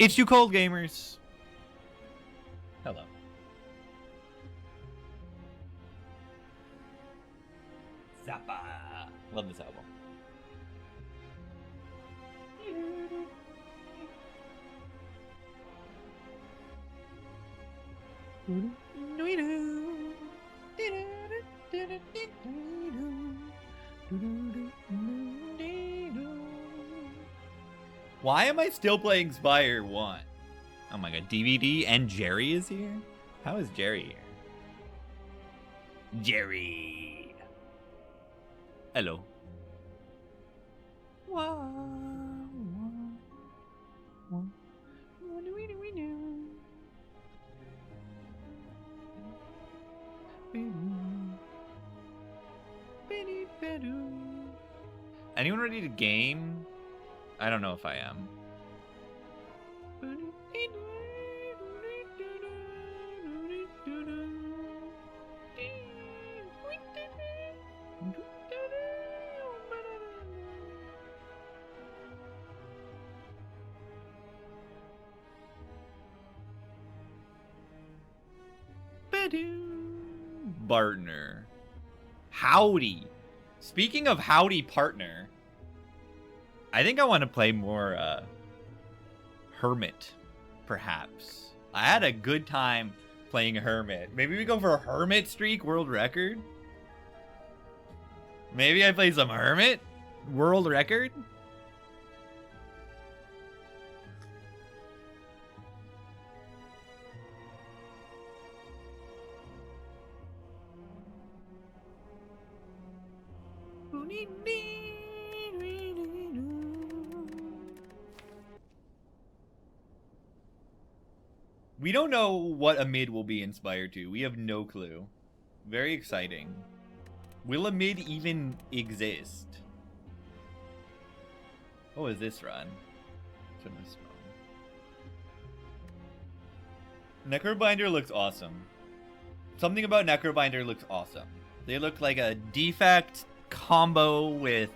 It's too cold, gamers. Hello. Zappa. Love this album. Why am I still playing Spire 1? Oh my god, DVD and Jerry is here? How is Jerry here? Jerry. Hello. Anyone ready to game? I don't know if I am. Partner. Howdy. Speaking of howdy partner, I think I want to play more Hermit, perhaps. I had a good time playing Hermit. Maybe we go for a Hermit streak world record? Maybe I play some Hermit world record? We don't know what a mid will be inspired to. We have no clue. Very exciting. Will a mid even exist? What was this run? Necrobinder looks awesome. Something about Necrobinder looks awesome. They look like a defect combo with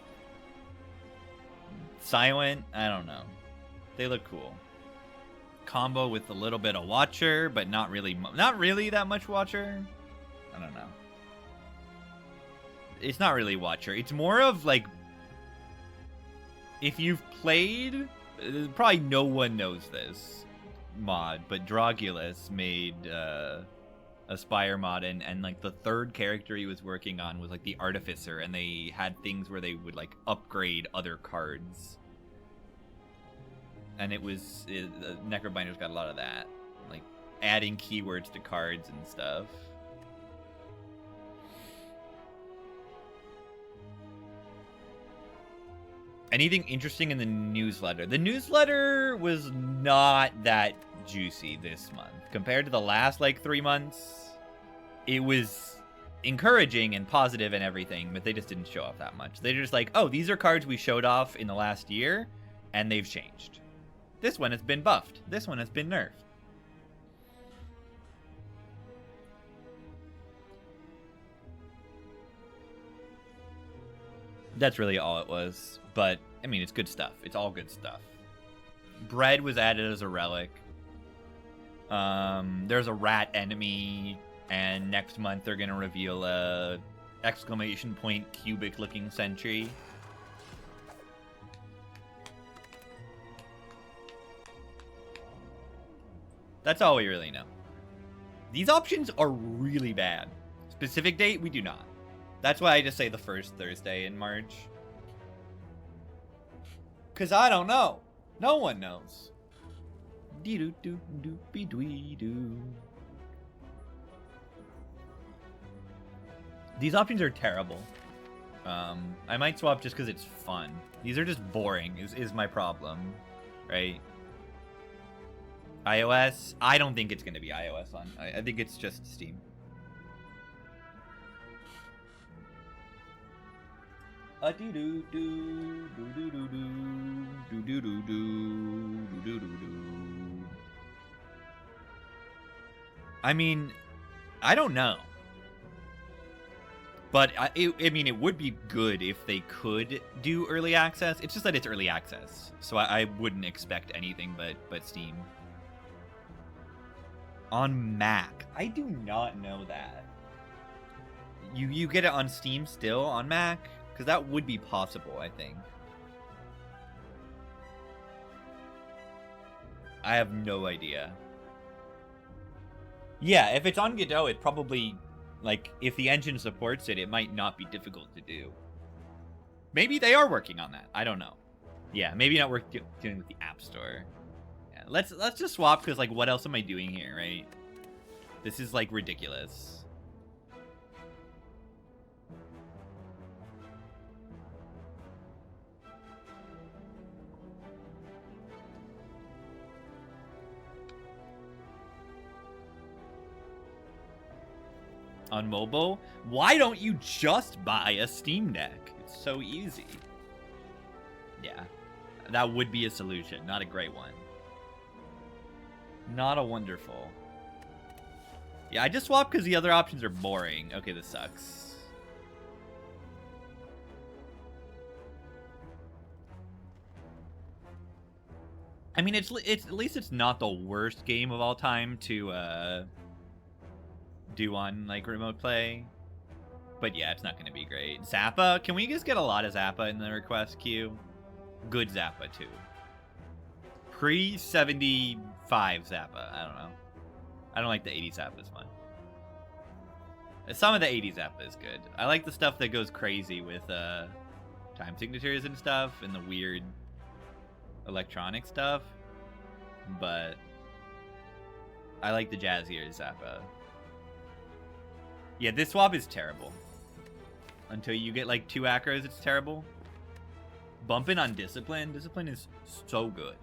Silent. I don't know. They look cool. Combo with a little bit of Watcher, but not really that much Watcher. I don't know. It's not really Watcher. It's more of like, if you've played, probably no one knows this mod, but Drogulus made a Spire mod, and like the third character he was working on was like the Artificer, and they had things where they would like upgrade other cards. And Necrobinder's got a lot of that. Like, adding keywords to cards and stuff. Anything interesting in the newsletter? The newsletter was not that juicy this month. Compared to the last, 3 months, it was encouraging and positive and everything, but they just didn't show off that much. They're just like, oh, these are cards we showed off in the last year, and they've changed. This one has been buffed. This one has been nerfed. That's really all it was. But, I mean, it's good stuff. It's all good stuff. Bread was added as a relic. There's a rat enemy. And next month they're going to reveal a exclamation point cubic looking sentry. That's all we really know. These options are really bad. Specific date, we do not. That's why I just say the first Thursday in March. Because I don't know. No one knows. These options are terrible. I might swap just because it's fun. These are just boring, is my problem. Right? iOS, I don't think it's going to be iOS on. I think it's just Steam. I mean, I don't know. But I mean, it would be good if they could do early access. It's just that it's early access, so I wouldn't expect anything but Steam. On Mac, I do not know that. You get it on Steam still on Mac? Because that would be possible, I think. I have no idea. Yeah, if it's on Godot, it probably, like, if the engine supports it, it might not be difficult to do. Maybe they are working on that. I don't know. Yeah, maybe not dealing with the App Store. Yeah, let's just swap, because, like, what else am I doing here, right? This is, like, ridiculous. On mobile, why don't you just buy a Steam Deck? It's so easy. Yeah, that would be a solution, not a great one. Not a wonderful. Yeah, I just swapped because the other options are boring. Okay, this sucks. I mean, it's at least it's not the worst game of all time to do on, like, remote play. But yeah, it's not going to be great. Zappa? Can we just get a lot of Zappa in the request queue? Good Zappa, too. Pre-75 Zappa. I don't know. I don't like the 80s Zappa as much. Some of the 80s Zappa is good. I like the stuff that goes crazy with time signatures and stuff, and the weird electronic stuff. But I like the jazzier Zappa. Yeah, this swap is terrible. Until you get, like, 2 acros, it's terrible. Bumping on Discipline. Discipline is so good.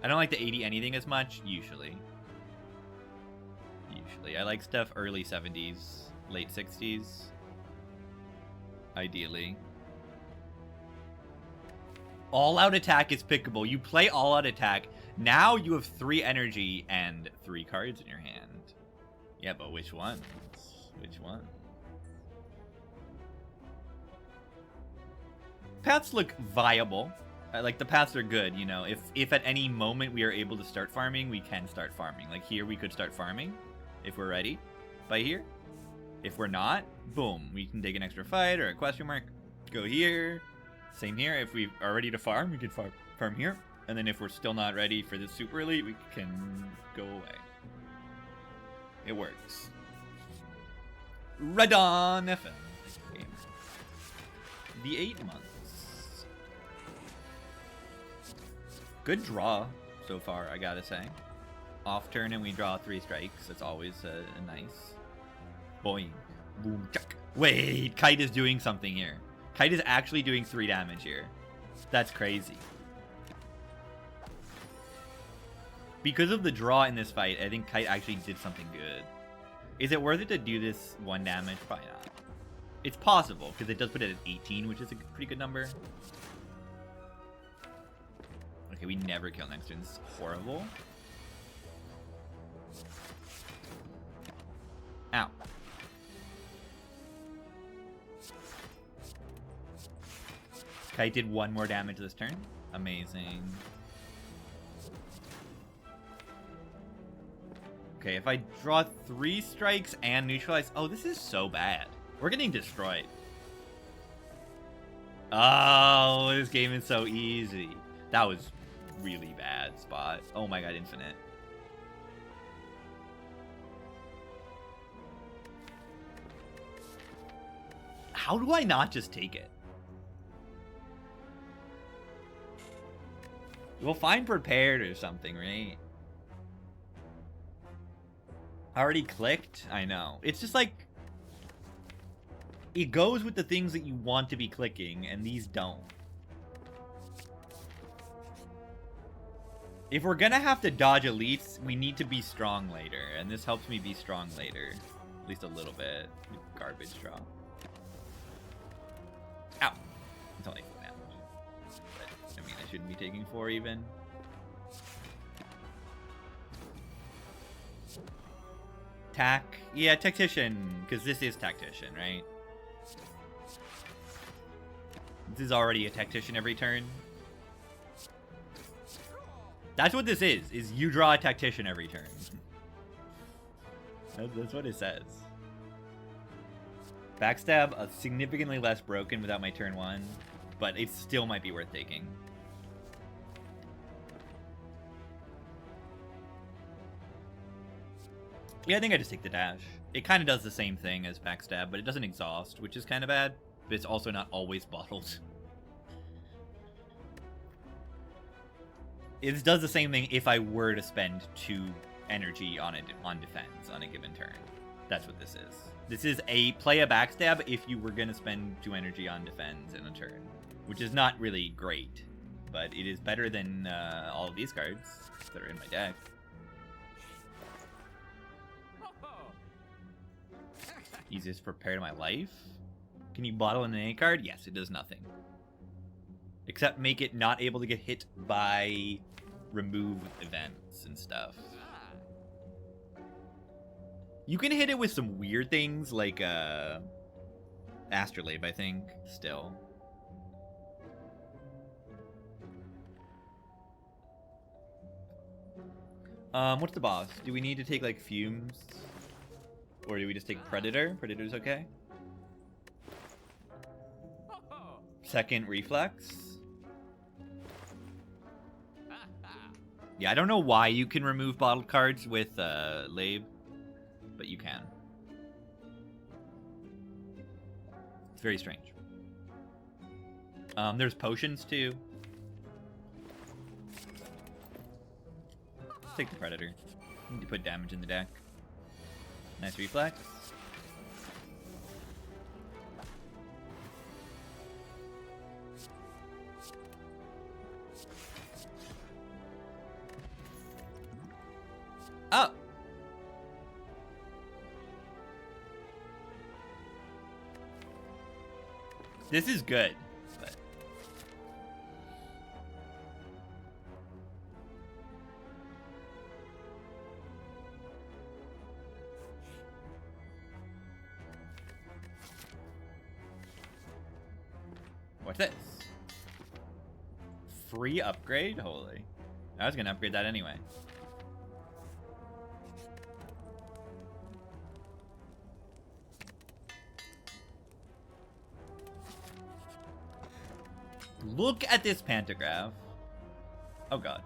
I don't like the 80 anything as much, usually. I like stuff early 70s, late 60s. Ideally. All-Out Attack is pickable. You play All-Out Attack. Now you have 3 energy and 3 cards in your hand. Yeah, but which one? Which one? Paths look viable. Like, the paths are good, you know. If at any moment we are able to start farming, we can start farming. Like, here we could start farming if we're ready by here. If we're not, boom. We can take an extra fight or a question mark. Go here. Same here. If we are ready to farm, we can farm here. And then if we're still not ready for the super elite, we can go away. It works. Radon FM. The 8 months. Good draw so far, I gotta say. Off turn and we draw 3 strikes. That's always a nice. Boing. Boom. Chuck. Wait, Kite is doing something here. Kite is actually doing 3 damage here. That's crazy. Because of the draw in this fight, I think Kite actually did something good. Is it worth it to do this 1 damage? Probably not. It's possible, because it does put it at 18, which is a pretty good number. Okay, we never kill next turn. This is horrible. Ow. Kite did 1 more damage this turn. Amazing. Okay, if I draw 3 strikes and neutralize... Oh, this is so bad. We're getting destroyed. Oh, this game is so easy. That was really bad spot. Oh my god, infinite. How do I not just take it? We'll find prepared or something, right? Already clicked? I know. It's just like... It goes with the things that you want to be clicking, and these don't. If we're gonna have to dodge elites, we need to be strong later, and this helps me be strong later. At least a little bit. Garbage draw. Ow! It's only 4 damage. But, I mean, I shouldn't be taking 4 even. Tac. Yeah, Tactician, because this is Tactician, right? This is already a tactician every turn. That's what this is you draw a tactician every turn. That's what it says. Backstab, significantly less broken without my turn 1, but it still might be worth taking. Yeah, I think I just take the dash. It kind of does the same thing as backstab, but it doesn't exhaust, which is kind of bad. But it's also not always bottled. It does the same thing if I were to spend 2 energy on defense on a given turn. That's what this is. This is play a backstab if you were going to spend 2 energy on defense in a turn, which is not really great, but it is better than all of these cards that are in my deck. Easiest prepare to my life? Can you bottle in an A card? Yes, it does nothing. Except make it not able to get hit by remove events and stuff. You can hit it with some weird things like Astrolabe, I think, still. What's the boss? Do we need to take like Fumes? Or do we just take Predator? Predator's okay. Second Reflex. Yeah, I don't know why you can remove bottled cards with Labe, but you can. It's very strange. There's potions too. Let's take the Predator. Need to put damage in the deck. Nice reflex. Oh! This is good. But... What's this? Free upgrade? Holy. I was gonna upgrade that anyway. Look at this pantograph. Oh god.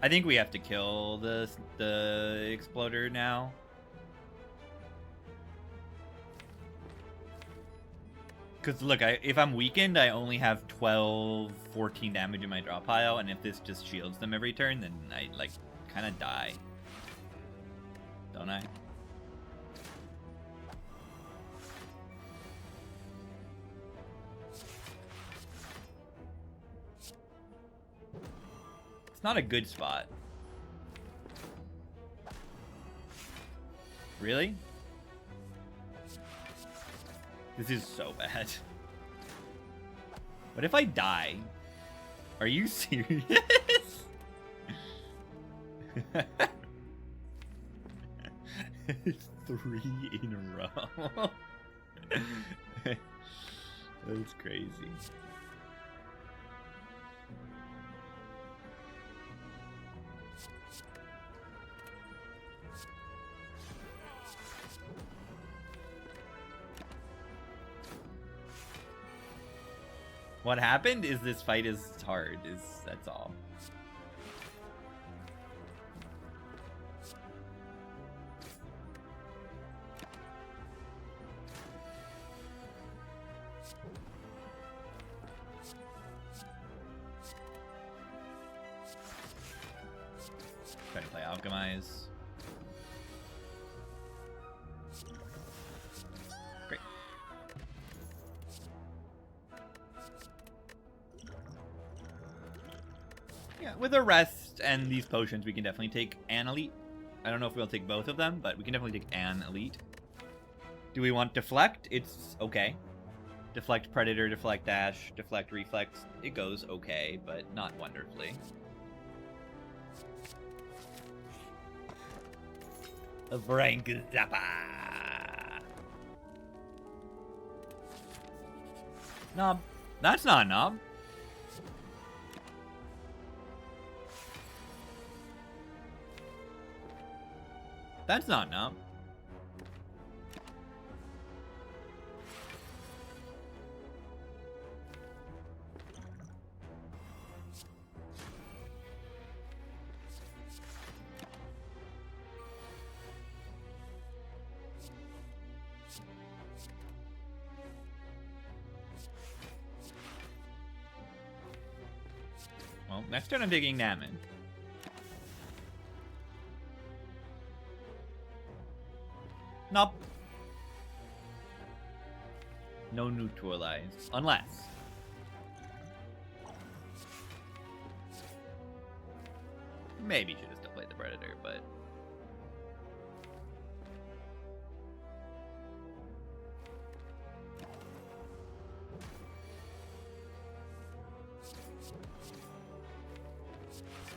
I think we have to kill the exploder now. Because look, if I'm weakened, I only have 12, 14 damage in my draw pile, and if this just shields them every turn, then I, like, kind of die. Don't I? It's not a good spot. Really? This is so bad. What if I die? Are you serious? 3 in a row. That's crazy. What happened is this fight is hard, that's all. Try to play Alchemize. Great. Yeah, with a rest and these potions, we can definitely take an elite. I don't know if we'll take both of them, but we can definitely take an elite. Do we want deflect? It's okay. Deflect Predator, Deflect Dash, Deflect Reflex. It goes okay, but not wonderfully. Frank Zappa. Knob. That's not a knob. That's not a knob. Well, next turn I'm taking damage. Nope. No neutralize. Unless. Maybe should have still played the Predator, but...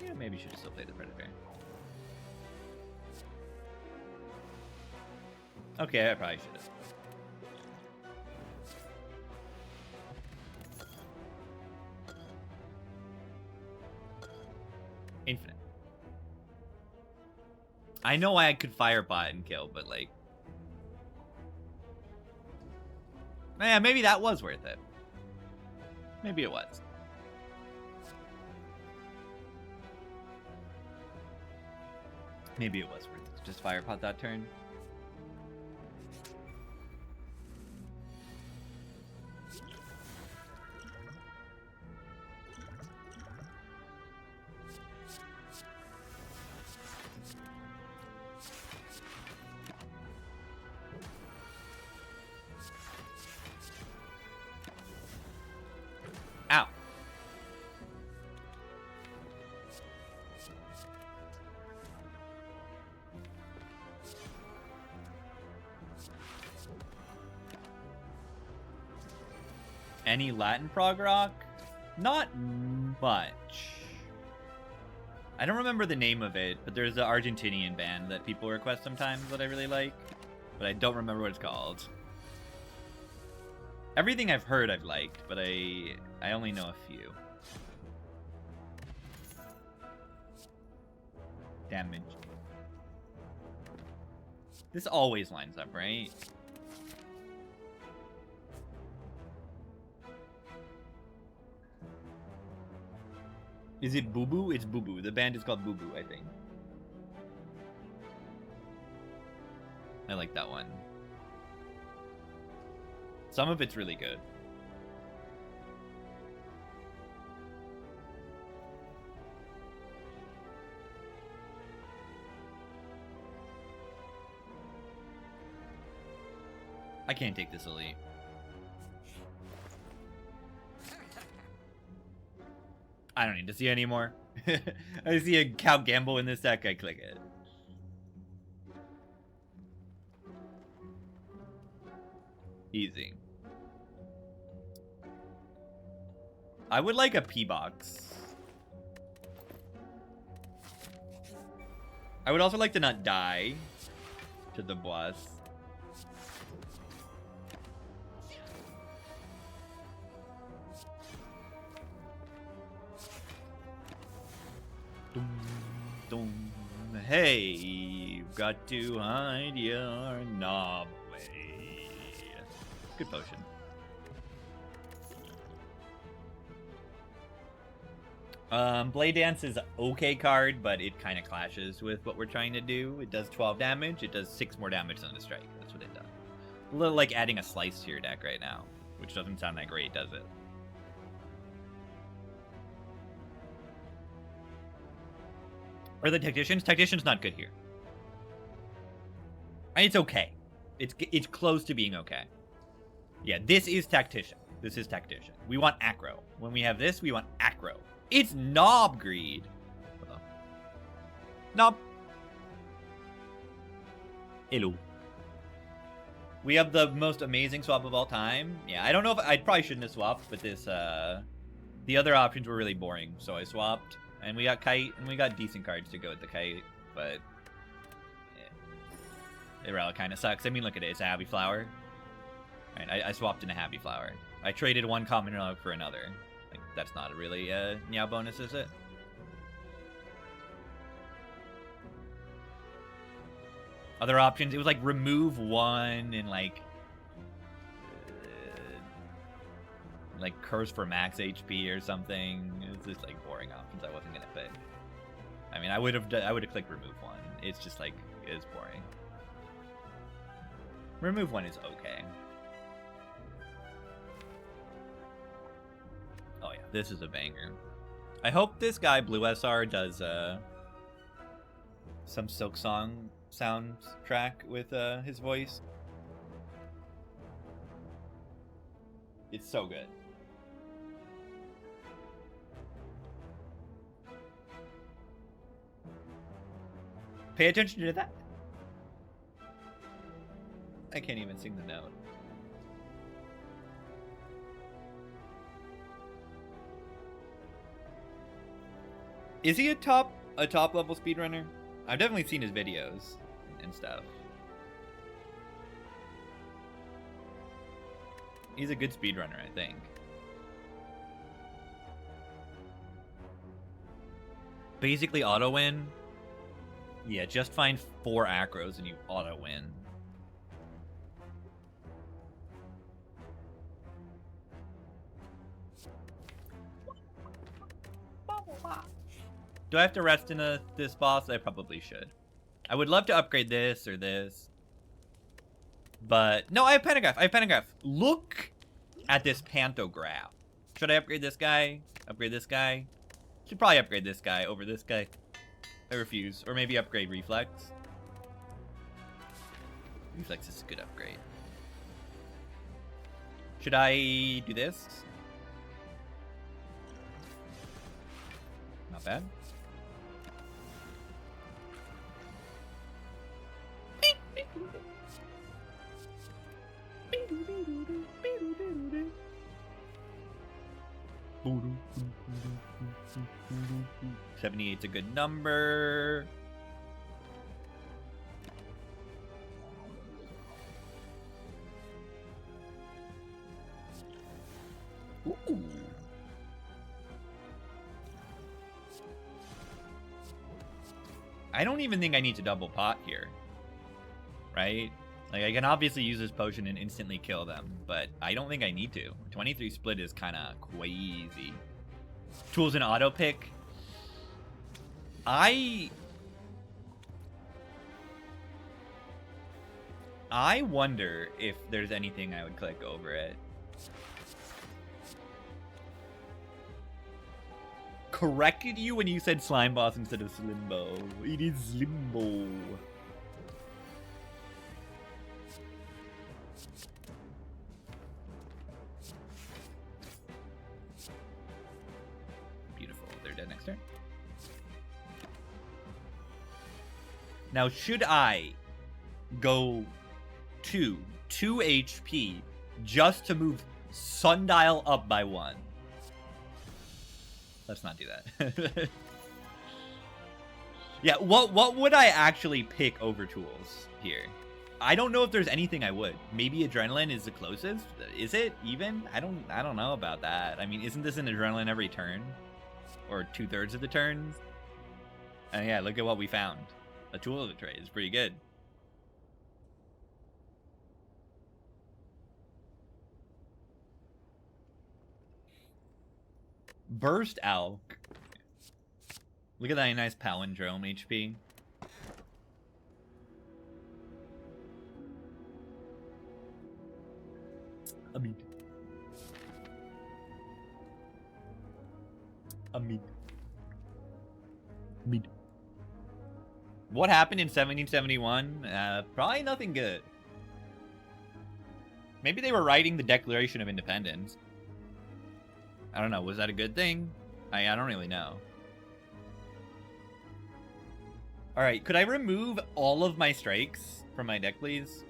yeah, maybe should have still played the Predator. Okay, I probably should have. Infinite. I know I could Firepot and kill, but like... yeah, maybe that was worth it. Maybe it was. Maybe it was worth it. Just Firepot that turn. Ow. Any Latin prog rock? Not much. I don't remember the name of it, but there's an Argentinian band that people request sometimes that I really like, but I don't remember what it's called. Everything I've heard I've liked, but I only know a few. Damage. This always lines up, right? Is it Boo Boo? It's Boo Boo. The band is called Boo Boo, I think. I like that one. Some of it's really good. I can't take this elite. I don't need to see anymore. I see a Cow Gamble in this deck, I click it. Easy. I would like a P-Box. I would also like to not die to the boss. Hey, you've got to hide your knob way. Good potion. Blade Dance is an okay card, but it kind of clashes with what we're trying to do. It does 12 damage. It does 6 more damage than a strike. That's what it does. A little like adding a slice to your deck right now, which doesn't sound that great, does it? Or the Tacticians? Tactician's not good here. It's okay. It's close to being okay. Yeah, this is Tactician. This is Tactician. We want Acro. When we have this, we want Acro. It's Knob Greed. Knob. Hello. We have the most amazing swap of all time. Yeah, I don't know if I probably shouldn't have swapped, but this the other options were really boring, so I swapped. And we got Kite, and we got decent cards to go with the Kite, but the relic kind of sucks. I mean, look at it. It's a Happy Flower. Right, I swapped in a Happy Flower. I traded one common relic for another. Like, that's not really a Meow bonus, is it? Other options, it was like remove one and like curse for max HP or something. It was just like boring options I wasn't gonna pick. I mean, I would have clicked remove one. It's just like it's boring. Remove one is okay. Oh yeah, this is a banger. I hope this guy Blue SR does some Silk Song soundtrack with his voice. It's so good. Pay attention to that. I can't even sing the note. Is he a top level speedrunner? I've definitely seen his videos and stuff. He's a good speedrunner, I think. Basically auto win. Yeah, just find 4 acros and you auto win. Do I have to rest in this boss? I probably should. I would love to upgrade this or this. But, no, I have Pentagraph. Look at this Pantograph. Should I upgrade this guy? Upgrade this guy? Should probably upgrade this guy over this guy. I refuse. Or maybe upgrade Reflex. Reflex is a good upgrade. Should I do this? Not bad. $78's a good number. Ooh. I don't even think I need to double pot here. Right? Like, I can obviously use this potion and instantly kill them, but I don't think I need to. 23 split is kind of crazy. Tools and auto pick. I wonder if there's anything I would click over it. Corrected you when you said Slime Boss instead of Slimbo. It is Slimbo. Now, should I go to 2 HP just to move Sundial up by 1? Let's not do that. Yeah, what would I actually pick over tools here? I don't know if there's anything I would. Maybe Adrenaline is the closest? Is it even? I don't know about that. I mean, isn't this an Adrenaline every turn? Or 2/3 of the turns? And yeah, look at what we found. A tool of the trade is pretty good. Burst Alk. Look at that nice palindrome HP. Amid. What happened in 1771? Probably nothing good. Maybe they were writing the Declaration of Independence. I don't know. Was that a good thing? I don't really know. Alright, could I remove all of my strikes from my deck, please?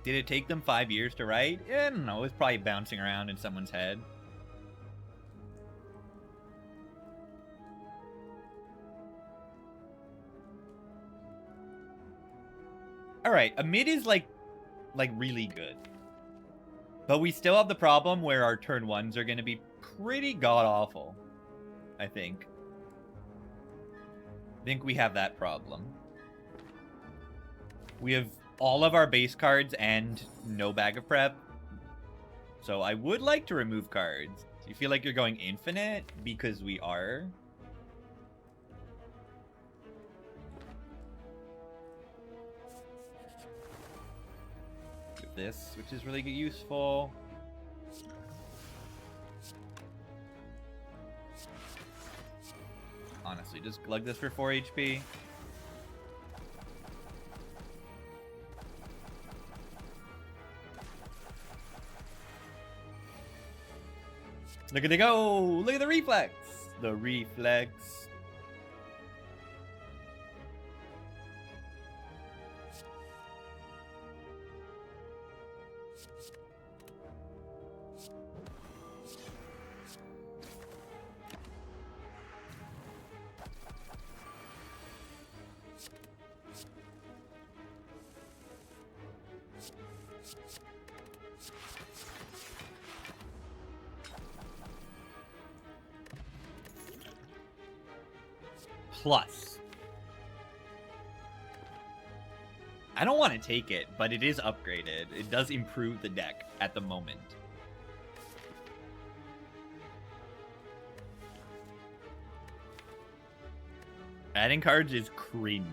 Did it take them 5 years to write? I don't know. It was probably bouncing around in someone's head. All right, a mid is like really good. But we still have the problem where our turn ones are going to be pretty god-awful, I think. I think we have that problem. We have all of our base cards and no bag of prep. So I would like to remove cards. Do you feel like you're going infinite? Because we are. This, which is really useful. Honestly, just glug this for 4 HP. Look at the go! Look at the reflex! The reflex. Plus. I don't want to take it, but it is upgraded. It does improve the deck at the moment. Adding cards is cringe.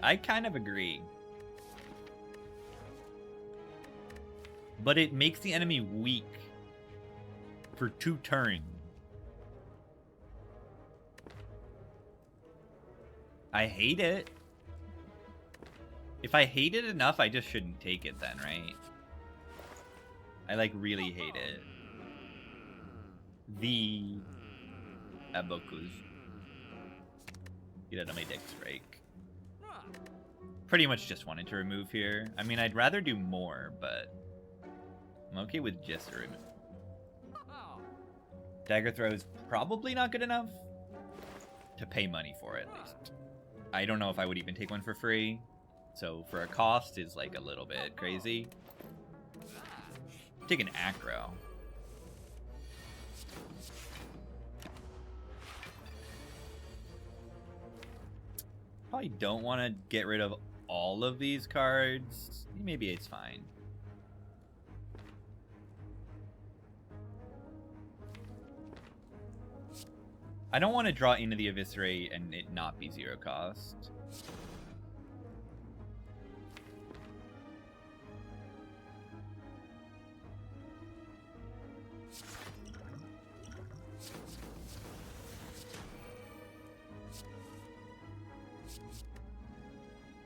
I kind of agree. But it makes the enemy weak for 2 turns. I hate it. If I hate it enough, I just shouldn't take it then, right? I, like, really hate it. The Abokus. Get out of my deck strike. Pretty much just wanted to remove here. I mean, I'd rather do more, but I'm okay with just a remove. Dagger throw is probably not good enough to pay money for it, at least. I don't know if I would even take one for free. So for a cost is like a little bit crazy. Take an acro. Probably don't want to get rid of all of these cards. Maybe it's fine. I don't want to draw into the Eviscerate and it not be 0 cost.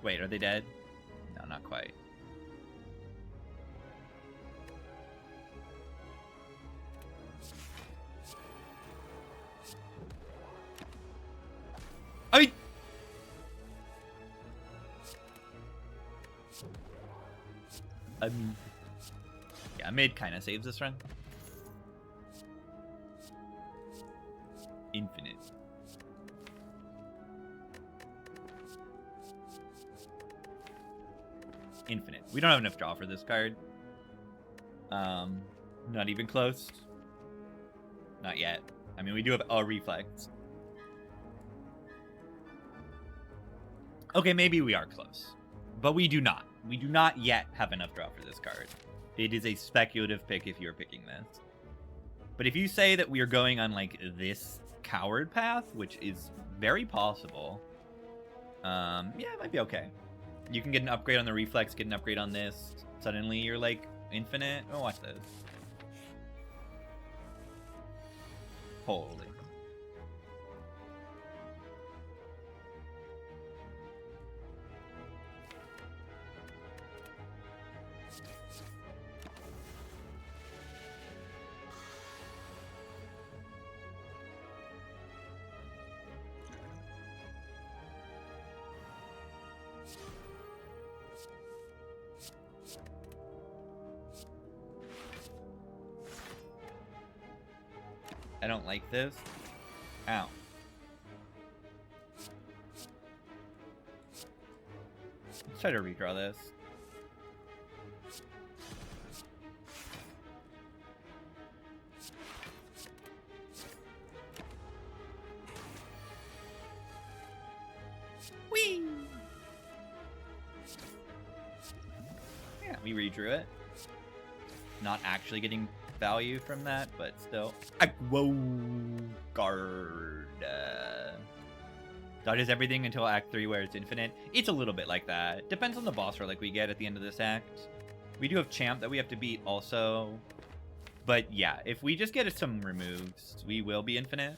Wait, are they dead? No, not quite. Yeah, mid kind of saves this run. Infinite. Infinite. We don't have enough draw for this card. Not even close. Not yet. I mean, we do have a reflex. Okay, maybe we are close. But we do not. We do not yet have enough draw for this card. It is a speculative pick if you're picking this. But if you say that we are going on, like, this coward path, which is very possible, yeah, it might be okay. You can get an upgrade on the reflex, get an upgrade on this. Suddenly you're, like, infinite. Oh, watch this. Holy. I don't like this. Ow. Let's try to redraw this. Whee! Yeah, we redrew it. Not actually getting value from that, but still. Whoa, guard. Dodges everything until Act 3 where it's infinite. It's a little bit like that. Depends on the boss relic we get at the end of this act. We do have Champ that we have to beat also. But yeah, if we just get some removes, we will be infinite.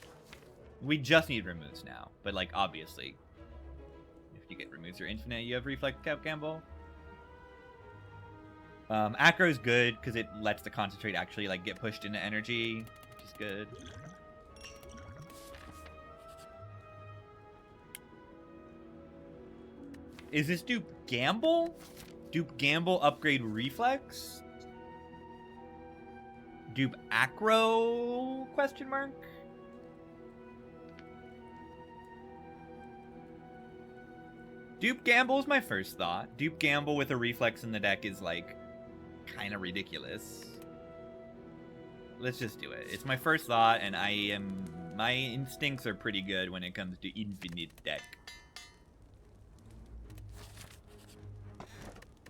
We just need removes now. But like, obviously, if you get removes, you're infinite. You have Reflect Cap Gamble. Acro is good because it lets the concentrate actually like get pushed into energy, which is good. Is this dupe Gamble? Dupe Gamble upgrade Reflex? Dupe Acro? Question mark? Dupe Gamble is my first thought. Dupe Gamble with a Reflex in the deck is like kind of ridiculous. Let's just do it. It's my first thought, and my instincts are pretty good when it comes to infinite deck.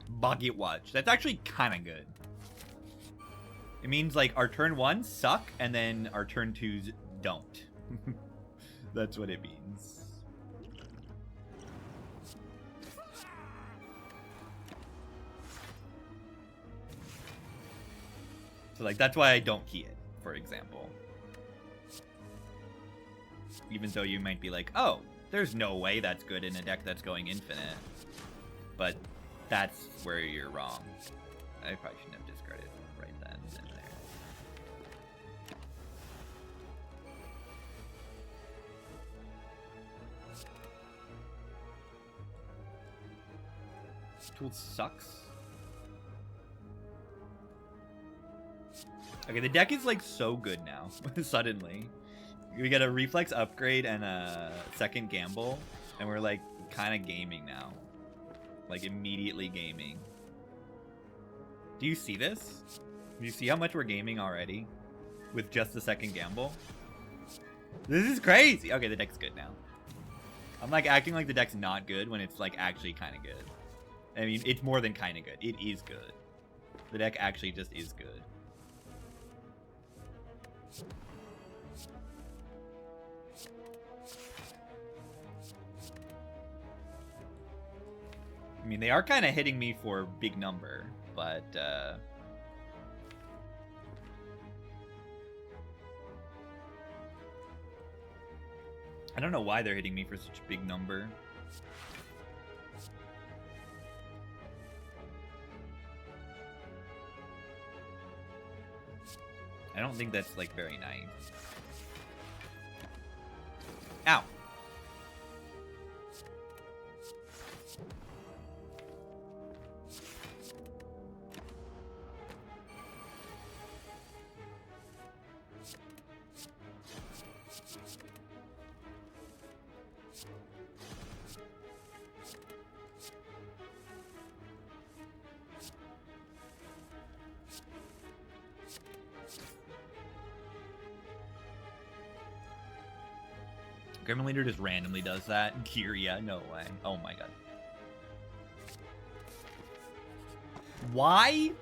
Bucket Watch. That's actually kind of good. It means like our turn 1s suck, and then our turn 2s don't. That's what it means. So, like, that's why I don't key it, for example. Even though you might be like, oh, there's no way that's good in a deck that's going infinite. But that's where you're wrong. I probably shouldn't have discarded right then and there. This tool sucks. Okay, the deck is like so good now. Suddenly, we get a reflex upgrade and a second gamble, and we're like kind of gaming now, like immediately gaming. Do you see this? Do you see how much we're gaming already with just the second gamble? This is crazy. Okay, the deck's good now. I'm like acting like the deck's not good when it's like actually kind of good. I mean, it's more than kind of good. It is good. The deck actually just is good. I mean, they are kind of hitting me for big number, but I don't know why they're hitting me for such a big number. I don't think that's like very nice. Ow. Gremlin Leader just randomly does that. Kyria, no way. Oh my god. Why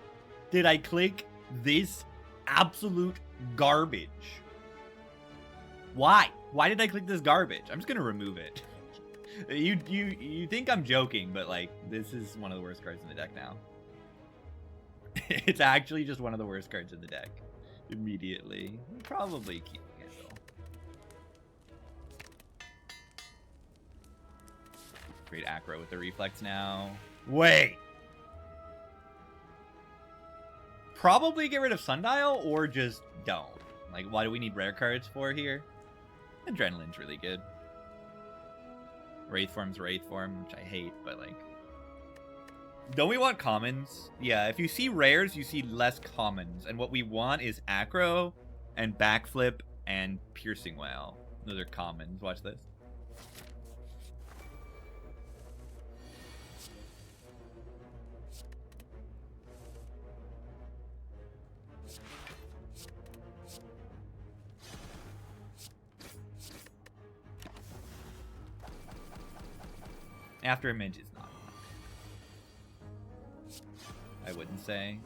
did I click this absolute garbage? Why? Why did I click this garbage? I'm just gonna remove it. You think I'm joking, but like this is one of the worst cards in the deck now. It's actually just one of the worst cards in the deck. Immediately. Probably keep it though. Great Acro with the reflex now. Wait! Probably get rid of Sundial or just don't. Like, why do we need rare cards for here? Adrenaline's really good. Wraith Form's Wraith Form, which I hate, but like... Don't we want commons? Yeah, if you see rares, you see less commons. And what we want is Acro and Backflip and Piercing Whale. Those are commons. Watch this. After image is not. I wouldn't say.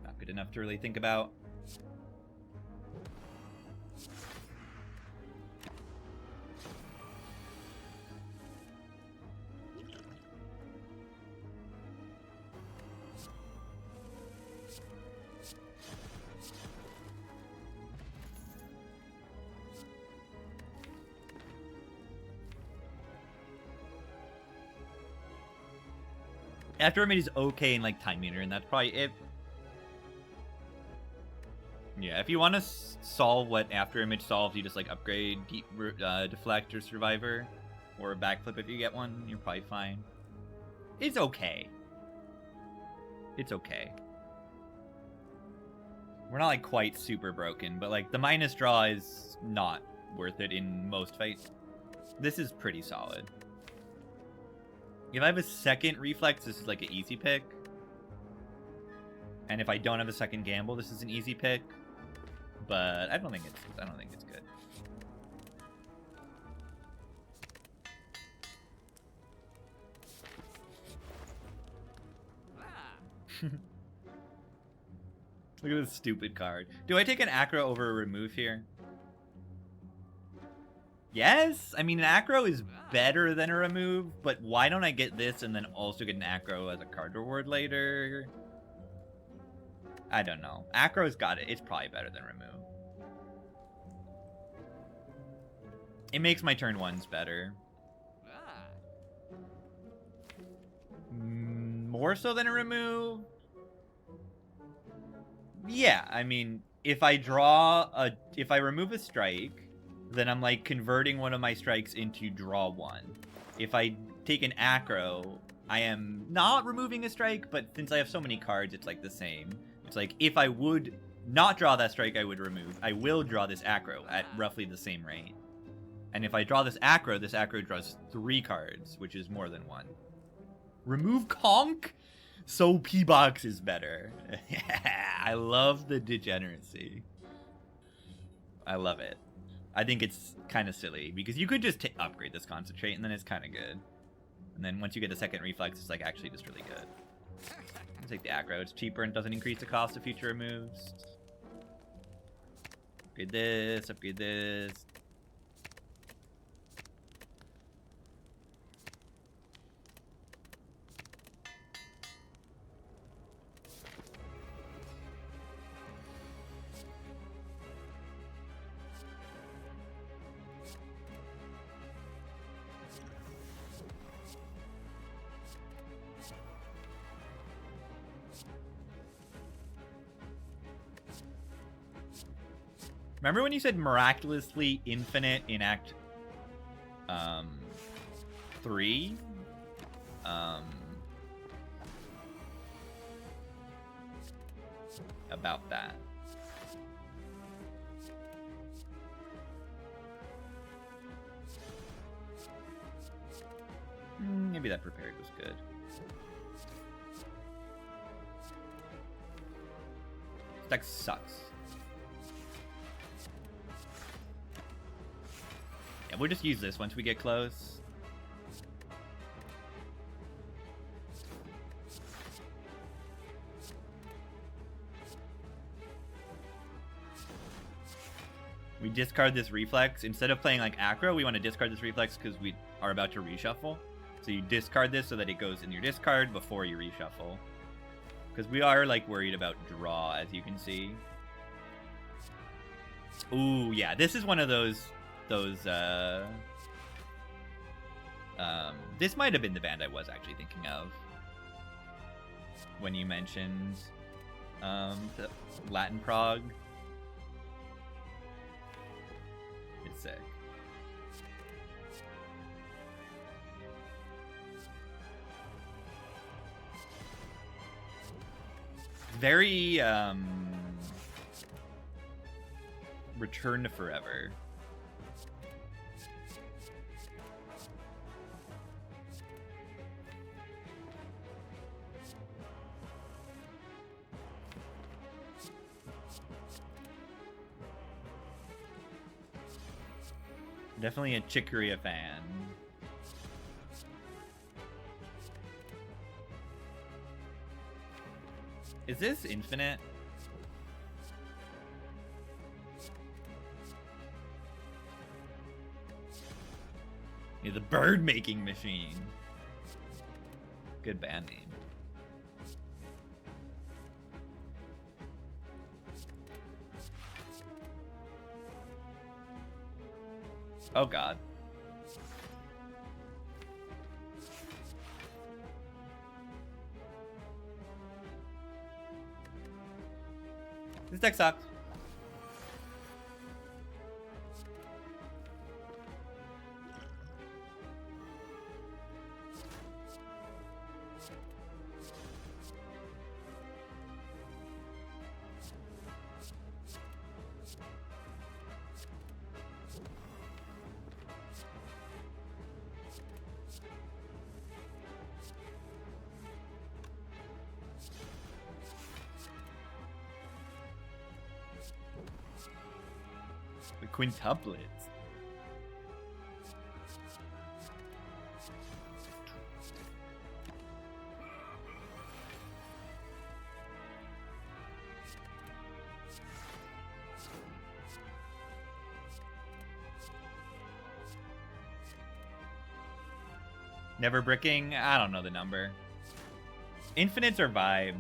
Not good enough to really think about. After image is okay in like Time Meter, and that's probably it. Yeah, if you want to solve what After Image solves, you just like upgrade Deep Deflect or Survivor, or a Backflip if you get one. You're probably fine. It's okay. It's okay. We're not like quite super broken, but like the minus draw is not worth it in most fights. This is pretty solid. If I have a second Reflex, this is like an easy pick. And if I don't have a second Gamble, this is an easy pick. But I don't think it's good. Look at this stupid card. Do I take an Acro over a remove here? Yes? I mean, an Acro is better than a remove, but why don't I get this and then also get an Acro as a card reward later? I don't know. Acro's got it. It's probably better than remove. It makes my turn ones better. More so than a remove? Yeah, I mean, if I remove a strike, then I'm like converting one of my strikes into draw one. If I take an Acro, I am not removing a strike, but since I have so many cards, it's like the same. It's like if I would not draw that strike, I would remove. I will draw this Acro at roughly the same rate. And if I draw this Acro draws 3 cards, which is more than 1. Remove Conk? So P-Box is better. I love the degeneracy. I love it. I think it's kind of silly, because you could just upgrade this Concentrate, and then it's kind of good. And then once you get a second Reflex, it's like actually just really good. I'll take the Acro. It's cheaper and doesn't increase the cost of future removes. Upgrade this, upgrade this. Remember when you said miraculously infinite in Act 3? About that. Maybe that prepared was good. This deck sucks. Yeah, we'll just use this once we get close. We discard this Reflex. Instead of playing like Acro, we want to discard this Reflex because we are about to reshuffle. So you discard this so that it goes in your discard before you reshuffle. Because we are like worried about draw, as you can see. Ooh, yeah, this is one of those this might have been the band I was actually thinking of when you mentioned the Latin Prague. It's sick. Very Return to Forever. Definitely a Chicoria fan. Is this infinite? Yeah, the bird making machine. Good band name. Oh god. This deck sucks. The quintuplets. Never bricking? I don't know the number. Infinites or vibes?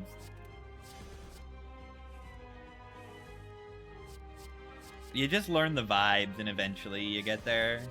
You just learn the vibes and eventually you get there.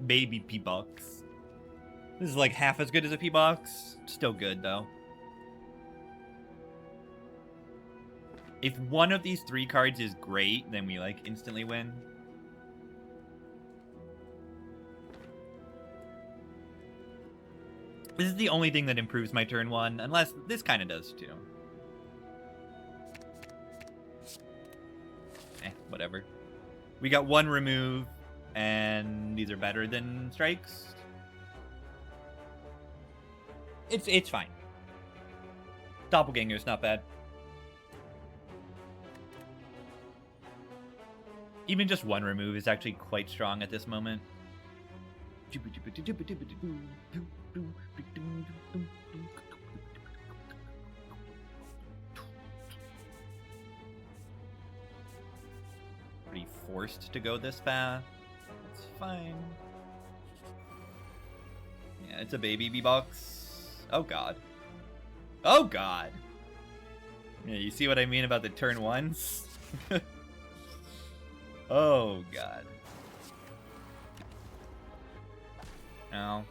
Baby P-Box. This is like half as good as a P-Box. Still good, though. If one of these three cards is great, then we, like, instantly win. This is the only thing that improves my turn one, unless this kind of does, too. Whatever. We got one remove. And these are better than strikes. It's fine. Doppelganger's not bad. Even just one remove is actually quite strong at this moment. Pretty forced to go this path. It's fine. Yeah, it's a baby B-Box. Oh god. Oh god! Yeah, you see what I mean about the turn ones? Oh god. Ow.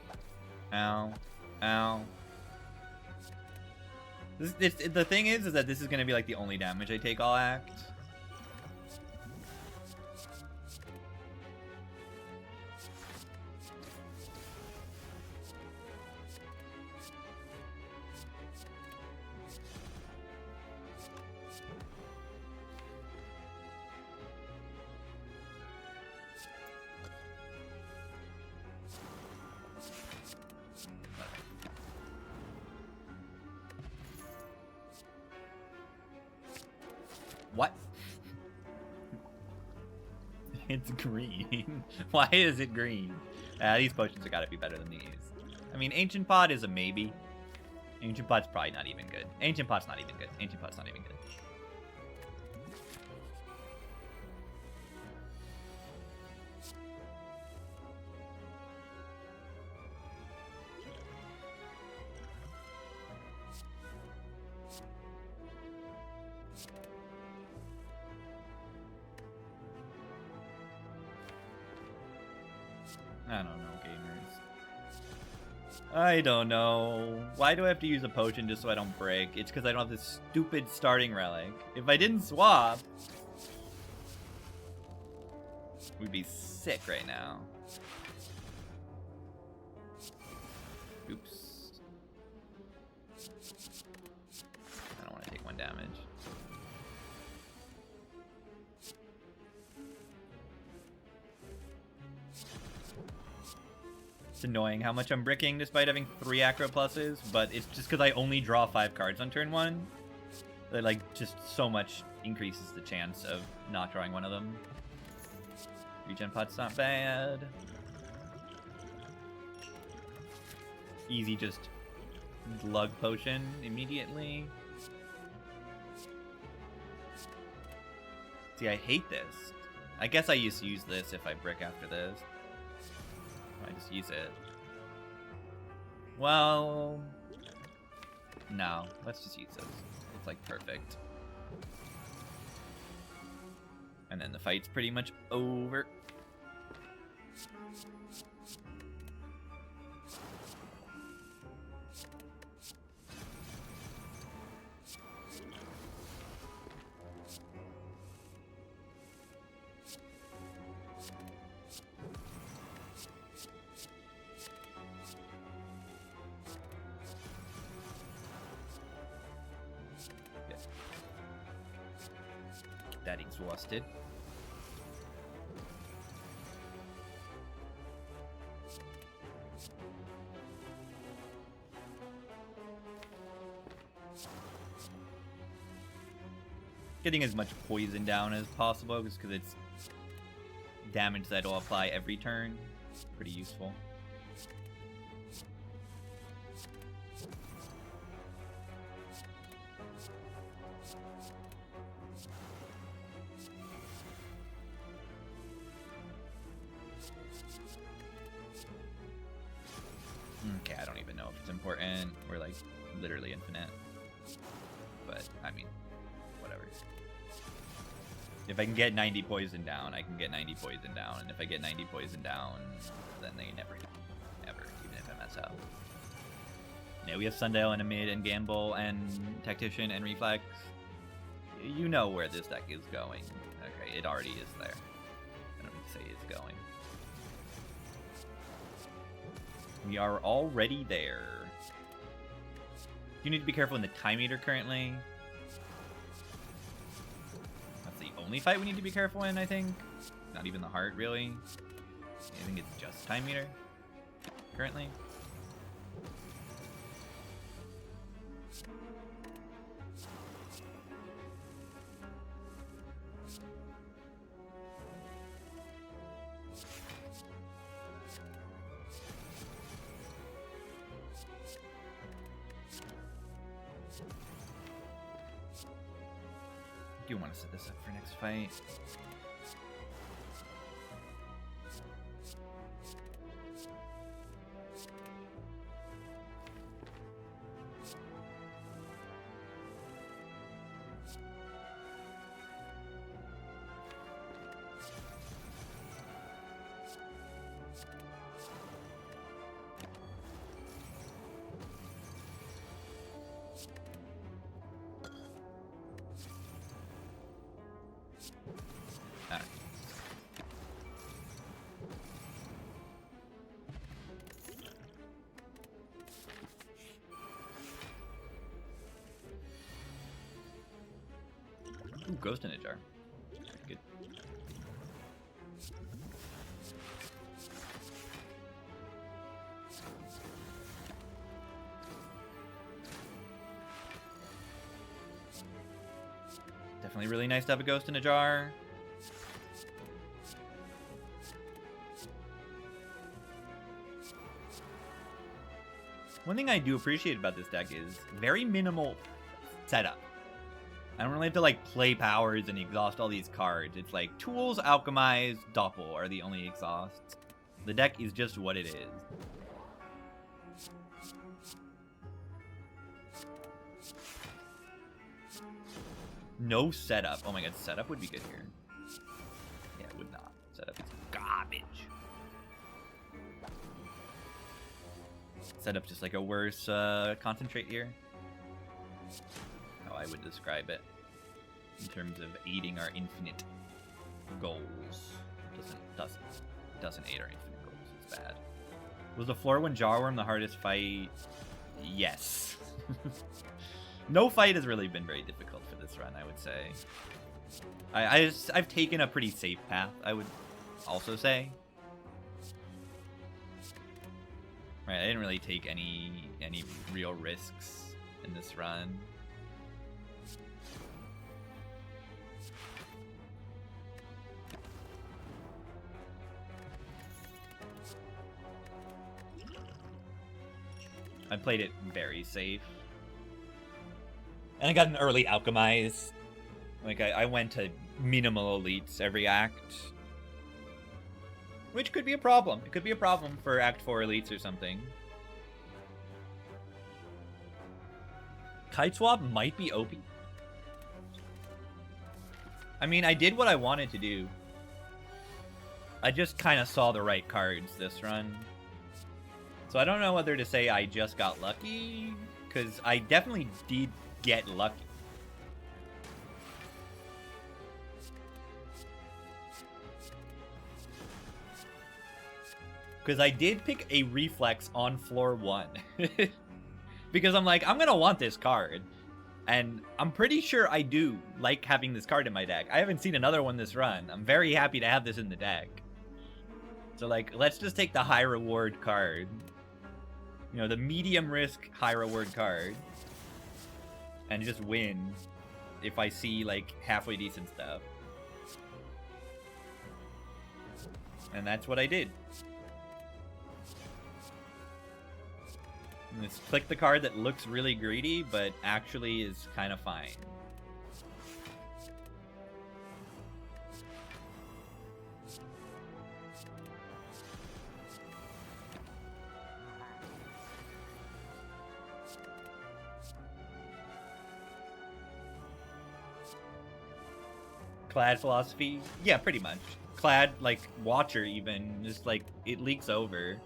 Ow. Ow. The thing is that this is gonna be like the only damage I take all act. What? It's green. Why is it green? These potions have got to be better than these. I mean, Ancient Pot is a maybe. Ancient Pot's probably not even good. Ancient Pot's not even good. Ancient Pot's not even good. I don't know, gamers. I don't know. Why do I have to use a potion just so I don't break? It's because I don't have this stupid starting relic. If I didn't swap, we'd be sick right now. Oops. I don't want to take 1 damage. It's annoying how much I'm bricking despite having 3 acro pluses, but it's just because I only draw 5 cards on turn 1. That, like, just so much increases the chance of not drawing one of them. Regen pot's not bad. Easy, just glug potion immediately. See, I hate this. I guess I just use this if I brick after this. I just use it. Well, no, let's just use this. It's like perfect. And then the fight's pretty much over. That exhausted. Getting as much poison down as possible, just because it's damage that will apply every turn. Pretty useful. Okay, I don't even know if it's important. We're like literally infinite. But, I mean, whatever. If I can get 90 poison down, I can get 90 poison down. And if I get 90 poison down, then they never die. Ever, even if I mess up. Yeah, we have Sundial and a mid and Gamble and Tactician and Reflex. You know where this deck is going. Okay, it already is there. I don't need to say it's going. We are already there. You need to be careful in the time meter currently. That's the only fight we need to be careful in, I think. Not even the heart, really. I think it's just time meter currently. Do you want to set this up for next fight? Ooh, Ghost in a Jar. Good. Definitely really nice to have a Ghost in a Jar. One thing I do appreciate about this deck is very minimal setup. I don't really have to like play powers and exhaust all these cards. It's like tools, alchemize, doppel are the only exhausts. The deck is just what it is. No setup. Oh my god, setup would be good here. Yeah, it would not. Setup is garbage. Set up just like a worse concentrate here. How I would describe it in terms of aiding our infinite goals. Doesn't aid our infinite goals. It's bad. Was the floor one Jawworm the hardest fight? Yes. No fight has really been very difficult for this run, I would say. I've taken a pretty safe path, I would also say. Right, I didn't really take any real risks in this run. I played it very safe. And I got an early Alchemize. Like, I went to minimal elites every act. Which could be a problem. It could be a problem for Act 4 elites or something. Kite Swap might be OP. I mean, I did what I wanted to do. I just kind of saw the right cards this run. So I don't know whether to say I just got lucky, because I definitely did get lucky. Because I did pick a Reflex on floor 1. Because I'm like, I'm going to want this card. And I'm pretty sure I do like having this card in my deck. I haven't seen another one this run. I'm very happy to have this in the deck. So, like, let's just take the high reward card. You know, the medium risk, high reward card. And just win if I see, like, halfway decent stuff. And that's what I did. Let's click the card that looks really greedy, but actually is kind of fine. Clad philosophy? Yeah, pretty much. Clad, like, Watcher even, just like, it leaks over.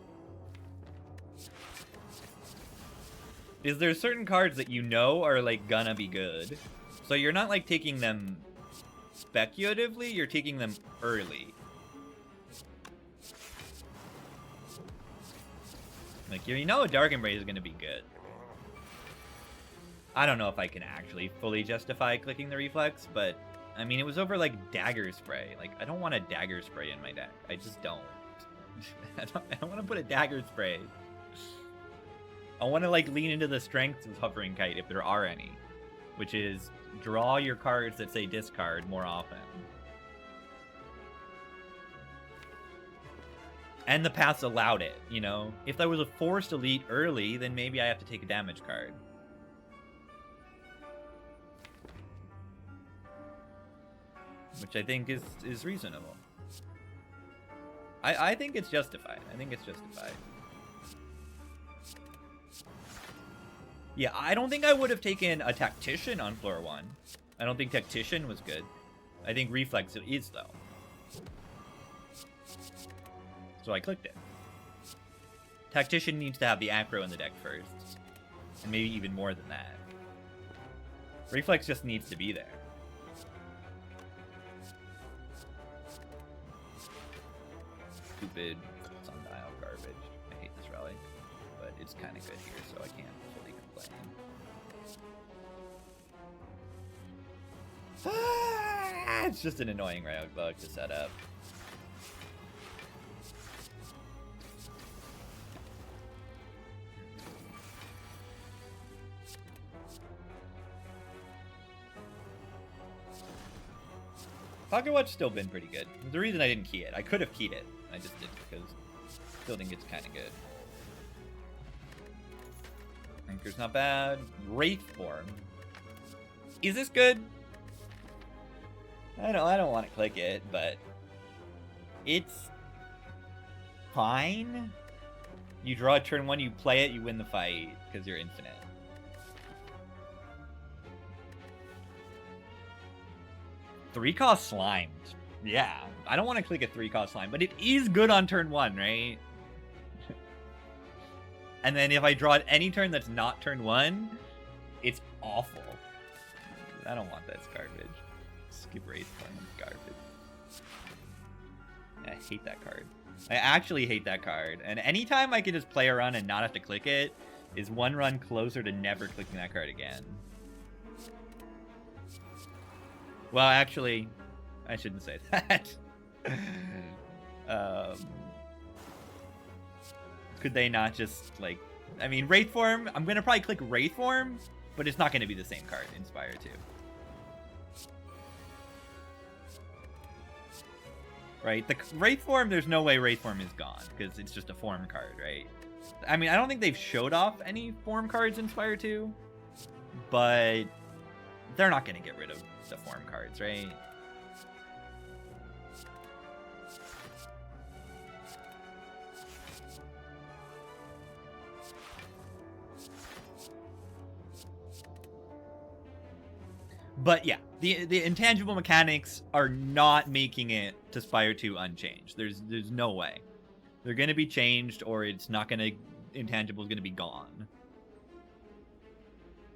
Is there certain cards that you know are, like, gonna be good? So you're not, like, taking them speculatively, you're taking them early. Like, you know a Dark Embrace is gonna be good. I don't know if I can actually fully justify clicking the Reflex, but, I mean, it was over, like, Dagger Spray. Like, I don't want a Dagger Spray in my deck. I just don't. I don't want to put a Dagger Spray. I want to, like, lean into the strengths of Hovering Kite, if there are any. Which is, draw your cards that say discard more often. And the paths allowed it, you know? If there was a forced elite early, then maybe I have to take a damage card. Which I think is reasonable. I think it's justified. I think it's justified. Yeah, I don't think I would have taken a Tactician on floor 1. I don't think Tactician was good. I think Reflex is, though. So I clicked it. Tactician needs to have the aggro in the deck first. And maybe even more than that. Reflex just needs to be there. Stupid sundial garbage. I hate this relic. But it's kind of good here, so I can't fully complain. It's just an annoying relic bug to set up. Pocket Watch still been pretty good. The reason I didn't key it, I could have keyed it. I just didn't because I still think it's kind of good. Anchor's not bad. Wraith Form. Is this good? I don't want to click it, but it's fine. You draw a turn 1, you play it, you win the fight because you're infinite. Three-cost Slimed. Yeah, I don't want to click a 3-cost Slime, but it is good on turn 1, right? It's fine. It's just an annoying relic bug to set up. Pocket Watch still been pretty good. The reason I didn't key it, I could have keyed it. I just didn't because still think it's kind of good. And then if I draw it any turn that's not turn 1, it's awful. I don't want that. It's garbage. Skip Wraith Form. Garbage. I hate that card. I actually hate that card. And anytime I can just play a run and not have to click it is one run closer to never clicking that card again. Well, actually, I shouldn't say that. Could they not just, like... I mean, Wraith Form, I'm going to probably click Wraith Form, but it's not going to be the same card, Inspire 2. Right? The Wraith Form, there's no way Wraith Form is gone, because it's just a form card, right? I mean, I don't think they've showed off any form cards in Inspire 2, but they're not going to get rid of the form cards, right? But yeah, the intangible mechanics are not making it to Spire 2 unchanged. There's no way. They're going to be changed, or it's not going to... Intangible is going to be gone.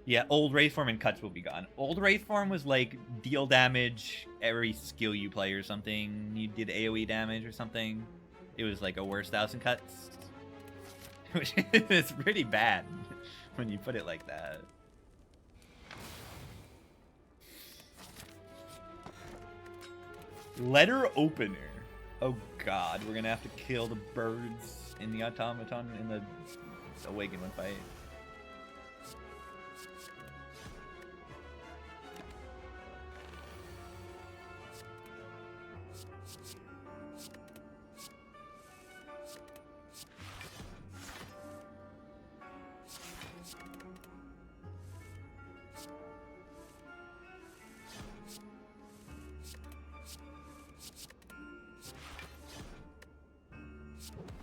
Yeah, old Wraith Form and cuts will be gone. Old Wraith Form was like deal damage every skill you play or something. You did AoE damage or something. It was like a worse 1,000 cuts. Which is pretty bad when you put it like that. Letter Opener. Oh god, we're gonna have to kill the birds in the automaton in the Awaken One fight.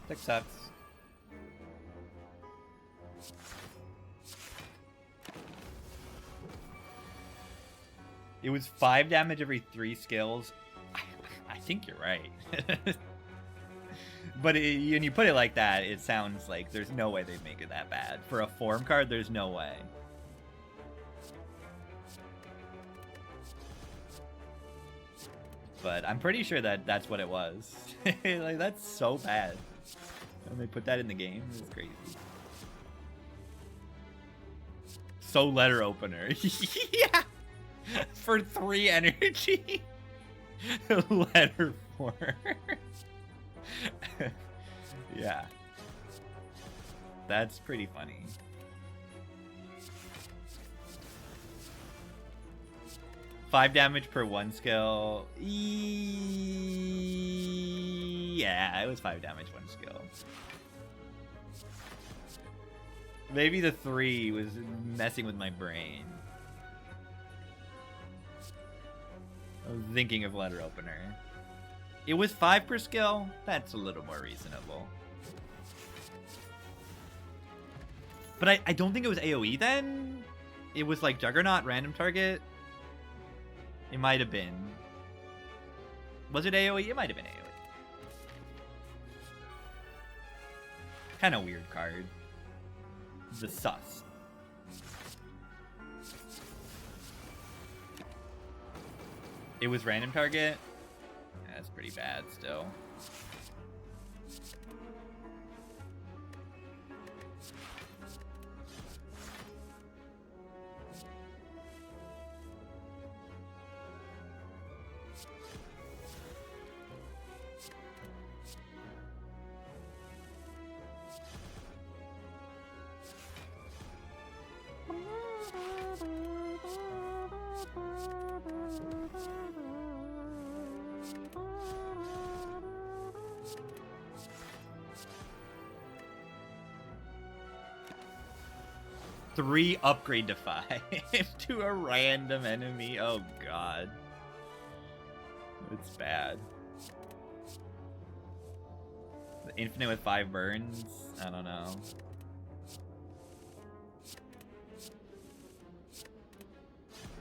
That sucks. It was 5 damage every 3 skills. I think you're right. But when you put it like that, it sounds like there's no way they'd make it that bad. For a form card, there's no way. But I'm pretty sure that that's what it was. Like, that's so bad. And they put that in the game. It's crazy. So Letter Opener. Yeah! For 3 energy. Letter Form. Yeah. That's pretty funny. Five damage per 1 skill. Yeah, it was 5 damage 1 skill. Maybe the 3 was messing with my brain. I was thinking of Letter Opener. It was 5 per skill? That's a little more reasonable. But I don't think it was AoE then? It was like Juggernaut, random target? It might have been. Was it AoE? It might have been AoE. Kind of weird card. The sus. It was random target? That's pretty bad still. Three upgrade to 5 to a random enemy. Oh god. It's bad. The infinite with 5 burns? I don't know.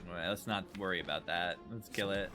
Well, let's not worry about that. Let's kill it.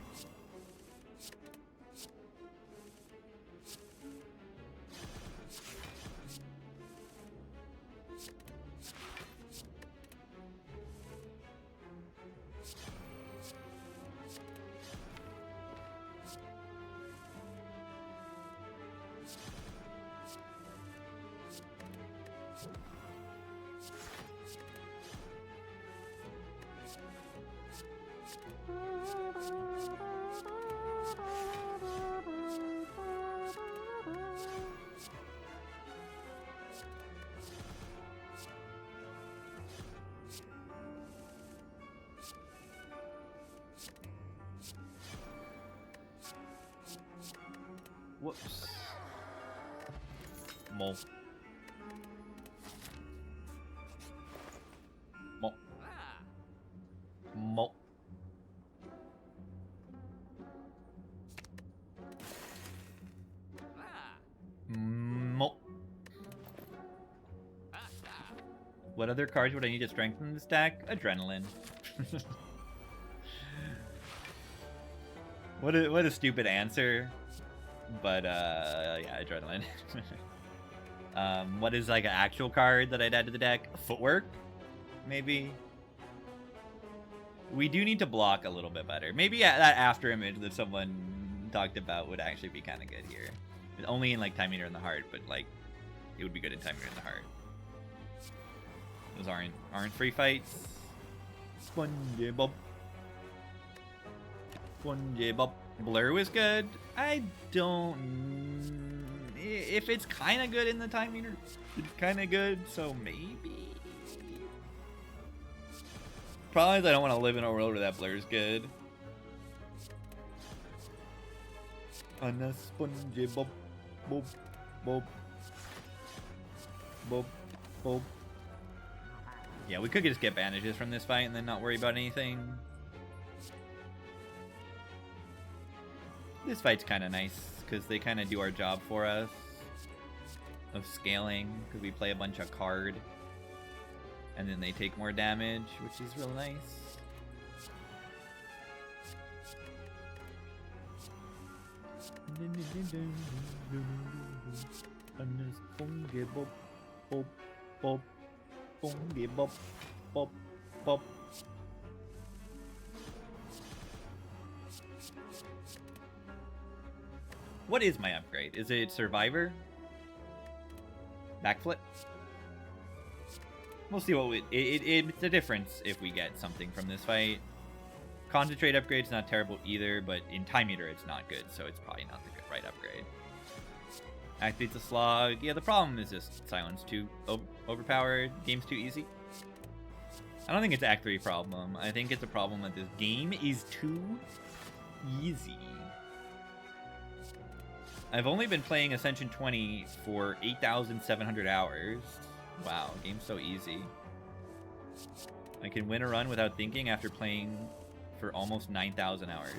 Whoops. Mole. Mole. Mole. Mole. What other cards would I need to strengthen this deck? Adrenaline. What a stupid answer. But yeah, adrenaline. What is like an actual card that I'd add to the deck? Footwork? Maybe. We do need to block a little bit better. Maybe that after image that someone talked about would actually be kind of good here. Only in like Time Eater in the Heart, but like it would be good in Time Eater in the Heart. Those aren't free fights. SpongeBob. SpongeBob. Blur was good. I don't. If it's kind of good in the Time Eater, it's kind of good. So maybe. Problem is, I don't want to live in a world where that Blur's good. On a SpongeBob, bob, bob, bob, bob. Yeah, we could just get bandages from this fight and then not worry about anything. This fight's kind of nice because they kind of do our job for us of scaling because we play a bunch of card and then they take more damage, which is real nice. What is my upgrade? Is it Survivor? Backflip? We'll see what it's a difference if we get something from this fight. Concentrate upgrade's not terrible either, but in Time Eater it's not good, so it's probably not the right upgrade. Activates a slog. Yeah, the problem is just Silence too overpowered. Game's too easy. I don't think it's Act 3 problem. I think it's a problem that this game is too easy. I've only been playing Ascension 20 for 8,700 hours. Wow, game's so easy. I can win a run without thinking after playing for almost 9,000 hours.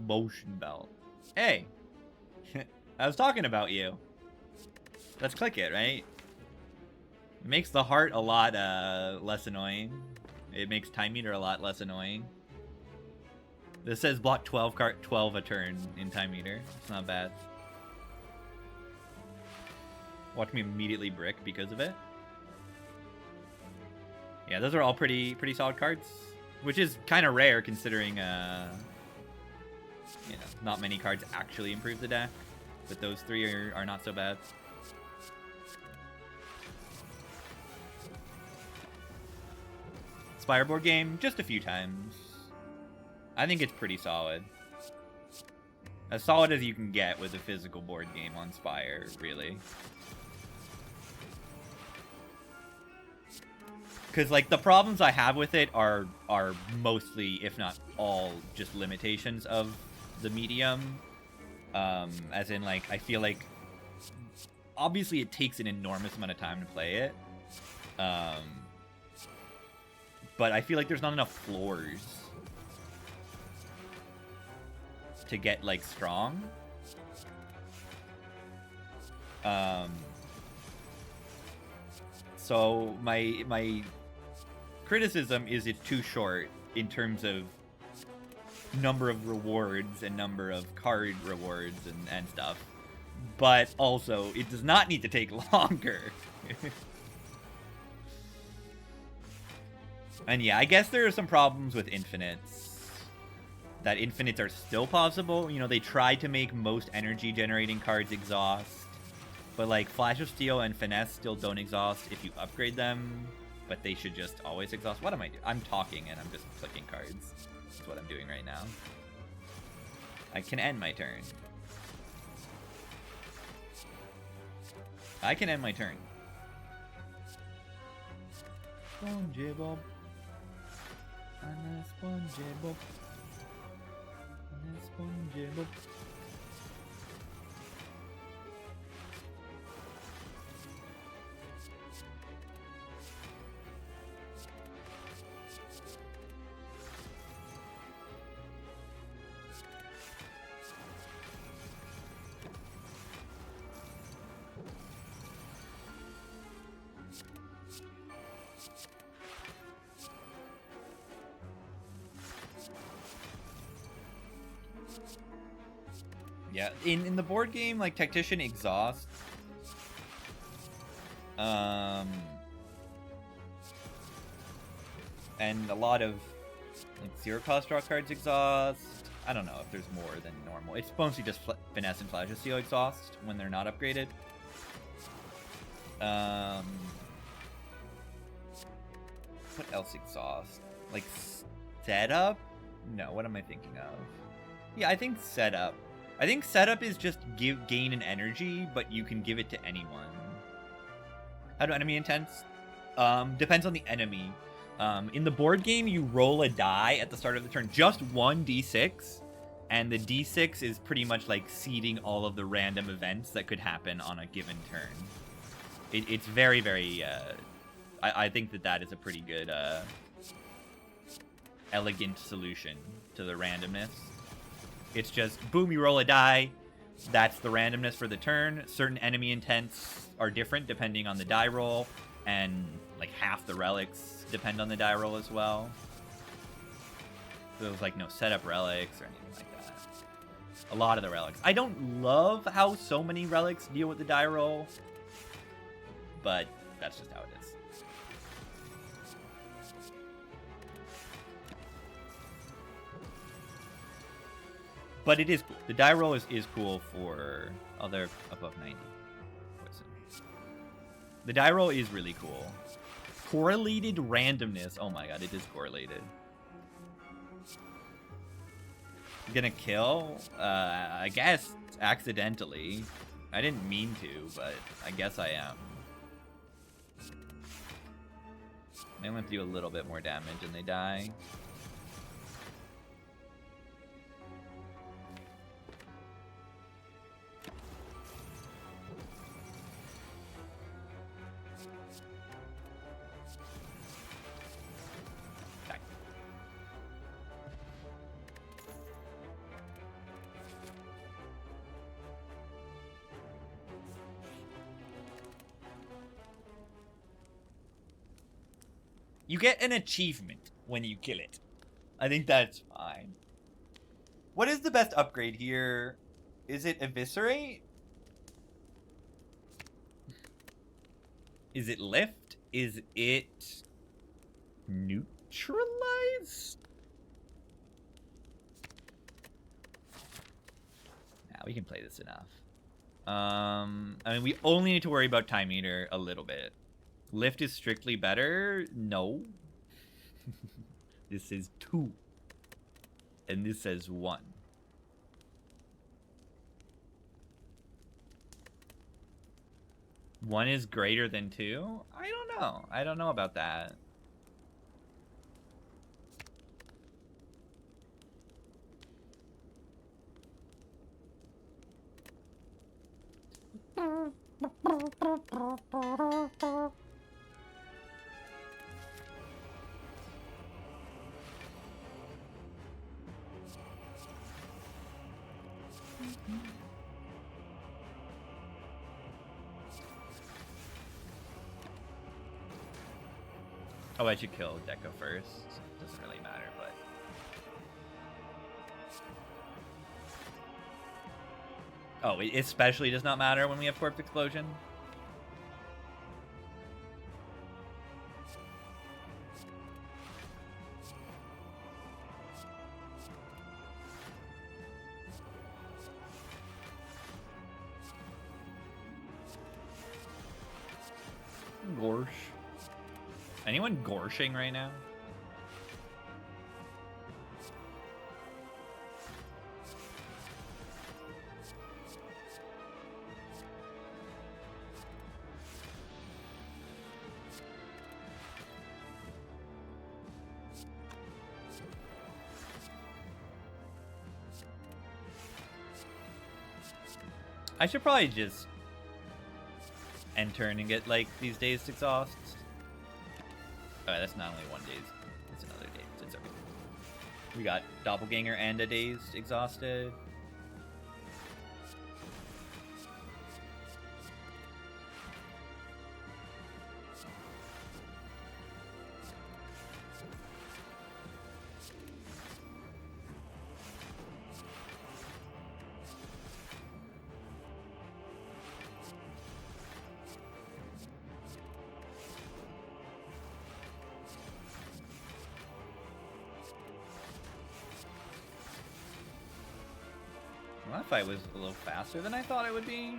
Motion belt. Hey! I was talking about you. Let's click it, right? It makes the heart a lot less annoying. It makes Time Eater a lot less annoying. This says block 12 a turn in Time Eater. It's not bad. Watch me immediately brick because of it. Yeah, those are all pretty solid cards, which is kind of rare considering you know, not many cards actually improve the deck, but those three are not so bad. Spire board game, just a few times. I think it's pretty solid. As solid as you can get with a physical board game on Spire, really. Because, like, the problems I have with it are mostly, if not all, just limitations of the medium. As in, like, I feel like, obviously it takes an enormous amount of time to play it. But I feel like there's not enough floors to get, like, strong. So my criticism is it's too short in terms of number of rewards and number of card rewards and stuff. But also, it does not need to take longer. And yeah, I guess there are some problems with infinites. That infinites are still possible. You know, they tried to make most energy generating cards exhaust. But like Flash of Steel and Finesse still don't exhaust if you upgrade them. But they should just always exhaust. What am I doing? I'm talking and I'm just clicking cards. That's what I'm doing right now. I can end my turn. I can end my turn. SpongeBob. I'm a SpongeBob. I'm a SpongeBob. Yeah, in the board game, like Tactician exhaust. And a lot of like zero cost draw cards exhaust. I don't know if there's more than normal. It's mostly just finesse and flash seal exhaust when they're not upgraded. What else exhaust? Like setup? No, what am I thinking of? Yeah, I think setup. I think setup is just gain an energy, but you can give it to anyone. How do enemy intents? Depends on the enemy. In the board game, you roll a die at the start of the turn, just one d6, and the d6 is pretty much like seeding all of the random events that could happen on a given turn. It's very, very. I think that is a pretty good, elegant solution to the randomness. It's just boom, you roll a die. That's the randomness for the turn. Certain enemy intents are different depending on the die roll, and like half the relics depend on the die roll as well. So there's like no setup relics or anything like that. A lot of the relics. I don't love how so many relics deal with the die roll, but that's just how it is. But it is cool. The die roll is cool for... Oh, they're above 90. The die roll is really cool. Correlated randomness. Oh my god, it is correlated. Gonna kill? I guess accidentally. I didn't mean to, but I guess I am. They only have to do a little bit more damage and they die. You get an achievement when you kill it. I think that's fine. What is the best upgrade here? Is it Eviscerate? Is it Lift? Is it Neutralize? Nah, we can play this enough. I mean, we only need to worry about Time Eater a little bit. Lift is strictly better? No. This is 2. And this says 1. One is greater than 2? I don't know. I don't know about that. Oh, I should kill Deco first. Doesn't really matter, but... Oh, it especially does not matter when we have Corpse Explosion? Gorsh. Anyone gorshing right now? I should probably just end turn and get, like, these dazed exhausts. Alright, that's not only one dazed. It's another dazed. It's okay. We got Doppelganger and a dazed exhausted. Well, that fight was a little faster than I thought it would be.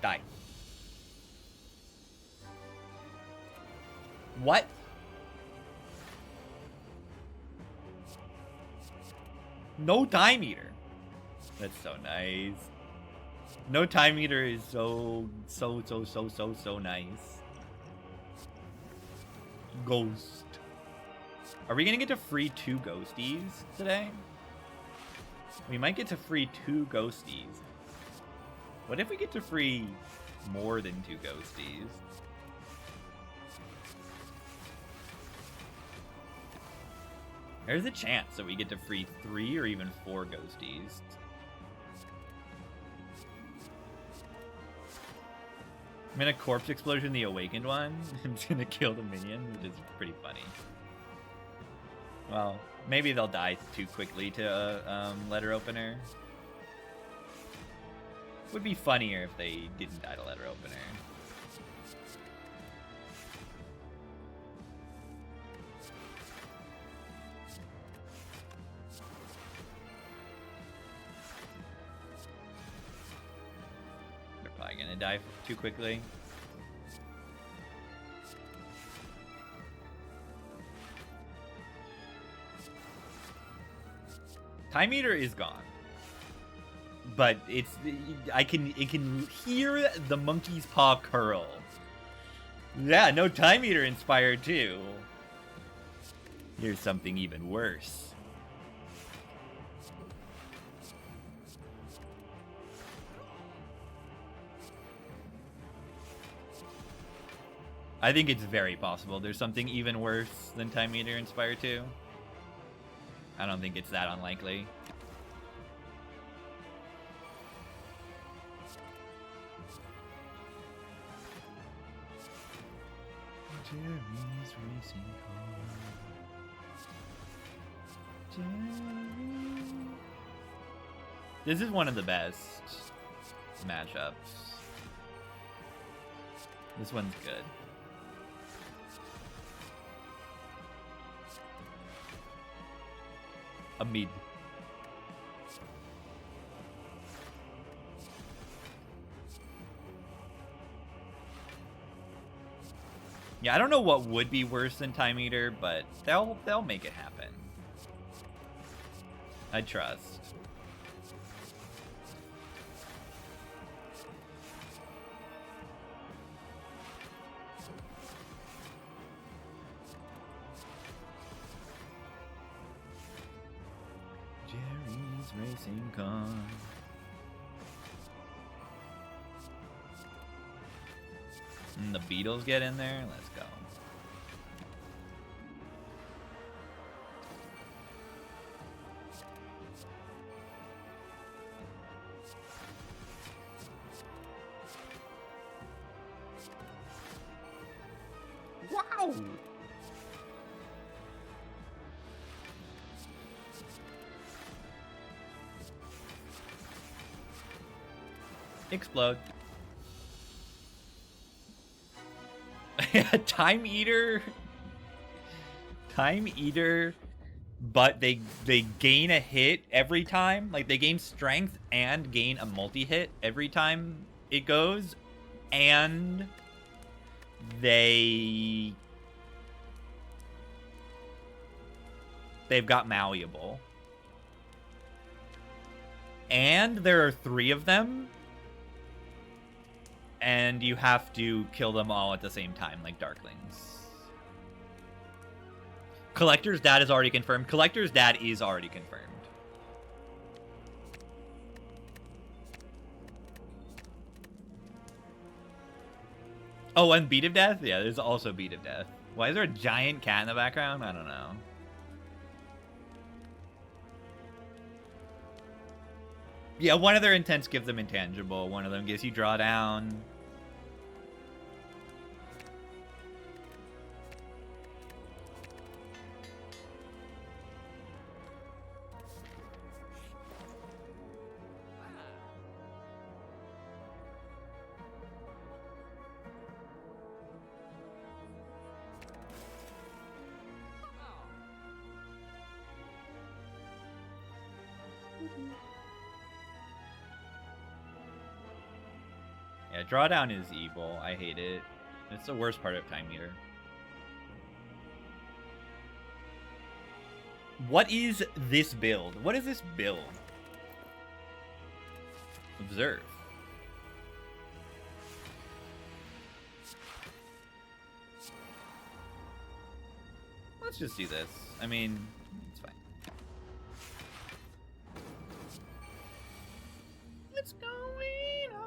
Die. What? No time meter. That's so nice. No time meter is so nice. Ghost. Are we gonna get to free 2 ghosties today? We might get to free 2 ghosties. What if we get to free more than 2 ghosties? There's a chance that we get to free 3 or even 4 ghosties. I'm gonna corpse explosion the awakened one. I'm just gonna kill the minion, which is pretty funny. Well, maybe they'll die too quickly to letter opener. Would be funnier if they didn't die to letter opener. They're probably gonna die too quickly. Time meter is gone, but it can hear the monkey's paw curl. Yeah, no time meter inspired too. Here's something even worse. I think it's very possible there's something even worse than time meter inspired too. I don't think it's that unlikely. Jeremy's racing car. Jeremy. This is one of the best matchups. This one's good. A mid. Yeah, I don't know what would be worse than time eater, but they'll make it happen. I trust. Jerry's racing car. And the Beatles get in there. Let's go. Wow! Explode. Time eater, but they gain a hit every time. Like they gain strength and gain a multi-hit every time it goes, and they've got malleable, and there are 3 of them. And you have to kill them all at the same time, like Darklings. Collector's dad is already confirmed. Collector's dad is already confirmed. Oh, and Beat of Death? Yeah, there's also Beat of Death. Why is there a giant cat in the background? I don't know. Yeah, one of their intents gives them intangible. One of them gives you drawdown. Yeah, drawdown is evil. I hate it. It's the worst part of Time Meter. What is this build? What is this build? Observe. Let's just do this. I mean, it's fine. What's going on?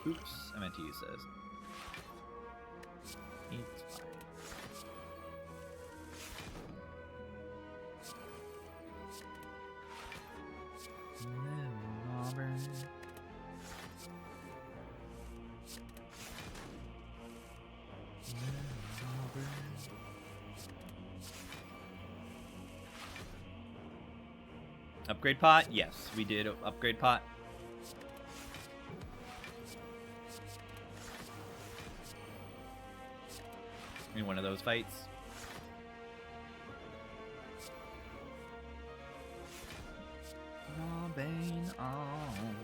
Oops, I meant to use this. It's fine. Upgrade pot? Yes, we did upgrade pot. In one of those fights. Bane on.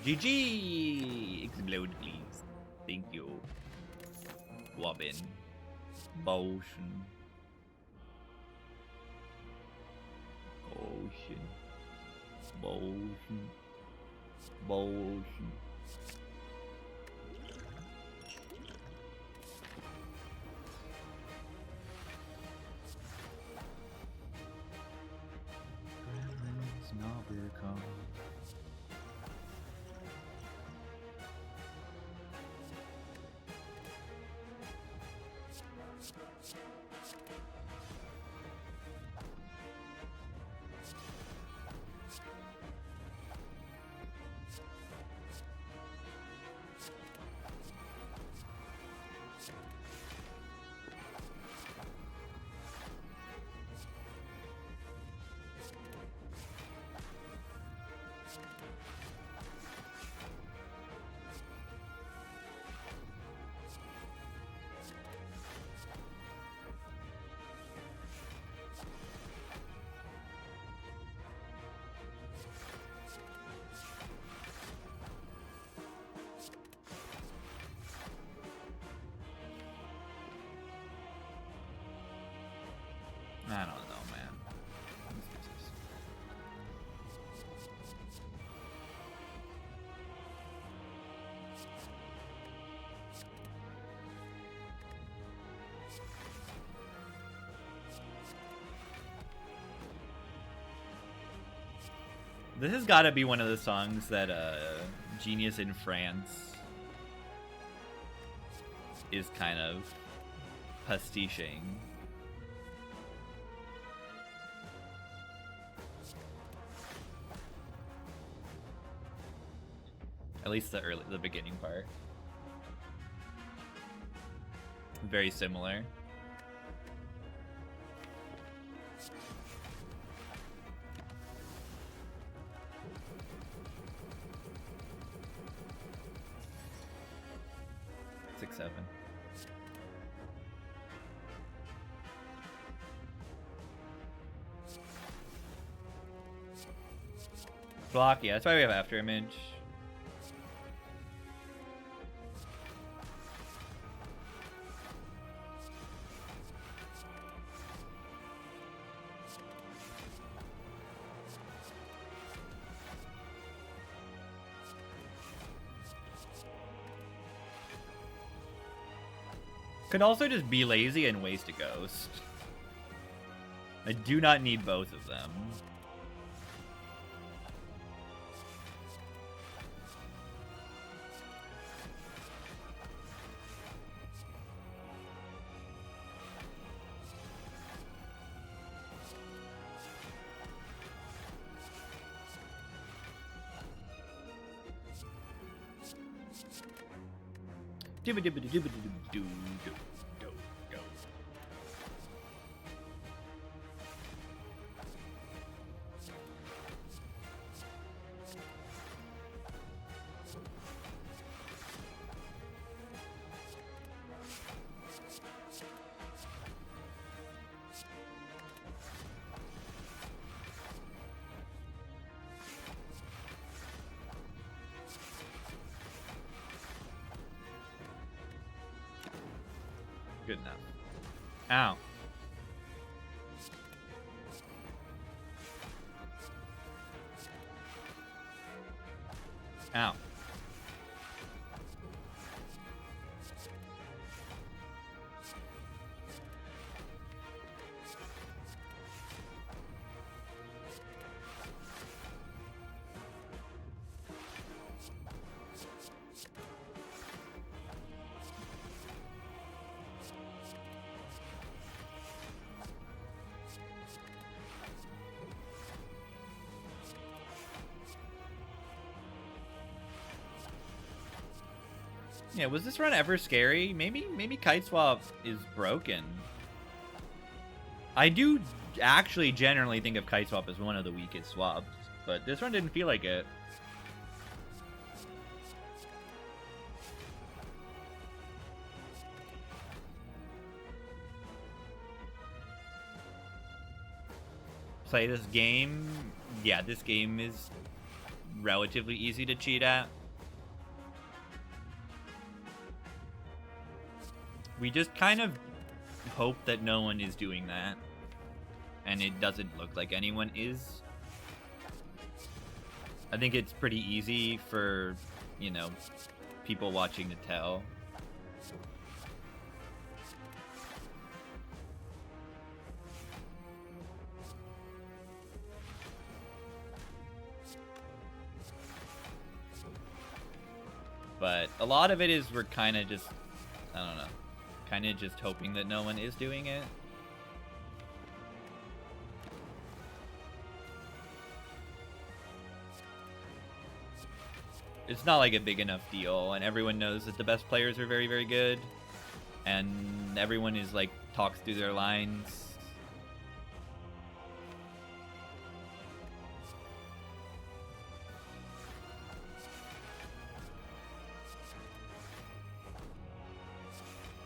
GG! Explode, please. Thank you. Wobbin. Potion. Motion. Gremlins never come. I don't know, man. This has got to be one of the songs that Genius in France is kind of pastiching. At least the beginning part. Very similar. Block, yeah, that's why we have After Image. Could also just be lazy and waste a ghost. I do not need both of them. Good enough. Ow. Ow. Yeah, was this run ever scary? Maybe Kite Swap is broken. I do actually generally think of Kite Swap as one of the weakest swaps, but this run didn't feel like it. Play this game? Yeah, this game is relatively easy to cheat at. We just kind of hope that no one is doing that. And it doesn't look like anyone is. I think it's pretty easy for, you know, people watching to tell. But a lot of it is we're kind of just, I don't know, kind of just hoping that no one is doing it. It's not like a big enough deal, and everyone knows that the best players are very, very good, and everyone is like talks through their lines.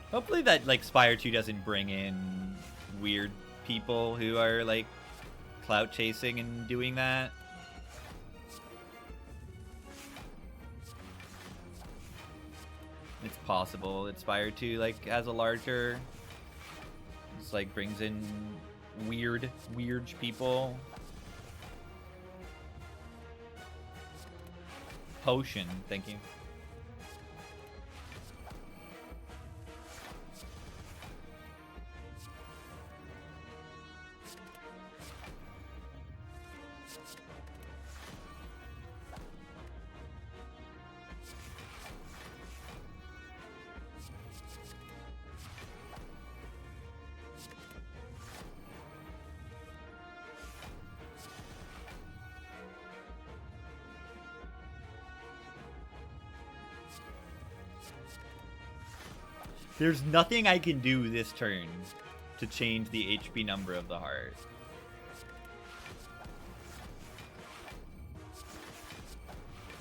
Hopefully that, like, Spire 2 doesn't bring in weird people who are, like, clout chasing and doing that. It's possible that Spire 2, like, has a larger... Just, like, brings in weird people. Potion, thank you. There's nothing I can do this turn to change the HP number of the heart.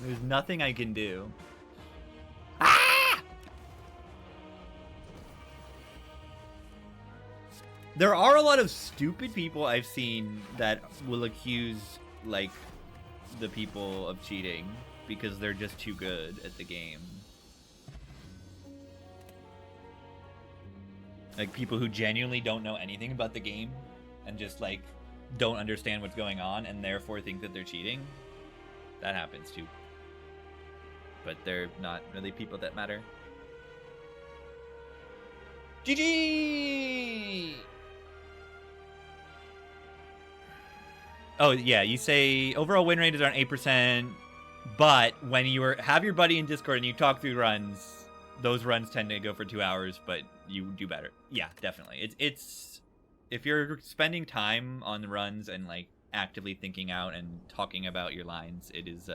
There's nothing I can do. Ah! There are a lot of stupid people I've seen that will accuse, like, the people of cheating because they're just too good at the game. Like, people who genuinely don't know anything about the game and just, like, don't understand what's going on and therefore think that they're cheating. That happens, too. But they're not really people that matter. GG! Oh, yeah, you say overall win rate is around 8%, but when you have your buddy in Discord and you talk through runs, those runs tend to go for 2 hours, but you do better. Yeah, definitely. It's if you're spending time on the runs and, like, actively thinking out and talking about your lines, it is,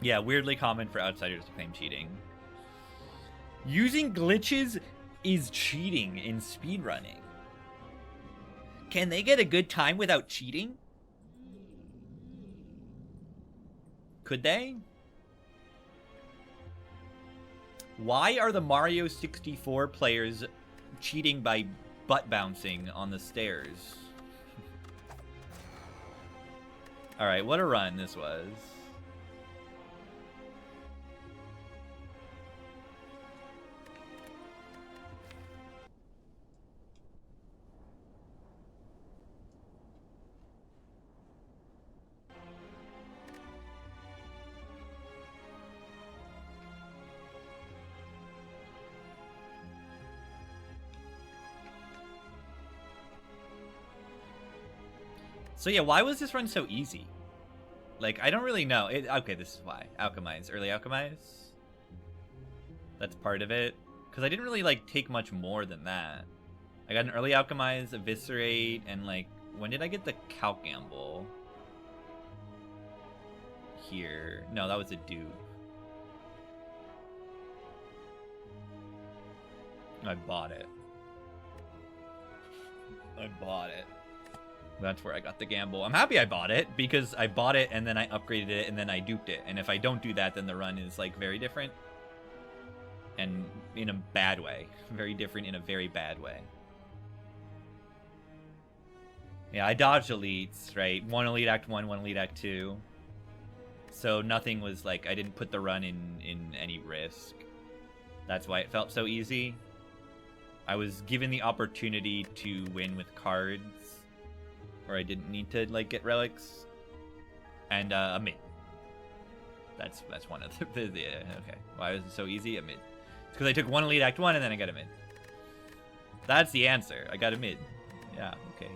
Yeah, weirdly common for outsiders to claim cheating. Using glitches is cheating in speedrunning. Can they get a good time without cheating? Could they? Why are the Mario 64 players cheating by butt bouncing on the stairs? Alright, what a run this was. So yeah, why was this run so easy? Like, I don't really know. Okay, this is why. Alchemize. Early Alchemize? That's part of it. Because I didn't really, like, take much more than that. I got an Early Alchemize, Eviscerate, and, like, when did I get the Calc Gamble? Here. No, that was a dupe. I bought it. I bought it. That's where I got the gamble. I'm happy I bought it, because I bought it and then I upgraded it and then I duped it. And if I don't do that, then the run is, like, very different. And in a bad way. Very different in a very bad way. Yeah, I dodged elites, right? One elite act 1, one elite act 2. So nothing was, like, I didn't put the run in any risk. That's why it felt so easy. I was given the opportunity to win with cards, or I didn't need to, like, get relics, and a mid. That's one of the okay. Why was it so easy? A mid. It's because I took one elite act 1 and then I got a mid. That's the answer. I got a mid. Yeah. Okay.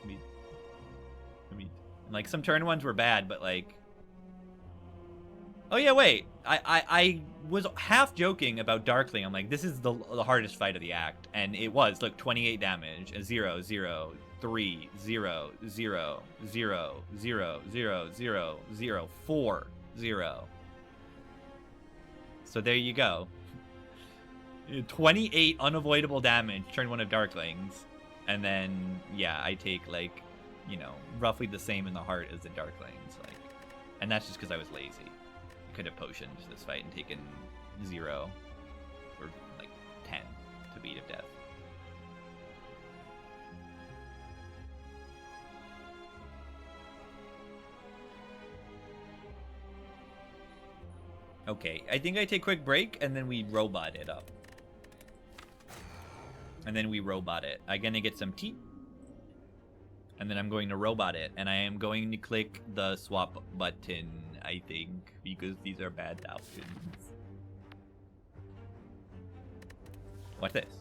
Mid. Like, some turn ones were bad, but, like. Oh yeah, wait. I was half joking about Darkling. I'm like, this is the hardest fight of the act, and it was. Look, 28 damage, a 0, 0. 3, 0, 0, 0, 0, 0, 0, 0, 4, 0. So there you go. 28 unavoidable damage, turn 1 of Darklings. And then, yeah, I take, like, you know, roughly the same in the heart as the Darklings. Like, and that's just because I was lazy. I could have potioned this fight and taken 0 or, like, 10 to beat of death. Okay, I think I take a quick break, and then we robot it up. And then we robot it. I'm gonna get some tea. And then I'm going to robot it. And I am going to click the swap button, I think, because these are bad options. What's this?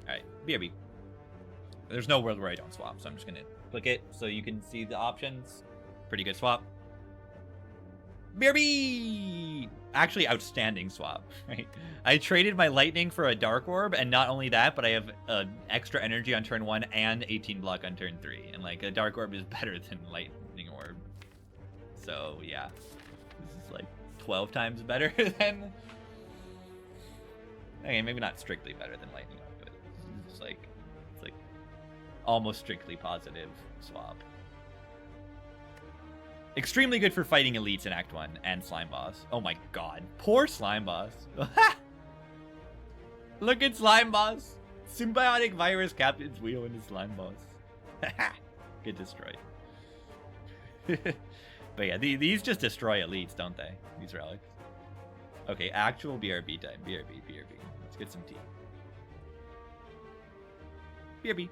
Alright, BRB. There's no world where I don't swap, so I'm just gonna click it so you can see the options. Pretty good swap. BRB! Actually, outstanding swap, right? I traded my lightning for a dark orb, and not only that, but I have extra energy on turn 1 and 18 block on turn 3. And, like, a dark orb is better than lightning orb. So, yeah. This is, like, 12 times better than... Okay, maybe not strictly better than lightning orb, but it's like almost strictly positive swap. Extremely good for fighting elites in Act 1 and Slime Boss. Oh my god. Poor Slime Boss. Look at Slime Boss. Symbiotic virus captain's wheel and his Slime Boss. Get destroyed. But yeah, these just destroy elites, don't they? These relics. Okay, actual BRB time. BRB. Let's get some tea. BRB.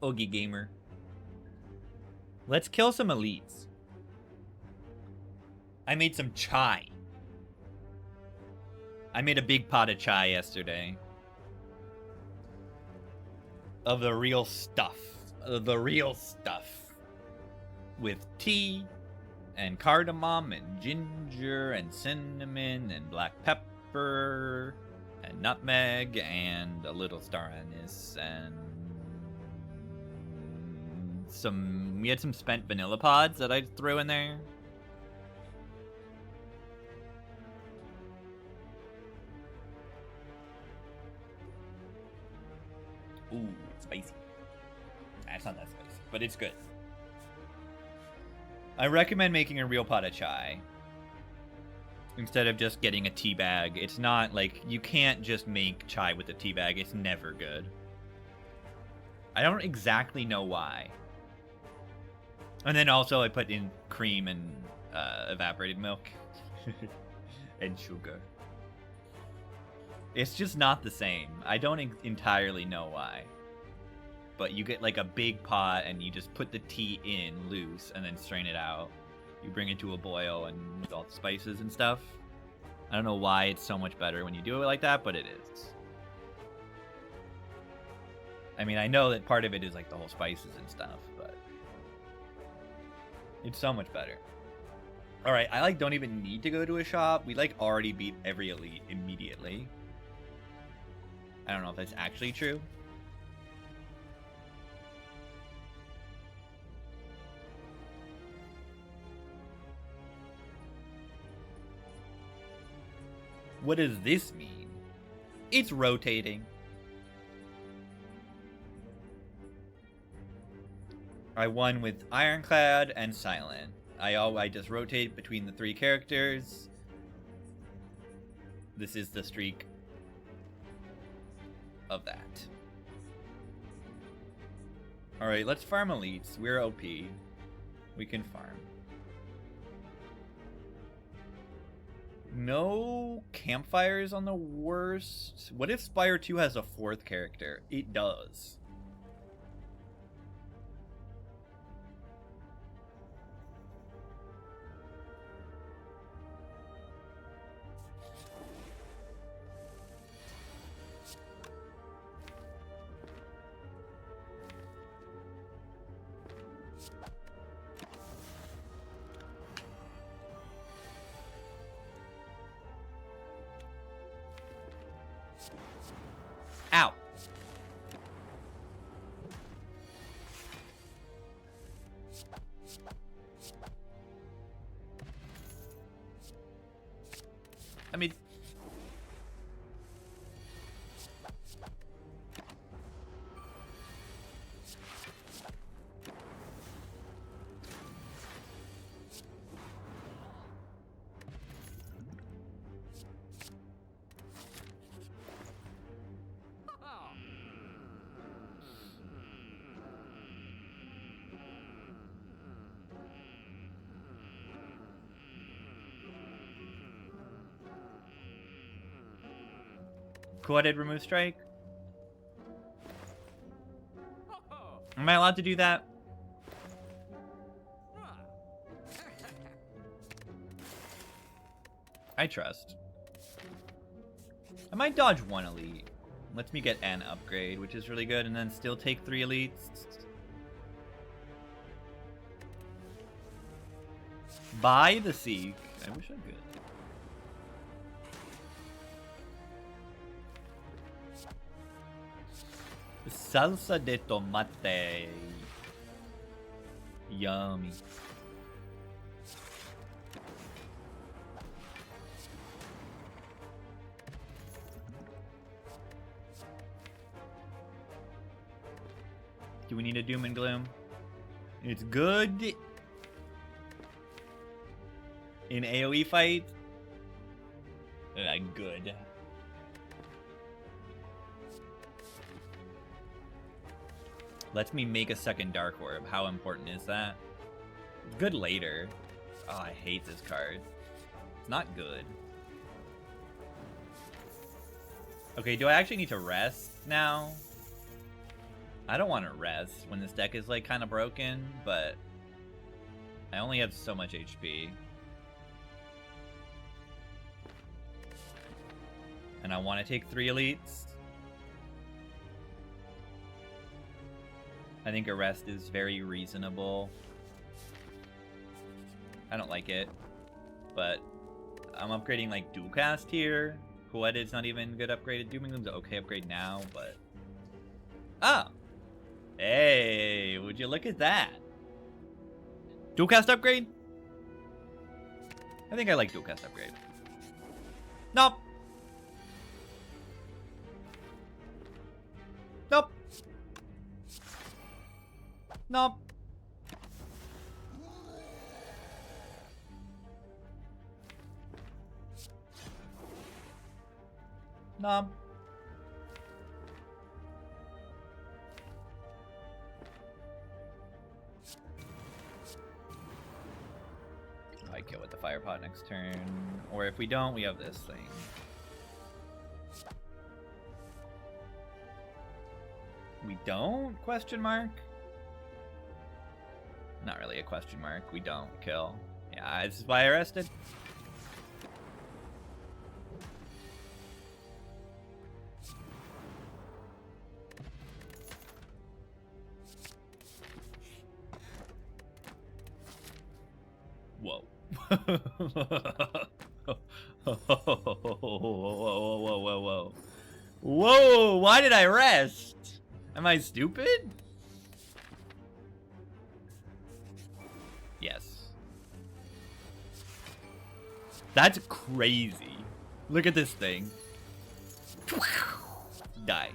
Oogie Gamer. Let's kill some elites. I made some chai. I made a big pot of chai yesterday. Of the real stuff. The real stuff. With tea and cardamom and ginger and cinnamon and black pepper and nutmeg and a little star anise and we had some spent vanilla pods that I threw in there. Ooh, spicy. It's not that spicy, but it's good. I recommend making a real pot of chai instead of just getting a tea bag. It's not like, you can't just make chai with a tea bag. It's never good. I don't exactly know why. And then also I put in cream and evaporated milk and sugar. It's just not the same. I don't entirely know why. But you get like a big pot and you just put the tea in loose and then strain it out. You bring it to a boil and with all the spices and stuff. I don't know why it's so much better when you do it like that, but it is. I mean, I know that part of it is like the whole spices and stuff, but it's so much better. All right, I like don't even need to go to a shop. We like already beat every elite immediately. I don't know if that's actually true. What does this mean? It's rotating. I won with Ironclad and Silent. I just rotate between the 3 characters. This is the streak of that. Alright, let's farm elites. We're OP. We can farm. No campfires on the worst. What if Spire 2 has a 4th character? It does. Ow. I mean, cool, I did remove strike. Am I allowed to do that? I trust. I might dodge 1 elite. Lets me get an upgrade, which is really good, and then still take 3 elites. Buy the Seek. I wish I could. Salsa de tomate. Yummy. Do we need a doom and gloom? It's good in AoE fight. Good. Lets me make a second Dark Orb. How important is that? Good later. Oh, I hate this card. It's not good. Okay, do I actually need to rest now? I don't want to rest when this deck is like kind of broken, but I only have so much HP. And I want to take 3 elites. I think arrest is very reasonable. I don't like it, but I'm upgrading like dual cast here. Coedid's not even good upgraded. Dooming Gloom's an okay upgrade now, but ah, hey, would you look at that? Dual cast upgrade? I think I like dual cast upgrade. Nope. Nope. Nope. Nope. I kill with the fire pot next turn. Or if we don't, we have this thing. We don't? Question mark? Not really a question mark. We don't kill. Yeah, this is why I arrested. Whoa. Whoa. Whoa, why did I rest? Am I stupid? Yes. That's crazy. Look at this thing. Die.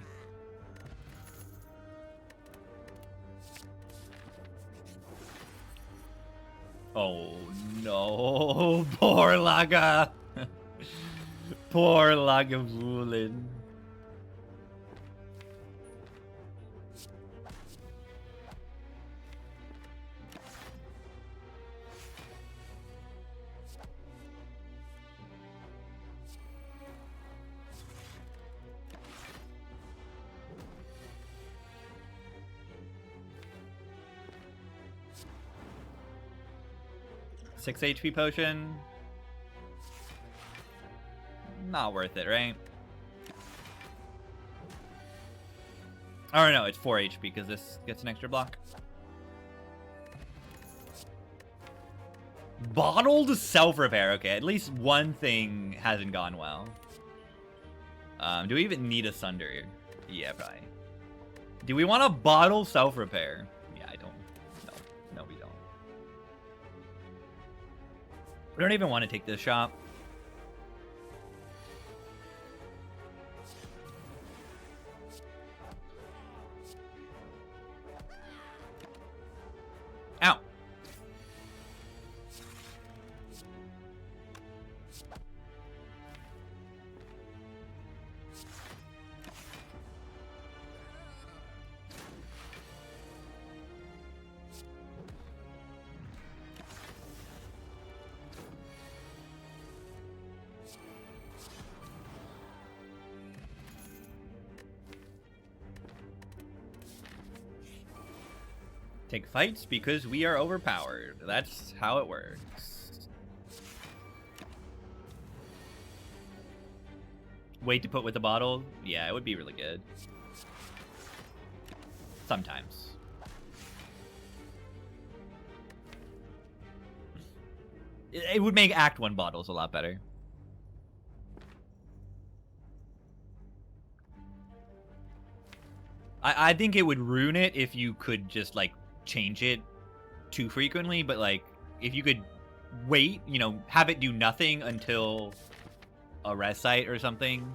Oh no, poor Laga. Poor Lagavulin. Six HP potion. Not worth it, right? Oh no, it's 4 HP because this gets an extra block. Bottled self-repair. Okay, at least one thing hasn't gone well. Do we even need a Sunder? Yeah, probably. Do we want to bottle self-repair? Yeah, I don't. No, we don't. We don't even want to take this shot. Ow. Take fights because we are overpowered. That's how it works. Wait to put with the bottle? Yeah, it would be really good. Sometimes. It would make Act 1 bottles a lot better. I think it would ruin it if you could just, like, change it too frequently, but like if you could wait, you know, have it do nothing until a rest site or something.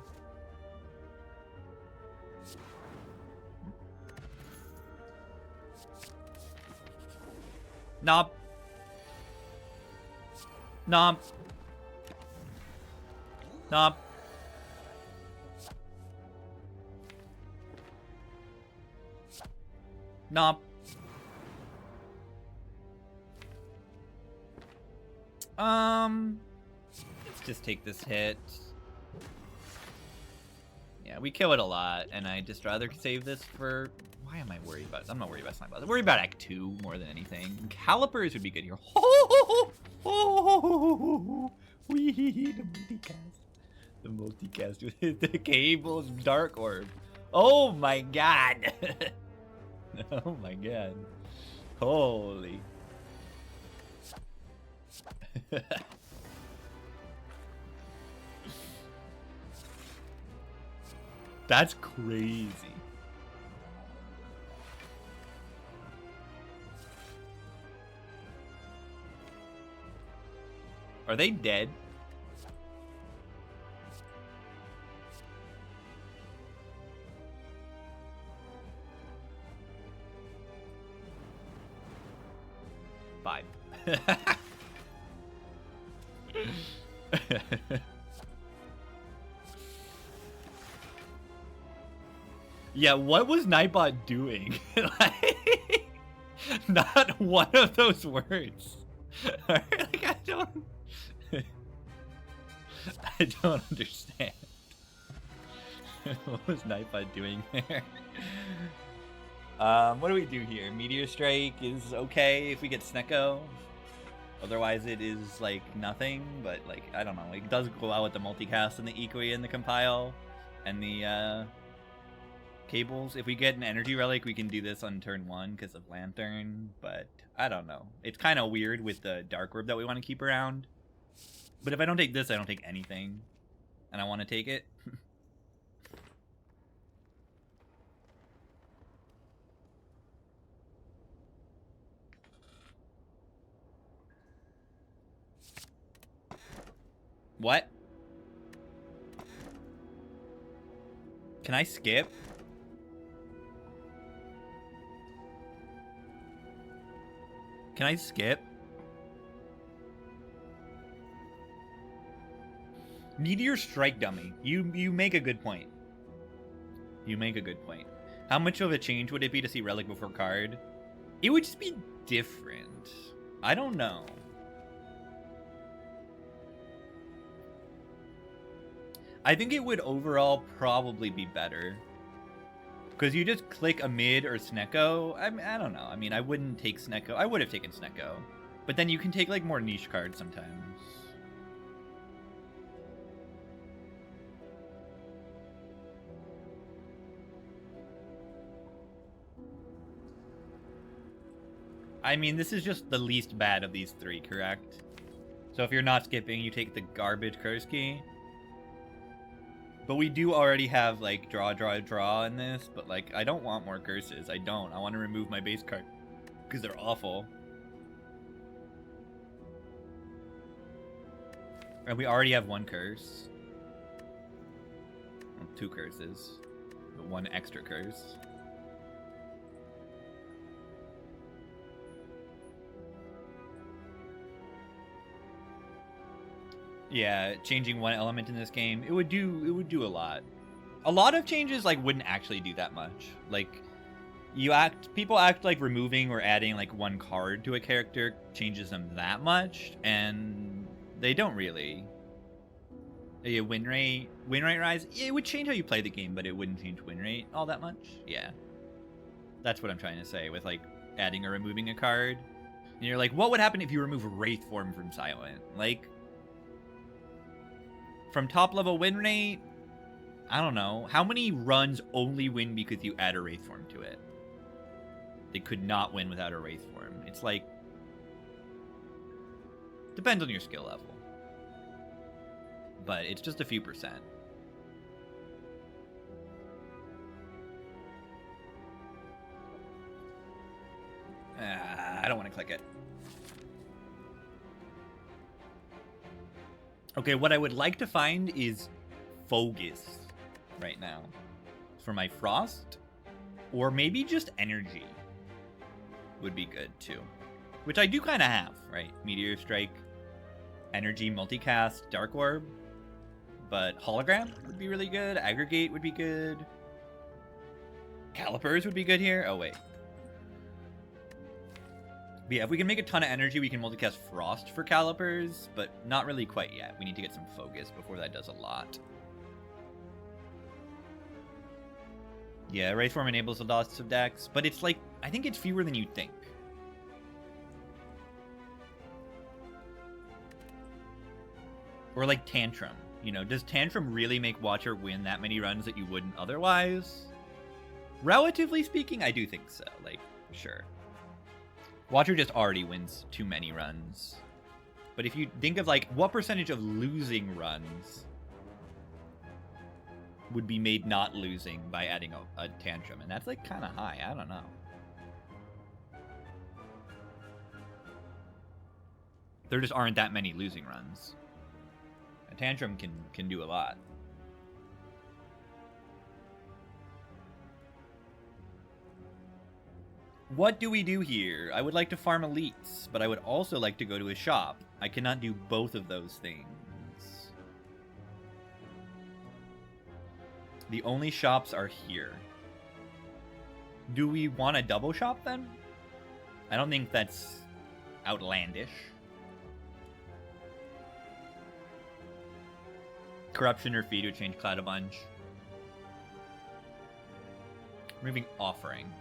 Nope. Nope. Nope. Nope. Let's just take this hit. Yeah, we kill it a lot, and I just rather save this for Why am I worried about? I'm not worried about Slime Blast. I'm worried about Act 2 more than anything. Calipers would be good here. Wee, the multicast with the cables, Dark Orb. Oh my god. Oh my god. Holy. That's crazy. Are they dead? Five. Yeah, what was Nightbot doing? Like, not one of those words. Like, I don't understand. What was Nightbot doing there? What do we do here? Meteor Strike is okay if we get Snecko. Otherwise, it is like nothing. But like, I don't know. It does go out with the multicast and the Equi and the compile and the cables. If we get an energy relic, we can do this on turn 1 because of Lantern. But I don't know. It's kind of weird with the Dark Orb that we want to keep around. But if I don't take this, I don't take anything, and I want to take it. What? Can I skip? Can I skip? Meteor Strike dummy. You make a good point. You make a good point. How much of a change would it be to see Relic before card? It would just be different. I don't know. I think it would overall probably be better. Because you just click a mid or Snecko. I don't know. I mean, I wouldn't take Snecko. I would have taken Snecko. But then you can take like more niche cards sometimes. I mean, this is just the least bad of these 3, correct? So if you're not skipping, you take the garbage curse key. But we do already have, like, draw in this. But, like, I don't want more curses. I don't. I want to remove my base card. Because they're awful. And we already have 1 curse. Well, 2 curses. But 1 extra curse. Yeah, changing 1 element in this game, it would do a lot. A lot of changes like wouldn't actually do that much. Like people act like removing or adding like 1 card to a character changes them that much, and they don't really. A win rate rise, it would change how you play the game, but it wouldn't change win rate all that much. Yeah. That's what I'm trying to say with like adding or removing a card. And you're like, what would happen if you remove Wraith Form from Silent? Like, from top level win rate, I don't know. How many runs only win because you add a Wraith Form to it? They could not win without a Wraith Form. It's like, depends on your skill level. But it's just a few percent. I don't want to click it. Okay, what I would like to find is Focus right now for my Frost, or maybe just Energy would be good too, which I do kind of have, right? Meteor Strike, Energy, Multicast, Dark Orb, but Hologram would be really good, Aggregate would be good, Calipers would be good here. Oh wait. But yeah, if we can make a ton of energy, we can multicast Frost for Calipers, but not really quite yet. We need to get some Focus before that does a lot. Yeah, Race Form enables lots of decks, but it's like, I think it's fewer than you'd think. Or like Tantrum. You know, does Tantrum really make Watcher win that many runs that you wouldn't otherwise? Relatively speaking, I do think so. Like, sure. Watcher just already wins too many runs. But if you think of, like, what percentage of losing runs would be made not losing by adding a Tantrum? And that's, like, kind of high. I don't know. There just aren't that many losing runs. A Tantrum can do a lot. What do we do here? I would like to farm elites, but I would also like to go to a shop. I cannot do both of those things. The only shops are here. Do we want a double shop then? I don't think that's outlandish. Corruption or Feed would change Cloud a bunch. Removing Offering.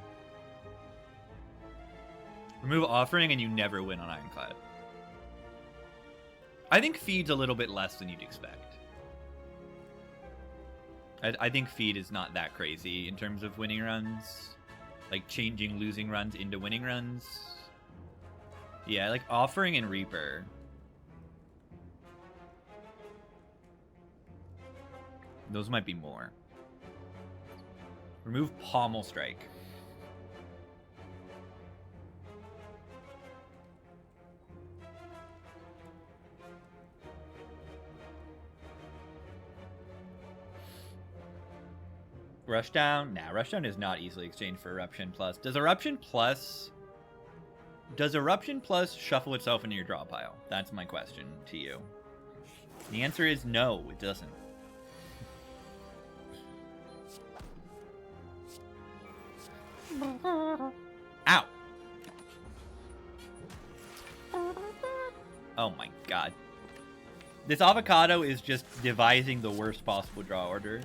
Remove Offering and you never win on Ironclad. I think Feed's a little bit less than you'd expect. I think Feed is not that crazy in terms of winning runs. Like changing losing runs into winning runs. Yeah, like Offering and Reaper. Those might be more. Remove Pommel Strike. Rushdown? Nah, Rushdown is not easily exchanged for Eruption Plus. Does Eruption Plus shuffle itself into your draw pile? That's my question to you. The answer is no, it doesn't. Ow! Oh my god. This avocado is just devising the worst possible draw order.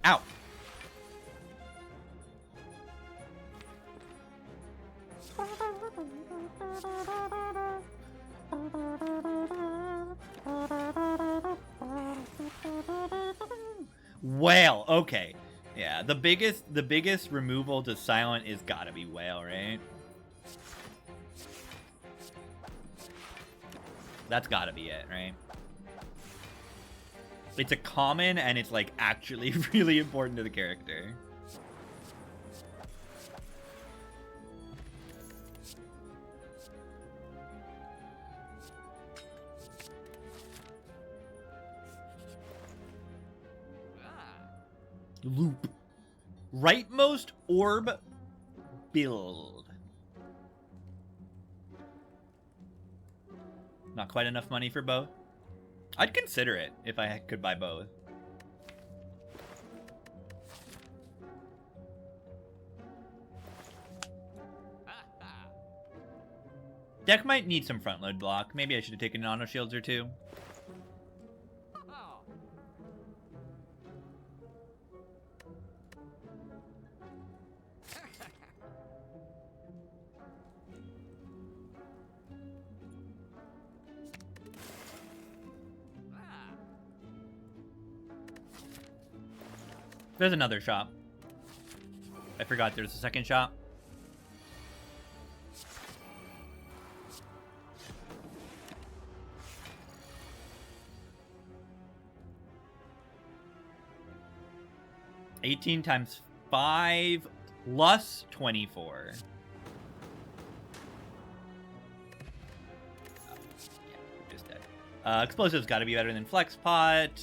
Ow! Whale, okay. Yeah, the biggest removal to silent is gotta be Whale, right? That's gotta be it, right? It's a common, and it's, like, actually really important to the character. Loop. Rightmost orb build. Not quite enough money for both. I'd consider it if I could buy both. Deck might need some front load block. Maybe I should have taken auto shields or two. There's another shop. I forgot there's a second shop. $18 times 5 plus 24. Oh, yeah, we're just dead. Explosive's got to be better than Flex Pot.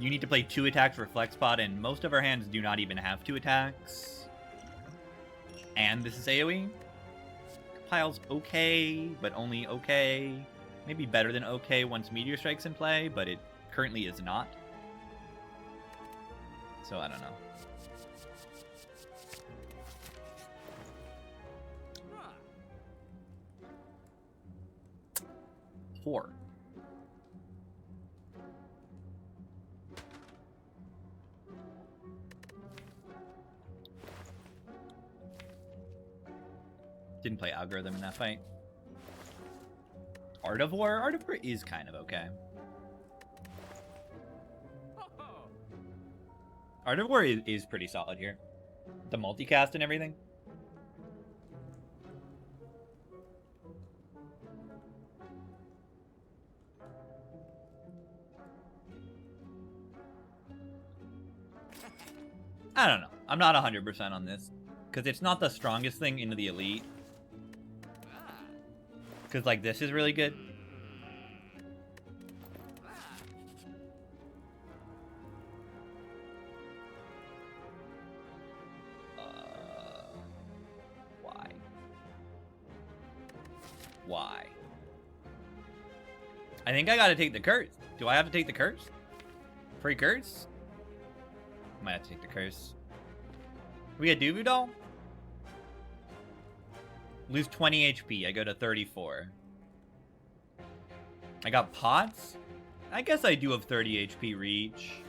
You need to play 2 attacks for Flex Pot, and most of our hands do not even have 2 attacks. And this is AoE. Pile's okay, but only okay. Maybe better than okay once Meteor Strike's in play, but it currently is not. So I don't know. Four. Didn't play Algorithm in that fight. Art of War? Art of War is kind of okay. Art of War is pretty solid here. The multicast and everything. I don't know. I'm not 100% on this. Because it's not the strongest thing into the Elite. Because, like, this is really good. Why? Why? I think I gotta take the curse. Do I have to take the curse? Free curse? Might have to take the curse. We got Duvu Doll? Lose 20 HP. I go to 34. I got pots? I guess I do have 30 HP reach.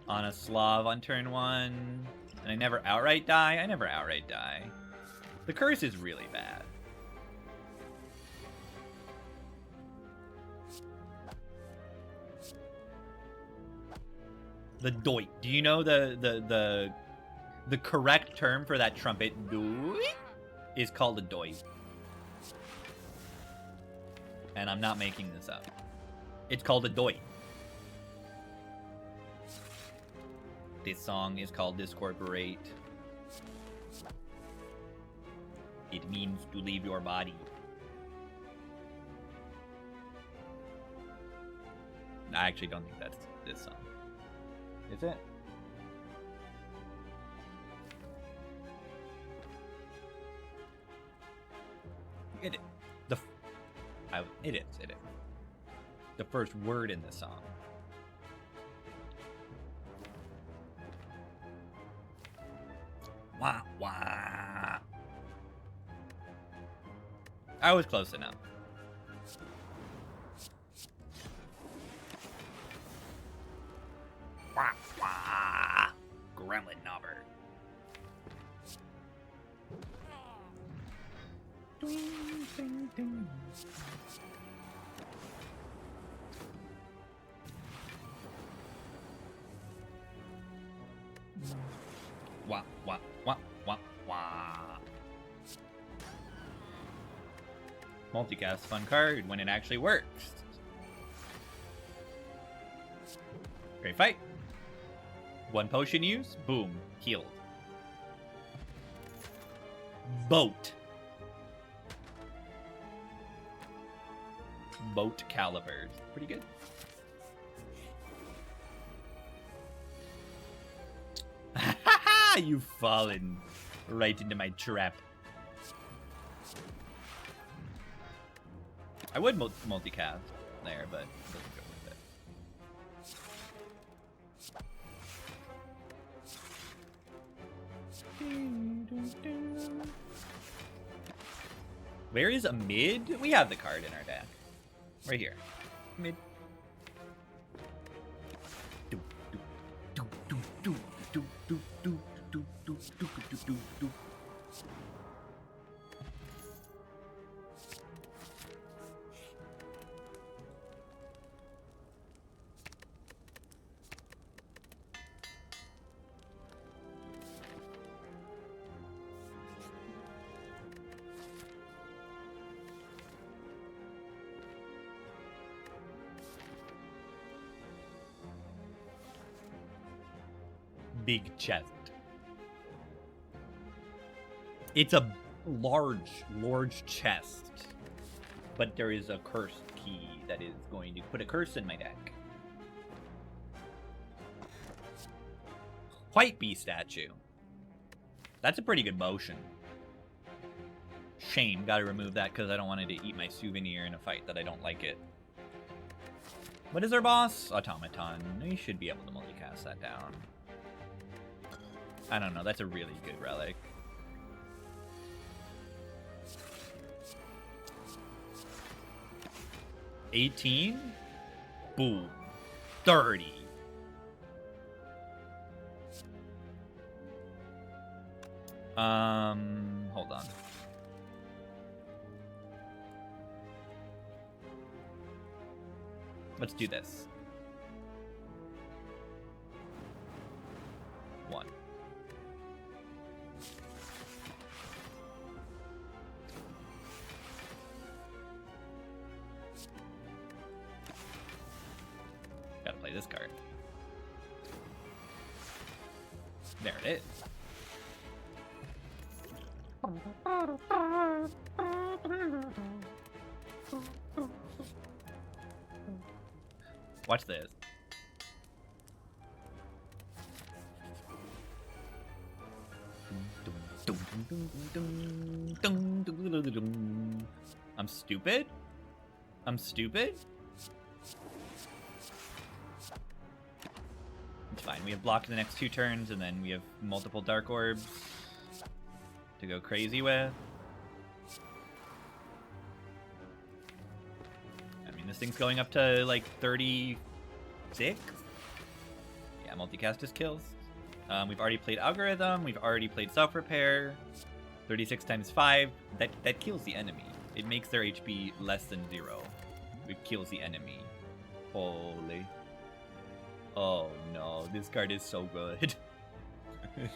On a Slav on turn 1. And I never outright die? I never outright die. The curse is really bad. The doit. Do you know the correct term for that trumpet? Doit is called a doit. And I'm not making this up. It's called a doit. This song is called Discorporate. It means to leave your body. I actually don't think that's this song. Is it? It is. The first word in the song. Wah wah. I was close enough. Wah wah. Gremlin Knobber. Ding, ding, ding. Wah, wah, wah, wah, wah. Multicast, fun card when it actually works. Great fight. One potion use, boom, healed. Boat. Boat calibers. Pretty good. You've fallen right into my trap. I would multicast there, but it doesn't go with it. Where is a mid? We have the card in our deck. Right here. Mid. Big chest. It's a large chest. But there is a cursed key that is going to put a curse in my deck. White bee statue. That's a pretty good motion. Shame, gotta remove that because I don't want it to eat my souvenir in a fight that I don't like it. What is our boss? Automaton. You should be able to multicast that down. I don't know, that's a really good relic. $18? Boom. 30. Hold on. Let's do this. 1. Gotta play this card. There it is. Watch this. I'm stupid? I'm stupid? It's fine. We have block in the next 2 turns, and then we have multiple Dark Orbs to go crazy with. I mean, this thing's going up to, like, 36? Yeah, multicast just kills. We've already played Algorithm. We've already played Self-Repair. 36 times 5. That kills the enemy. It makes their HP less than 0. It kills the enemy. Holy. Oh no, this card is so good.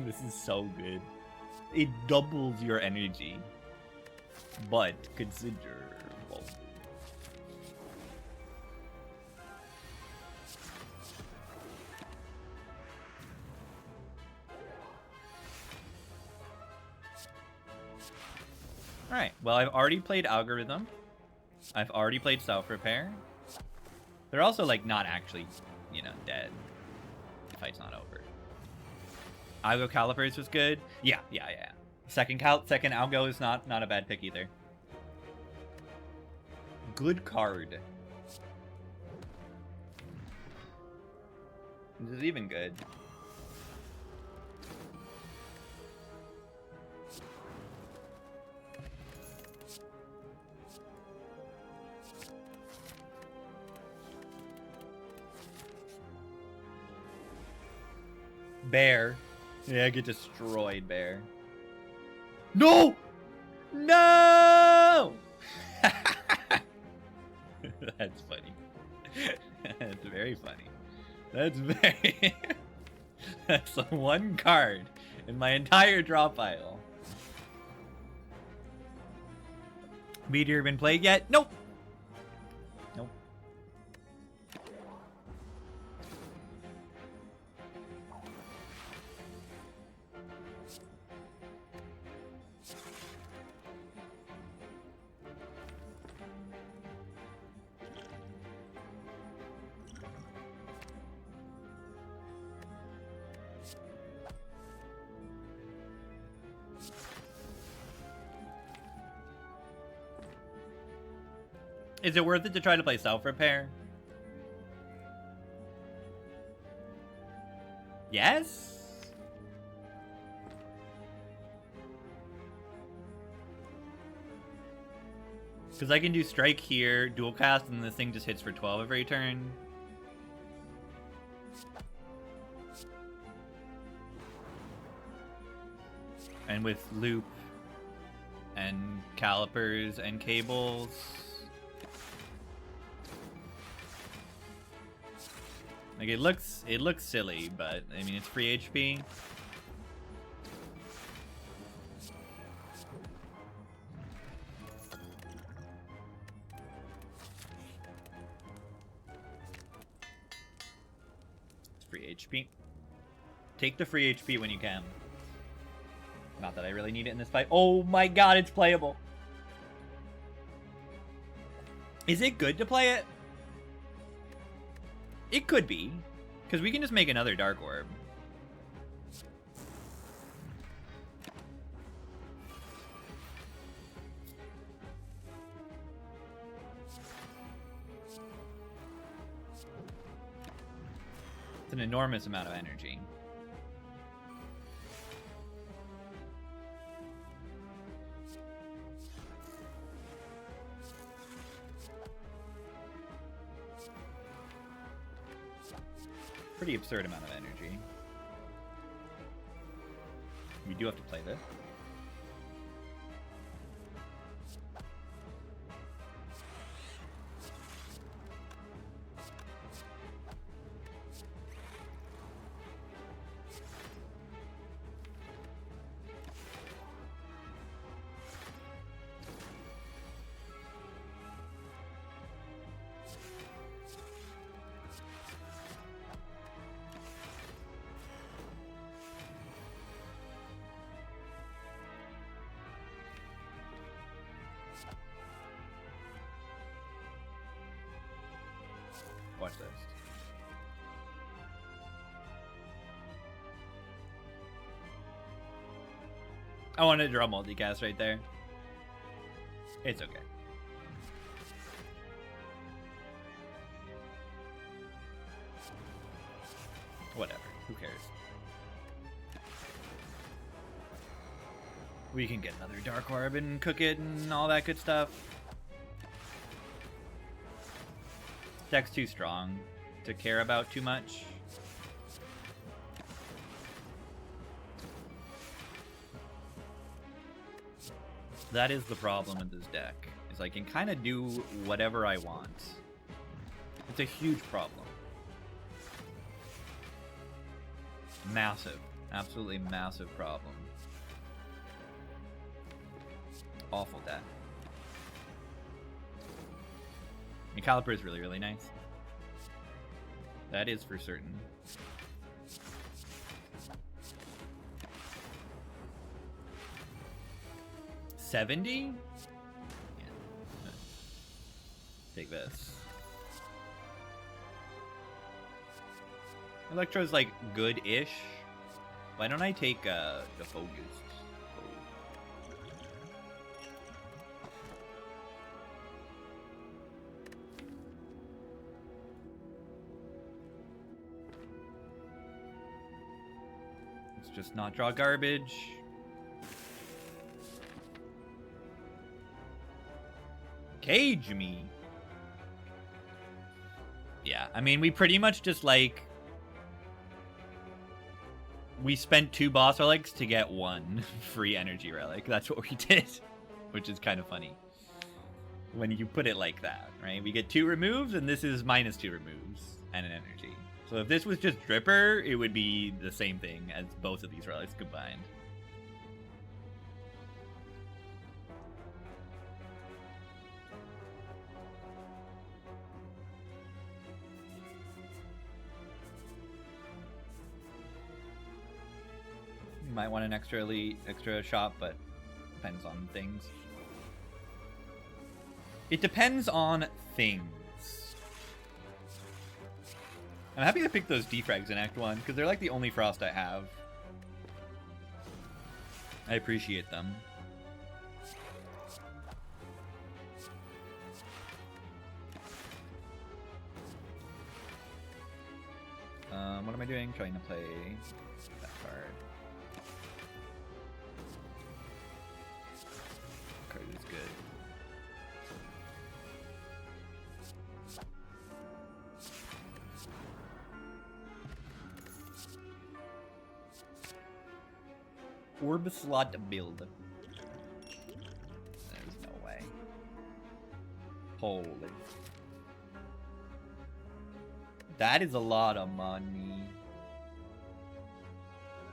This is so good. It doubles your energy. But consider... Well, alright, well, I've already played Algorithm. I've already played Self-Repair. They're also, like, not actually, you know, dead. The fight's not over. Algo Calipers was good. Yeah. Second Algo is not a bad pick either. Good card. This is even good. Bear. Yeah, get destroyed, Bear. No! No! That's funny. That's very funny. That's very... That's the one card in my entire draw pile. Meteor been played yet? Nope. Nope. Is it worth it to try to play Self-Repair? Yes? Because I can do Strike here, Dual Cast, and this thing just hits for 12 every turn. And with Loop and Calipers and Cables... Like, it looks silly, but, I mean, it's free HP. It's free HP. Take the free HP when you can. Not that I really need it in this fight. Oh my god, it's playable! Is it good to play it? It could be, because we can just make another Dark Orb. It's an enormous amount of energy. Pretty absurd amount of energy. We do have to play this. Watch this. I wanted to draw multicast right there. It's okay. Whatever. Who cares? We can get another Dark Orb and cook it and all that good stuff. Deck's too strong to care about too much. That is the problem with this deck, is I can kind of do whatever I want. It's a huge problem. Massive. Absolutely massive problem. Awful deck. Caliper is really, really nice. That is for certain. $70? Yeah. Take this. Electro's like good-ish. Why don't I take the Focus? Let's just not draw garbage. Cage me. Yeah, I mean, we pretty much just like... We spent 2 boss relics to get 1 free energy relic. That's what we did, which is kind of funny when you put it like that, right? We get 2 removes, and this is minus 2 removes and an energy. So if this was just Dripper, it would be the same thing as both of these relics combined. Might want an extra shop, but depends on things. It depends on things. I'm happy to pick those defrags in Act 1, because they're like the only frost I have. I appreciate them. What am I doing? Trying to play that card. Card is good. Orb slot build. There's no way. Holy. That is a lot of money.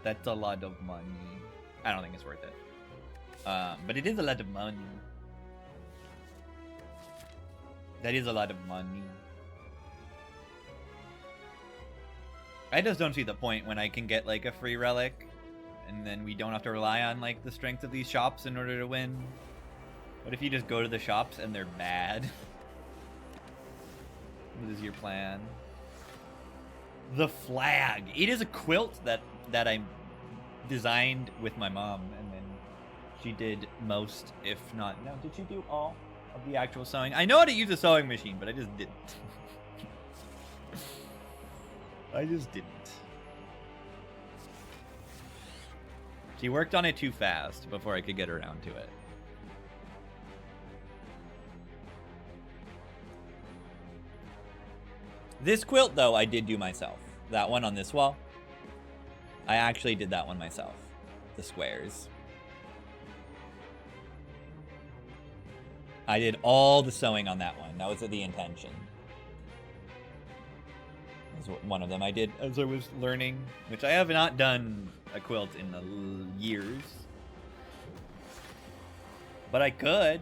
That's a lot of money. I don't think it's worth it. But it is a lot of money. That is a lot of money. I just don't see the point when I can get like a free relic and then we don't have to rely on like the strength of these shops in order to win. What if you just go to the shops and they're bad? What is your plan? The flag. It is a quilt that I designed with my mom, and then she did most, if not... No, did she do all of the actual sewing? I know how to use a sewing machine, but I just didn't. I just didn't. She worked on it too fast before I could get around to it. This quilt, though, I did do myself. That one on this wall, I actually did that one myself. The squares. I did all the sewing on that one. That was the intention. That was one of them I did as I was learning, which I have not done a quilt in years. But I could.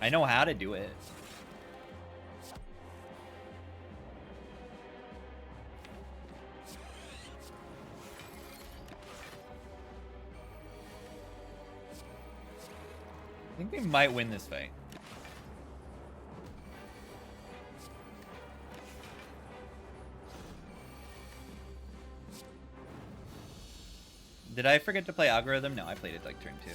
I know how to do it. I think we might win this fight. Did I forget to play algorithm? No, I played it like turn 2.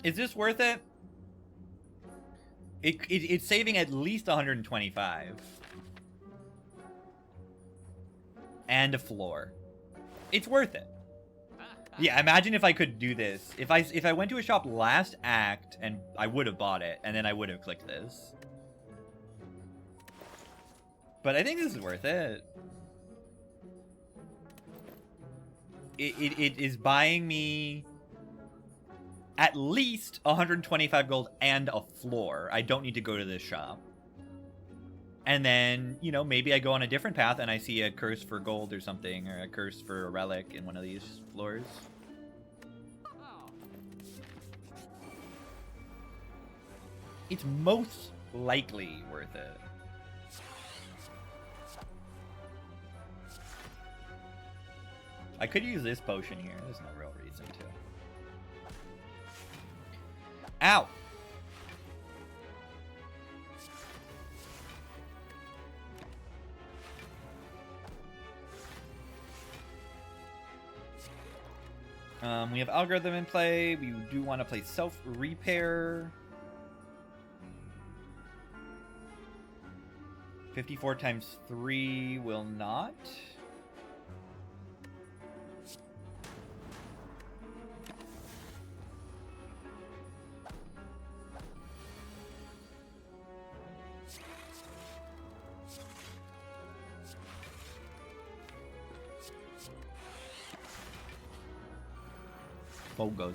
Is this worth it? It's saving at least 125. And a floor. It's worth it. Yeah, imagine if I could do this. If I went to a shop last act and I would have bought it, and then I would have clicked this. But I think this is worth it. It is buying me at least 125 gold and a floor. I don't need to go to this shop. And then, you know, maybe I go on a different path and I see a curse for gold or something, or a curse for a relic in one of these floors. It's most likely worth it. I could use this potion here. There's no real reason to. Ow! We have algorithm in play. We do want to play self-repair. 54 times 3 will not. Focus.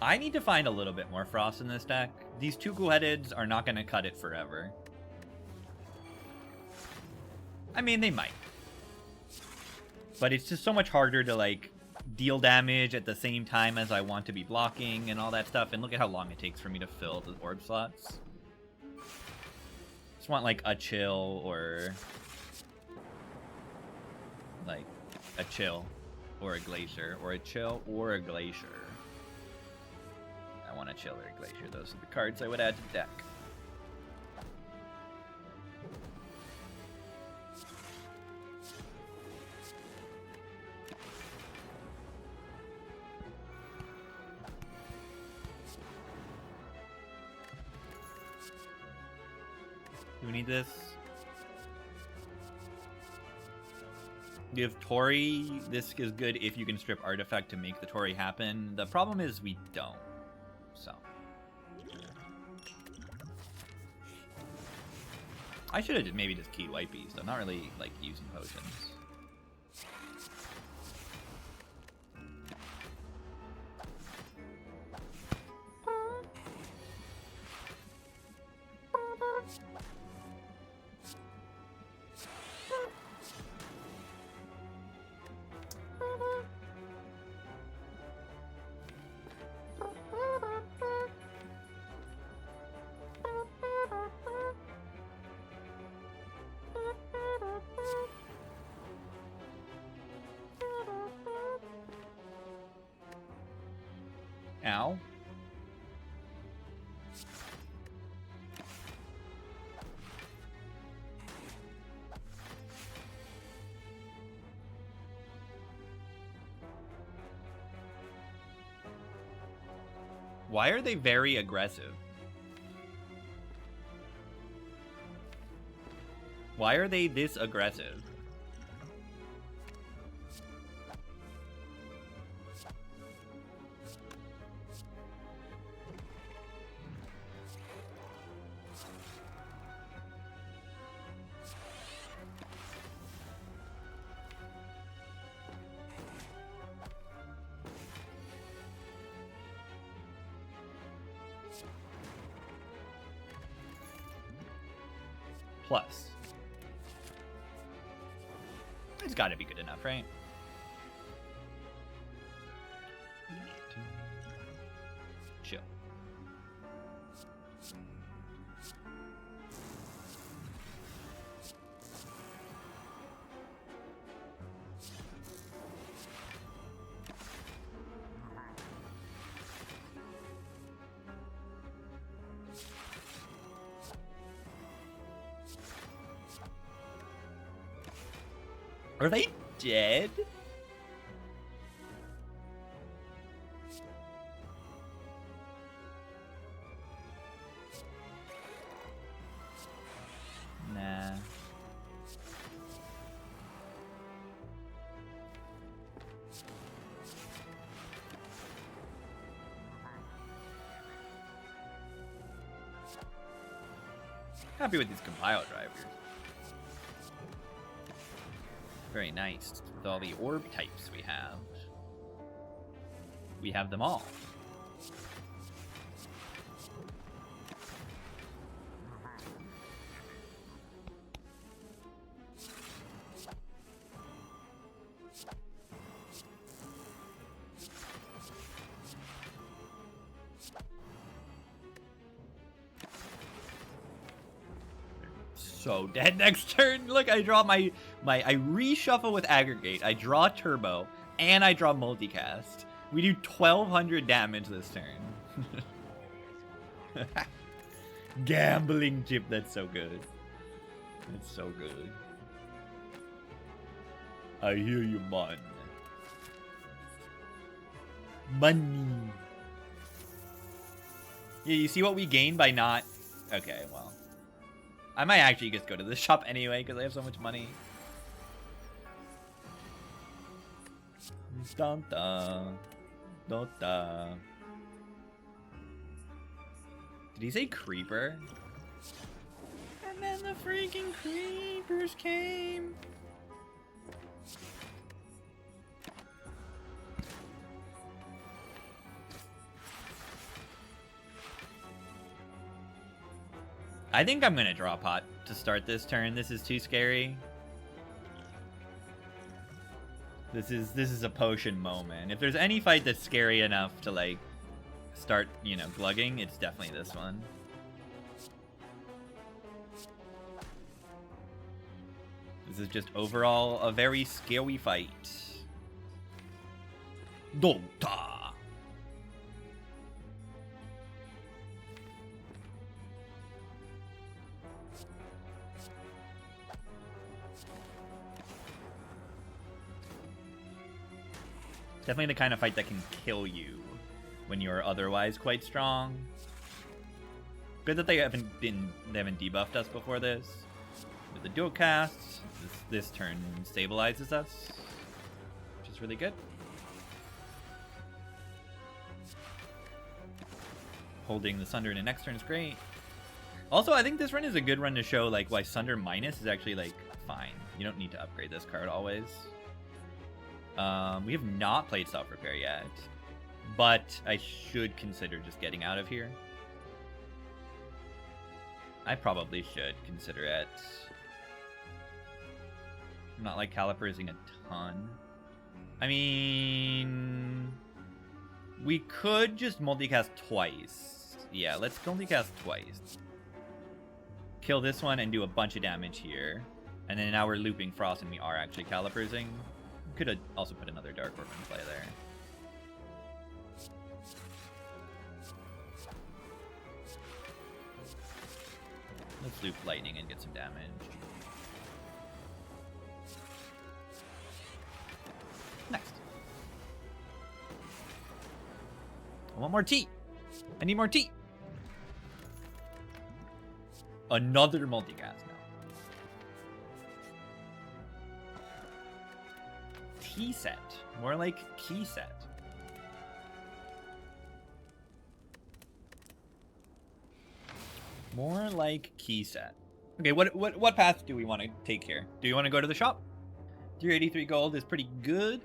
I need to find a little bit more frost in this deck. These two cool-headeds are not going to cut it forever. I mean, they might. But it's just so much harder to, like, deal damage at the same time as I want to be blocking and all that stuff. And look at how long it takes for me to fill the orb slots. Just want, like, a chill or... like, a chill or a glacier. Or a chill or a glacier. I want a chill or a glacier. Those are the cards I would add to the deck. Do we need this? Give Tori. This is good if you can strip Artifact to make the Tori happen. The problem is we don't. So. I should have maybe just keyed White Beast. I'm not really, like, using potions. Ow. Why are they very aggressive? Why are they this aggressive? Plus. It's got to be good enough, right? Chill. Are they dead? Nah. Happy with these compile drivers. Very nice. With all the orb types we have. We have them all. So dead next turn. Look, I draw I reshuffle with aggregate. I draw turbo, and I draw multicast. We do 1200 damage this turn. Gambling chip. That's so good. That's so good. I hear you, man. Money. Yeah, you see what we gain by not... Okay, well. I might actually just go to the shop anyway, because I have so much money. Dun dun. Dun dun. Did he say creeper? And then the freaking creepers came. I think I'm gonna draw pot to start this turn. This is too scary. This is a potion moment. If there's any fight that's scary enough to like start, you know, glugging, it's definitely this one. This is just overall a very scary fight. Dota. Definitely the kind of fight that can kill you when you're otherwise quite strong. Good that they haven't debuffed us before this. With the dual casts, this turn stabilizes us, which is really good. Holding the Sunder in the next turn is great. Also, I think this run is a good run to show like why Sunder minus is actually like fine. You don't need to upgrade this card always. We have not played Self-Repair yet, but I should consider just getting out of here. I probably should consider it. I'm not like calipers-ing a ton. I mean, we could just multicast twice. Yeah, let's multicast twice. Kill this one and do a bunch of damage here. And then now we're looping Frost and we are actually calipers-ing. Could have also put another Dark Orb in play there. Let's loop Lightning and get some damage. Next. I want more tea. I need more tea. Another multicast now. Tea set. More like key set. More like key set. Okay, what path do we want to take here? Do you want to go to the shop? 383 gold is pretty good.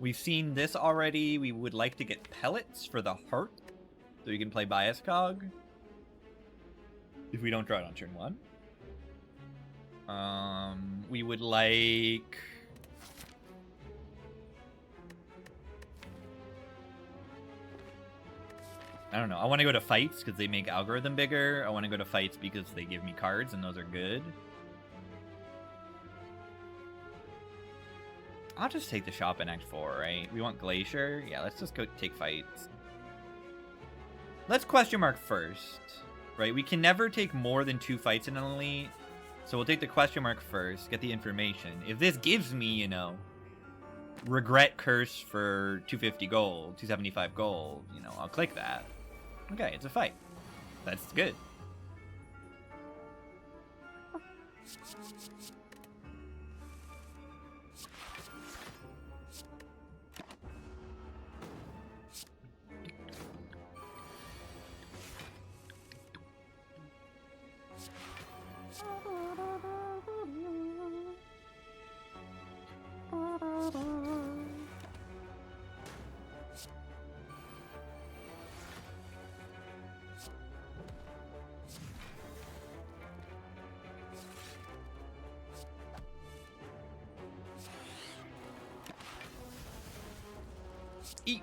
We've seen this already. We would like to get pellets for the heart, so you can play Bias Cog if we don't draw it on turn 1. We would like... I don't know. I want to go to fights because they make algorithm bigger. I want to go to fights because they give me cards and those are good. I'll just take the shop in Act 4, right? We want Glacier. Yeah, let's just go take fights. Let's question mark first, right? We can never take more than 2 fights in an elite. So we'll take the question mark first, get the information. If this gives me, you know, regret curse for 250 gold, 275 gold, you know, I'll click that. Okay, it's a fight. That's good. Eat.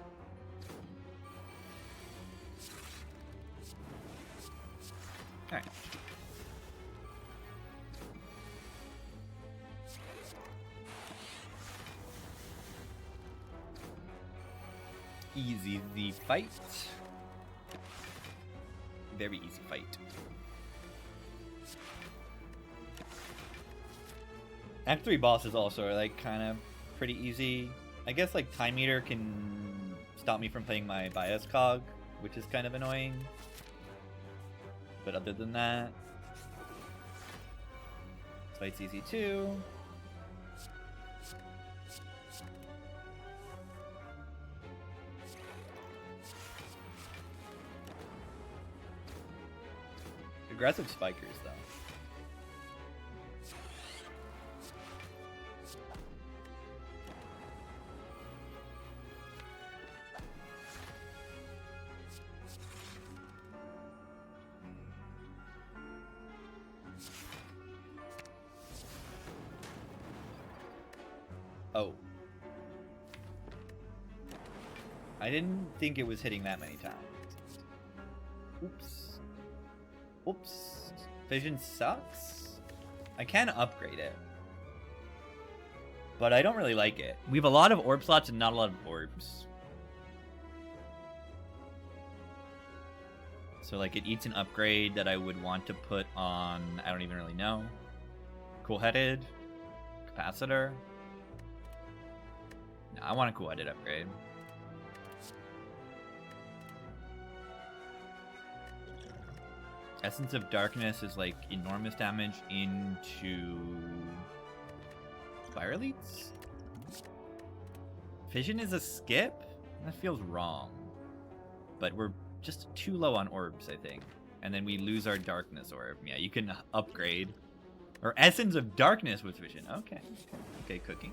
All right. Easy the fight. Very easy fight. Act 3 bosses also are like kind of pretty easy. I guess like Time Meter can stop me from playing my bias cog, which is kind of annoying. But other than that, this fight's easy too. Aggressive spikers though. Oh. I didn't think it was hitting that many times. Oops. Oops. Vision sucks? I can upgrade it. But I don't really like it. We have a lot of orb slots and not a lot of orbs. So like it eats an upgrade that I would want to put on, I don't even really know. Cool-headed. Capacitor. No, I want a cool-headed upgrade. Essence of Darkness is like enormous damage into Spiraleets? Fission is a skip? That feels wrong. But we're just too low on orbs, I think. And then we lose our Darkness orb. Yeah, you can upgrade. Or Essence of Darkness with Fission. Okay. Okay, cooking.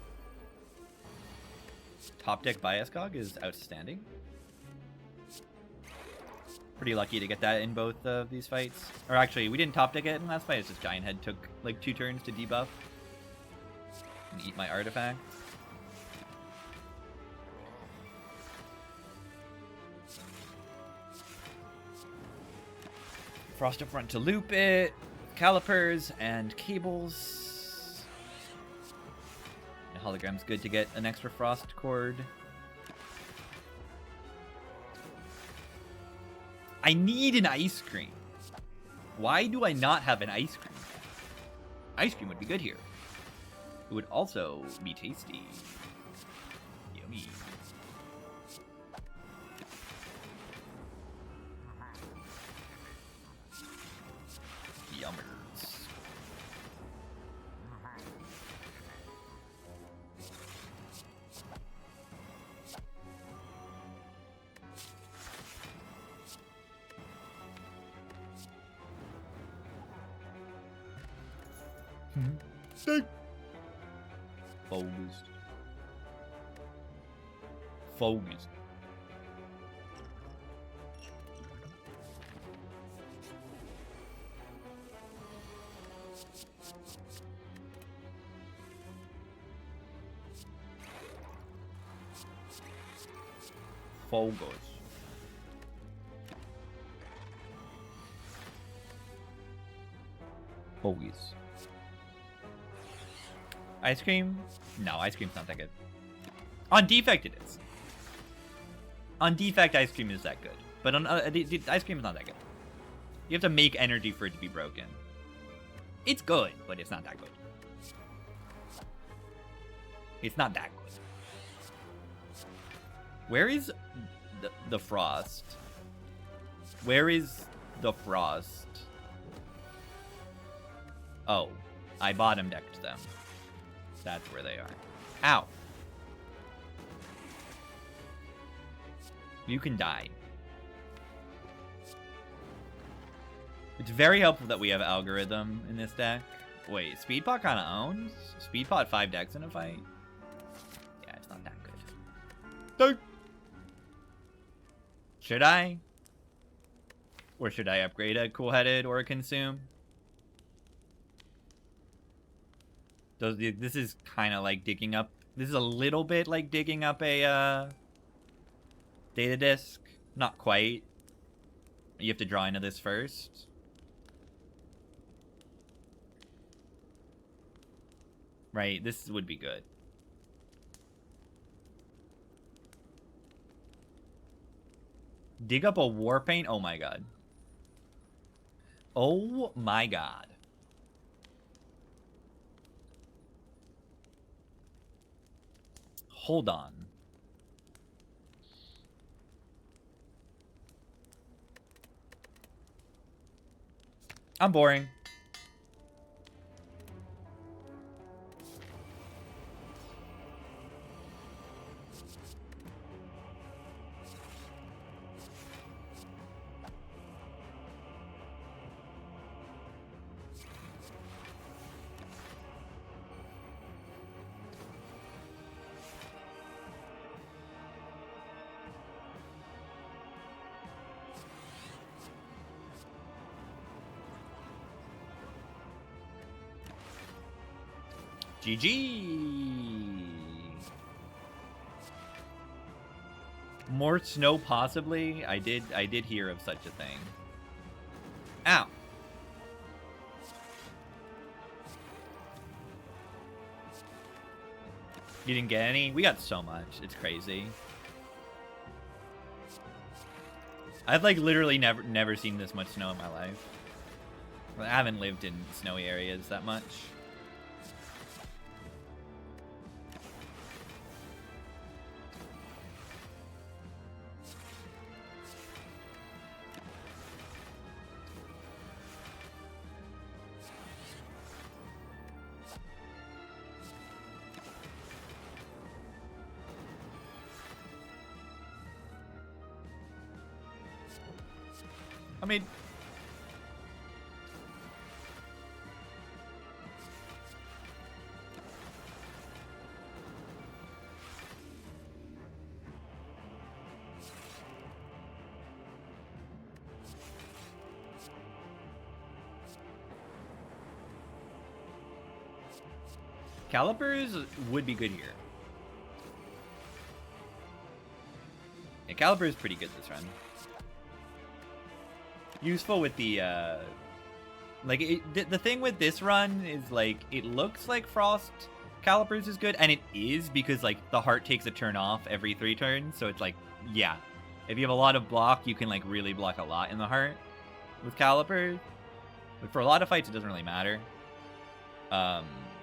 Top deck Bias Cog is outstanding. Pretty lucky to get that in both of these fights. Or actually, we didn't top deck it in last fight. It's just Giant Head took like 2 turns to debuff. And eat my artifact. Frost up front to loop it. Calipers and cables. The hologram's good to get an extra frost cord. I need an ice cream. Why do I not have an ice cream? Ice cream would be good here. It would also be tasty. Yummy. Yummers. Focused. Focused. Bogus. Bogus. Ice cream? No, ice cream's not that good. On defect, it is. On defect, ice cream is that good. But on ice cream is not that good. You have to make energy for it to be broken. It's good, but it's not that good. It's not that good. Where is the frost? Where is the frost? Oh, I bottom decked them. That's where they are. Ow. You can die. It's very helpful that we have algorithm in this deck. Wait, Speedpot kind of owns? Speedpot 5 decks in a fight? Yeah, it's not that good. Should I? Or should I upgrade a Cool-Headed or a Consume? This is kind of like digging up... This is a little bit like digging up a data disk. Not quite. You have to draw into this first. Right, this would be good. Dig up a Warpaint? Oh my god. Oh my god. Hold on. I'm boring. GG. More snow, possibly. I did hear of such a thing. Ow. You didn't get any? We got so much. It's crazy. I've like literally never seen this much snow in my life. I haven't lived in snowy areas that much. I mean, calipers would be good here. Yeah, caliper is pretty good this run. Useful with the like the thing with this run is like it looks like Frost Calipers is good, and it is because like the heart takes a turn off every 3 turns, so it's like, yeah, if you have a lot of block, you can like really block a lot in the heart with Calipers. But for a lot of fights, it doesn't really matter.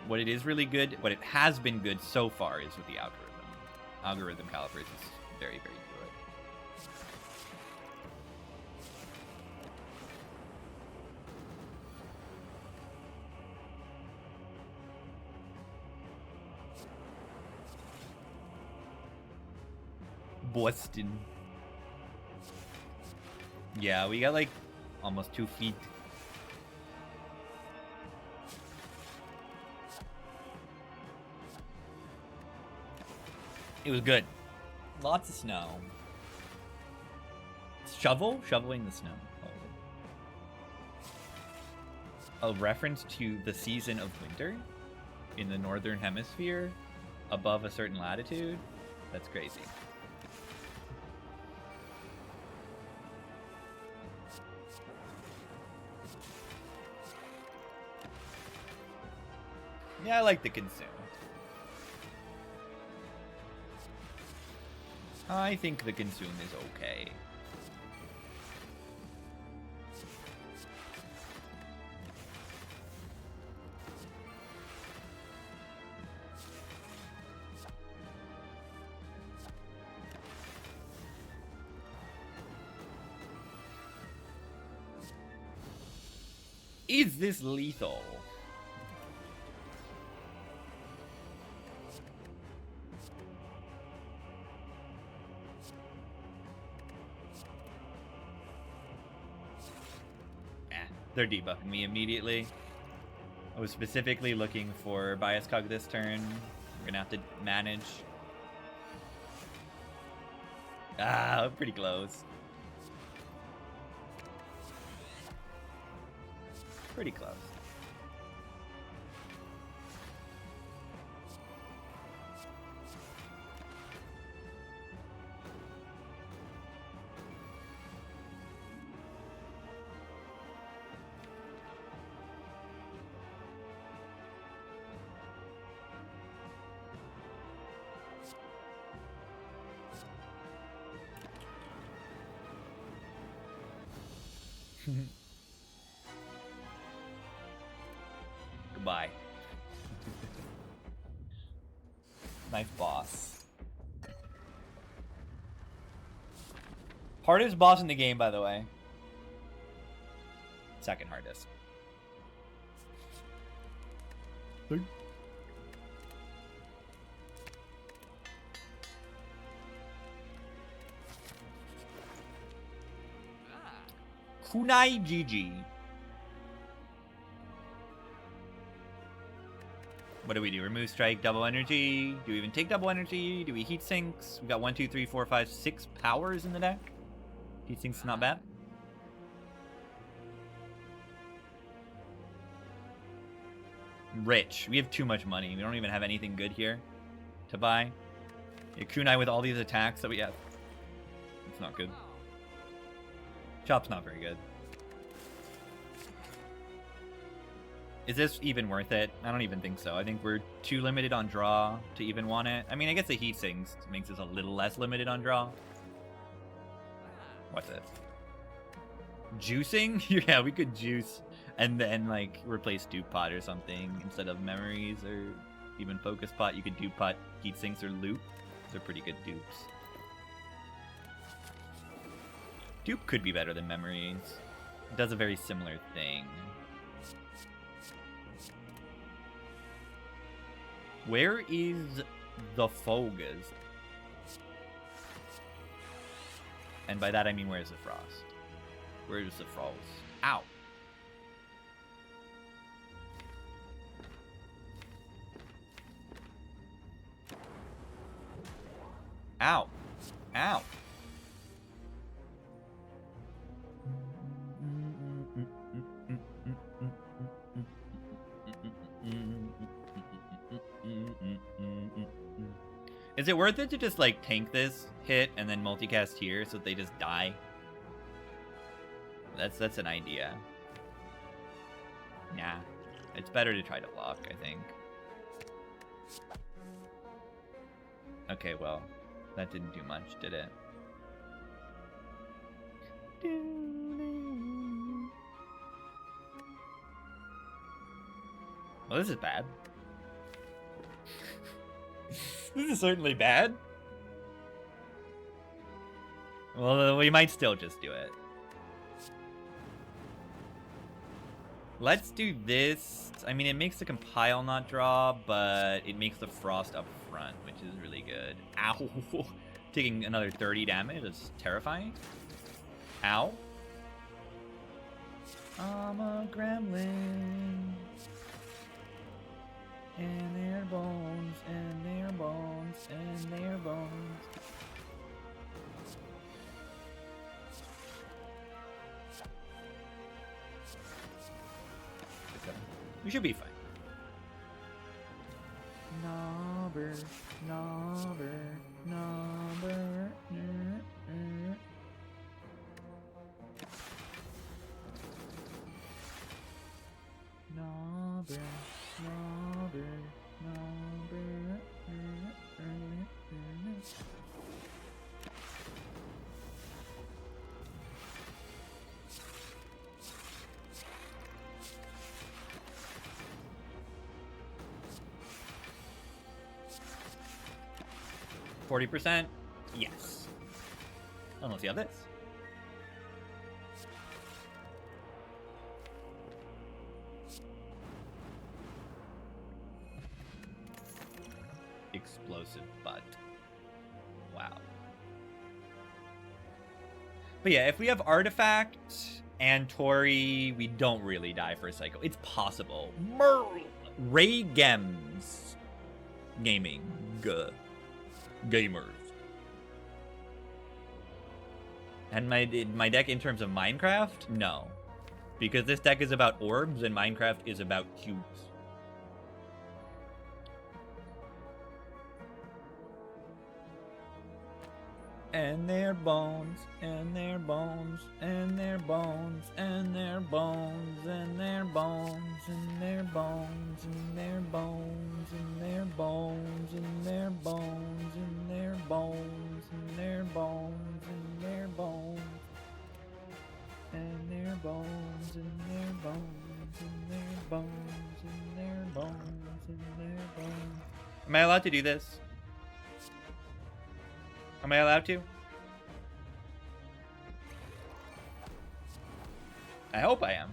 What it is really good, what it has been good so far, is with the algorithm. Algorithm Calipers is very, very good. Boston. Yeah, we got like almost 2 feet. It was good. Lots of snow. Shoveling the snow. Oh. A reference to the season of winter in the northern hemisphere above a certain latitude. That's crazy. Yeah, I like the consume. I think the consume is okay. Is this lethal? They're debuffing me immediately. I was specifically looking for Bias Cog this turn. We're gonna have to manage. Ah, pretty close. Pretty close. Goodbye. Nice boss. Hardest boss in the game, by the way. Second hardest. Kunai GG. What do we do? Remove strike, double energy. Do we even take double energy? Do we heat sinks? We got 1, 2, 3, 4, 5, 6 powers in the deck. Heat sinks not bad. Rich. We have too much money. We don't even have anything good here to buy. Yeah, Kunai with all these attacks that we have. It's not good. Chop's not very good. Is this even worth it? I don't even think so. I think we're too limited on draw to even want it. I mean, I guess the heat sinks makes us a little less limited on draw. What's it? Juicing? Yeah, we could juice and then, like, replace Dupe Pot or something instead of memories or even Focus Pot. You could Dupe Pot, heat sinks, or loop. They're pretty good dupes. Dupe could be better than memories. It does a very similar thing. Where is the Fogas? And by that I mean, where's the Frost? Where's the Frost? Ow! Ow! Ow! Is it worth it to just, like, tank this hit and then multicast here so that they just die? That's an idea. Nah. It's better to try to lock, I think. Okay, well, that didn't do much, did it? Well, this is bad. This is certainly bad. Well, we might still just do it. Let's do this. I mean, it makes the compile not draw, but it makes the Frost up front, which is really good. Ow! Taking another 30 damage is terrifying. Ow. I'm a gremlin. And their bones, and their bones, and their bones. We should be fine. Number, number, number. Number, number. 40%? Yes. Unless you have this. Explosive butt. Wow. But yeah, if we have Artifact and Tori, we don't really die for a cycle. It's possible. Ray Gems. Gaming. Gamers. And my deck in terms of Minecraft? No. Because this deck is about orbs and Minecraft is about cubes. And their bones, and their bones, and their bones, and their bones, and their bones, and their bones, and their bones, and their bones, and their bones, and their bones, and their bones, and their bones, and their bones, and their bones, and their bones, and their bones, and their bones. Am I allowed to do this? Am I allowed to? I hope I am.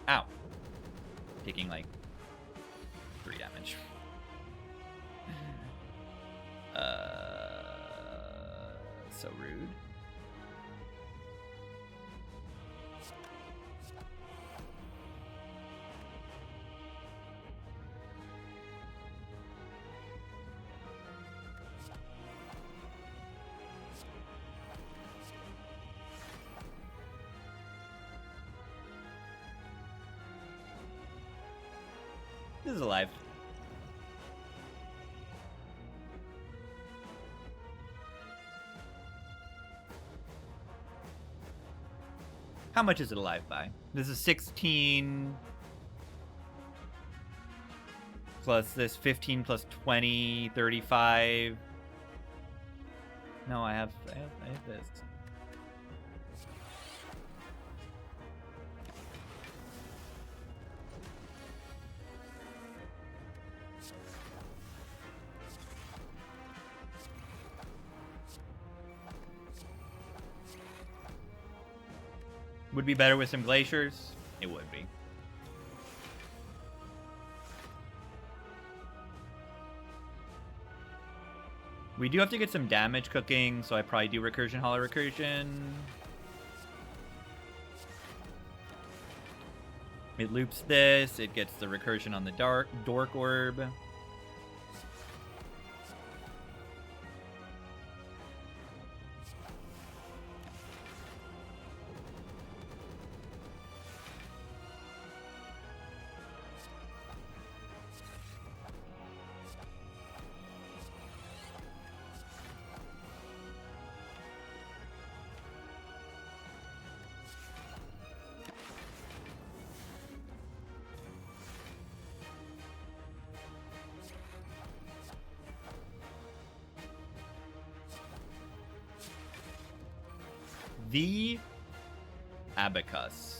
Ow. Taking like 3 damage. So rude. This is alive. How much is it alive by? This is 16 plus this 15 plus 20, 35. No, I have this. Would be better with some glaciers? It would be. We do have to get some damage cooking, so I probably do Recursion, Hollow Recursion. It loops this, it gets the Recursion on the Dork Orb. The Abacus.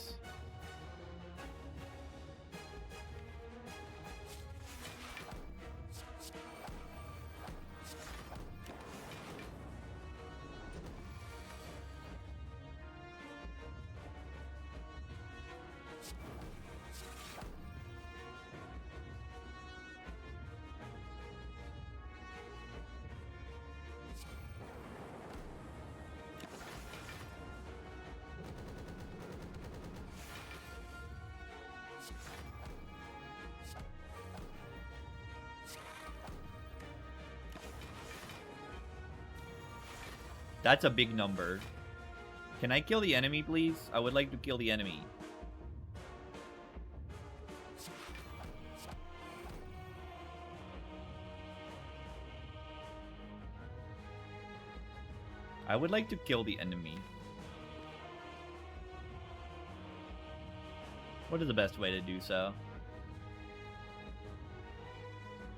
That's a big number. Can I kill the enemy, please? I would like to kill the enemy. I would like to kill the enemy. What is the best way to do so?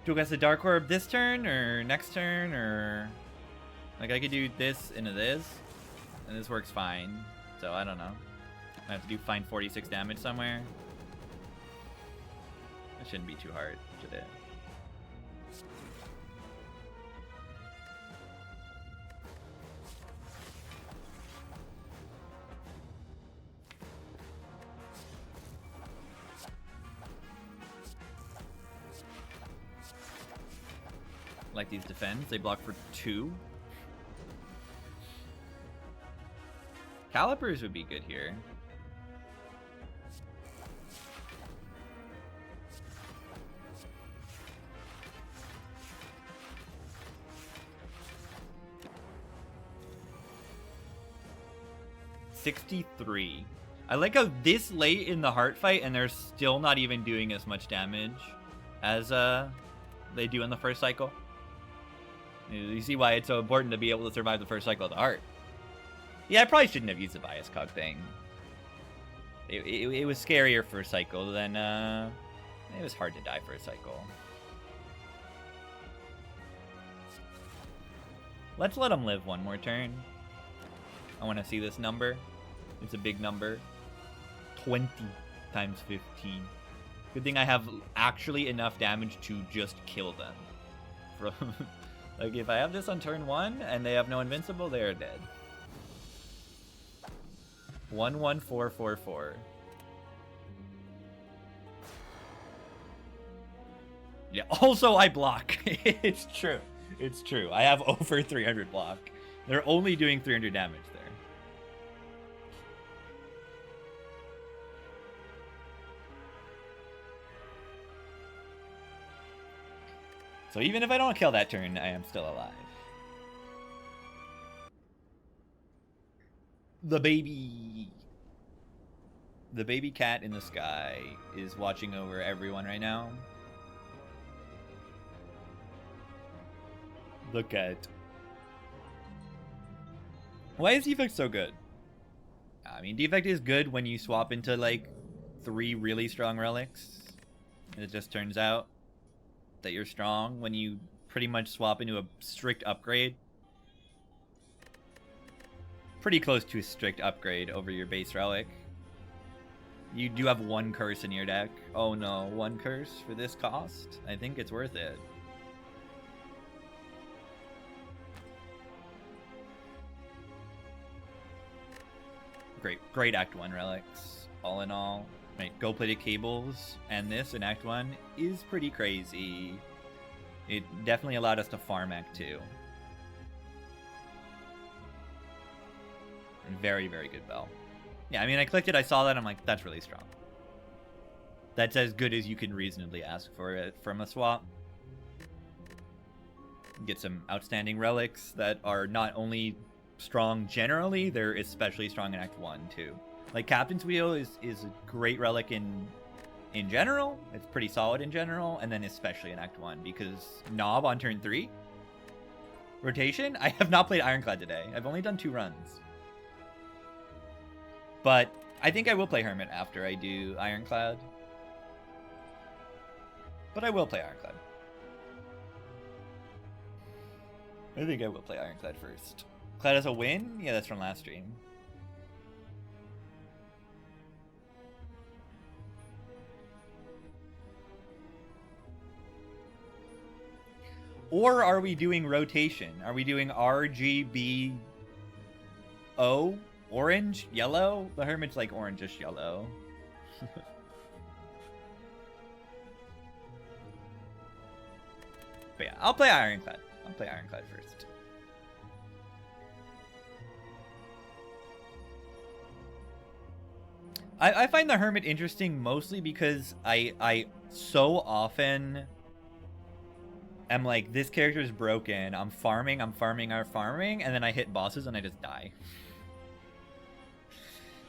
Do I guess the Dark Orb this turn, or next turn, or... Like, I could do this into this, and this works fine. So, I don't know. I have to find 46 damage somewhere. That shouldn't be too hard, should it? Like these defends, they block for 2. Calipers would be good here. $63. I like how this late in the heart fight and they're still not even doing as much damage as they do in the first cycle. You see why it's so important to be able to survive the first cycle of the heart. Yeah, I probably shouldn't have used the bias cog thing. It was scarier for a cycle than it was hard to die for a cycle. Let's let him live one more turn. I want to see this number. It's a big number. 20 times 15. Good thing I have actually enough damage to just kill them. From like, if I have this on turn 1 and they have no invincible, they are dead. 11444. Yeah, also I block. It's true. It's true. I have over 300 block. They're only doing 300 damage there. So even if I don't kill that turn, I am still alive. The baby cat in the sky is watching over everyone right now. The cat. Why is Defect so good? I mean, Defect is good when you swap into, like, 3 really strong relics. And it just turns out that you're strong when you pretty much swap into a strict upgrade. Pretty close to a strict upgrade over your base relic. You do have 1 curse in your deck. Oh no, 1 curse for this cost? I think it's worth it. Great Act 1 relics, all in all. Right, gold-plated cables and this in Act 1 is pretty crazy. It definitely allowed us to farm Act 2. And very, very good bell. Yeah, I mean, I clicked it, I saw that, I'm like, that's really strong. That's as good as you can reasonably ask for it from a swap. Get some outstanding relics that are not only strong generally, they're especially strong in Act 1 too. Like Captain's Wheel is a great relic in general. It's pretty solid in general, and then especially in Act 1 because Knob on turn 3. Rotation? I have not played Ironclad today. I've only done 2 runs. But I think I will play Hermit after I do Ironclad. But I will play Ironclad. I think I will play Ironclad first. Clad has a win? Yeah, that's from last stream. Or are we doing rotation? Are we doing RGB O? Orange? Yellow? The Hermit's like orangish yellow. But yeah, I'll play Ironclad. I'll play Ironclad first. I find the Hermit interesting mostly because I so often am like, this character is broken. I'm farming, and then I hit bosses and I just die.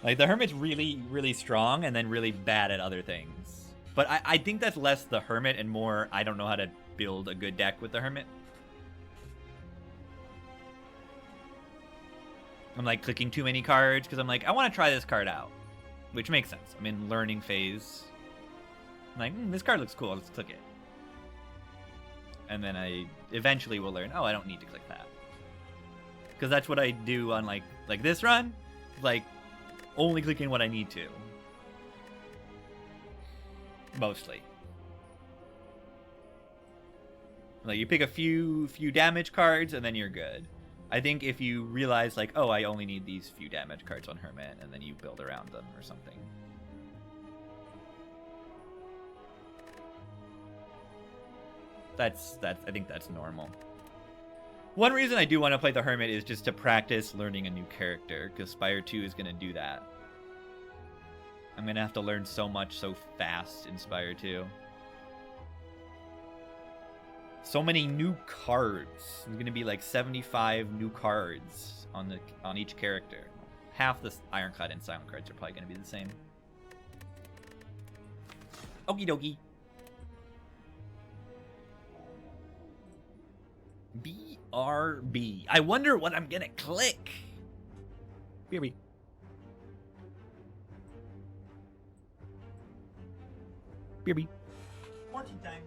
Like, the Hermit's really, really strong and then really bad at other things. But I think that's less the Hermit and more I don't know how to build a good deck with the Hermit. I'm like clicking too many cards because I'm like, I want to try this card out, which makes sense. I'm in learning phase. I'm like, this card looks cool. Let's click it. And then I eventually will learn, oh, I don't need to click that. Because that's what I do on like this run. Like, only clicking what I need to. Mostly. Like, you pick a few damage cards, and then you're good. I think if you realize, like, oh, I only need these few damage cards on Hermit, and then you build around them or something. I think that's normal. One reason I do want to play the Hermit is just to practice learning a new character, because Spire 2 is going to do that. I'm going to have to learn so much so fast in Spire 2. So many new cards. There's going to be like 75 new cards on each character. Half the Ironclad and Silent cards are probably going to be the same. Okie dokie. BRB. I wonder what I'm gonna click. BRB. BRB. Fortune time.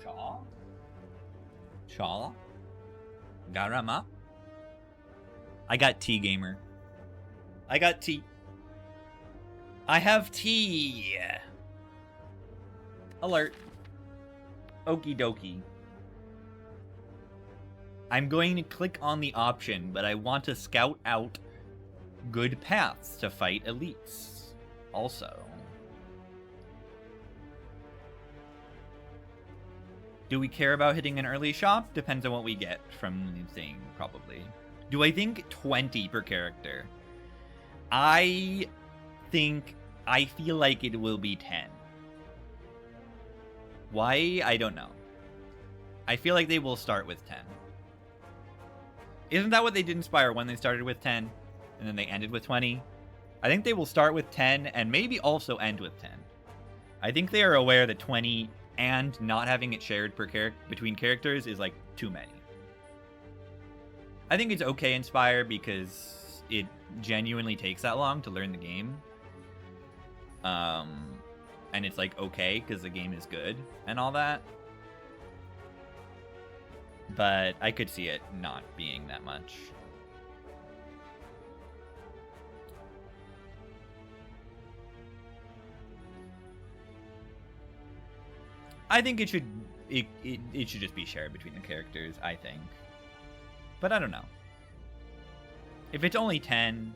Chaw? Chaw? Garama? I got tea, gamer. I got tea. I have tea. Alert. Okie dokie. I'm going to click on the option, but I want to scout out good paths to fight elites. Also. Do we care about hitting an early shop? Depends on what we get from the thing, probably. Do I think 20 per character? I feel like it will be 10. Why? I don't know. I feel like they will start with 10. Isn't that what they did in Spire when they started with 10? And then they ended with 20? I think they will start with 10 and maybe also end with 10. I think they are aware that 20 and not having it shared between characters is like too many. I think it's okay in Spire because it genuinely takes that long to learn the game. And it's like okay because the game is good and all that. But I could see it not being that much. I think it should just be shared between the characters, I think. But I don't know. If it's only 10,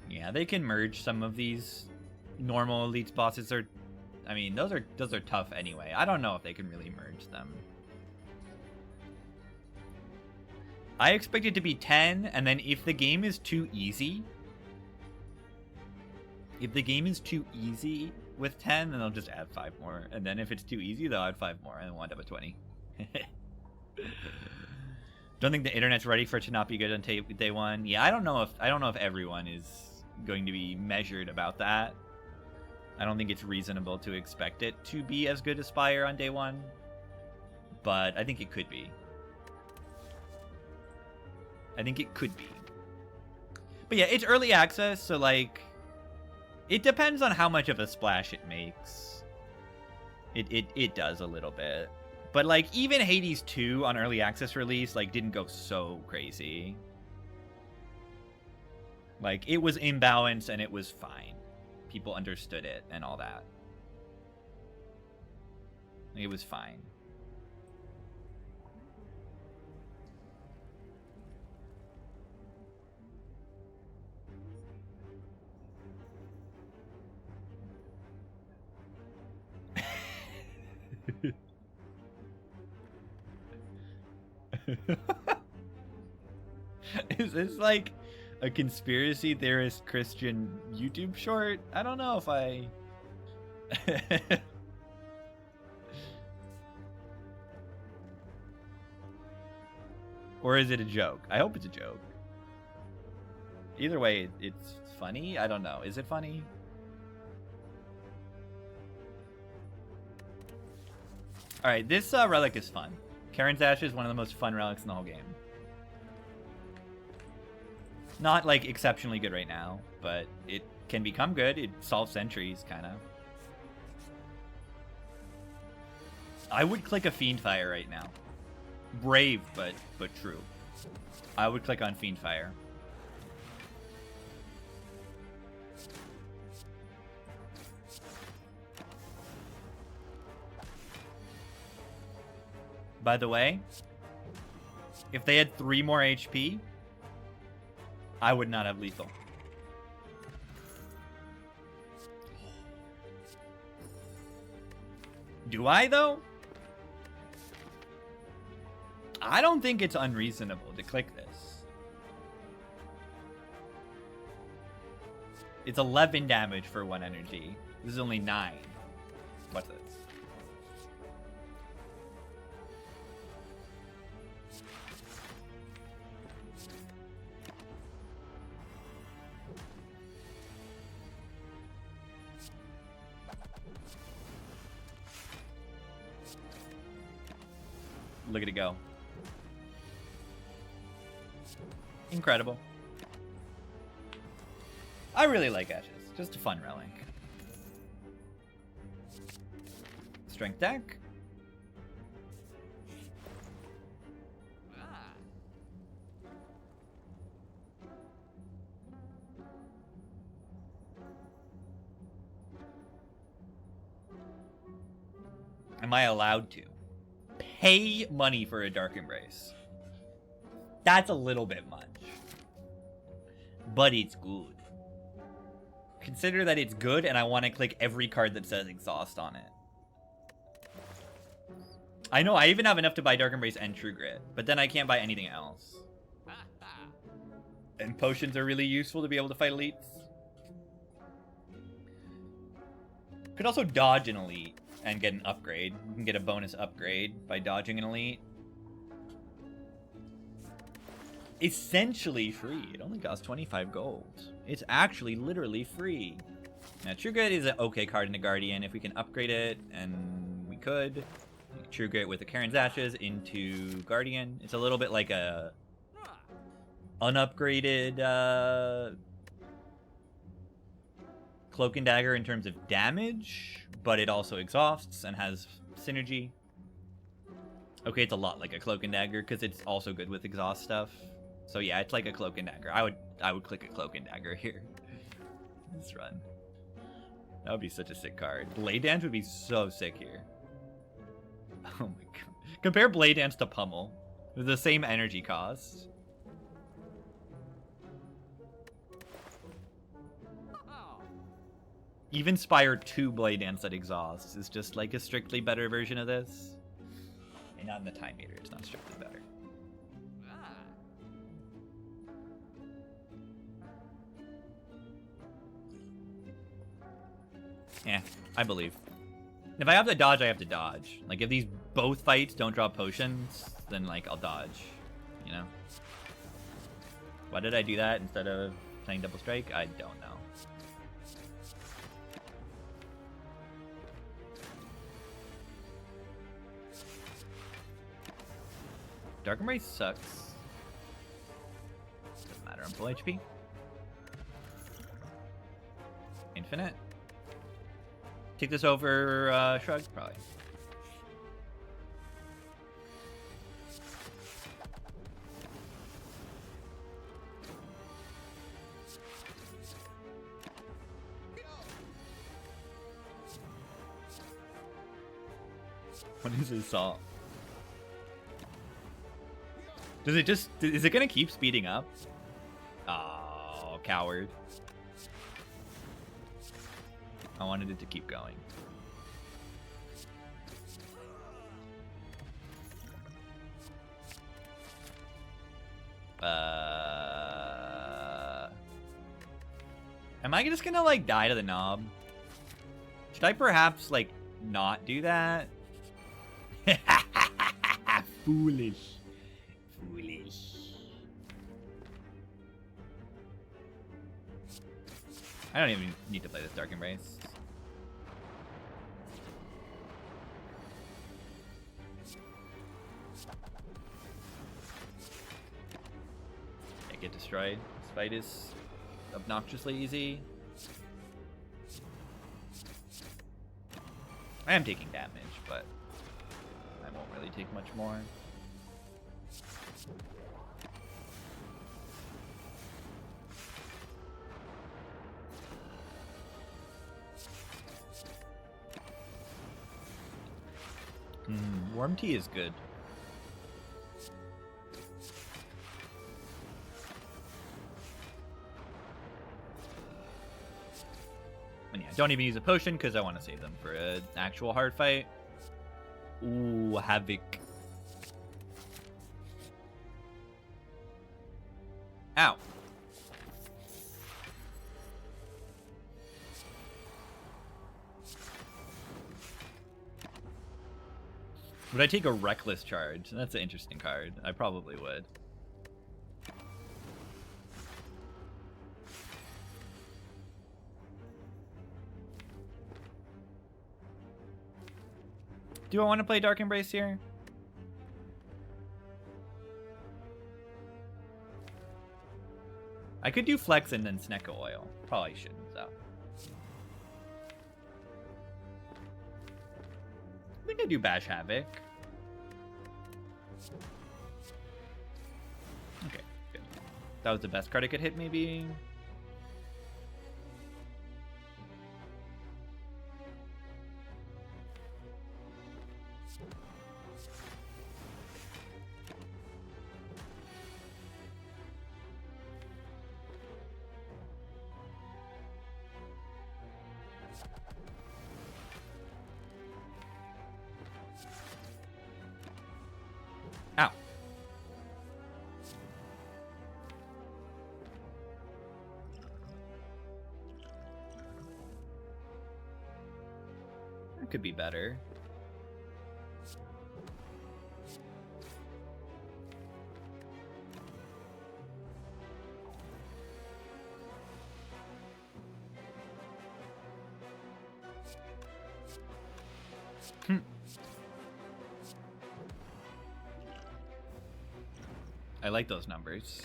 yeah, they can merge some of these normal elites bosses. I mean, those are tough anyway. I don't know if they can really merge them. I expect it to be 10, and then if the game is too easy, with 10, then they'll just add 5 more. And then if it's too easy, they'll add 5 more, and then we'll end up at 20. Don't think the internet's ready for it to not be good on day one. Yeah, I don't know if everyone is going to be measured about that. I don't think it's reasonable to expect it to be as good as Spire on day one, but I think it could be. I think it could be. But yeah, it's early access, so like, it depends on how much of a splash it makes. It does a little bit. But like, even Hades 2 on early access release, like, didn't go so crazy. Like, it was imbalanced and it was fine. People understood it and all that. It was fine. Is this like a conspiracy theorist Christian YouTube short? I don't know if I... Or is it a joke? I hope it's a joke. Either way, it's funny. I don't know. Is it funny? Alright, this relic is fun. Karen's Ash is one of the most fun relics in the whole game. Not, like, exceptionally good right now, but it can become good. It solves sentries, kind of. I would click a Fiend Fire right now. Brave, but true. I would click on Fiend Fire. By the way, if they had 3 more HP, I would not have lethal. Do I, though? I don't think it's unreasonable to click this. It's 11 damage for 1 energy. This is only 9. What's this? Look at it go. Incredible. I really like Ashes. Just a fun relic. Strength deck. Am I allowed to pay money for a Dark Embrace? That's a little bit much. But it's good. Consider that it's good, and I want to click every card that says Exhaust on it. I know, I even have enough to buy Dark Embrace and True Grit, but then I can't buy anything else. And potions are really useful to be able to fight elites. Could also dodge an elite and get an upgrade. You can get a bonus upgrade by dodging an elite. Essentially free. It only costs 25 gold. It's actually literally free. Now, True Grit is an okay card in the Guardian. If we can upgrade it, and we could, True Grit with the Karen's Ashes into Guardian. It's a little bit like a unupgraded Cloak and Dagger in terms of damage, but it also exhausts and has synergy. Okay, it's a lot like a Cloak and Dagger because it's also good with exhaust stuff. So yeah, it's like a Cloak and Dagger. I would click a Cloak and Dagger here. Let's run. That would be such a sick card. Blade Dance would be so sick here. Oh my god. Compare Blade Dance to Pummel. With the same energy cost. Even Spire 2 Blade Dance that exhausts is just like a strictly better version of this. And not in the Time Meter, it's not strictly better. Yeah, I believe. If I have to dodge, I have to dodge. Like, if these both fights don't drop potions, then, like, I'll dodge. You know? Why did I do that instead of playing Double Strike? I don't know. Dark Embrace sucks. Doesn't matter, I'm full HP. Infinite. Take this over Shrug? Probably. What is this salt? Does it just... Is it gonna keep speeding up? Oh, coward. I wanted it to keep going. Am I just gonna, like, die to the knob? Should I perhaps, like, not do that? Foolish. Foolish. I don't even need to play this Dark Embrace. I get destroyed. This fight is obnoxiously easy. I am taking damage, but I won't really take much more. Worm Tea is good. And yeah, don't even use a potion because I want to save them for an actual hard fight. Ooh, Havoc. Ow. Would I take a Reckless Charge? That's an interesting card. I probably would. Do I want to play Dark Embrace here? 'Cause, I mean, yeah, don't even need a potion because I want to save them for an actual hard fight. Ooh, Havoc. Ow. Would I take a Reckless Charge? That's an interesting card. I probably would. Do I want to play Dark Embrace here? I could do Flex and then Snecko Oil. Probably shouldn't, though. I think I do Bash Havoc. Okay, good. That was the best card I could hit, maybe? Ow. That could be better. I like those numbers.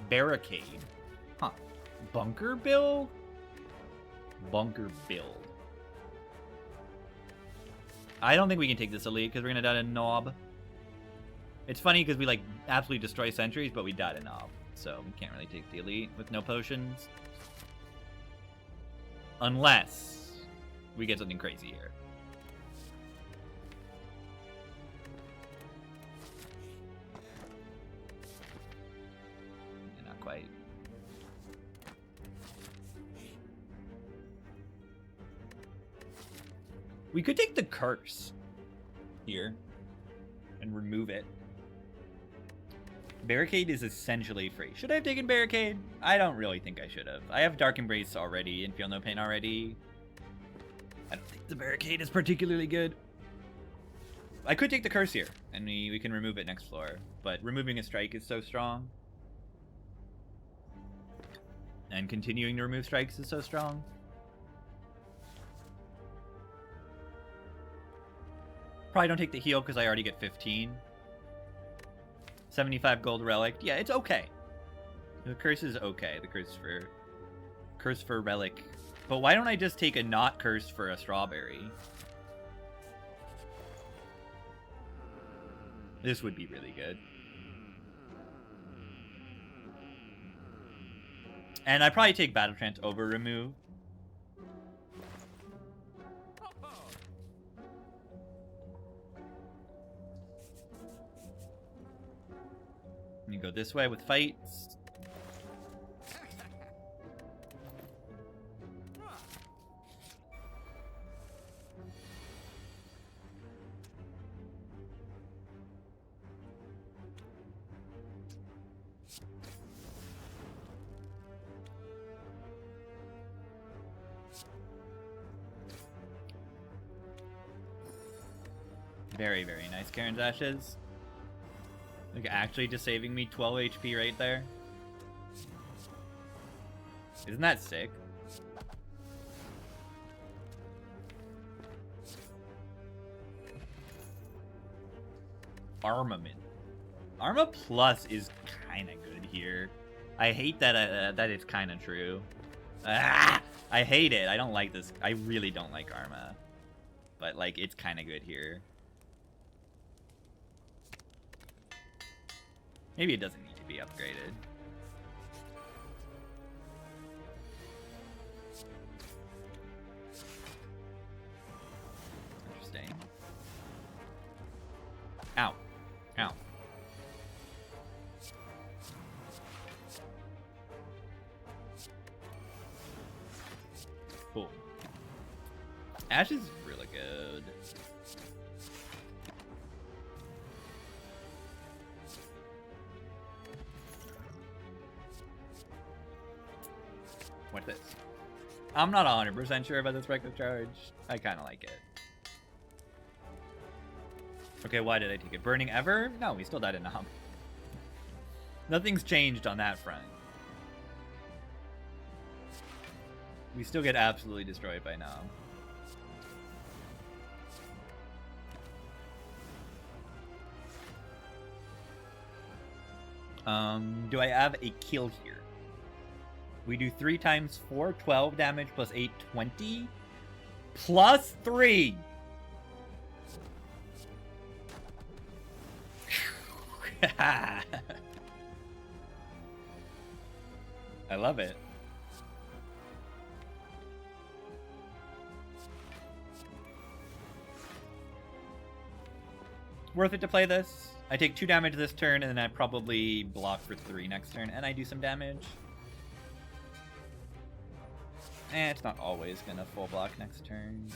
Barricade. Huh. Bunker build? Bunker build. I don't think we can take this elite because we're going to die to Knob. It's funny because we like absolutely destroy sentries, but we die to Knob. So we can't really take the elite with no potions. Unless we get something crazy here. Not quite. We could take the curse here and remove it. Barricade is essentially free. Should I have taken Barricade? I don't really think I should have. I have Dark Embrace already and Feel No Pain already. I don't think the Barricade is particularly good. I could take the curse here, and we can remove it next floor. But removing a strike is so strong. And continuing to remove strikes is so strong. Probably don't take the heal because I already get 15. 75 gold relic. Yeah, it's okay. The curse is okay. The curse for relic. But why don't I just take a not curse for a strawberry? This would be really good. And I probably take Battle Trance over remove. You go this way with fights. Very, very nice Karen's Ashes. Like, actually just saving me 12 HP right there. Isn't that sick? Armament. Arma Plus is kind of good here. I hate that that it's kind of true. Ah! I hate it. I don't like this. I really don't like Arma. But, like, it's kind of good here. Maybe it doesn't need to be upgraded. Interesting. Ow. Ow. Cool. Ash is really good. What's this? I'm not 100% sure about this reckless charge. I kind of like it. Okay, why did I take it? Burning Ever? No, we still died in Nom. Nothing's changed on that front. We still get absolutely destroyed by Nom. Do I have a kill here? We do 3 times 4, 12 damage plus 8, 20. Plus 3! I love it. Worth it to play this. I take 2 damage this turn, and then I probably block for 3 next turn, and I do some damage. It's not always gonna full block next turn.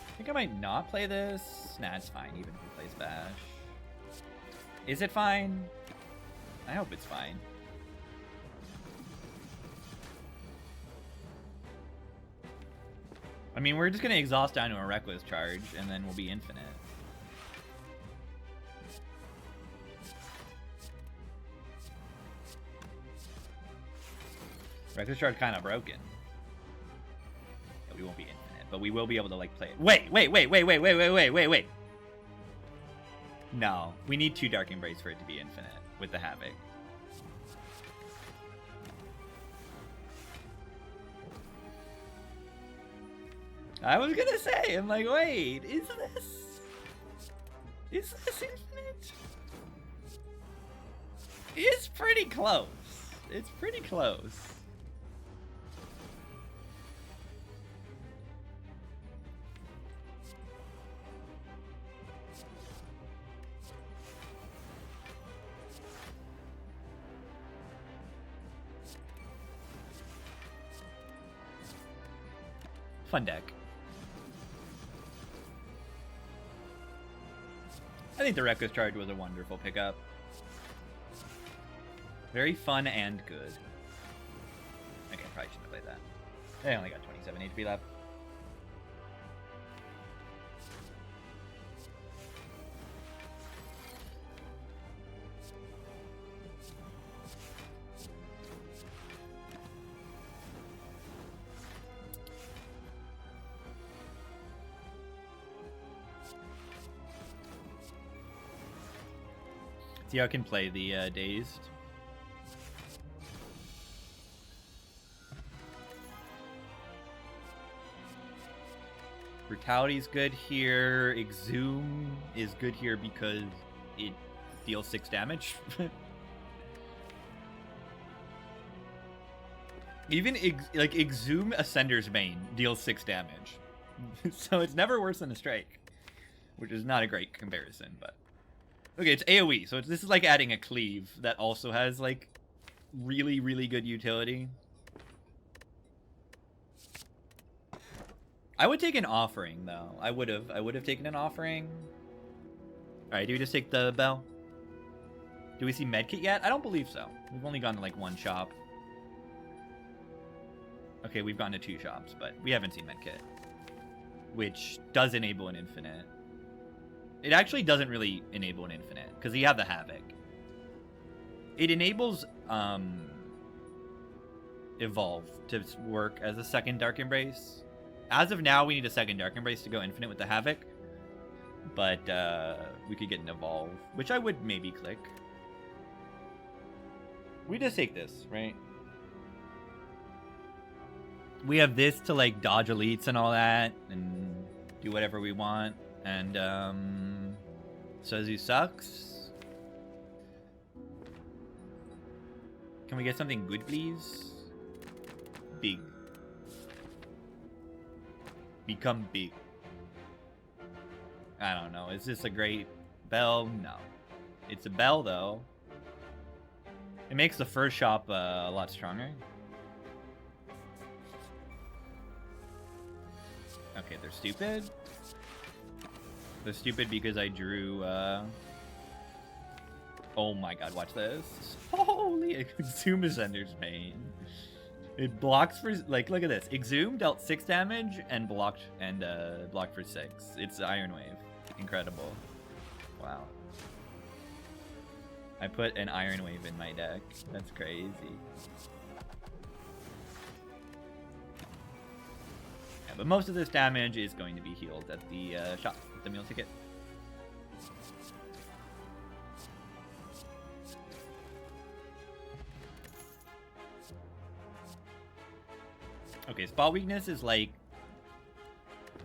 I think I might not play this. Nah, it's fine, even if he plays Bash. Is it fine? I hope it's fine. I mean, we're just gonna exhaust down to a Reckless Charge, and then we'll be infinite. Reckless Charge kind of broken. Yeah, we won't be infinite, but we will be able to, like, play it. Wait. No, we need 2 Dark Embrace for it to be infinite with the Havoc. I was gonna say, I'm like, wait, is this infinite? It's pretty close. It's pretty close. Fun deck. I think the Reckless Charge was a wonderful pickup. Very fun and good. Okay, probably shouldn't have played that. I only got 27 HP left. See how I can play the Dazed. Brutality's good here. Exhume is good here because it deals 6 damage. Even Exhume Ascender's Bane deals 6 damage. So it's never worse than a Strike. Which is not a great comparison, but... Okay, it's AoE, so this is like adding a Cleave that also has, like, really, really good utility. I would take an Offering, though. I would have taken an Offering. Alright, do we just take the Bell? Do we see Medkit yet? I don't believe so. We've only gone to, like, 1 shop. Okay, we've gone to 2 shops, but we haven't seen Medkit. Which does enable an infinite. It actually doesn't really enable an infinite, because you have the Havoc. It enables Evolve to work as a second Dark Embrace. As of now, we need a second Dark Embrace to go infinite with the Havoc. But we could get an Evolve, which I would maybe click. We just take this, right? We have this to, like, dodge elites and all that, and do whatever we want. And, Suzu sucks. Can we get something good, please? Big. Become big. I don't know. Is this a great Bell? No. It's a Bell, though. It makes the first shop a lot stronger. Okay, they're stupid. They're stupid because I drew, Oh my god, watch this. Holy, Exhume Ascender's Bane. It blocks for, like, look at this. Exhume dealt 6 damage and blocked for 6. It's Iron Wave. Incredible. Wow. I put an Iron Wave in my deck. That's crazy. but most of this damage is going to be healed at the shop with the meal ticket. Okay, spot weakness is like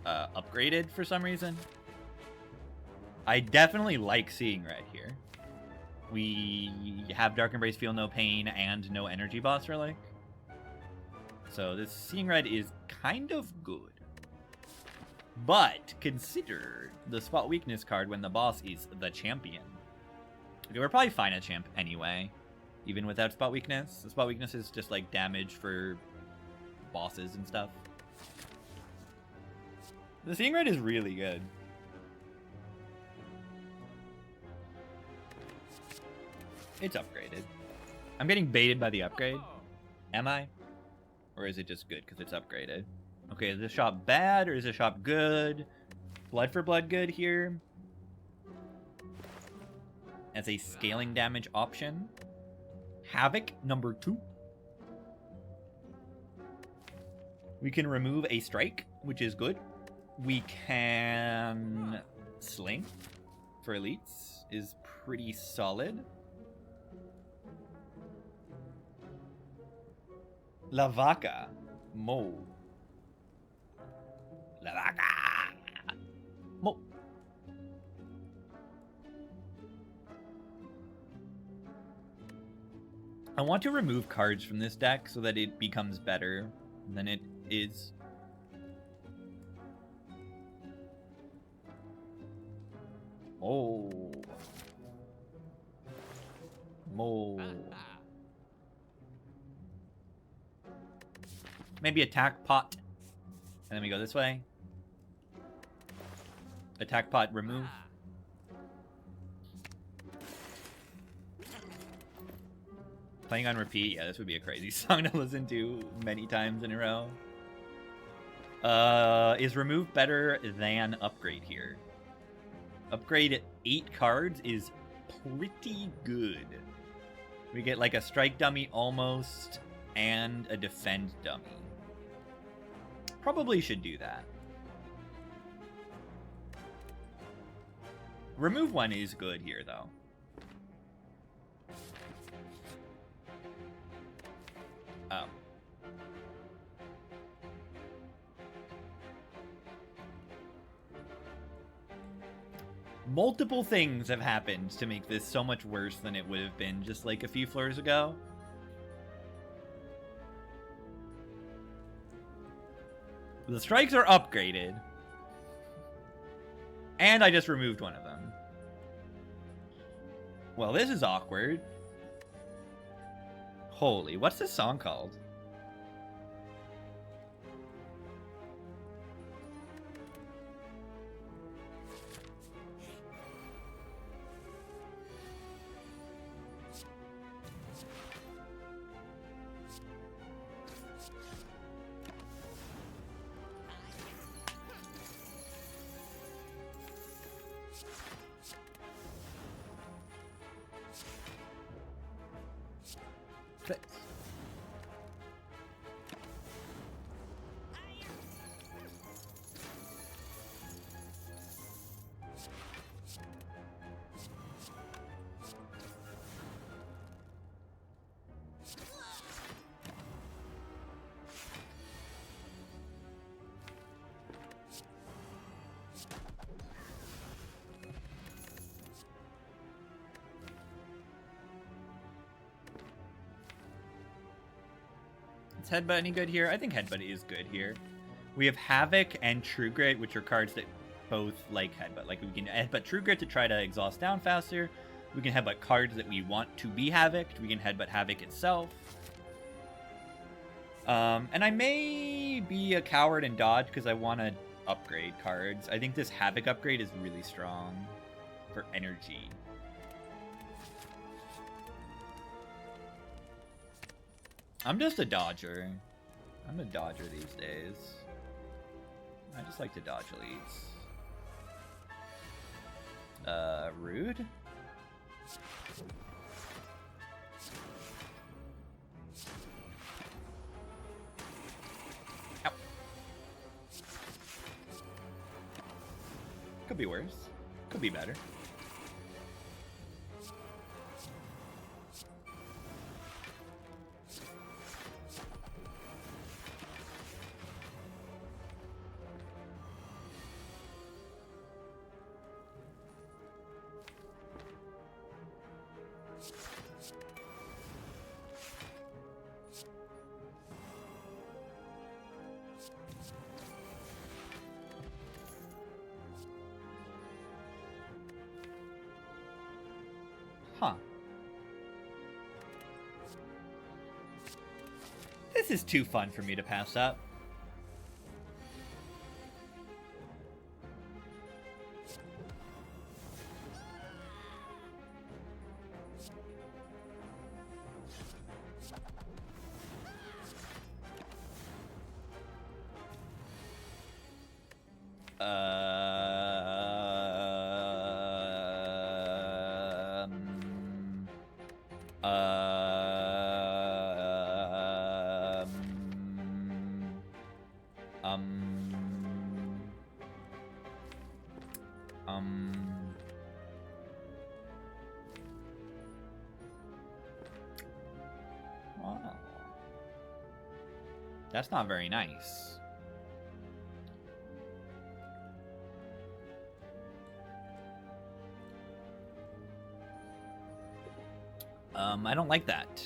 upgraded for some reason. I definitely like seeing red here. We have Dark Embrace, Feel No Pain, and no Energy Boss Relic. So this Seeing Red is kind of good. But consider the spot weakness card when the boss is the champion. Okay, we're probably fine at champ anyway, even without spot weakness. The spot weakness is just like damage for bosses and stuff. The Seeing Red is really good. It's upgraded. I'm getting baited by the upgrade. Am I? Or is it just good because it's upgraded? Okay, is this shop bad or is this shop good? Blood for blood good here. As a scaling damage option. Havoc number 2. We can remove a strike, which is good. We can sling for elites is pretty solid. La Vaca. Mo. La Vaca. Mo. I want to remove cards from this deck so that it becomes better than it is. Oh. Mo. Maybe attack pot. And then we go this way. Attack pot remove. Playing on repeat. Yeah, this would be a crazy song to listen to many times in a row. Is remove better than upgrade here? Upgrade 8 cards is pretty good. We get like a strike dummy almost and a defend dummy. Probably should do that. Remove 1 is good here, though. Oh. Multiple things have happened to make this so much worse than it would have been just like a few floors ago. The strikes are upgraded. And I just removed one of them. Well, this is awkward. Holy, what's this song called? Is Headbutt any good here? I think Headbutt is good here. We have Havoc and True Grit, which are cards that both like Headbutt. Like, we can Headbutt True Grit to try to exhaust down faster. We can Headbutt cards that we want to be Havoc. We can Headbutt Havoc itself. And I may be a coward and dodge because I want to upgrade cards. I think this Havoc upgrade is really strong for energy. I'm just a dodger. I'm a dodger these days. I just like to dodge elites. Rude? Ow. Could be worse. Could be better. Huh. This is too fun for me to pass up. Wow. That's not very nice. I don't like that.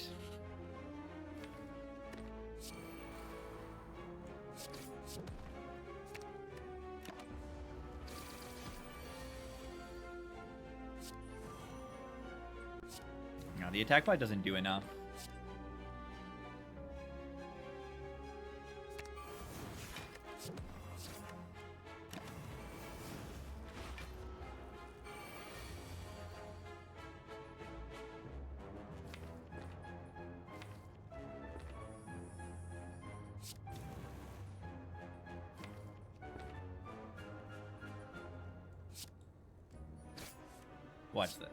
No, the attack pod doesn't do enough. Watch this.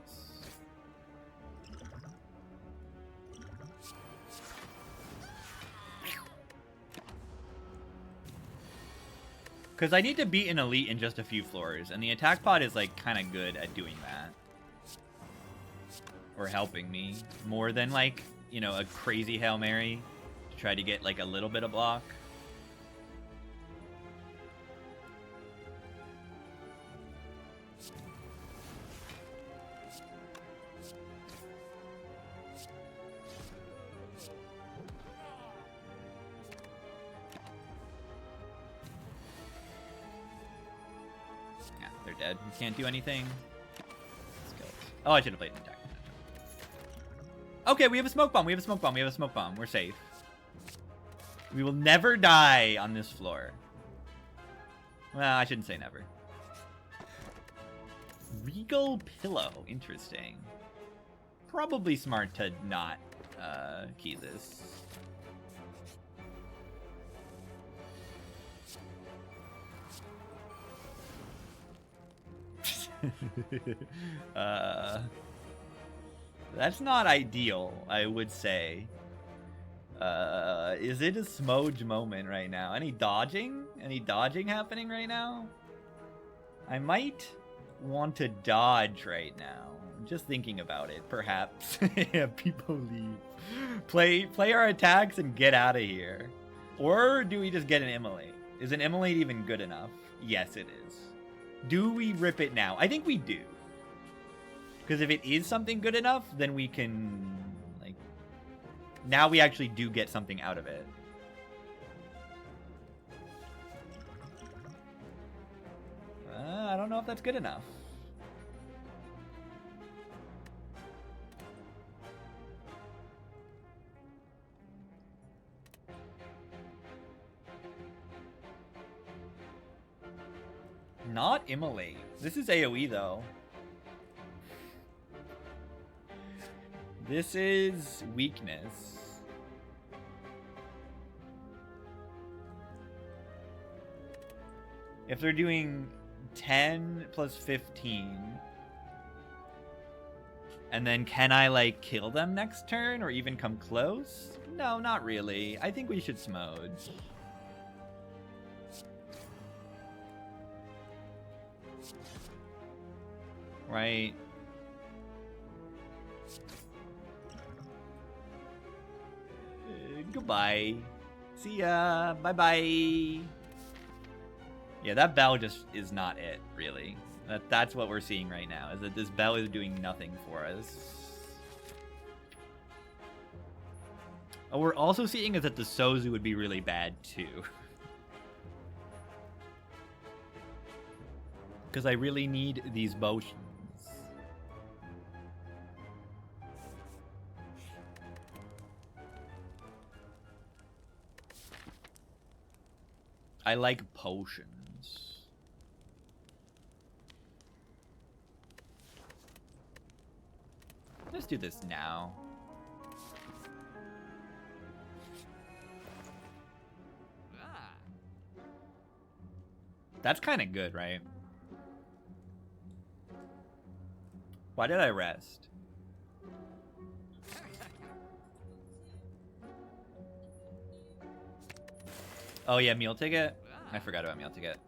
Because I need to beat an elite in just a few floors, and the attack pod is like kind of good at doing that. Or helping me. More than like, you know, a crazy Hail Mary to try to get like a little bit of block. They're dead. You can't do anything. Skills. Oh, I should have played an attack. Okay, we have a smoke bomb. We have a smoke bomb. We have a smoke bomb. We're safe. We will never die on this floor. Well, I shouldn't say never. Regal Pillow. Interesting. Probably smart to not key this. That's not ideal, I would say. Is it a Smoge moment right now? Any dodging? Any dodging happening right now? I might want to dodge right now. I'm just thinking about it, perhaps. Yeah, people leave. Play our attacks and get out of here. Or do we just get an immolate? Is an immolate even good enough? Yes, it is. Do we rip it now? I think we do. Because if it is something good enough, then we can, like... Now we actually do get something out of it. I don't know if that's good enough. Not immolate. This is AoE though. This is weakness. If they're doing 10 plus 15, and then can I like kill them next turn or even come close? No, not really. I think we should smudge. right? Goodbye. See ya. Bye-bye. Yeah, that bell just is not it, really. That's what we're seeing right now, is that this bell is doing nothing for us. What we're also seeing is that the Sozu would be really bad, too. Because I really need these potions. I like potions. Let's do this now. That's kind of good, right? Why did I rest? Oh yeah, meal ticket? I forgot about meal ticket.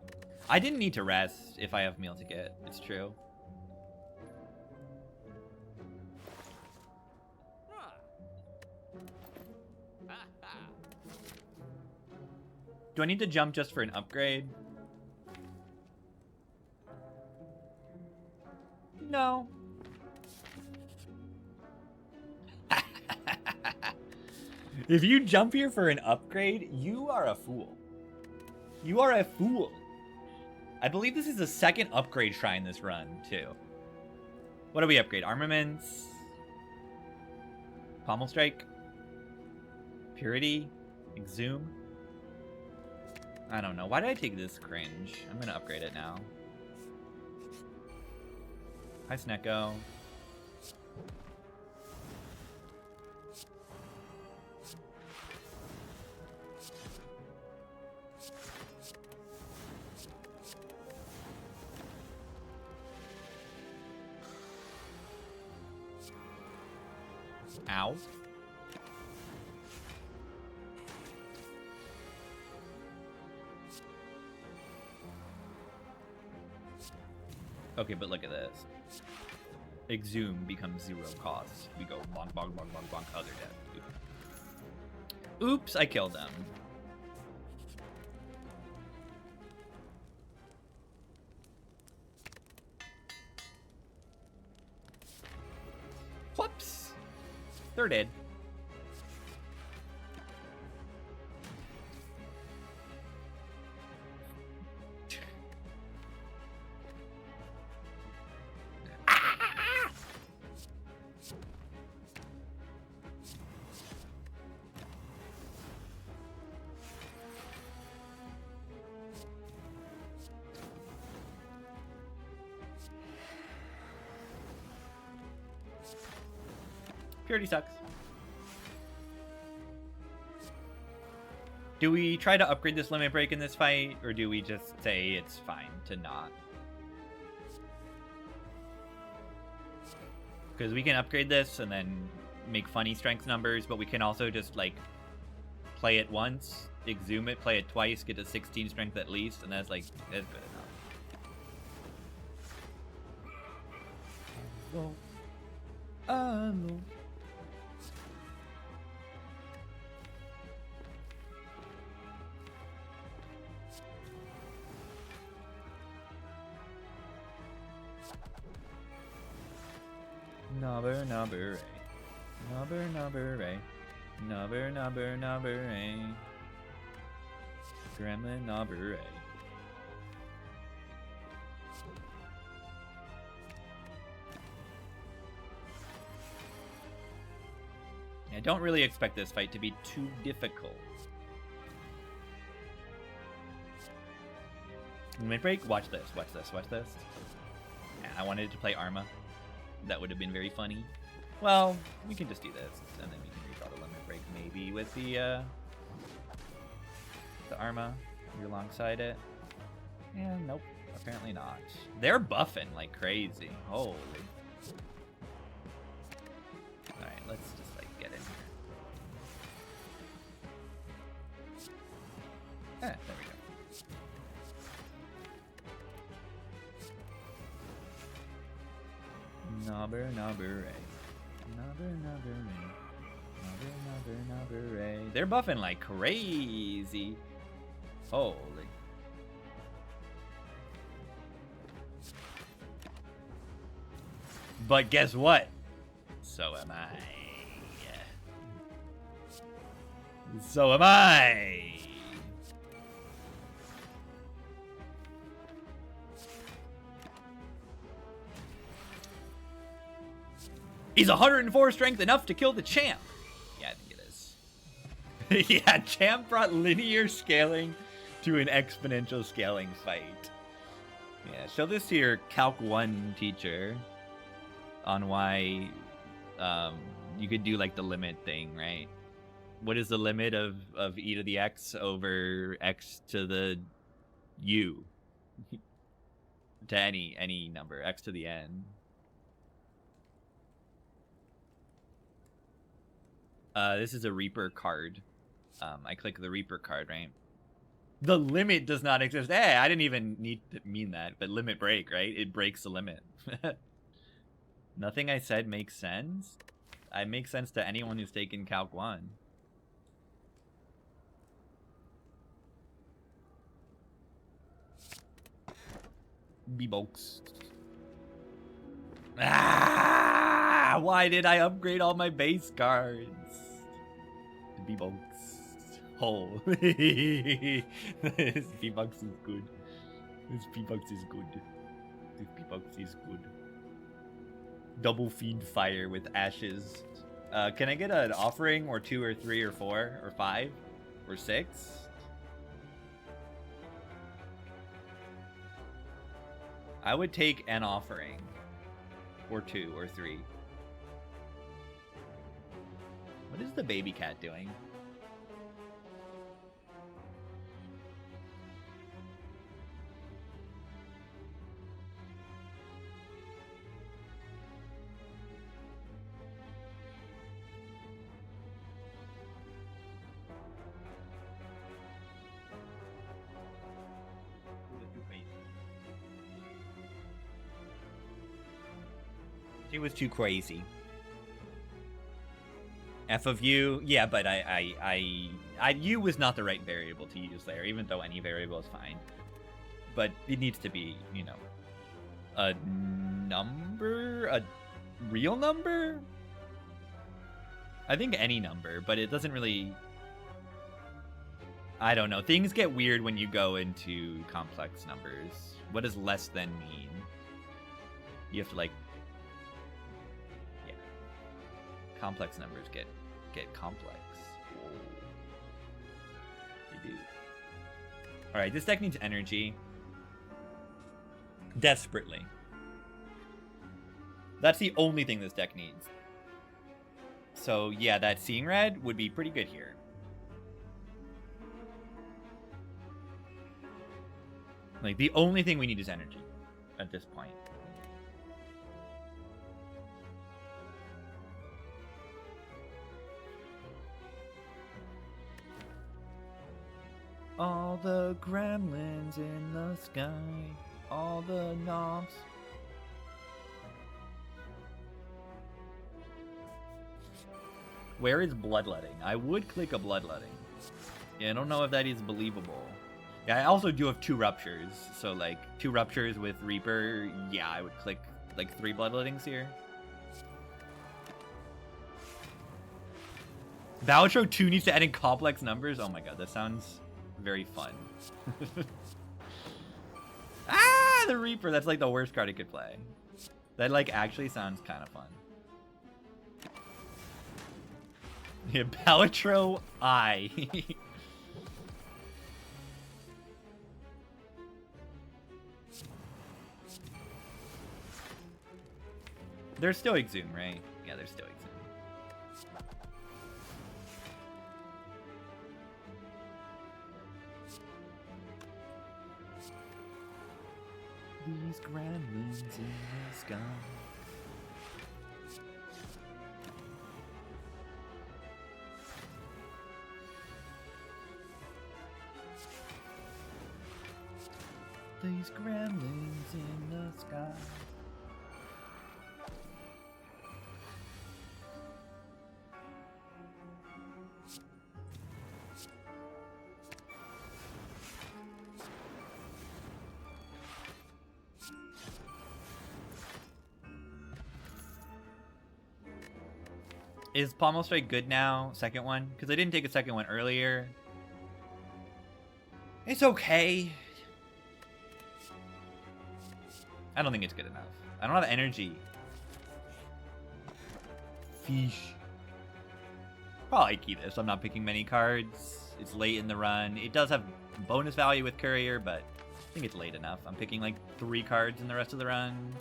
I didn't need to rest if I have meal ticket. It's true. Do I need to jump just for an upgrade? No. If you jump here for an upgrade, you are a fool. You are a fool. I believe this is the second upgrade shrine this run, too. What do we upgrade? Armaments? Pommel Strike? Purity? Exhume? I don't know. Why did I take this cringe? I'm going to upgrade it now. Hi, Snecko. Ow. Okay, but look at this. Exhume becomes 0 cost. We go bonk, bonk, bonk, bonk, bonk, other death. Oops, I killed them. Whoops! They're dead. Purity sucks. Do we try to upgrade this limit break in this fight, or do we just say it's fine to not? Because we can upgrade this and then make funny strength numbers, but we can also just, like, play it once, exhume it, play it twice, get to 16 strength at least, and that's, like, that's good enough. No. Nubber, nubber, nubber, nubber, nubber, nubber, nubber, gremlin, nubber. I don't really expect this fight to be too difficult. Mid break, watch this, watch this, watch this. Yeah, I wanted to play Arma. That would have been very funny. Well, we can just do this, and then we can redraw the limit break maybe with the Arma alongside it. Yeah, nope, apparently not. They're buffing like crazy. Holy. Alright, let's just like get in here. There we go. Nobber, nobber, ray. They're buffing like crazy. Holy. But guess what? So am I. So am I. Is 104 strength enough to kill the champ? Yeah, I think it is. Yeah, champ brought linear scaling to an exponential scaling fight. Yeah, show this to your Calc 1 teacher on why you could do like the limit thing, right? What is the limit of e to the x over x to the u? To any number, x to the n. This is a Reaper card. I click the Reaper card, right? The limit does not exist. Hey, I didn't even need to mean that, but limit break, right? It breaks the limit. Nothing I said makes sense. I make sense to anyone who's taken Calc 1. B-Bolks. Ah! Why did I upgrade all my base cards? B-Bolks. Oh. This B-Bolks is good. This B-Bolks is good. This B-Bolks is good. Double feed fire with ashes. Can I get an offering or 2 or 3 or 4 or 5 or 6? I would take an offering or 2 or 3. What is the baby cat doing? She was too crazy. F of u, yeah, but u was not the right variable to use there, even though any variable is fine. But it needs to be, you know, a number, a real number. I think any number, but it doesn't really. I don't know. Things get weird when you go into complex numbers. What does less than mean? You have to like. Complex numbers get complex. Whoa. They do. Alright, this deck needs energy. Desperately. That's the only thing this deck needs. So yeah, that Seeing Red would be pretty good here. Like, the only thing we need is energy at this point. All the gremlins in the sky, all the knobs. Where is bloodletting? I would click a bloodletting. Yeah, I don't know if that is believable. Yeah, I also do have 2 ruptures, so like 2 ruptures with Reaper. Yeah, I would click like 3 bloodlettings here. Balatro 2 needs to add in complex numbers. Oh my god, that sounds very fun. Ah, the Reaper. That's like the worst card it could play. That like actually sounds kind of fun. Yeah, Balatro I. They're still Exhume, right? Yeah, they're still Exhume. These gremlins in the sky. These gremlins in the sky. Is Pommel Strike good now? Second one? Because I didn't take a second one earlier. It's okay. I don't think it's good enough. I don't have energy. Fish. Probably key this. I'm not picking many cards. It's late in the run. It does have bonus value with Courier, but I think it's late enough. I'm picking like 3 cards in the rest of the run.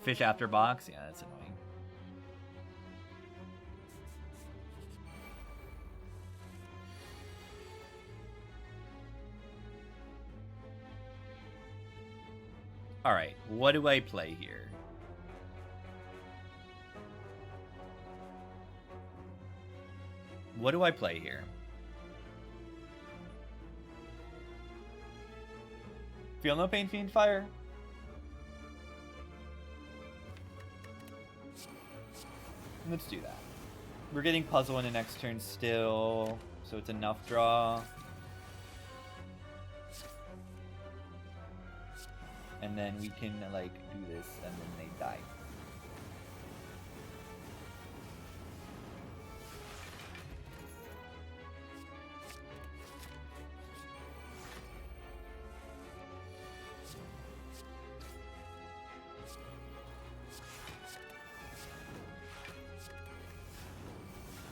Fish after box. Yeah, that's annoying. Alright, what do I play here? What do I play here? Feel no pain, fiend fire? Let's do that. We're getting puzzle in the next turn still, so it's enough draw. And then we can, like, do this, and then they die.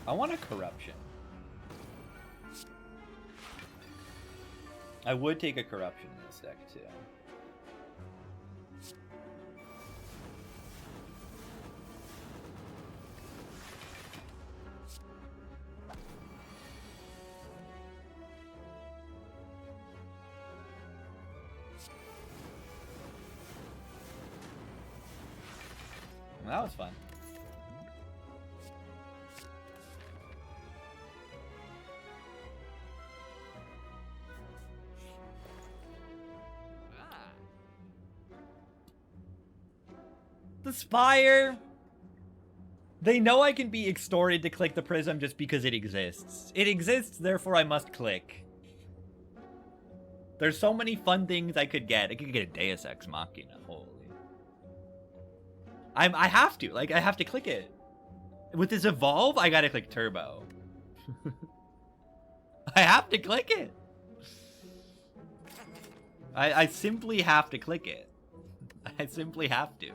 I want a corruption. I would take a corruption in this deck, too. That was fun. The Spire! They know I can be extorted to click the Prism just because it exists. It exists, therefore I must click. There's so many fun things I could get. I could get a Deus Ex Machina. Holy. I have to. Like, I have to click it. With this Evolve, I gotta click Turbo. I have to click it. I simply have to click it. I simply have to.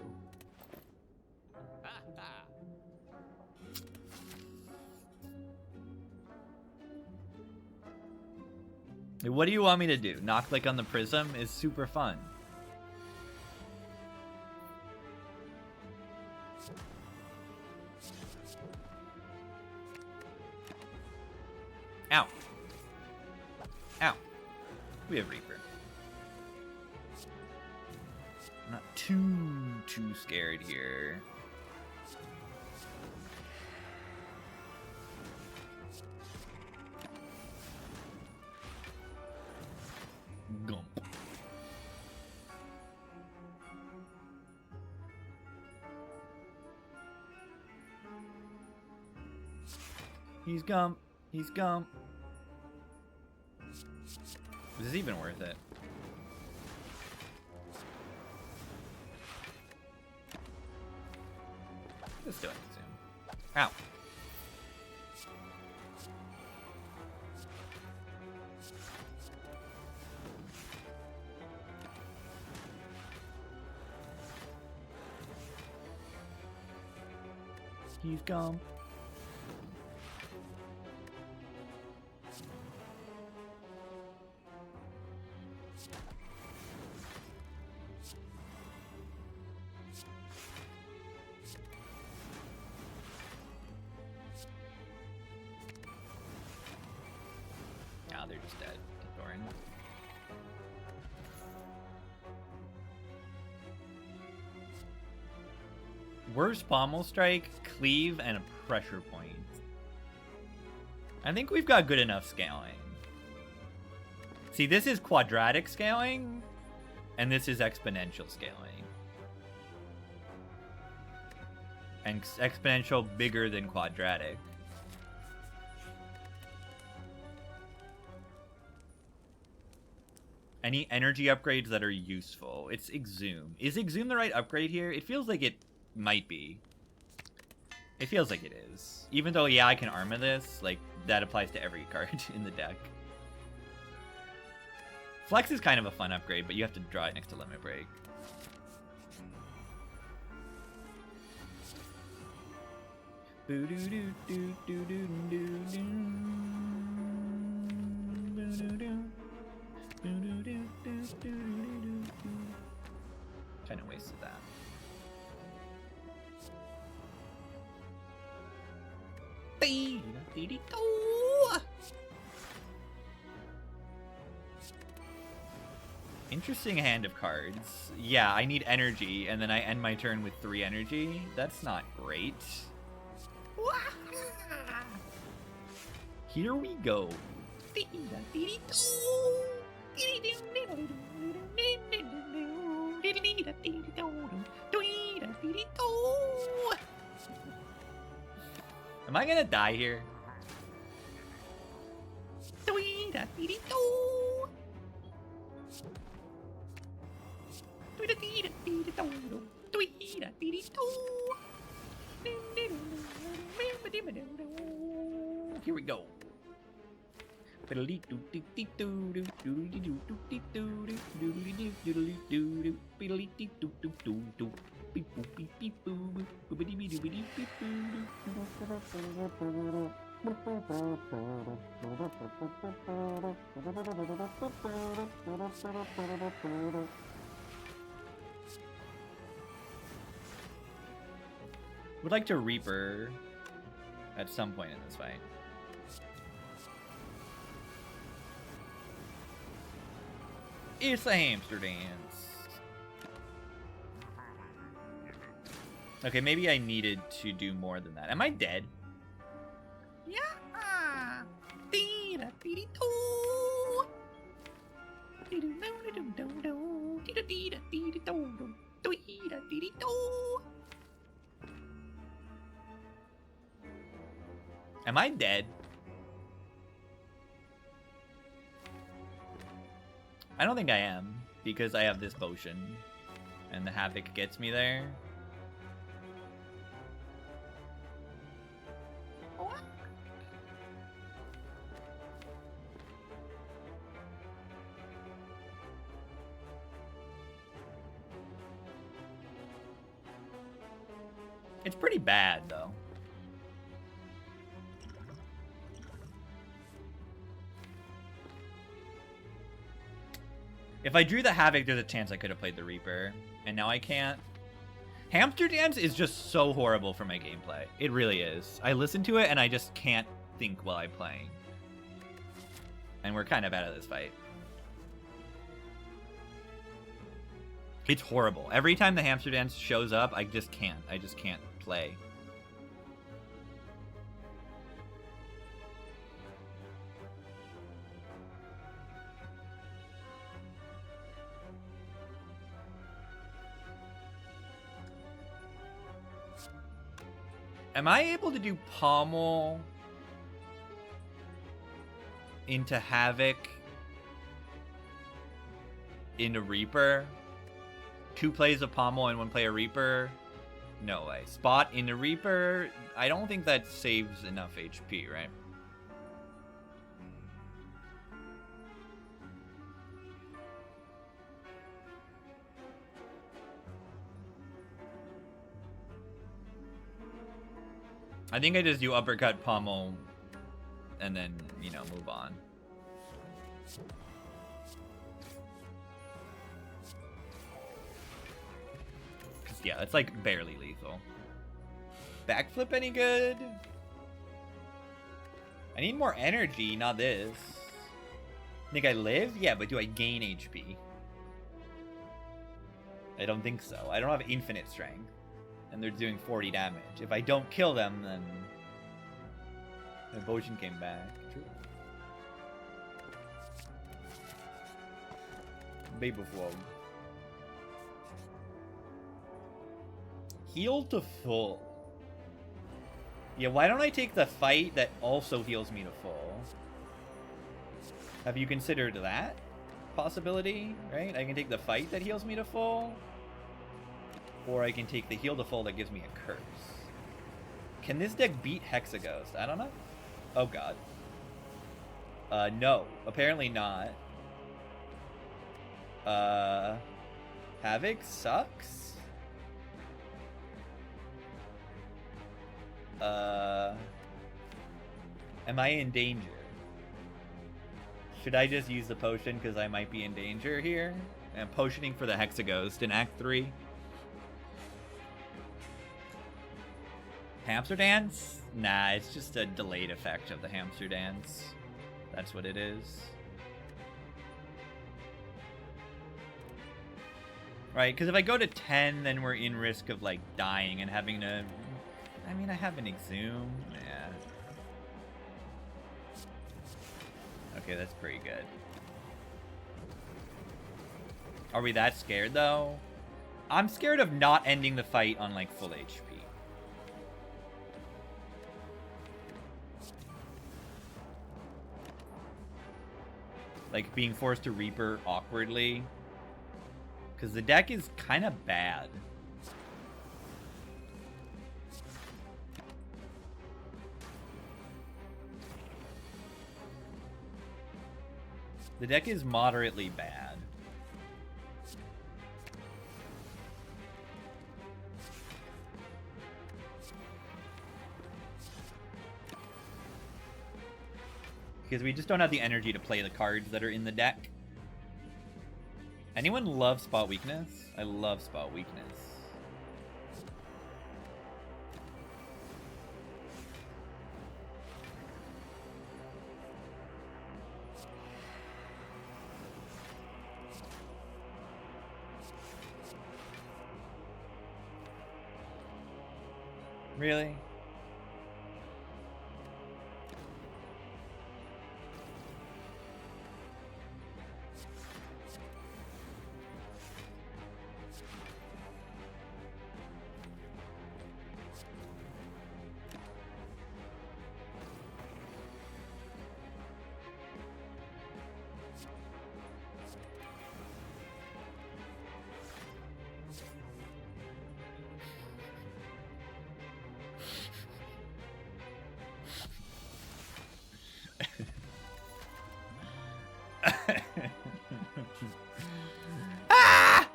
What do you want me to do? Not click on the Prism is super fun. Ow. Ow. We have Reaper. I'm not too scared here. Gump. He's Gump. He's Gump. Is this even worth it? Let's do it soon. Ow. He's gone. Now they're just dead. Thorin. Worst Pommel Strike, Cleave, and a Pressure Point. I think we've got good enough scaling. See, this is quadratic scaling, and this is exponential scaling. And exponential bigger than quadratic. Any energy upgrades that are useful. It's Exhume. Is Exhume the right upgrade here? It feels like it might be. It feels like it is. Even though, yeah, I can armor this, like, that applies to every card in the deck. Flex is kind of a fun upgrade, but you have to draw it next to Limit Break. Kind of wasted that. Interesting hand of cards. Yeah, I need energy, and then I end my turn with 3 energy. That's not great. Here we go. Am I gonna die here? Here we go. Would like to Reaper at some point in this fight. It's a hamster dance. Okay, maybe I needed to do more than that. Am I dead? Yeah. Am I dead? I don't think I am, because I have this potion, and the Havoc gets me there. It's pretty bad, though. If I drew the Havoc, there's a chance I could have played the Reaper. And now I can't. Hamster Dance is just so horrible for my gameplay. It really is. I listen to it and I just can't think while I'm playing. And we're kind of out of this fight. It's horrible. Every time the Hamster Dance shows up, I just can't. I just can't play. Am I able to do Pommel into Havoc into Reaper? 2 plays of Pommel and 1 play a Reaper? No way. Spot into Reaper? I don't think that saves enough HP, right? I think I just do uppercut Pommel and then, you know, move on. Cause yeah, it's like barely lethal. Backflip any good? I need more energy, not this. Think I live? Yeah, but do I gain HP? I don't think so. I don't have infinite strength. And they're doing 40 damage. If I don't kill them, then the potion came back. True. Baby Flow. Heal to full. Yeah, why don't I take the fight that also heals me to full? Have you considered that possibility? Right? I can take the fight that heals me to full. Or I can take the heal to full that gives me a curse. Can this deck beat Hexaghost? I don't know. Oh god. No. Apparently not. Havoc sucks? Am I in danger? Should I just use the potion because I might be in danger here? I'm potioning for the Hexaghost in Act 3. Hamster Dance? Nah, it's just a delayed effect of the Hamster Dance. That's what it is. Right, because if I go to 10, then we're in risk of, like, dying and having to... I mean, I have an Exhume. Yeah. Okay, that's pretty good. Are we that scared, though? I'm scared of not ending the fight on, like, full HP. Like, being forced to Reaper awkwardly. Because the deck is kind of bad. The deck is moderately bad. Because we just don't have the energy to play the cards that are in the deck. Anyone love Spot Weakness? I love Spot Weakness. Really? Ah!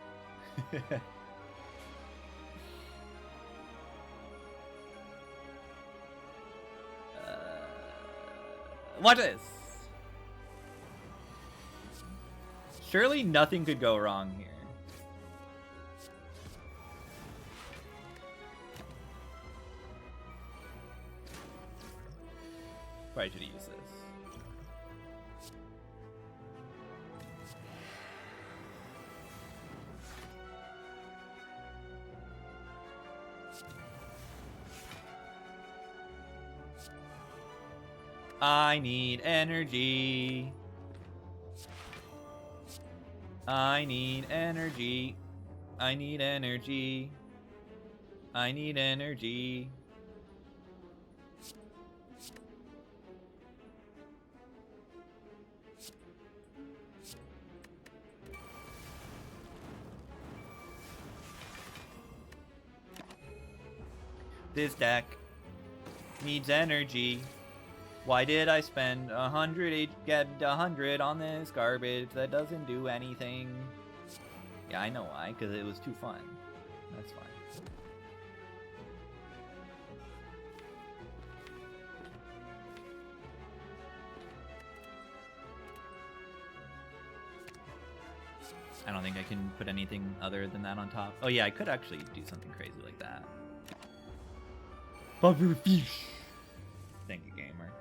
Watch this. Surely nothing could go wrong here. Probably should use this. I need energy. I need energy. I need energy. I need energy. This deck needs energy. Why did I spend 100 get 100 on this garbage that doesn't do anything? Yeah, I know why, because it was too fun. That's fine. I don't think I can put anything other than that on top. Oh yeah, I could actually do something crazy like that. Fish. Thank you, gamer.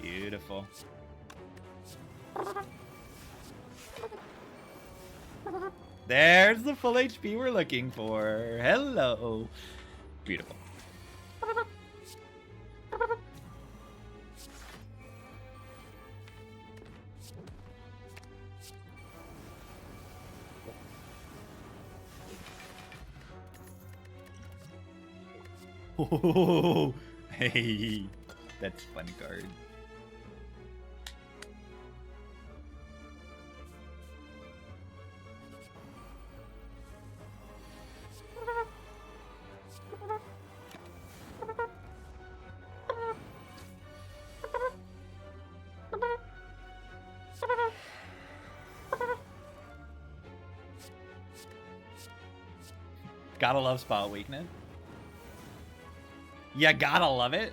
Beautiful. There's the full HP we're looking for. Hello. Beautiful. Oh, hey, that's fun card. Gotta love Spot Weakness. Yeah, gotta love it.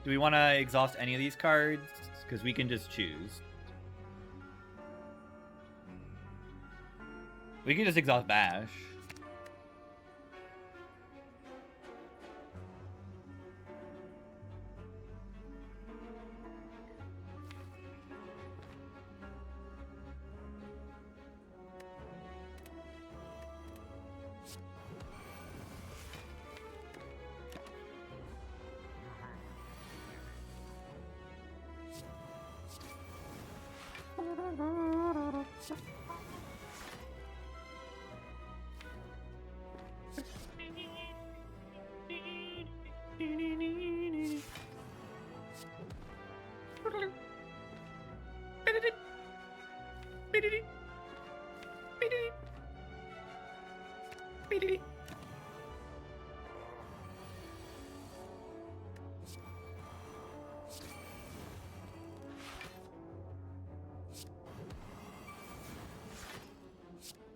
Do we want to exhaust any of these cards? Because we can just choose. We can just exhaust Bash.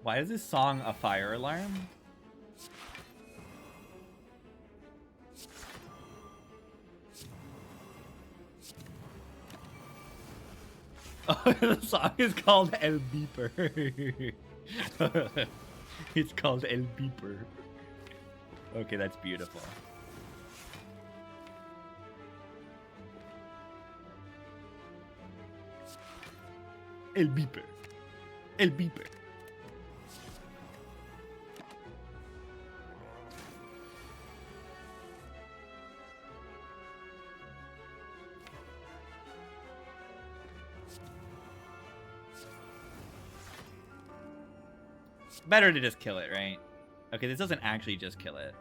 Why is this song a fire alarm? Oh, the song is called El Beeper. It's called El Beeper. Okay, that's beautiful. El Beeper. El Beeper. Better to just kill it, right? Okay, this doesn't actually just kill it.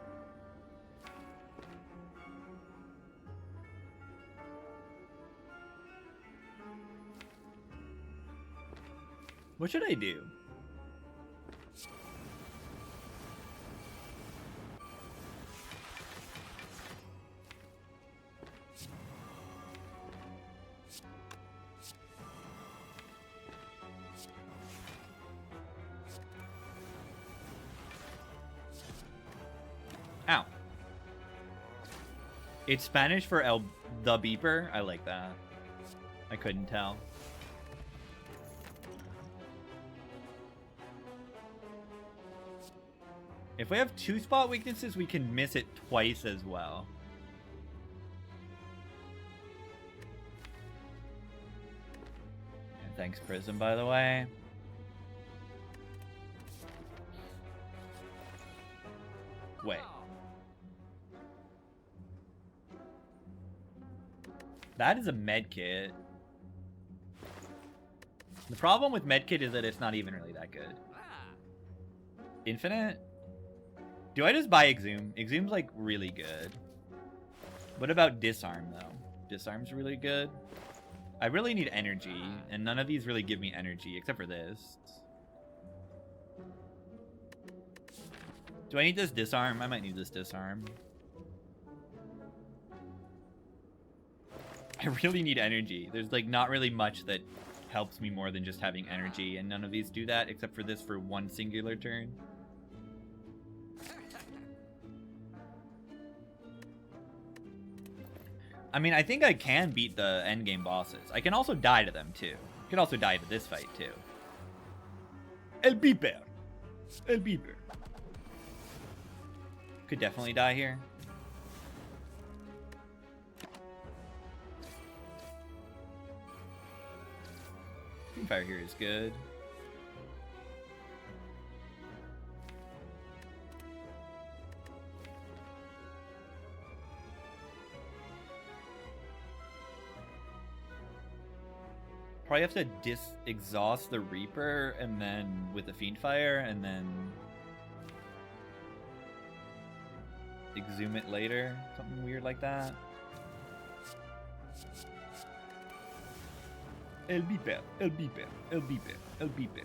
What should I do? Ow. It's Spanish for the beeper? I like that. I couldn't tell. If we have 2 spot weaknesses, we can miss it twice as well. And thanks, Prism, by the way. Wait. That is a medkit. The problem with medkit is that it's not even really that good. Infinite? Do I just buy Exhume? Exhume's like really good. What about Disarm though? Disarm's really good. I really need energy, and none of these really give me energy except for this. Do I need this Disarm? I might need this Disarm. I really need energy. There's like not really much that helps me more than just having energy, and none of these do that except for this for one singular turn. I mean, I think I can beat the endgame bosses. I can also die to them, too. I can also die to this fight, too. El Beeper. El Beeper. Could definitely die here. Fire here is good. Probably have to exhaust the Reaper and then with the Fiend Fire and then exhume it later. Something weird like that. El Beeper, El Beeper, El Beeper, El Beeper.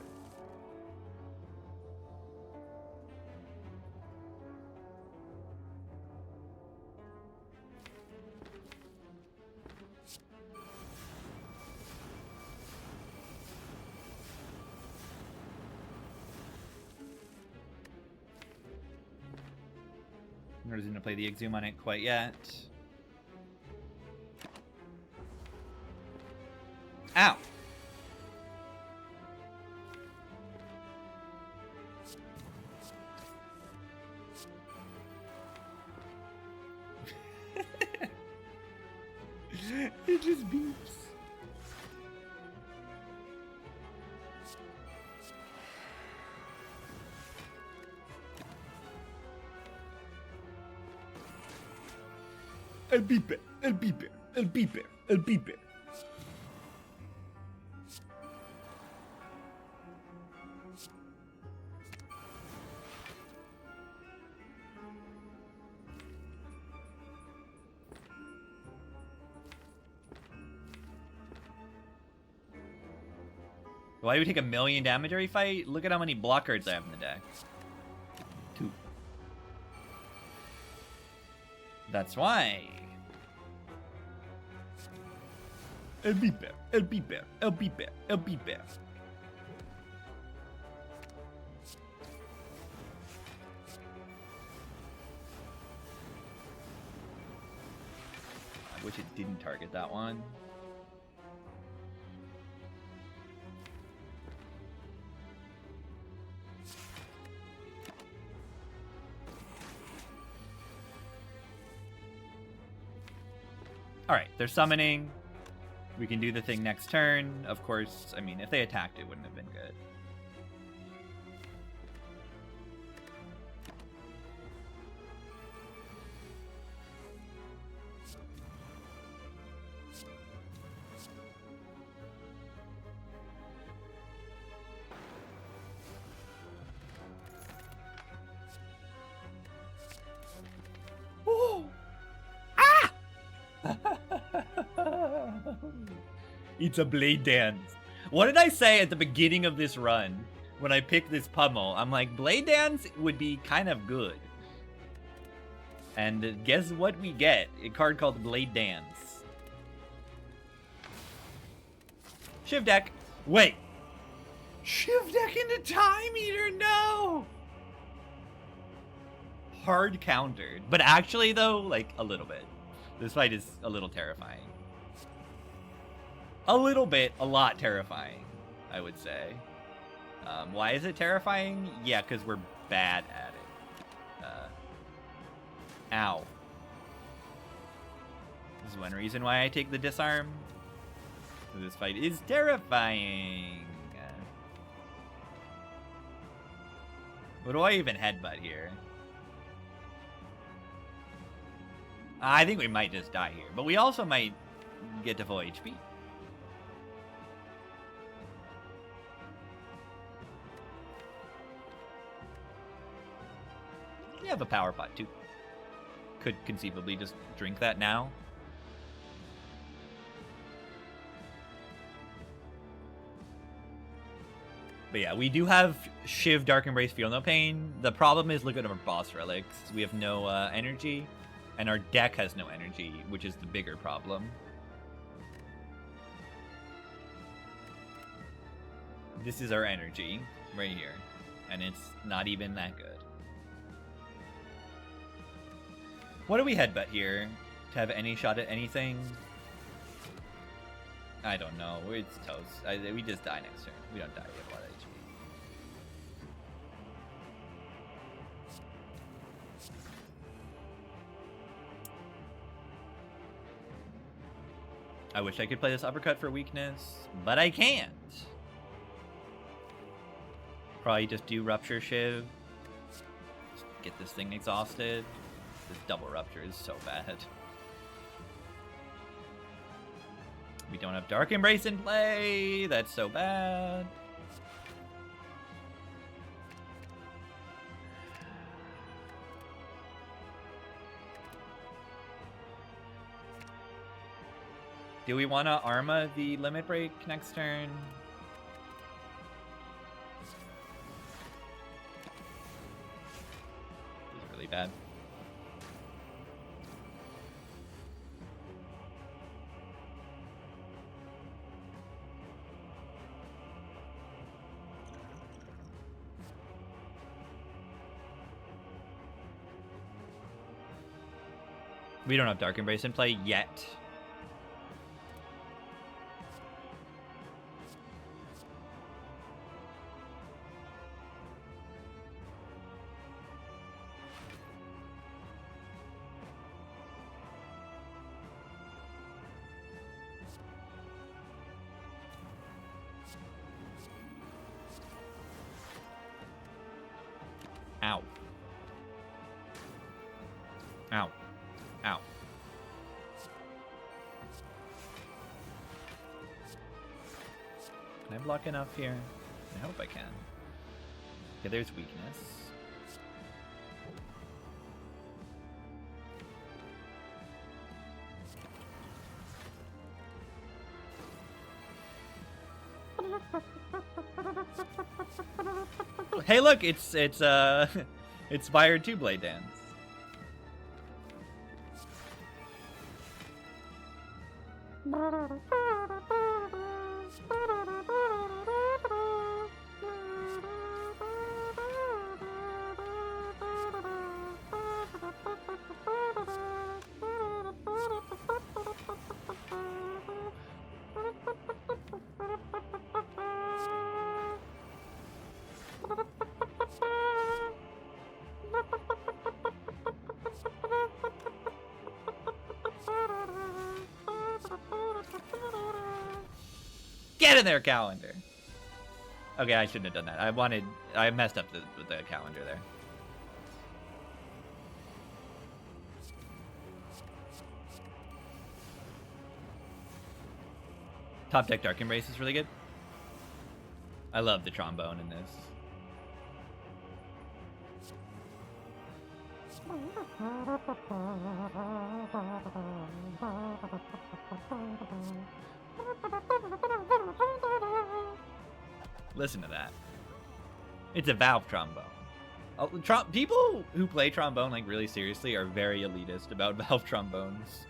I'm not going to play the Exhume on it quite yet. Ow! It just beeps. El Beeper, El Beeper, El Beeper, El Beeper. Why do we take 1,000,000 damage every fight? Look at how many block cards I have in the deck. 2. That's why. El Beeper, El Beeper, El Beeper, El Beeper. I wish it didn't target that one. Alright, they're summoning. We can do the thing next turn. Of course, I mean, if they attacked, it wouldn't have been good. It's a blade dance. What did I say at the beginning of this run when I picked this pummel? I'm like, blade dance would be kind of good. And guess what we get? A card called Blade Dance. Shiv deck. Wait. Shiv deck into Time Eater? No! Hard countered. But actually, though, like, a little bit. This fight is a little terrifying. A little bit, a lot terrifying, I would say. Why is it terrifying? Yeah, because we're bad at it. Ow. This is one reason why I take the disarm. This fight is terrifying. What do I even headbutt here? I think we might just die here, but we also might get to full HP. We have a power pot too. Could conceivably just drink that now. But yeah, we do have Shiv, Dark Embrace, Feel No Pain. The problem is, look at our boss relics. We have no energy, and our deck has no energy, which is the bigger problem. This is our energy, right here. And it's not even that good. What do we headbutt here to have any shot at anything? I don't know. It's toast. We just die next turn. We don't die. We have a lot of HP. I wish I could play this uppercut for weakness, but I can't. Probably just do Rupture Shiv. Just get this thing exhausted. This double Rupture is so bad. We don't have Dark Embrace in play. That's so bad. Do we want to Arma the Limit Break next turn? This is really bad. We don't have Dark Embrace in play yet. Ow. Ow. Ow. Can I block enough here? I hope I can. Okay, there's weakness. Hey, look, it's Inspired Two-Blade Dance. Get in there, calendar. Okay, I shouldn't have done that. I messed up with the calendar there. Top deck Dark Embrace is really good. I love the trombone in this. Listen to that. It's a valve trombone. People who play trombone like really seriously are very elitist about valve trombones.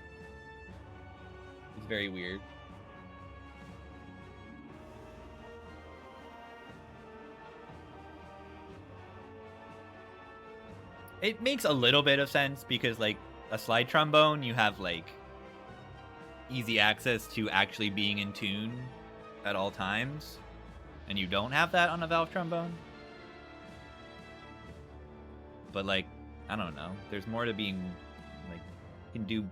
It's very weird. It makes a little bit of sense because like a slide trombone, you have like easy access to actually being in tune at all times. And you don't have that on a valve trombone. But like, I don't know. There's more to being like, you can do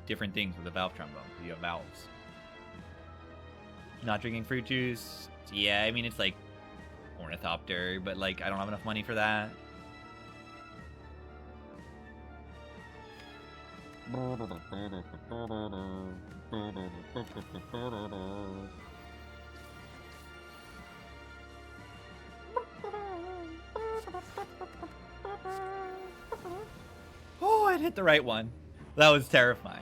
different things with a valve trombone. You have valves. Not drinking fruit juice. Yeah, I mean it's like Ornithopter, but like I don't have enough money for that. Oh, it hit the right one. That was terrifying.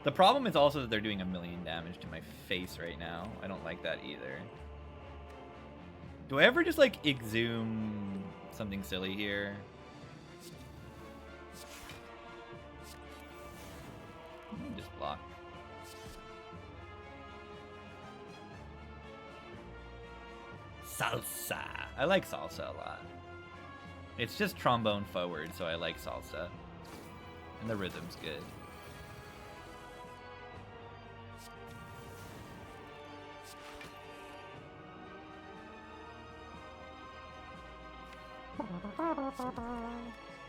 The problem is also that they're doing 1,000,000 damage to my face right now. I don't like that either. Do I ever just like exhume something silly here? Just block. Salsa. I like salsa a lot. It's just trombone forward, so I like salsa. And the rhythm's good.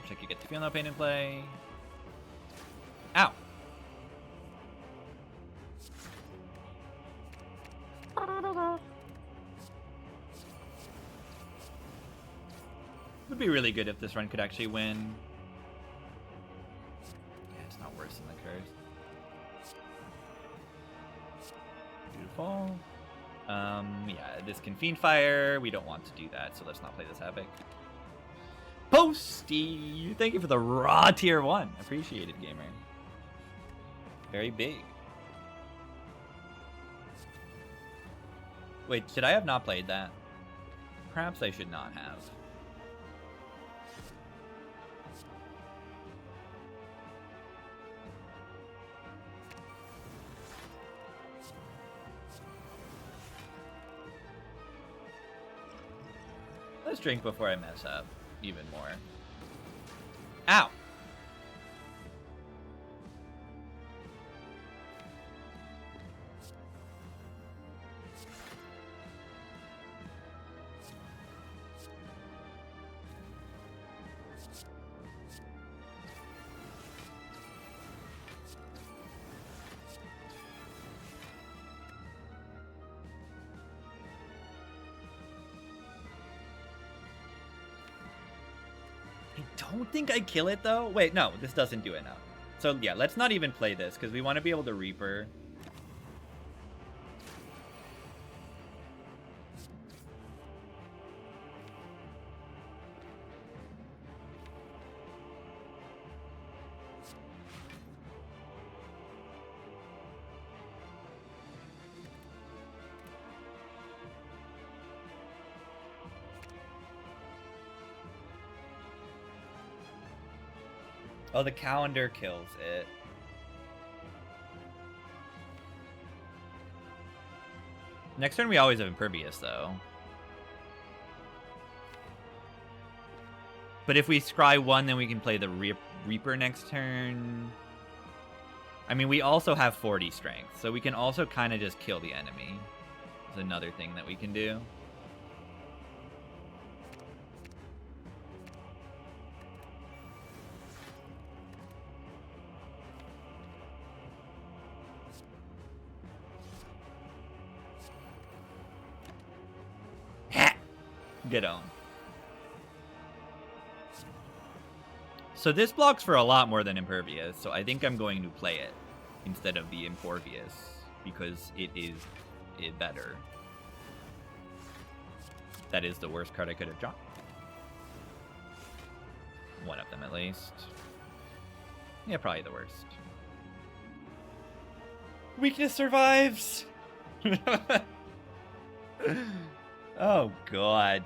Wish I could get the Feel No Pain in play. Ow! be really good if this run could actually win. Yeah, it's not worse than the curse. Beautiful. Yeah, this can Fiend Fire. We don't want to do that, so let's not play this Havoc. Posty! Thank you for the raw tier 1. Appreciate it, gamer. Very big. Wait, should I have not played that? Perhaps I should not have. Let's drink before I mess up even more. Ow! I don't think I kill it, though. Wait, no, this doesn't do it now. So, yeah, let's not even play this, because we want to be able to Reaper. Oh, the calendar kills it. Next turn we always have Impervious, though. But if we scry 1, then we can play the Reaper next turn. I mean, we also have 40 strength, so we can also kind of just kill the enemy. Is another thing that we can do. Get on. So this blocks for a lot more than Impervious, so I think I'm going to play it instead of the Impervious because it is better. That is the worst card I could have drawn. One of them at least. Yeah, probably the worst. Weakness survives! Oh, God.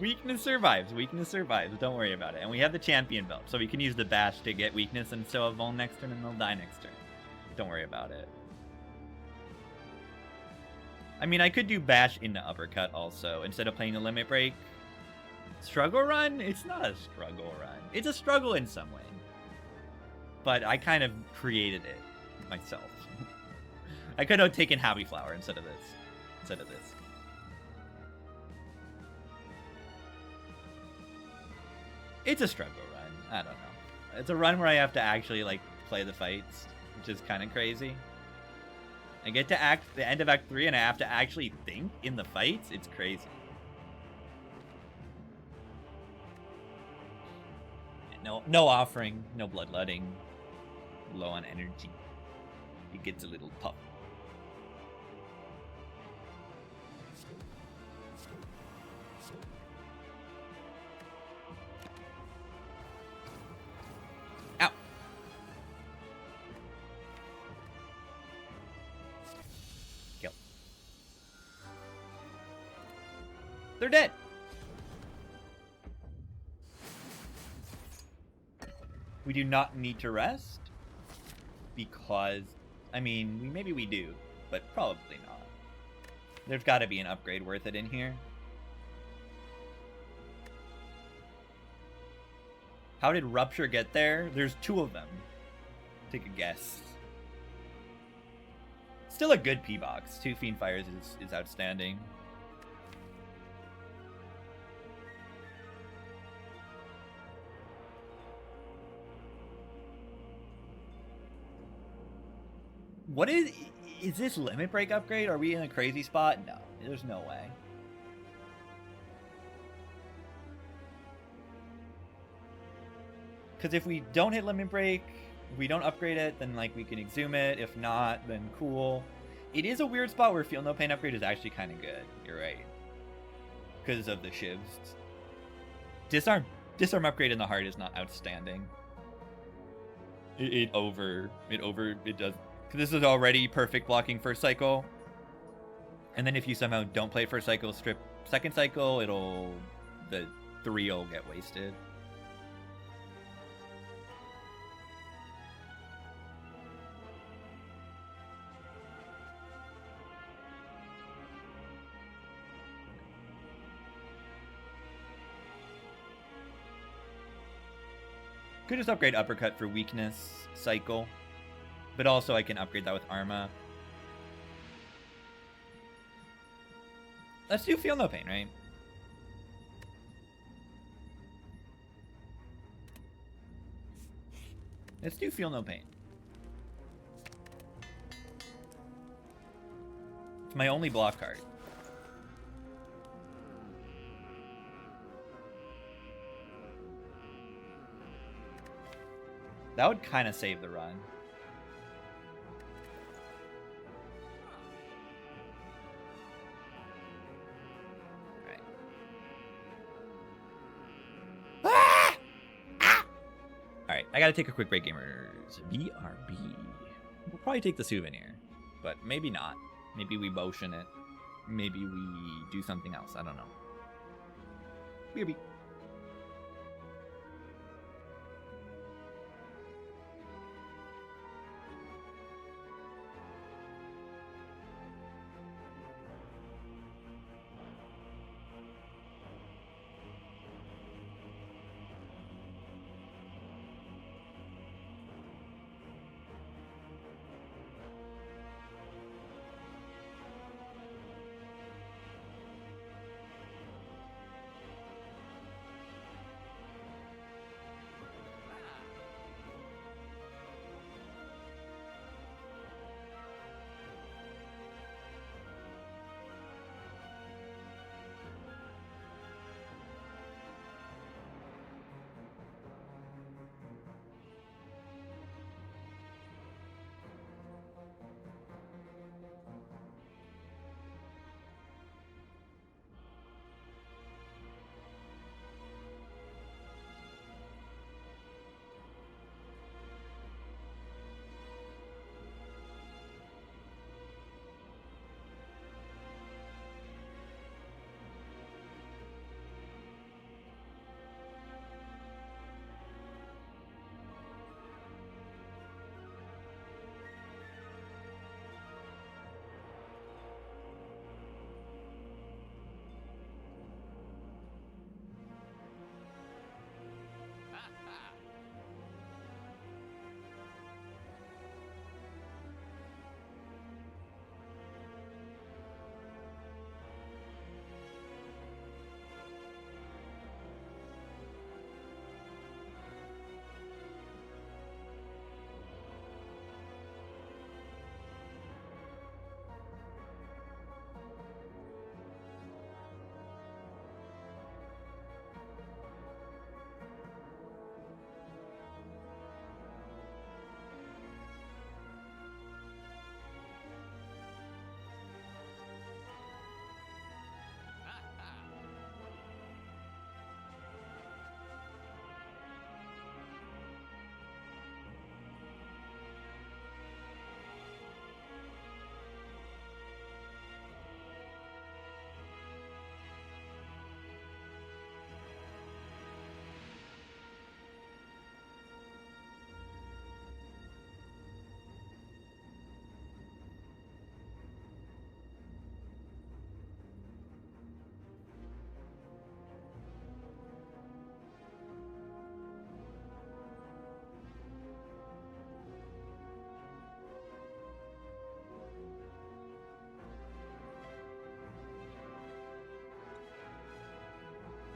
Weakness survives. Weakness survives. Don't worry about it. And we have the champion belt, so we can use the bash to get weakness and still have Vol next turn, and they'll die next turn. Don't worry about it. I mean, I could do bash into uppercut also, instead of playing a limit break. Struggle run? It's not a struggle run. It's a struggle in some way. But I kind of created it myself. I could have taken Happy Flower instead of this. It's a struggle run. I don't know. It's a run where I have to actually, like, play the fights, which is kind of crazy. I get to the end of Act 3 and I have to actually think in the fights. It's crazy. No offering, no bloodletting, low on energy. It gets a little tough. Ow. Kill. They're dead. We do not need to rest because, I mean, maybe we do, but probably not. There's got to be an upgrade worth it in here. How did Rupture get there? There's 2 of them. Take a guess. Still a good P-Box. 2 Fiend Fires is outstanding. What is Is this limit break upgrade? Are we in a crazy spot? No, there's no way. Because if we don't hit limit break, if we don't upgrade it, then like we can exhume it. If not, then cool. It is a weird spot where Feel No Pain upgrade is actually kind of good. You're right. Because of the shivs. Disarm upgrade in the heart is not outstanding. It does. This is already perfect blocking first cycle. And then if you somehow don't play first cycle, strip second cycle, the 3 will get wasted. Could just upgrade uppercut for weakness cycle, but also I can upgrade that with Arma. Let's do Feel No Pain, right? Let's do Feel No Pain. It's my only block card. That would kind of save the run. Alright. Ah! Ah! Alright, I gotta take a quick break, gamers. BRB. We'll probably take the souvenir, but maybe not. Maybe we motion it. Maybe we do something else. I don't know. BRB.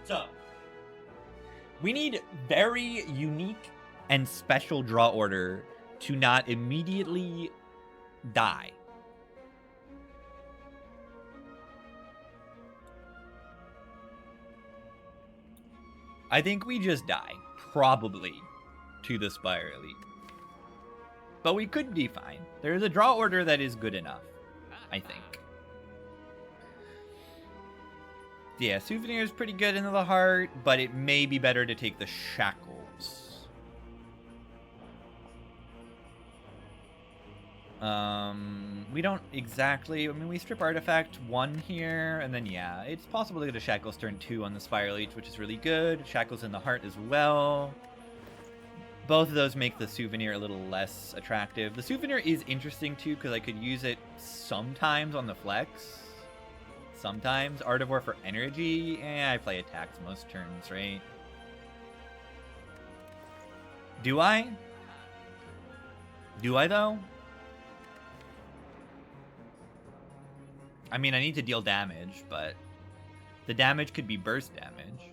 So, we need very unique and special draw order to not immediately die. I think we just die. Probably to the Spire Elite. But we could be fine. There's a draw order that is good enough, I think. Yeah, Souvenir is pretty good into the heart, but it may be better to take the Shackles. We don't exactly... I mean, we strip Artifact 1 here, and then, yeah, it's possible to get a Shackles turn 2 on the Spiral Leech, which is really good. Shackles in the heart as well. Both of those make the Souvenir a little less attractive. The Souvenir is interesting, too, because I could use it sometimes on the flex. Sometimes. Ardivore for energy. I play attacks most turns, right? Do I? Do I, though? I mean, I need to deal damage, but the damage could be burst damage.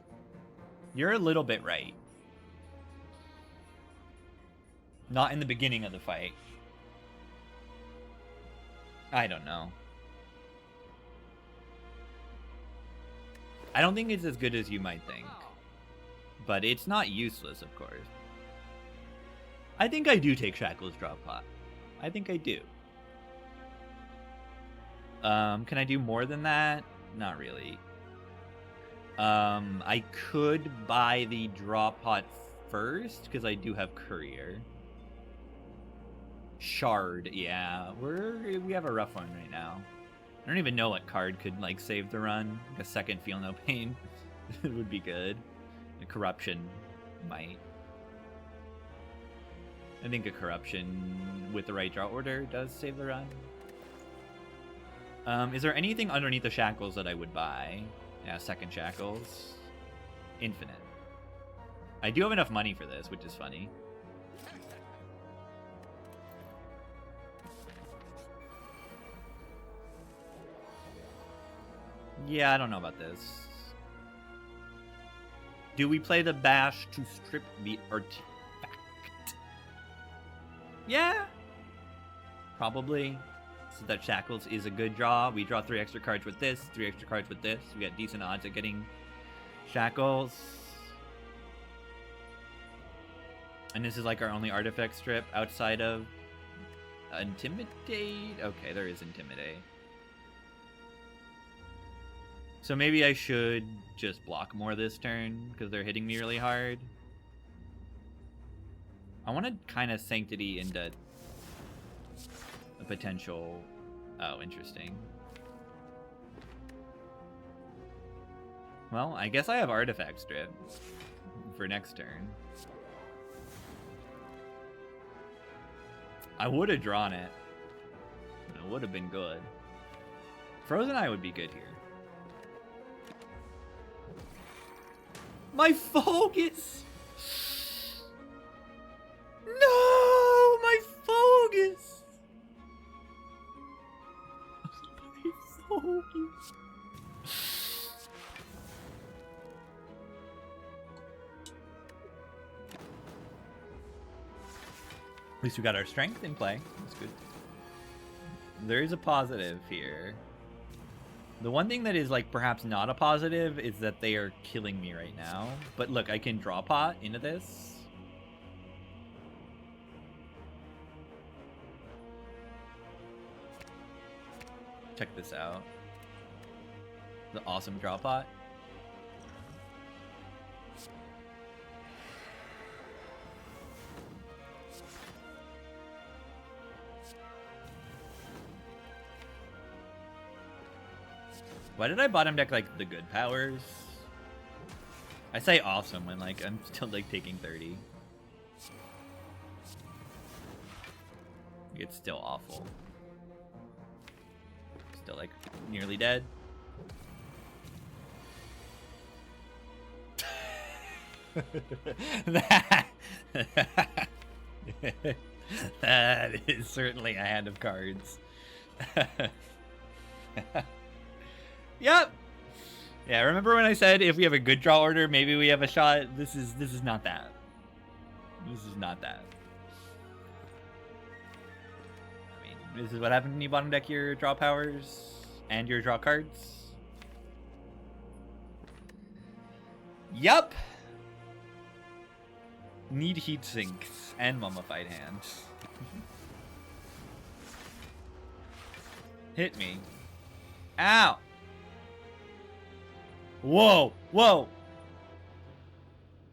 You're a little bit right. Not in the beginning of the fight. I don't know. I don't think it's as good as you might think. But it's not useless, of course. I think I do take Shackles Drop Pot. I think I do. Can I do more than that? Not really. I could buy the Drop Pot first, because I do have Courier. Shard, yeah. We have a rough one right now. I don't even know what card could, like, save the run. Like a second Feel No Pain. It would be good. A Corruption might. I think a Corruption with the right draw order does save the run. Is there anything underneath the Shackles that I would buy? Yeah, second Shackles. Infinite. I do have enough money for this, which is funny. Yeah, I don't know about this. Do we play the Bash to strip the artifact? Yeah. Probably. So that Shackles is a good draw. We draw 3 extra cards with this, 3 extra cards with this. We got decent odds at getting Shackles. And this is like our only artifact strip outside of Intimidate. Okay, there is Intimidate. So maybe I should just block more this turn because they're hitting me really hard. I want to kind of Sanctity into a potential... Oh, interesting. Well, I guess I have Artifact Strip for next turn. I would have drawn it. It would have been good. Frozen Eye would be good here. My focus! No! My focus! My focus! At least we got our strength in play. That's good. There is a positive here. The one thing that is, like, perhaps not a positive is that they are killing me right now. But look, I can draw pot into this. Check this out. The awesome draw pot. Why did I bottom deck, like, the good powers? I say awesome when, like, I'm still, like, taking 30. It's still awful. Still, like, nearly dead. That is certainly a hand of cards. Yep. Yeah, remember when I said if we have a good draw order, maybe we have a shot? This is not that. This is not that. I mean, this is what happens when you bottom deck your draw powers and your draw cards. Yup. Need heat sinks and mummified hands. Hit me. Ow! Whoa! Whoa!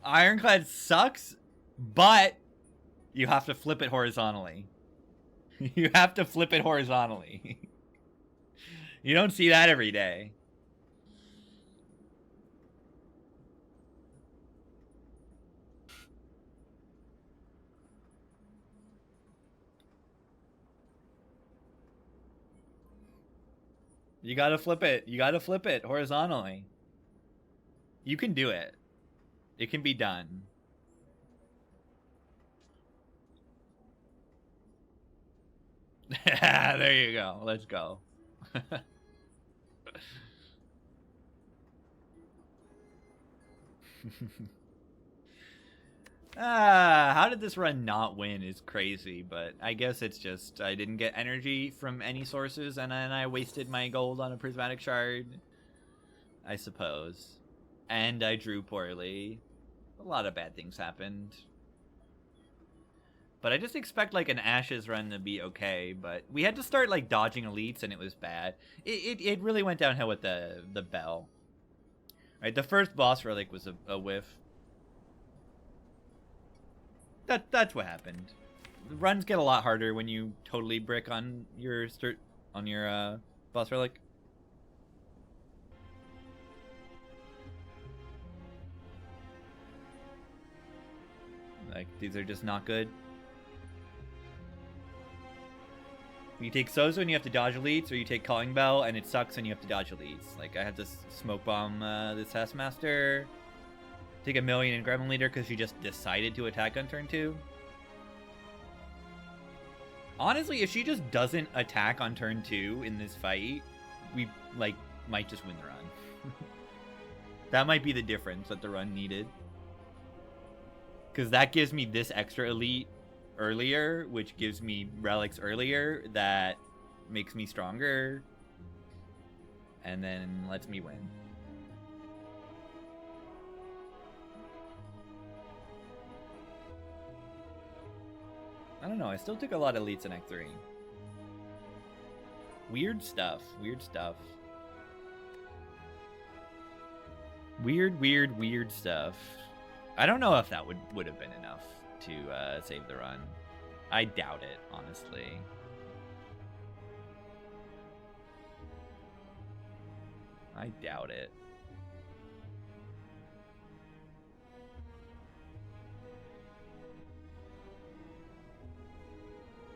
Ironclad sucks, but you have to flip it horizontally. You have to flip it horizontally. You don't see that every day. You gotta flip it. You gotta flip it horizontally. You can do it. It can be done. There you go. Let's go. How did this run not win is crazy, but I guess it's just I didn't get energy from any sources, and then I wasted my gold on a prismatic shard, I suppose. And I drew poorly. A lot of bad things happened. But I just expect like an Ashes run to be okay, but we had to start like dodging elites and it was bad. It really went downhill with the bell. Right, the first boss relic was a whiff. That's what happened. The runs get a lot harder when you totally brick on your boss relic. Like these are just not good. You take Sozo and you have to dodge elites, or you take Calling Bell and it sucks and you have to dodge elites. Like I have to smoke bomb this Taskmaster. Take a million in Gremlin Leader because she just decided to attack on turn 2. Honestly, if she just doesn't attack on turn 2 in this fight, we like might just win the run. That might be the difference that the run needed. Because that gives me this extra elite earlier, which gives me relics earlier, that makes me stronger, and then lets me win. I don't know, I still took a lot of elites in Act 3. Weird stuff, weird stuff. Weird stuff. I don't know if that would have been enough to save the run. I doubt it, honestly. I doubt it.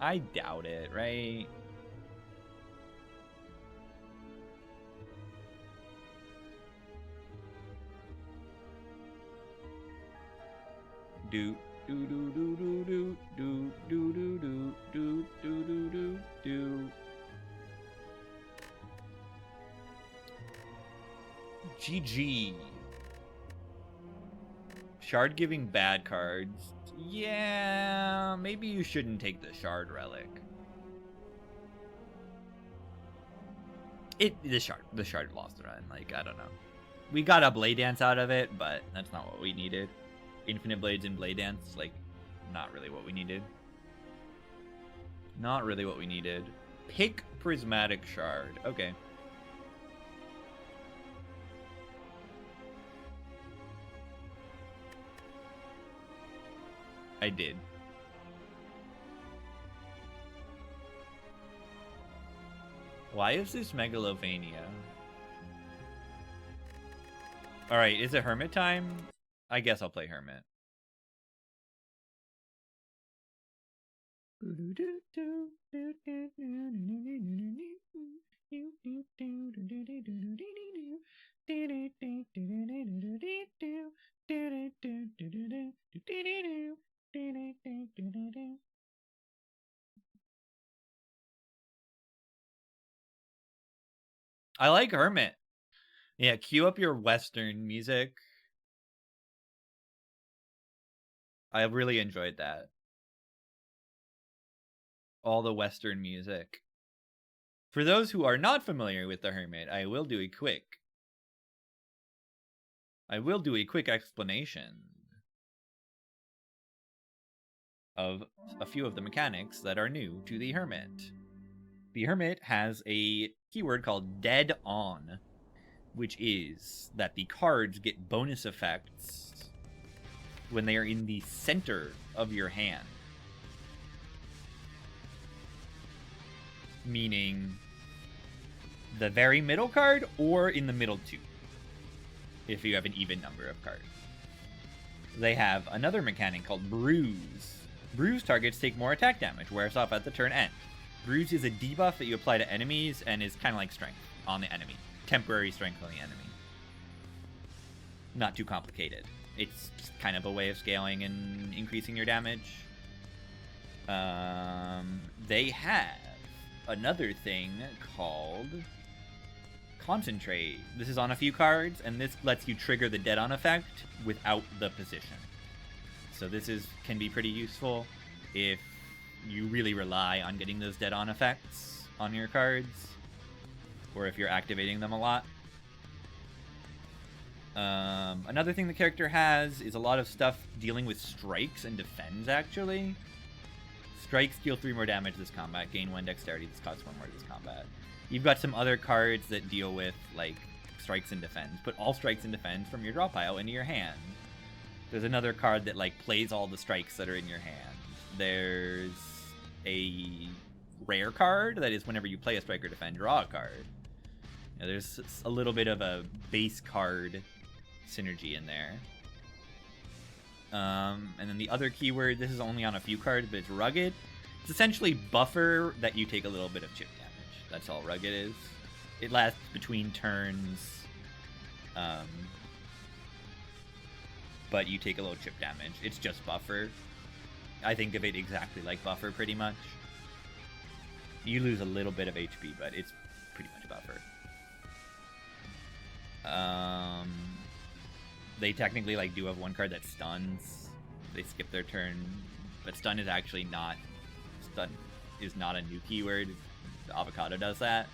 I doubt it, right? Do do do do do do do do do do do do do do. GG. Shard giving bad cards. Yeah, maybe you shouldn't take the shard relic. The shard lost the run. Like, I don't know. We got a Blade Dance out of it, but that's not what we needed. Infinite Blades and Blade Dance, like, not really what we needed. Not really what we needed. Pick Prismatic Shard. Okay. I did. Why is this Megalovania? Alright, is it Hermit time? I guess I'll play Hermit. I like Hermit. Yeah, cue up your Western music. I really enjoyed that. All the Western music. For those who are not familiar with the Hermit, I will do a quick explanation. of a few of the mechanics that are new to the Hermit. The Hermit has a keyword called Dead On, which is that the cards get bonus effects when they are in the center of your hand. Meaning the very middle card or in the middle two, if you have an even number of cards. They have another mechanic called Bruise. Bruise targets take more attack damage, wears off at the turn end. Bruise is a debuff that you apply to enemies and is kind of like strength on the enemy. Temporary strength on the enemy. Not too complicated. It's just kind of a way of scaling and increasing your damage. They have another thing called Concentrate. This is on a few cards, and this lets you trigger the Dead On effect without the position. So this can be pretty useful if you really rely on getting those Dead On effects on your cards, or if you're activating them a lot. Another thing the character has is a lot of stuff dealing with strikes and defends, actually. Strikes deal 3 more damage this combat, gain 1 dexterity, this costs 1 more this combat. You've got some other cards that deal with, like, strikes and defends. Put all strikes and defends from your draw pile into your hand. There's another card that, like, plays all the strikes that are in your hand. There's a rare card that is whenever you play a strike or defend, draw a card. You know, there's a little bit of a base card synergy in there. And then the other keyword, this is only on a few cards, but it's Rugged. It's essentially buffer that you take a little bit of chip damage. That's all Rugged is. It lasts between turns, but you take a little chip damage. It's just buffer. I think of it exactly like buffer, pretty much. You lose a little bit of HP, but it's pretty much buffer. They technically like do have one card that stuns. They skip their turn, but stun is actually not. Stun is not a new keyword. The Avocado does that.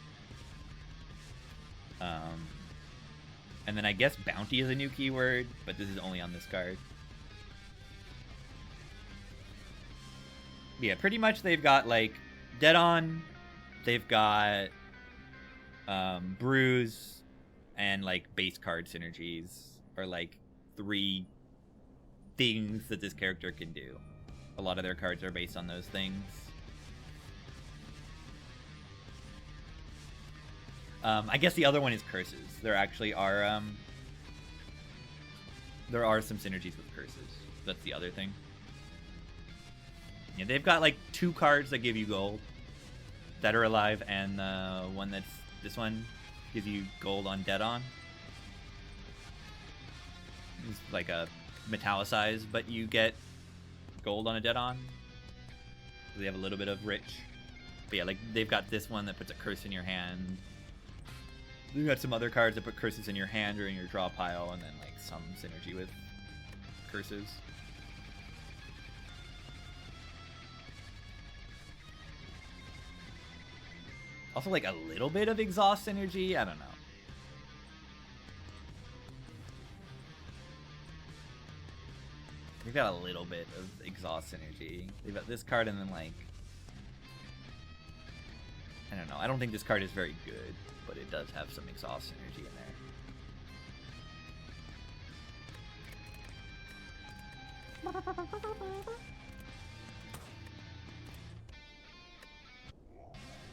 And then I guess Bounty is a new keyword, but this is only on this card. Yeah, pretty much they've got like Dead On, they've got Bruise, and like base card synergies are like 3 things that this character can do. A lot of their cards are based on those things. I guess the other one is Curses. There actually are there are some synergies with Curses. That's the other thing. Yeah, they've got like 2 cards that give you gold that are alive, and one that's this one gives you gold on Dead On. It's like a metallicized, but you get gold on a Dead On. So they have a little bit of rich. But yeah, like they've got this one that puts a curse in your hand. We've got some other cards that put curses in your hand or in your draw pile, and then like some synergy with curses. Also like a little bit of exhaust synergy, I don't know. We've got a little bit of exhaust synergy. They've got this card and then like, I don't know. I don't think this card is very good, but it does have some exhaust synergy in there.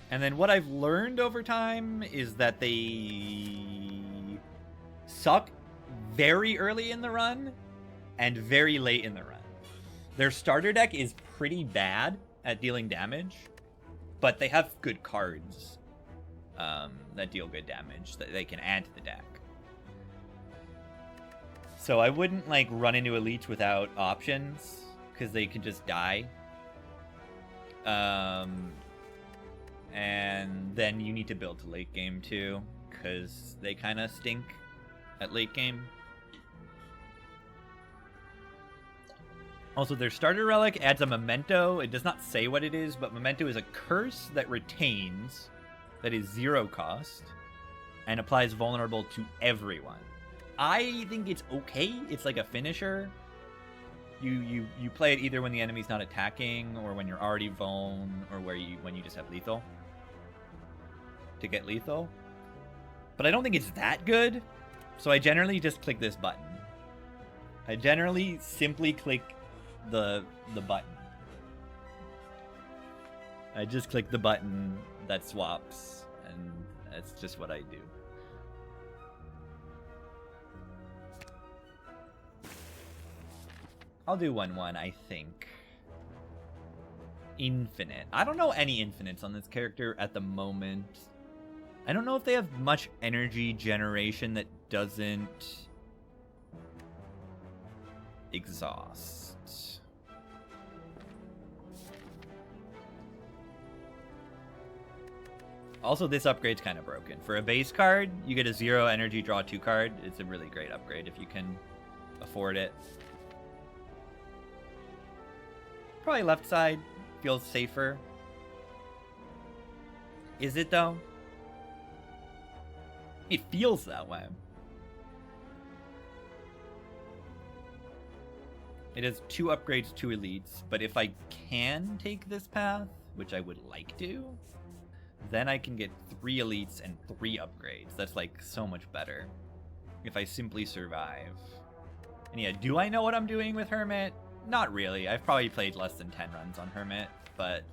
And then what I've learned over time is that they suck very early in the run and very late in the run. Their starter deck is pretty bad at dealing damage, but they have good cards that deal good damage that they can add to the deck. So I wouldn't like run into a leech without options, because they can just die. And then you need to build to late game too, because they kind of stink at late game. Also, their starter relic adds a memento. It does not say what it is, but memento is a curse that retains, that is 0 cost, and applies vulnerable to everyone. I think it's okay. It's like a finisher. You play it either when the enemy's not attacking, or when you're already Vone, or when you just have lethal. To get lethal. But I don't think it's that good, so I generally just click this button. I generally simply click the button. I just click the button that swaps, and that's just what I do. I'll do 1-1, I think. Infinite. I don't know any infinites on this character at the moment. I don't know if they have much energy generation that doesn't exhaust. Also, this upgrade's kind of broken. For a base card, you get a 0 energy draw 2 card. It's a really great upgrade if you can afford it. Probably left side feels safer. Is it though? It feels that way. It has 2 upgrades, 2 elites, but if I can take this path, which I would like to, then I can get 3 elites and 3 upgrades. That's like so much better if I simply survive. And yeah, do I know what I'm doing with Hermit? Not really. I've probably played less than 10 runs on Hermit, but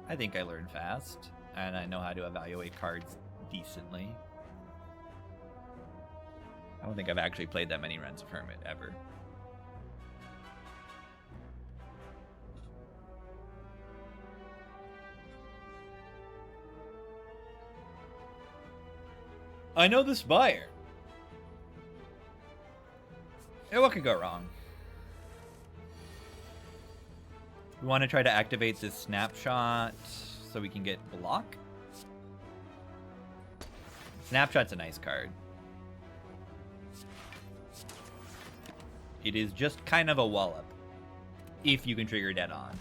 I think I learn fast, and I know how to evaluate cards decently. I don't think I've actually played that many runs of Hermit ever. I know the Spire. Yeah, what could go wrong? We want to try to activate this snapshot so we can get block. Snapshot's a nice card. It is just kind of a wallop if you can trigger dead on.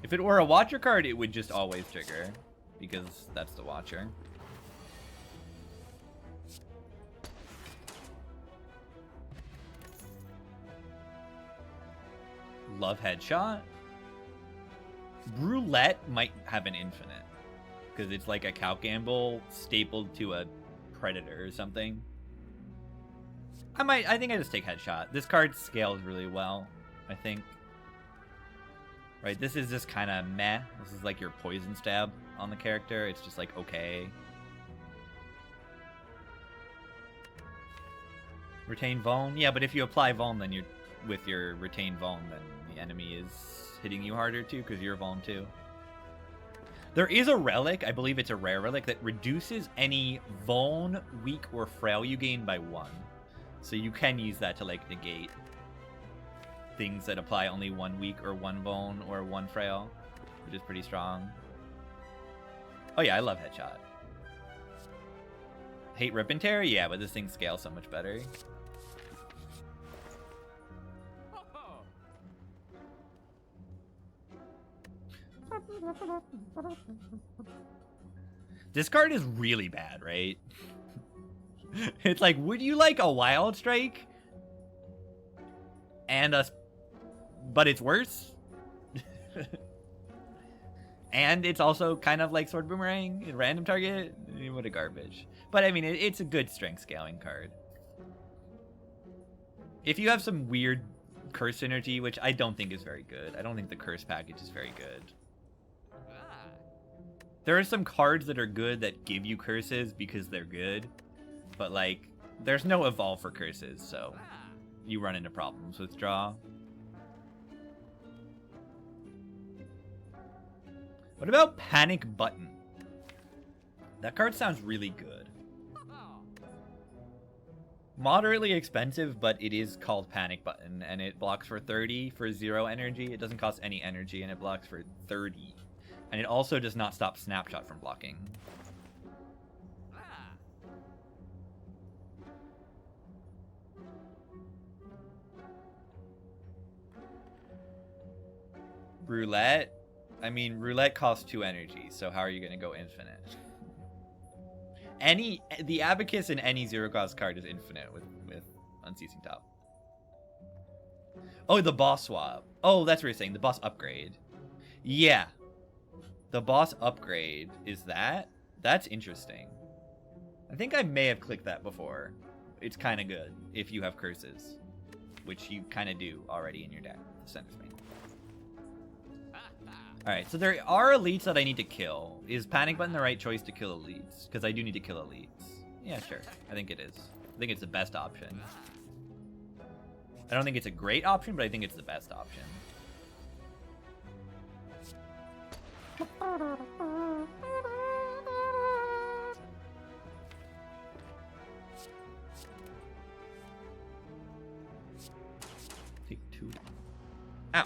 If it were a Watcher card, it would just always trigger because that's the Watcher. Love Headshot. Roulette might have an infinite because it's like a cow gamble stapled to a predator or something. I think I just take Headshot. This card scales really well, I think. Right, this is just kind of meh. This is like your poison stab on the character. It's just like, okay. Retain Vone? Yeah, but if you apply Vone, then you're with your retain Vone, then the enemy is hitting you harder too, because you're Vone too. There is a relic, I believe it's a rare relic, that reduces any Vone, weak, or frail you gain by 1. So you can use that to like negate things that apply only 1 weak or 1 Vone or 1 frail, which is pretty strong. Oh yeah, I love Headshot. Hate Rip and Tear? Yeah, but this thing scales so much better. This card is really bad, right? It's like, would you like a Wild Strike? And a... But it's worse? And it's also kind of like Sword Boomerang, random target? What a garbage. But I mean, it's a good strength scaling card. If you have some weird curse synergy, which I don't think is very good. I don't think the curse package is very good. There are some cards that are good that give you curses because they're good. But like, there's no evolve for curses, so you run into problems with draw. What about Panic Button? That card sounds really good. Moderately expensive, but it is called Panic Button, and it blocks for 30 for 0 energy. It doesn't cost any energy, and it blocks for 30. And it also does not stop Snapshot from blocking. Roulette? I mean, Roulette costs 2 energy, so how are you going to go infinite? The Abacus in any 0-cost card is infinite with Unceasing Top. Oh, the boss swap. Oh, that's what you're saying. The boss upgrade. Yeah. The boss upgrade is that? That's interesting. I think I may have clicked that before. It's kind of good if you have curses, which you kind of do already in your deck. Sentence me. Alright, so there are elites that I need to kill. Is Panic Button the right choice to kill elites? Because I do need to kill elites. Yeah, sure. I think it is. I think it's the best option. I don't think it's a great option, but I think it's the best option. Take 2. Ow.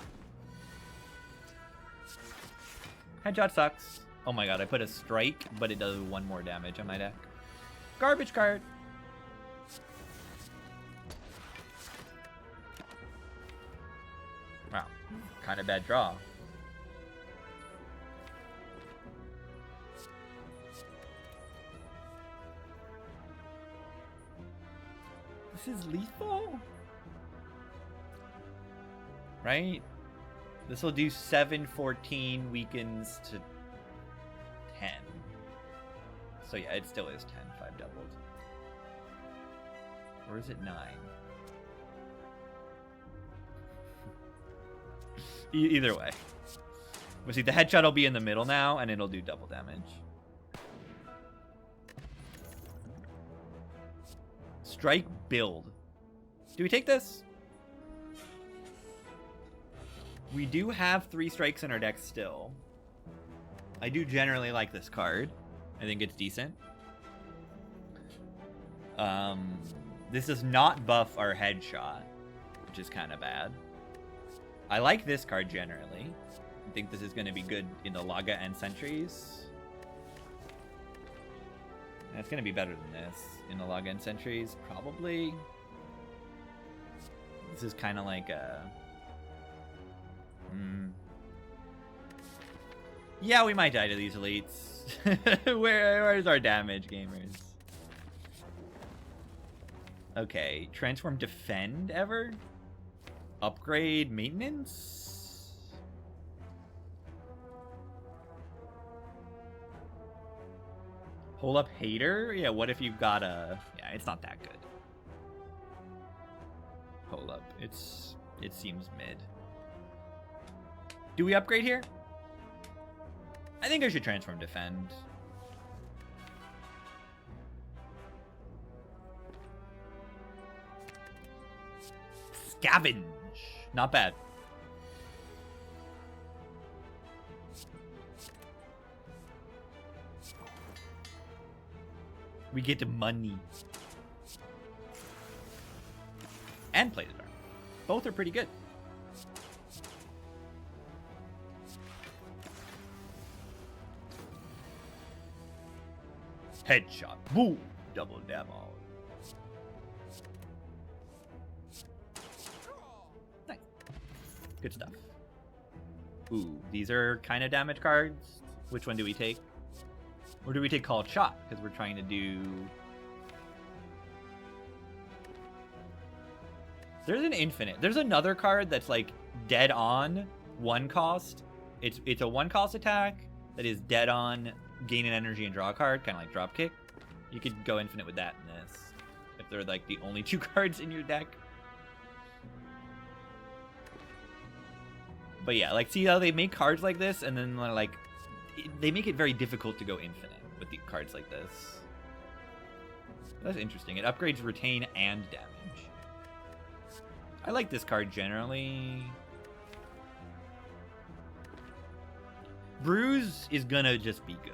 Headshot sucks. Oh my god, I put a strike, but it does 1 more damage on my deck. Garbage card. Wow, kind of bad draw. This is lethal? Right? This will do 7, 14, weakens to 10. So yeah, it still is 10, 5 doubled. Or is it 9? Either way. We'll see, the headshot will be in the middle now, and it'll do double damage. Strike build. Do we take this? We do have 3 strikes in our deck still. I do generally like this card. I think it's decent. This does not buff our headshot, which is kind of bad. I like this card generally. I think this is going to be good in the Laga and Sentries. And it's going to be better than this in the Laga and Sentries, probably. This is kind of like a... Yeah, we might die to these elites. Where's our damage, gamers? Okay, transform defend ever? Upgrade maintenance? Hold up hater? Yeah, what if you've got a... Yeah, it's not that good. Hold up, it seems mid. Do we upgrade here? I think I should transform defend. Scavenge. Not bad. We get the money. And play the dark. Both are pretty good. Headshot. Boom. Double demo. Nice. Good stuff. Ooh, these are kind of damage cards. Which one do we take? Or do we take Called Shot? Because we're trying to do... There's an infinite. There's another card that's like dead on 1 cost. It's a 1 cost attack that is dead on gain an energy and draw a card, kind of like Dropkick. You could go infinite with that in this. If they're like the only 2 cards in your deck. But yeah, like see how they make cards like this and then like they make it very difficult to go infinite with the cards like this. That's interesting. It upgrades retain and damage. I like this card generally. Bruise is gonna just be good.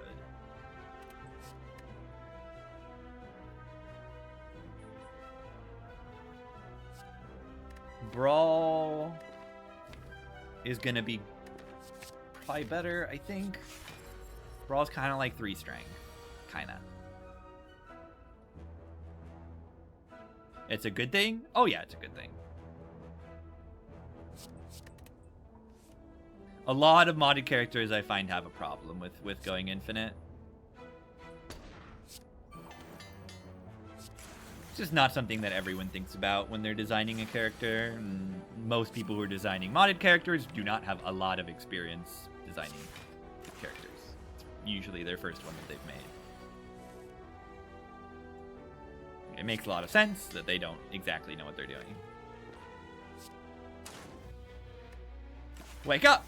Brawl is gonna be probably better, I think. Brawl's kind of like 3 strength. Kinda. It's a good thing? Oh yeah, it's a good thing. A lot of modded characters I find have a problem with going infinite. It's just not something that everyone thinks about when they're designing a character. And most people who are designing modded characters do not have a lot of experience designing characters. It's usually their first one that they've made. It makes a lot of sense that they don't exactly know what they're doing. Wake up!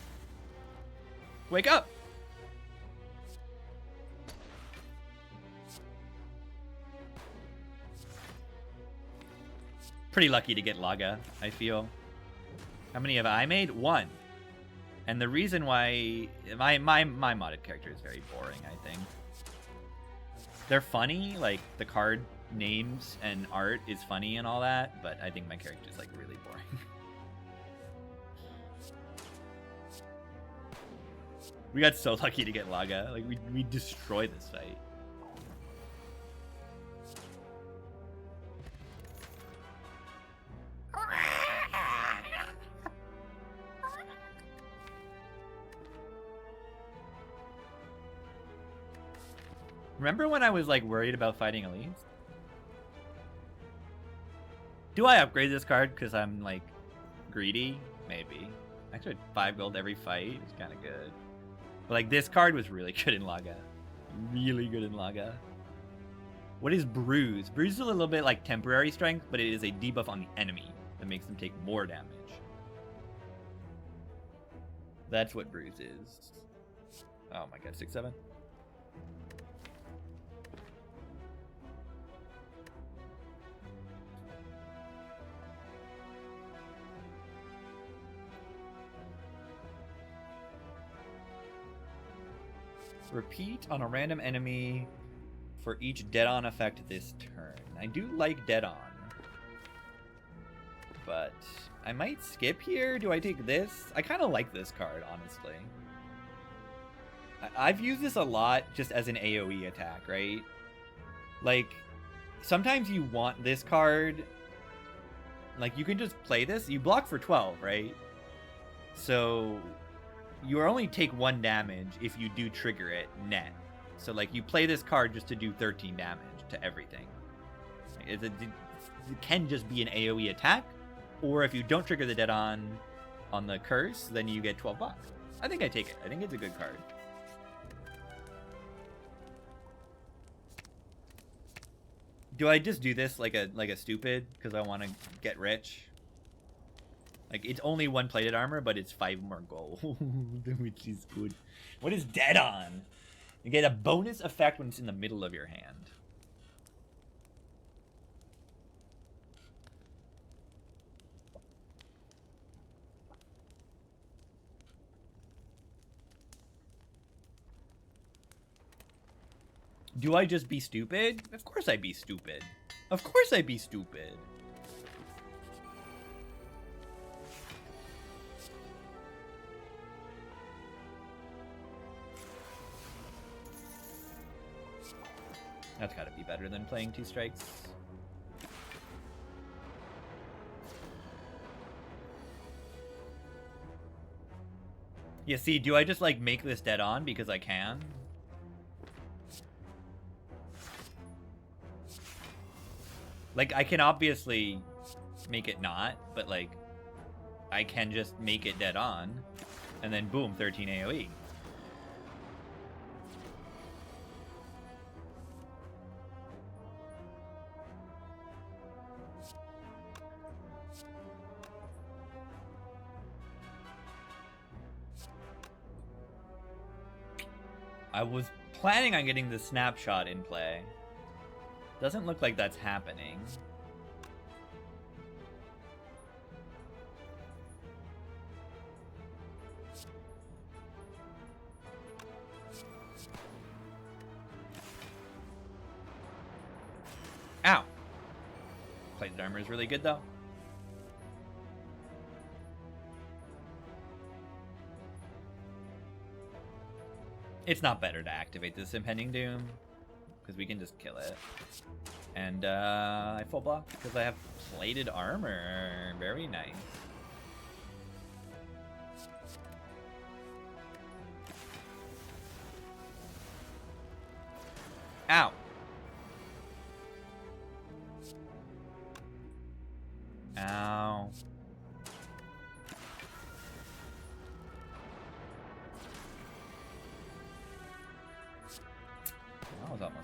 Wake up! Pretty lucky to get Laga, I feel. How many have I made? 1. And the reason why my modded character is very boring, I think. They're funny, like the card names and art is funny and all that, but I think my character is like really boring. We got so lucky to get Laga. Like we destroyed this fight. Remember when I was like worried about fighting elites? Do I upgrade this card because I'm like greedy? Maybe. Actually, 5 gold every fight is kind of good. But like this card was really good in Laga. Really good in Laga. What is Bruise? Bruise is a little bit like temporary strength, but it is a debuff on the enemy that makes them take more damage. That's what Bruise is. Oh my god, 6-7. Repeat on a random enemy for each dead-on effect this turn. I do like dead-on. But I might skip here. Do I take this? I kind of like this card, honestly. I've used this a lot just as an AoE attack, right? Like, sometimes you want this card. Like, you can just play this. You block for 12, right? So you only take 1 damage if you do trigger it net. So like you play this card just to do 13 damage to everything. It can just be an AoE attack, or if you don't trigger the dead on the curse, then you get 12 bucks. I think I take it. I think it's a good card. Do I just do this like a stupid because I want to get rich? Like, it's only 1 plated armor, but it's 5 more gold, which is good. What is dead on? You get a bonus effect when it's in the middle of your hand. Do I just be stupid? Of course I'd be stupid. Of course I'd be stupid. That's gotta be better than playing 2 strikes. Yeah, see, do I just, like, make this dead on because I can? Like, I can obviously make it not, but, like, I can just make it dead on, and then boom, 13 AoE. I was planning on getting the snapshot in play. Doesn't look like that's happening. Ow! Plated armor is really good though. It's not better to activate this Impending Doom, because we can just kill it. And I full block because I have plated armor. Very nice. Ow.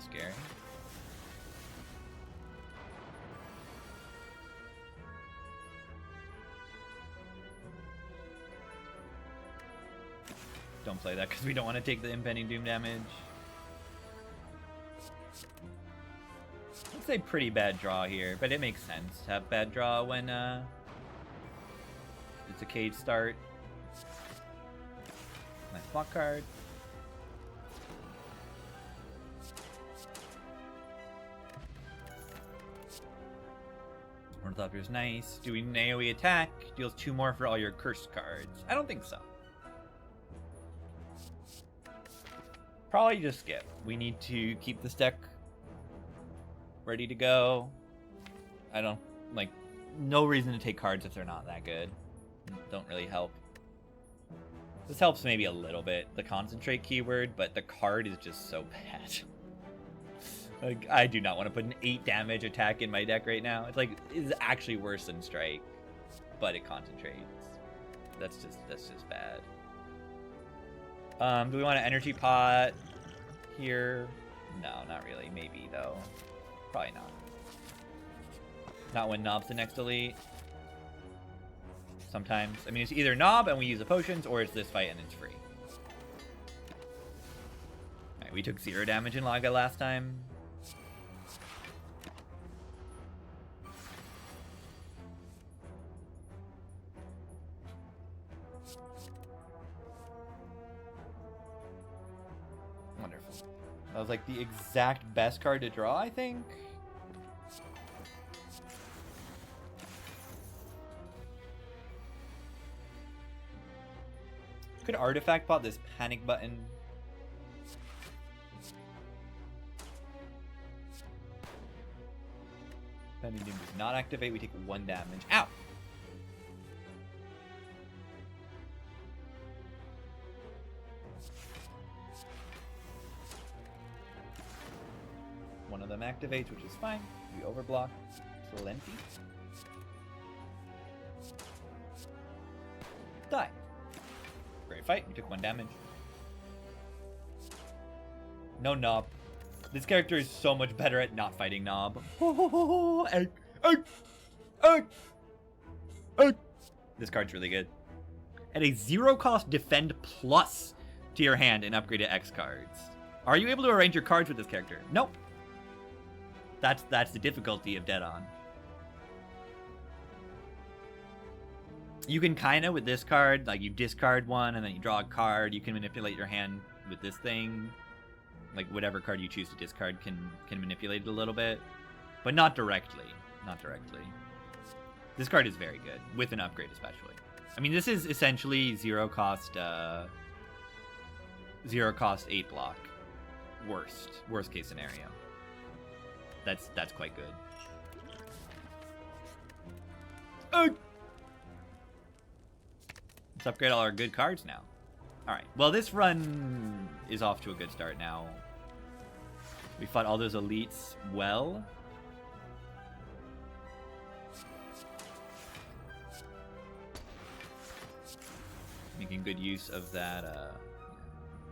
scary. Don't play that because we don't want to take the impending doom damage. Let's say pretty bad draw here, but it makes sense to have bad draw when it's a cage start. Nice block card. Ornithopter's nice. Doing an AoE attack deals 2 more for all your cursed cards. I don't think so. Probably just skip. We need to keep this deck ready to go. I don't, like, no reason to take cards if they're not that good. Don't really help. This helps maybe a little bit, the concentrate keyword, but the card is just so bad. Like, I do not want to put an 8 damage attack in my deck right now. It's like, it's actually worse than strike, but it concentrates. That's just bad. Do we want an energy pot here? No, not really. Maybe, though. Probably not. Not when Knob's the next elite. Sometimes. I mean, it's either Knob and we use the potions, or it's this fight and it's free. Alright, we took 0 damage in Laga last time. Wonderful. That was like the exact best card to draw, I think. Could artifact bot this panic button. Pending Doom does not activate. We take 1 damage. Ow! One of them activates, which is fine. We overblock. Plenty. Die. Great fight. We took 1 damage. No Knob. This character is so much better at not fighting Knob. This card's really good. At a 0-cost defend plus to your hand and upgrade to X cards. Are you able to arrange your cards with this character? Nope. That's the difficulty of Dead On. You can kind of, with this card, like you discard one and then you draw a card. You can manipulate your hand with this thing. Like whatever card you choose to discard can manipulate it a little bit. But not directly. Not directly. This card is very good, with an upgrade especially. I mean, this is essentially 0-cost 8 block. Worst case scenario. That's quite good. Let's upgrade all our good cards now. Alright, well this run is off to a good start now. We fought all those elites well. Making good use of that.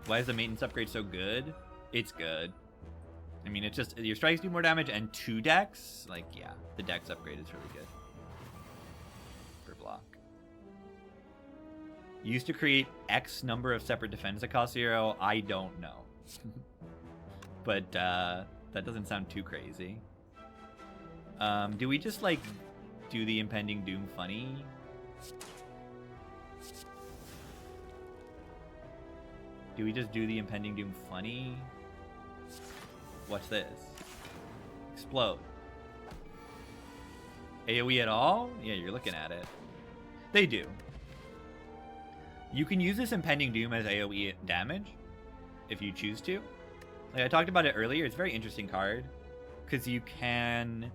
Why is the maintenance upgrade so good? It's good. I mean, it's just, your strikes do more damage and 2 decks. Like, yeah, the dex upgrade is really good. For block. Used to create X number of separate defense that cost 0. I don't know. But that doesn't sound too crazy. Do we just, like, do the impending doom funny? Do we just do the impending doom funny? What's this? Explode. AoE at all? Yeah, you're looking at it. They do. You can use this impending doom as AoE damage if you choose to. Like I talked about it earlier, it's a very interesting card because you can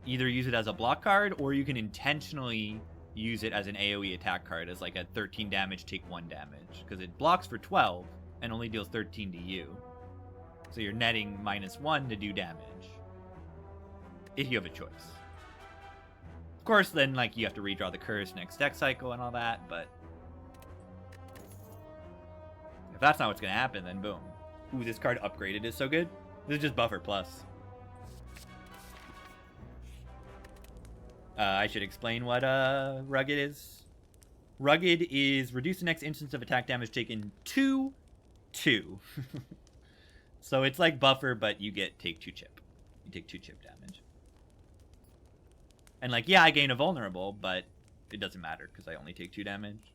either use it as a block card or you can intentionally use it as an AoE attack card as like a 13 damage, take 1 damage because it blocks for 12 and only deals 13 to you. So you're netting -1 to do damage if you have a choice. Of course, then like you have to redraw the curse next deck cycle and all that, but if that's not what's going to happen, then boom. Ooh, this card upgraded is so good. This is just buffer plus. I should explain what Rugged is. Rugged is reduce the next instance of attack damage taken to 2. So it's like buffer, but you take 2 chip. You take 2 chip damage. And like, yeah, I gain a vulnerable, but it doesn't matter because I only take 2 damage.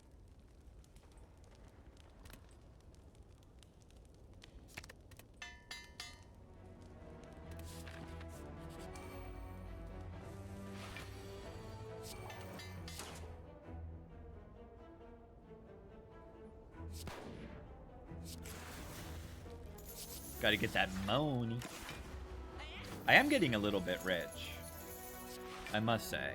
Gotta get that money. I am getting a little bit rich, I must say.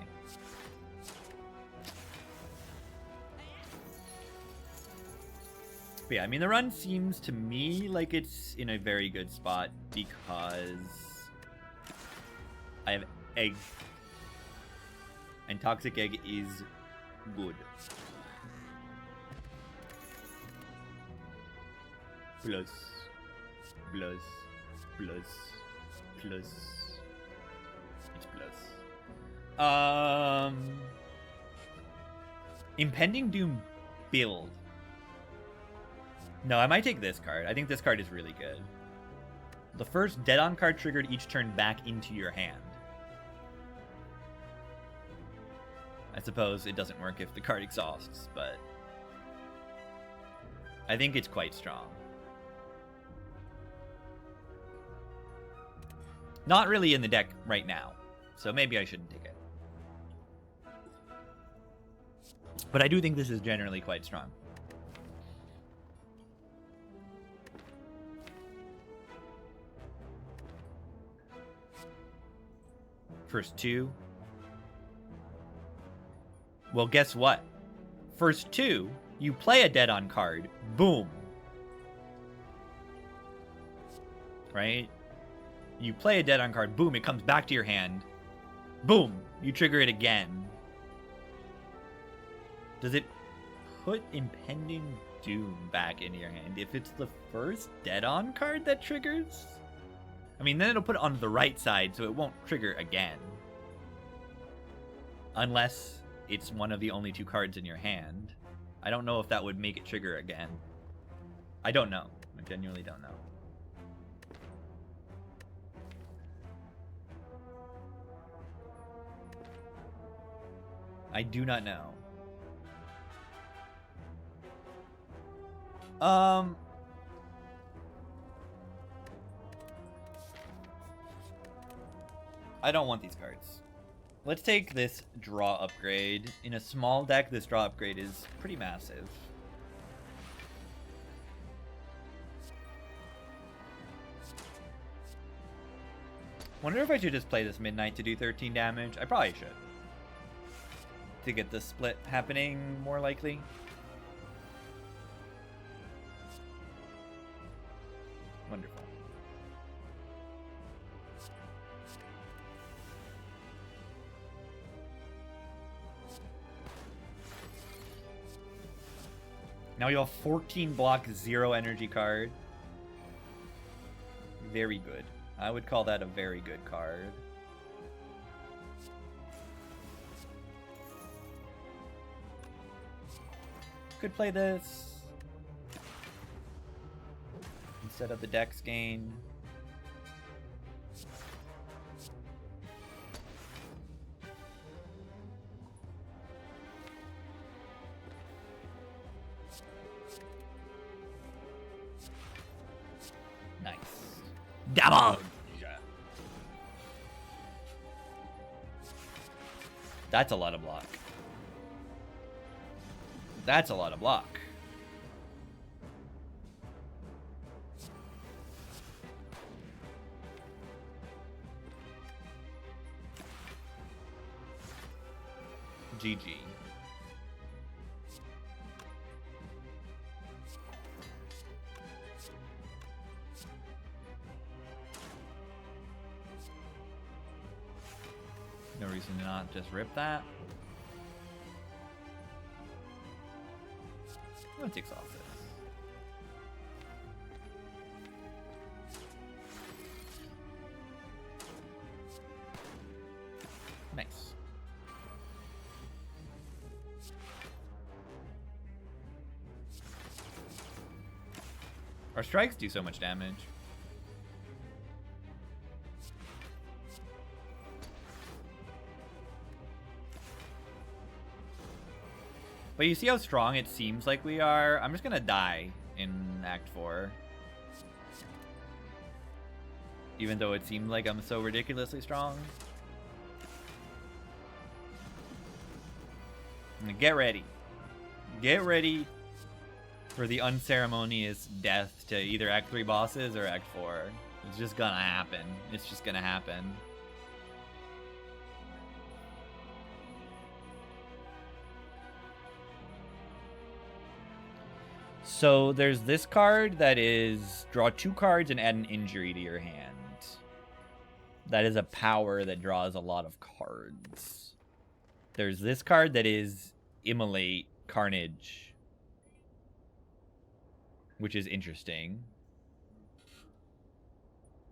But yeah, I mean, the run seems to me like it's in a very good spot because I have egg. And Toxic Egg is good. Plus. It's plus. Impending Doom build. No, I might take this card. I think this card is really good. The first Dead On card triggered each turn back into your hand. I suppose it doesn't work if the card exhausts, but I think it's quite strong. Not really in the deck right now, so maybe I shouldn't take it. But I do think this is generally quite strong. First 2. Well, guess what? First 2, you play a Dead On card. Boom. Right? You play a Dead On card. Boom, it comes back to your hand. Boom, you trigger it again. Does it put Impending Doom back into your hand if it's the first Dead On card that triggers? I mean, then it'll put it onto the right side, so it won't trigger again. Unless it's one of the only 2 cards in your hand. I don't know if that would make it trigger again. I don't know. I genuinely don't know. I do not know. I don't want these cards. Let's take this draw upgrade. In a small deck, this draw upgrade is pretty massive. Wonder if I should just play this Midnight to do 13 damage. I probably should. To get the split happening more likely. Wonderful. Now you have 14 block, 0 energy card. Very good. I would call that a very good card. Could play this instead of the Dex gain. Nice. Damage! That's a lot of block. That's a lot of block. GG. No reason to not just rip that. Let's exhaust this. Our strikes do so much damage. But you see how strong it seems like we are? I'm just gonna die in Act 4. Even though it seemed like I'm so ridiculously strong. Get ready. Get ready for the unceremonious death to either Act 3 bosses or Act 4. It's just gonna happen. It's just gonna happen. So there's this card that is draw 2 cards and add an injury to your hand. That is a power that draws a lot of cards. There's this card that is Immolate Carnage, which is interesting.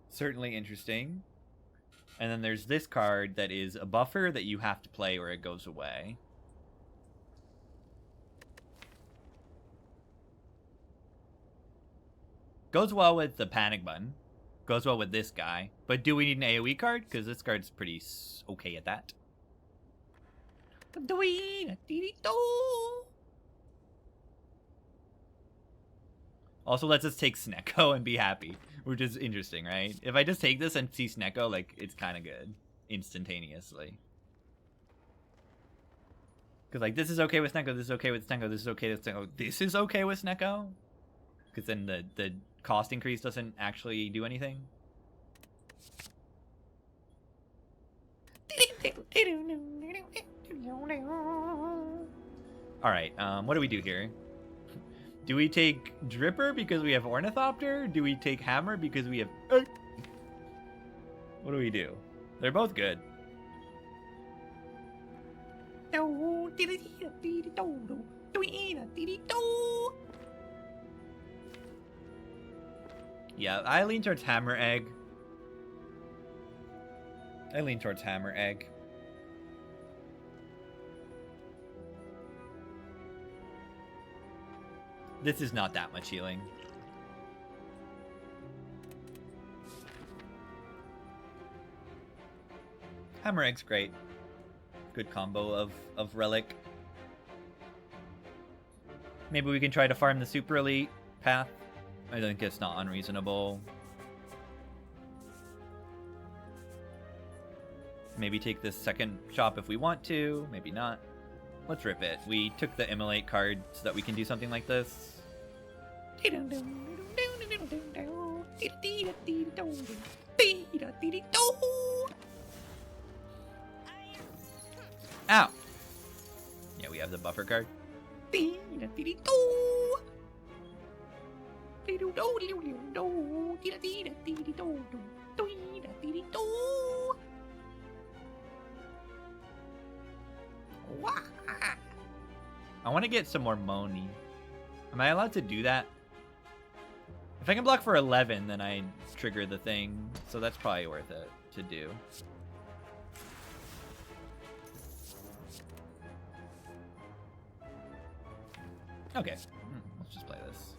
Certainly interesting. And then there's this card that is a buffer that you have to play or it goes away. Goes well with the panic button. Goes well with this guy. But do we need an AoE card? Because this card's pretty okay at that. Also lets us take Snecko and be happy, which is interesting, right? If I just take this and see Snecko, like, it's kind of good. Instantaneously. Because, like, this is okay with Snecko, this is okay with Snecko, this is okay with Snecko, this is okay with Snecko? Because then the cost increase doesn't actually do anything. Alright, what do we do here? Do we take Dripper because we have Ornithopter? Do we take Hammer because we have... What do we do? They're both good. Yeah, I lean towards Hammer Egg. I lean towards Hammer Egg. This is not that much healing. Hammer Egg's great. Good combo of Relic. Maybe we can try to farm the Super Elite path. I think it's not unreasonable. Maybe take this second shop if we want to. Maybe not. Let's rip it. We took the Immolate card so that we can do something like this. Ow! Yeah, we have the buffer card. I want to get some more Moni. Am I allowed to do that? If I can block for 11, then I trigger the thing. So that's probably worth it to do. Okay. Let's just play this.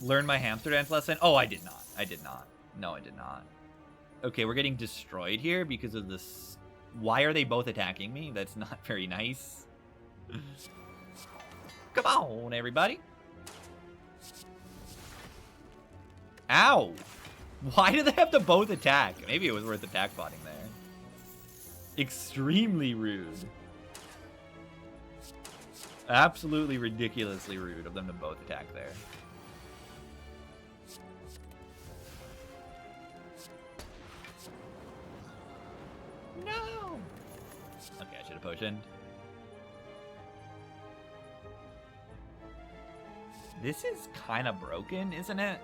Learn my hamster dance lesson? Oh, I did not. I did not. No, I did not. Okay, we're getting destroyed here because of this. Why are they both attacking me? That's not very nice. Come on, everybody. Ow! Why do they have to both attack? Maybe it was worth attack botting there. Extremely rude. Absolutely ridiculously rude of them to both attack there. No! Okay, I should have potioned. This is kind of broken, isn't it?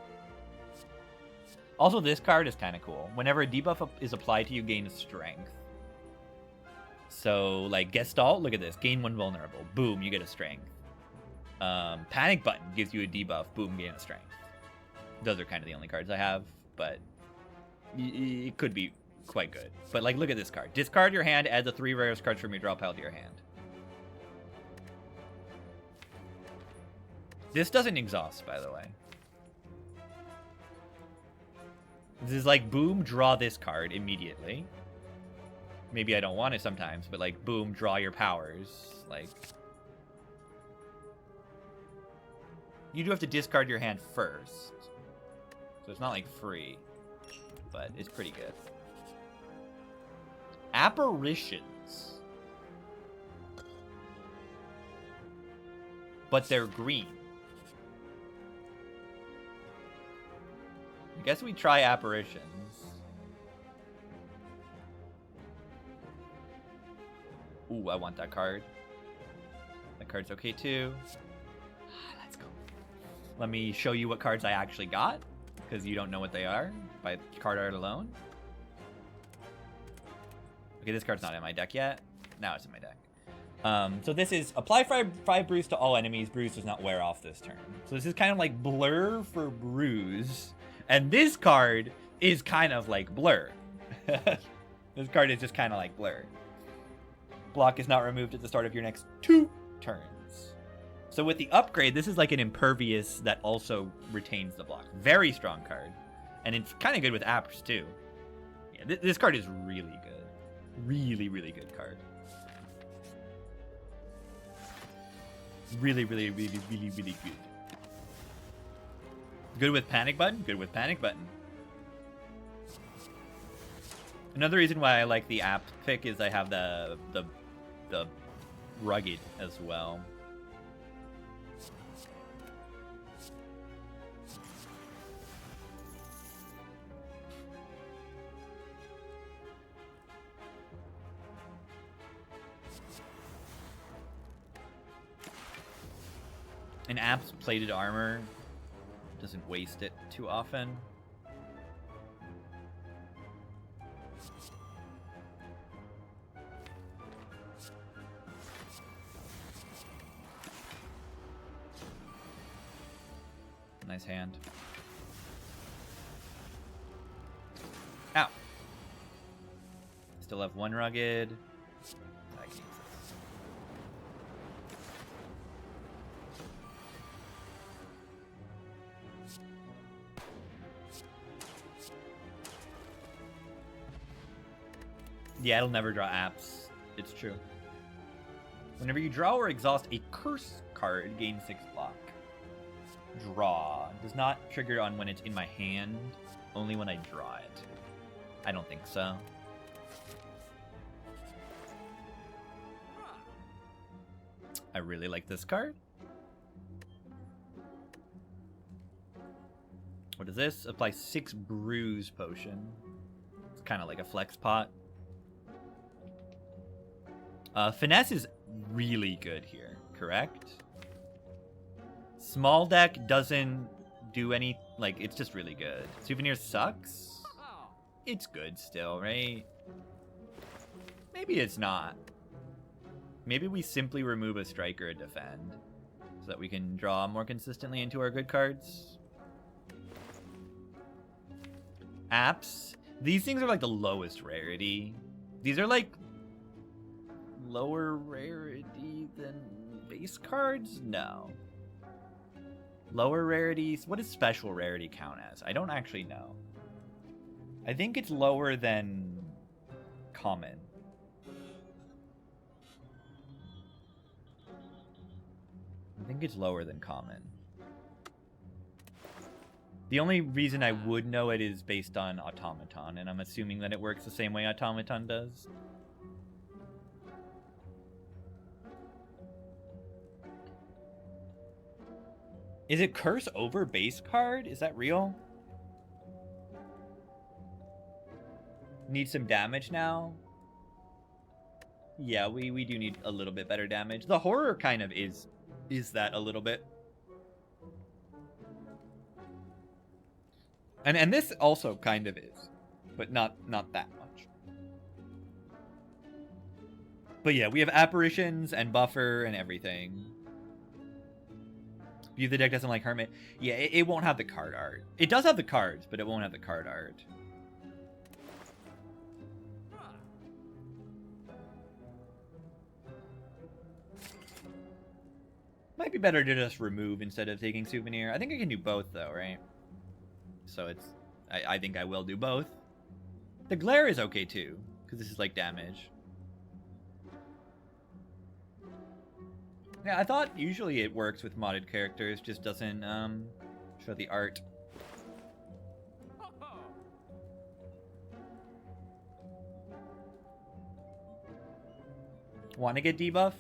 Also, this card is kind of cool. Whenever a debuff is applied to you, gain strength. So, like, Gestalt, look at this. Gain 1 vulnerable. Boom, you get a strength. Panic Button gives you a debuff. Boom, gain a strength. Those are kind of the only cards I have, but it could be quite good. But, like, look at this card. Discard your hand, add the 3 rarest cards from your draw pile to your hand. This doesn't exhaust, by the way. This is like, boom, draw this card immediately. Maybe I don't want it sometimes, but like, boom, draw your powers. Like, you do have to discard your hand first. So it's not like free, but it's pretty good. Apparitions. But they're green. I guess we try apparitions. Ooh, I want that card. That card's okay too. Let's go. Let me show you what cards I actually got, because you don't know what they are by card art alone. Okay, this card's not in my deck yet. Now it's in my deck. So this is apply 5 bruise to all enemies. Bruise does not wear off this turn. So this is kind of like Blur for Bruise. And this card is kind of like Blur. This card is just kind of like Blur. Block is not removed at the start of your next 2 turns. So with the upgrade, this is like an Impervious that also retains the block. Very strong card. And it's kind of good with apps too. Yeah, this card is really good. Really, really good card. Really, really, really, really, really good. Good with Panic Button? Good with Panic Button. Another reason why I like the app pick is I have the Rugged as well. An app's plated armor doesn't waste it too often. Nice hand. Ow. Still have 1 Rugged. I can use this. Yeah, it'll never draw apps. It's true. Whenever you draw or exhaust a curse card, gain 6 block. Draw. Does not trigger on when it's in my hand, only when I draw it. I don't think so. I really like this card. What is this? Apply 6 bruise potion. It's kind of like a flex pot. Finesse is really good here, correct? Small deck doesn't do any, like, it's just really good. Souvenir sucks? It's good still, right? Maybe it's not. Maybe we simply remove a strike or a defend so that we can draw more consistently into our good cards. Apps. These things are like the lowest rarity. These are like lower rarity than base cards? No. Lower rarities? What does special rarity count as? I don't actually know. I think it's lower than common. I think it's lower than common. The only reason I would know it is based on Automaton, and I'm assuming that it works the same way Automaton does. Is it curse over base card? Is that real? Need some damage now? Yeah, we do need a little bit better damage. The horror kind of is that a little bit. And this also kind of is, but not that much. But yeah, we have apparitions and buffer and everything. View the deck doesn't like Hermit. Yeah, it won't have the card art. It does have the cards, but it won't have the card art. Might be better to just remove instead of taking souvenir. I think I can do both though, right? So it's... I think I will do both. The glare is okay too, because this is like damage. Yeah, I thought usually it works with modded characters, just doesn't show the art. Want to get debuffed?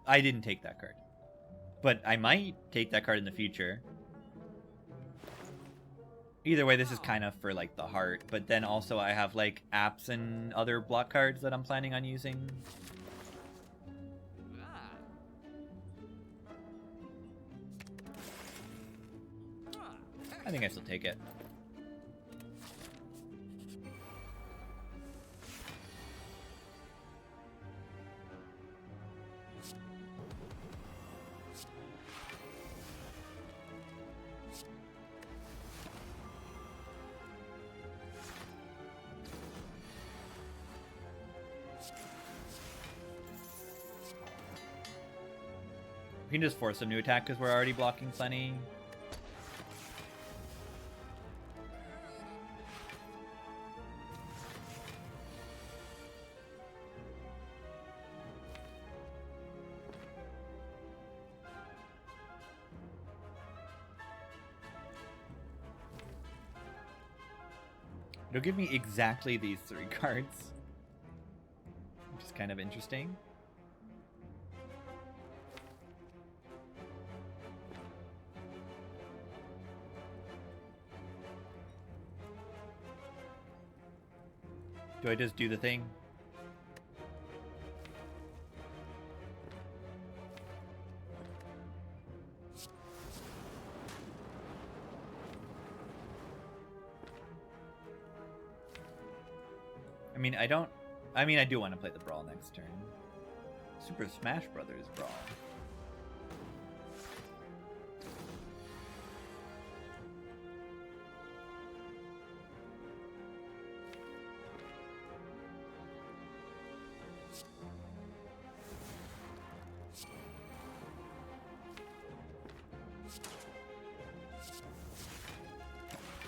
I didn't take that card. But I might take that card in the future. Either way, this is kind of for, like, the heart. But then also I have, like, apps and other block cards that I'm planning on using. I think I still take it. We can just force them to attack because we're already blocking plenty. It'll give me exactly these 3 cards, which is kind of interesting. Do I just do the thing? I mean, I do want to play the Brawl next turn. Super Smash Brothers Brawl.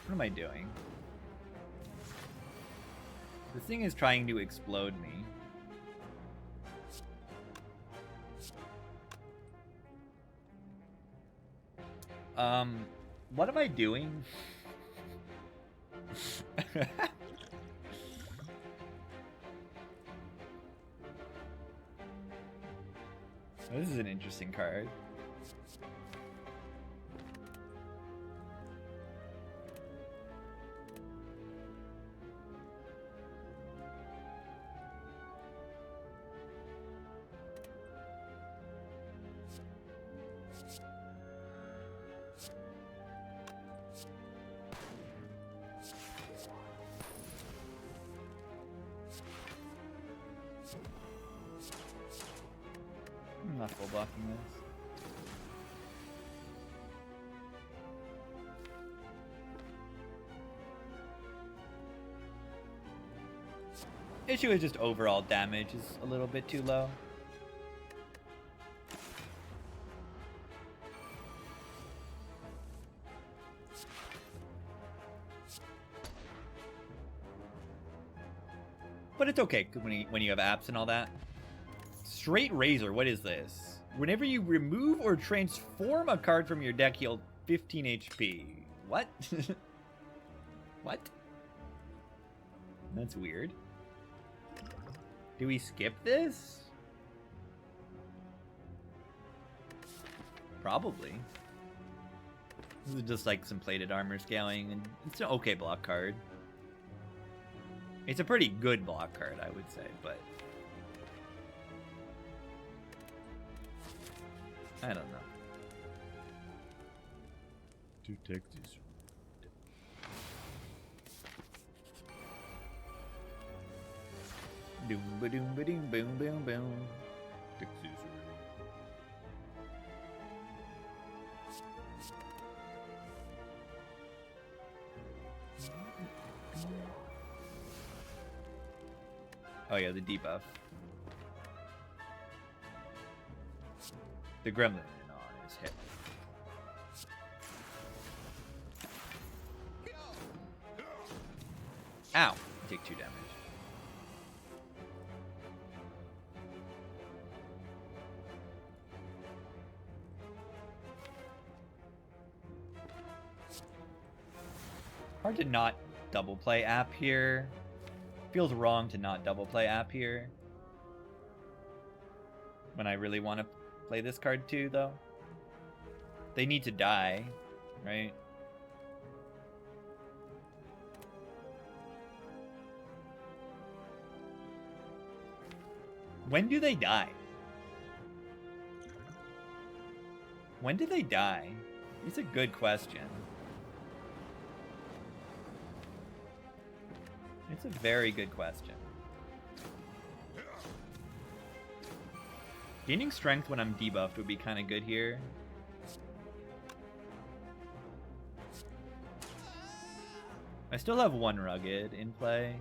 What am I doing? This thing is trying to explode me. What am I doing? This is an interesting card. I'm not full blocking this. Issue is just overall damage is a little bit too low. But it's okay when you have apps and all that. Straight Razor, what is this? Whenever you remove or transform a card from your deck, heal 15 HP. What? What? That's weird. Do we skip this? Probably. This is just like some plated armor scaling, and it's an okay block card. It's a pretty good block card, I would say, but I don't know. To take this. Doom ba doom ba doom boom boom boom. Take this. Oh yeah, the debuff. The gremlin on it. This hit. Ow. Take 2 damage. Hard to not double play app here. Feels wrong to not double play app here. When I really want to play this card too, though. They need to die, right? When do they die? When do they die? It's a good question. It's a very good question. Gaining strength when I'm debuffed would be kind of good here. I still have 1 rugged in play.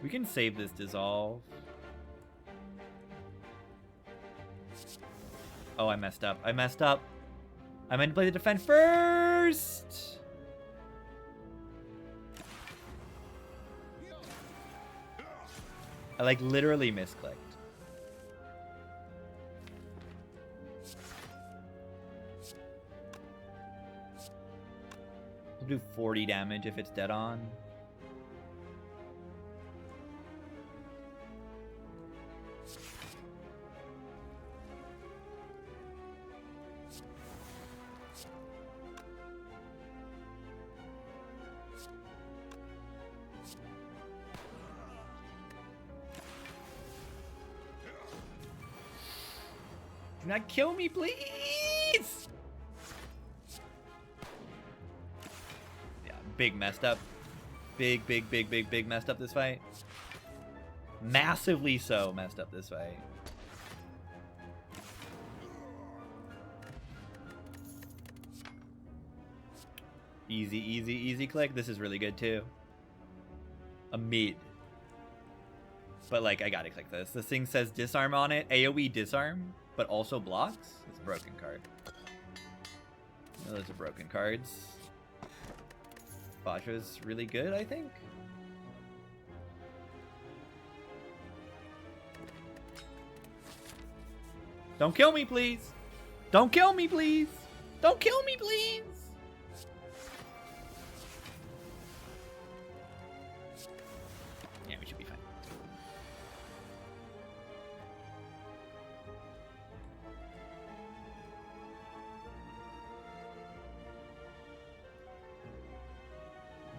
We can save this dissolve. Oh, I messed up. I messed up. I meant to play the defense first. I like literally misclicked. We'll do 40 damage if it's dead on. Do not kill me, please! Yeah, big messed up. Big messed up this fight. Massively so messed up this fight. Easy click. This is really good too. A mid. But like, I gotta click this. This thing says disarm on it. AoE disarm, but also blocks. It's a broken card. Those are broken cards. Basha's really good, I think. Don't kill me, please. Don't kill me, please. Don't kill me, please. Yeah, we should be fine.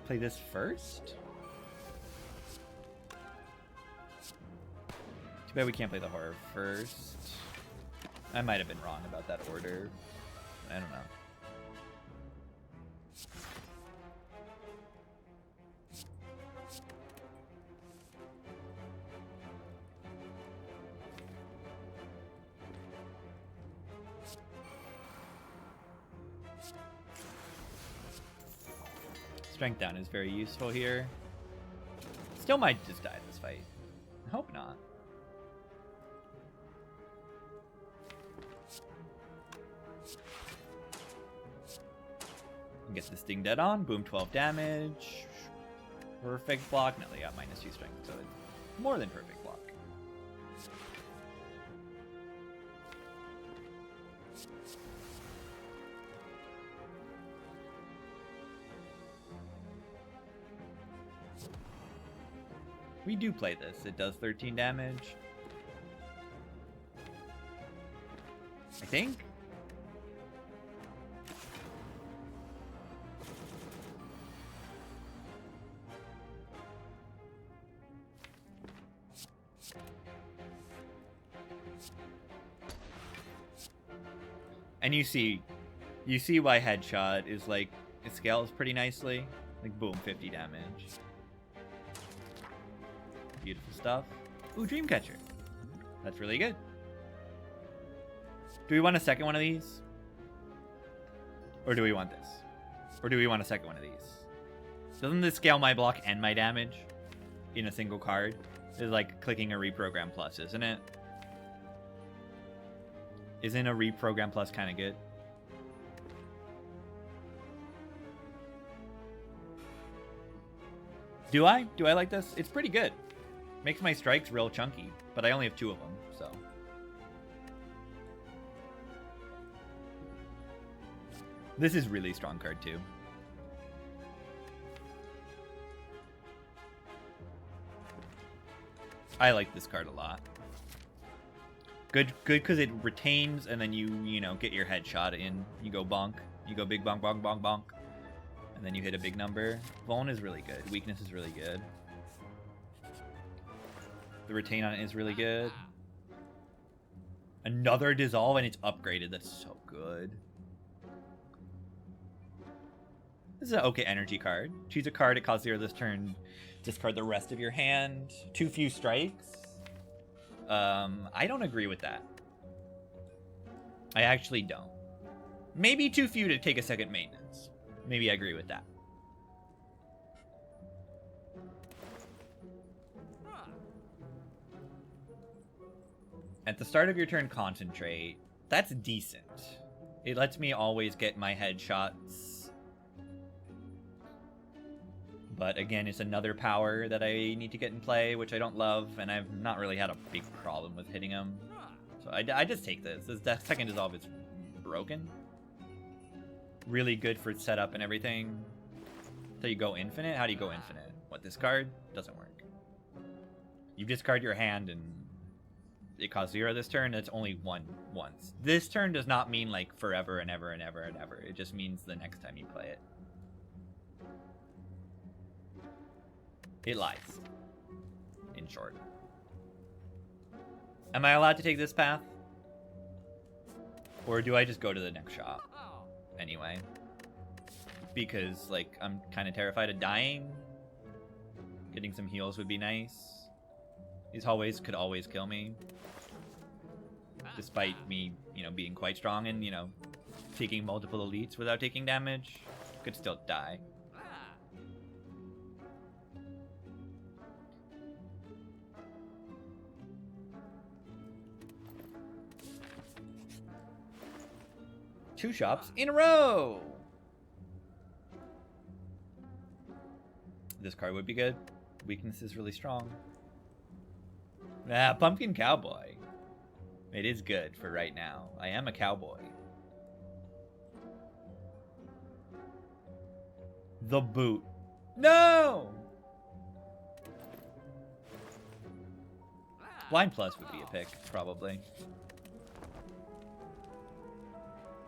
Play this first? Too bad we can't play the horror first. I might have been wrong about that order. I don't know. Strength down is very useful here. Still might just die this fight. I hope not. Get this thing dead on. Boom, 12 damage. Perfect block. No, they got -2 strength, so it's more than perfect block. We do play this. It does 13 damage. I think. And you see why headshot is like, it scales pretty nicely. Like, boom, 50 damage. Beautiful stuff. Ooh, Dreamcatcher. That's really good. Do we want a second one of these? Or do we want this? Or do we want a second one of these? Doesn't this scale my block and my damage in a single card? It's like clicking a reprogram plus, isn't it? Isn't a reprogram plus kind of good? Do I? Do I like this? It's pretty good. Makes my strikes real chunky, but I only have 2 of them, so. This is really strong card too. I like this card a lot. Good because it retains, and then you know, get your headshot in. You go bonk. You go big bonk, bonk, bonk, bonk. And then you hit a big number. Vuln is really good. Weakness is really good. The retain on it is really good. Another dissolve, and it's upgraded. That's so good. This is an okay energy card. Choose a card at cost 0 this turn. Discard the rest of your hand. Too few strikes. I don't agree with that. I actually don't. Maybe too few to take a second maintenance. Maybe I agree with that. At the start of your turn, concentrate. That's decent. It lets me always get my headshots. But again, it's another power that I need to get in play, which I don't love, and I've not really had a big problem with hitting him. So I just take this. This second dissolve is broken. Really good for setup and everything. So you go infinite? How do you go infinite? What, this card? Doesn't work. You discard your hand and it costs 0 this turn. It's only once. This turn does not mean like forever and ever and ever and ever. It just means the next time you play it. It lies. In short. Am I allowed to take this path? Or do I just go to the next shop? Anyway. Because, like, I'm kind of terrified of dying. Getting some heals would be nice. These hallways could always kill me. Despite me, you know, being quite strong and, you know, taking multiple elites without taking damage. Could still die. Two shops in a row! This card would be good. Weakness is really strong. Ah, Pumpkin Cowboy. It is good for right now. I am a cowboy. The boot. No! Blind Plus would be a pick, probably.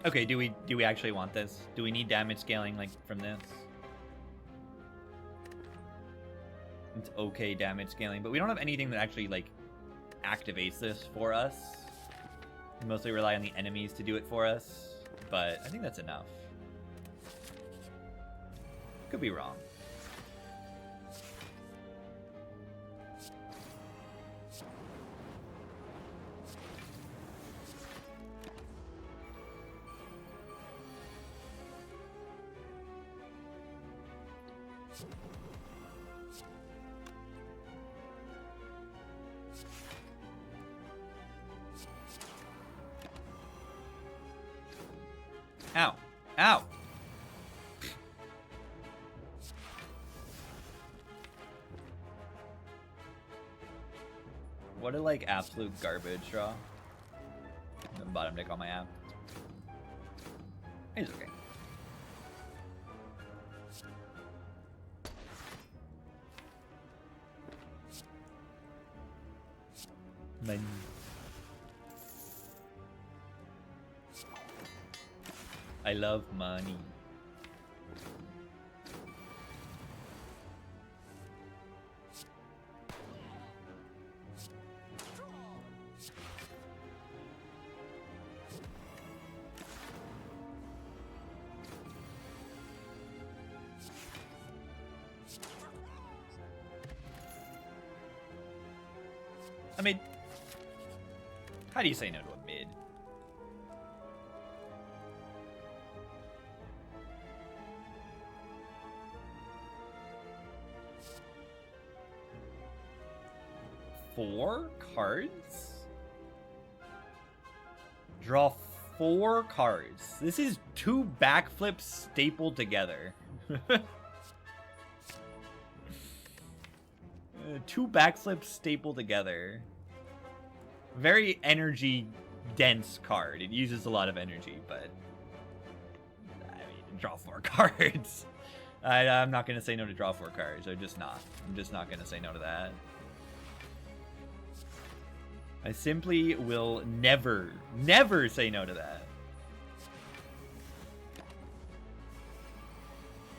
Okay, do we actually want this? Do we need damage scaling like from this? It's okay damage scaling, but we don't have anything that actually like activates this for us. We mostly rely on the enemies to do it for us, but I think that's enough. Could be wrong. Ow. Ow. What a, like, absolute garbage draw. The bottom deck on my app. It's okay. Money. I love money. I mean, how do you say no to a mid? 4 cards? Draw 4 cards. This is 2 backflips stapled together. 2 backflips stapled together. Very energy dense card. It uses a lot of energy, but I mean, draw 4 cards. I'm not gonna say no to draw 4 cards. I'm just not gonna say no to that. I simply will never say no to that.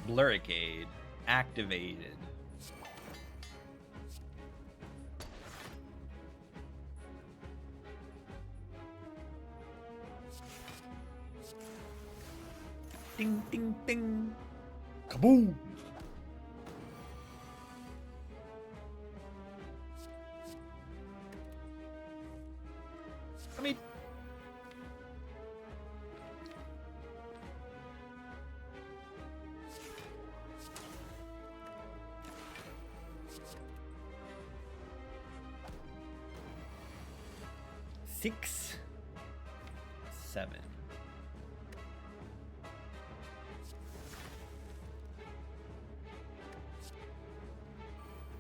Blurricade activated. Ding, ding, ding. Kaboom! I mean... Six, 7.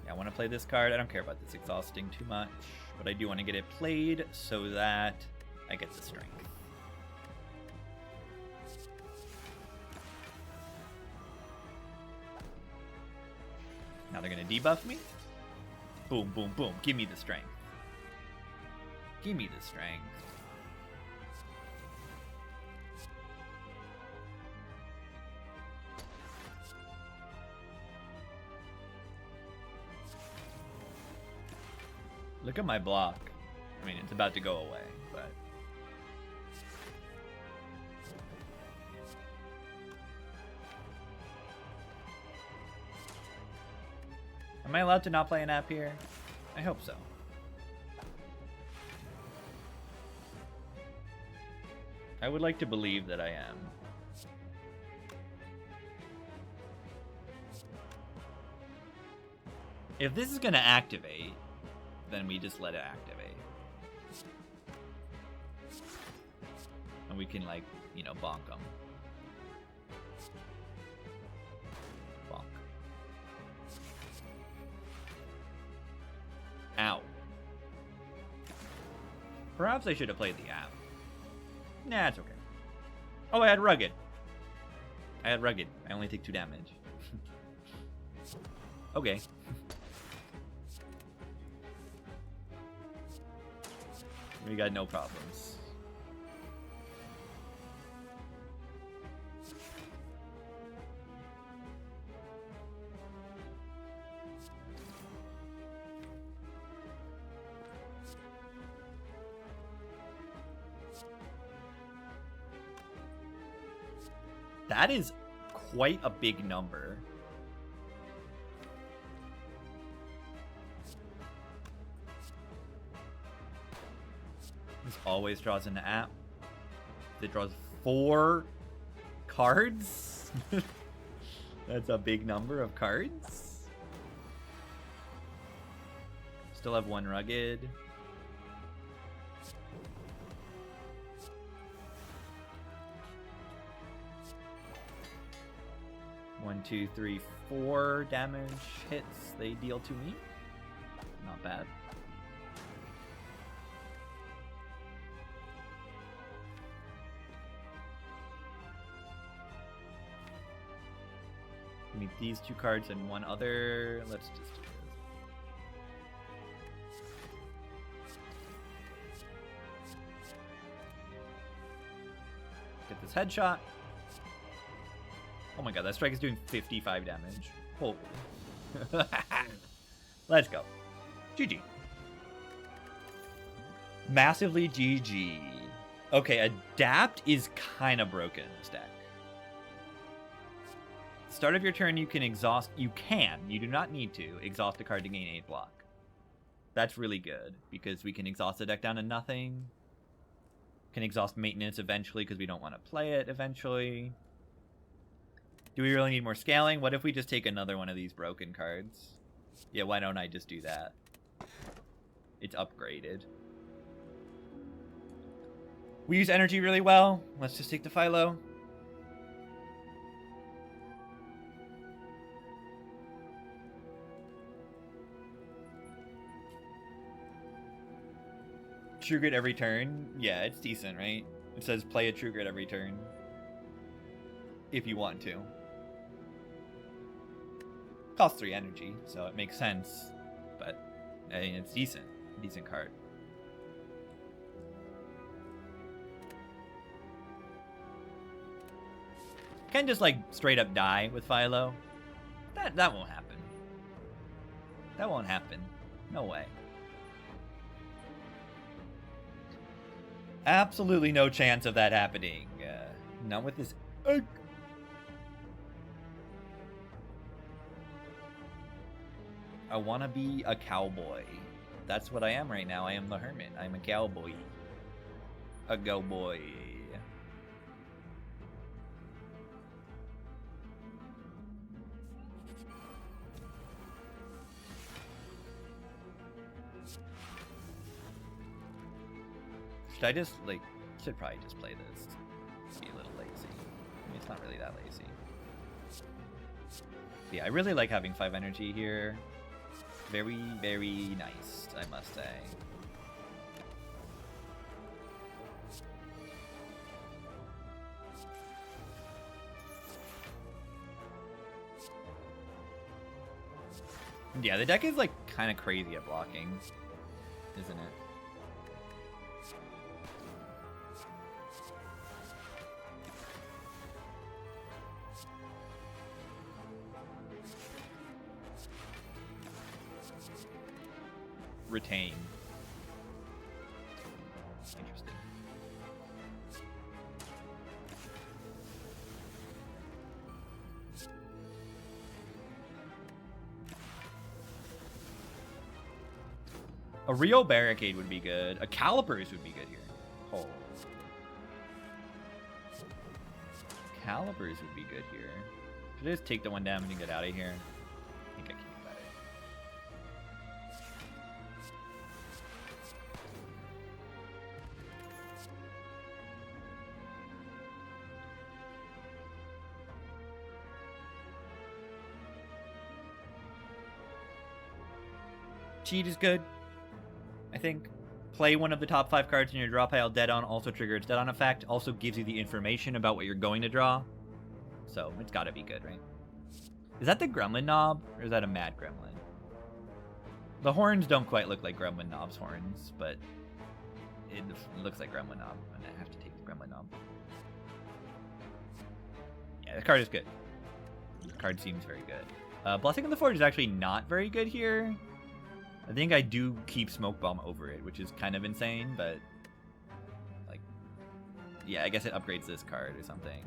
I want to play this card. I don't care about this exhausting too much, but I do want to get it played so that I get the strength. Now they're going to debuff me. Boom, boom, boom. Give me the strength. Give me the strength. Look at my block. I mean, it's about to go away, but... Am I allowed to not play an app here? I hope so. I would like to believe that I am. If this is gonna activate, then we just let it activate. And we can, like, you know, bonk them. Bonk. Ow. Perhaps I should have played the app. Nah, it's okay. Oh, I had Rugged. I only take 2 damage. Okay. We got no problems. That is quite a big number. This always draws an app. It draws 4 cards. That's a big number of cards. Still have 1 Rugged. One, 2, 3, 4 damage hits they deal to me. Not bad. Give me these 2 cards and 1 other. Let's just do this. Get this headshot. Oh my god, that strike is doing 55 damage. Holy. Let's go. GG. Massively GG. Okay, Adapt is kind of broken in this deck. Start of your turn, you can exhaust... You do not need to, exhaust a card to gain 8 block. That's really good, because we can exhaust the deck down to nothing. Can exhaust maintenance eventually, because we don't want to play it eventually. Do we really need more scaling? What if we just take another one of these broken cards? Yeah, why don't I just do that? It's upgraded. We use energy really well. Let's just take the Philo. True Grit every turn. Yeah, it's decent, right? It says play a True Grit every turn. If you want to. Costs 3 energy, so it makes sense. But, I mean, it's decent. Decent card. Can just, like, straight up die with Philo. That won't happen. That won't happen. No way. Absolutely no chance of that happening. Not with this. I want to be a cowboy. That's what I am right now. I am the hermit. I'm a cowboy. A go boy. Should I just, like, should probably just play this. Be a little lazy. I mean, it's not really that lazy. Yeah, I really like having 5 energy here. Very, very nice, I must say. Yeah, the deck is, like, kind of crazy at blocking, isn't it? Retain. Interesting. A Rio Barricade would be good. A Calipers would be good here. Oh. Calipers would be good here. Should I just take the 1 damage and get out of here? I think I can do better. Cheat is good, I think. Play one of the top 5 cards in your draw pile dead on, also trigger its dead on effect, also gives you the information about what you're going to draw. So, it's gotta be good, right? Is that the Gremlin Knob, or is that a Mad Gremlin? The horns don't quite look like Gremlin Knob's horns, but it looks like Gremlin Knob, and I have to take the Gremlin Knob. Yeah, the card is good. The card seems very good. Blessing of the Forge is actually not very good here. I think I do keep Smoke Bomb over it, which is kind of insane, but, like, yeah, I guess it upgrades this card or something.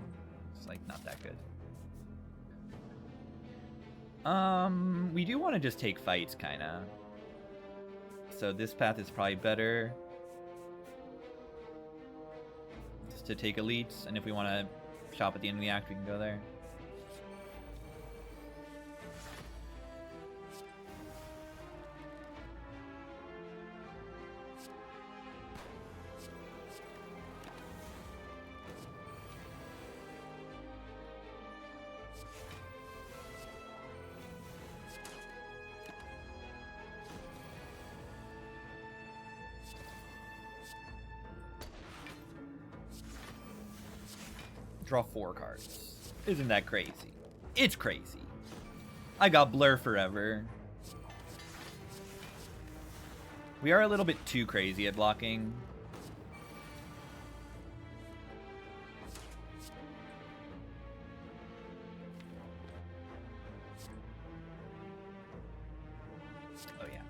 It's, like, not that good. We do want to just take fights, kind of. So this path is probably better. Just to take elites, and if we want to shop at the end of the act, we can go there. Draw 4 cards. Isn't that crazy? It's crazy. I got Blur forever. We are a little bit too crazy at blocking. Oh yeah.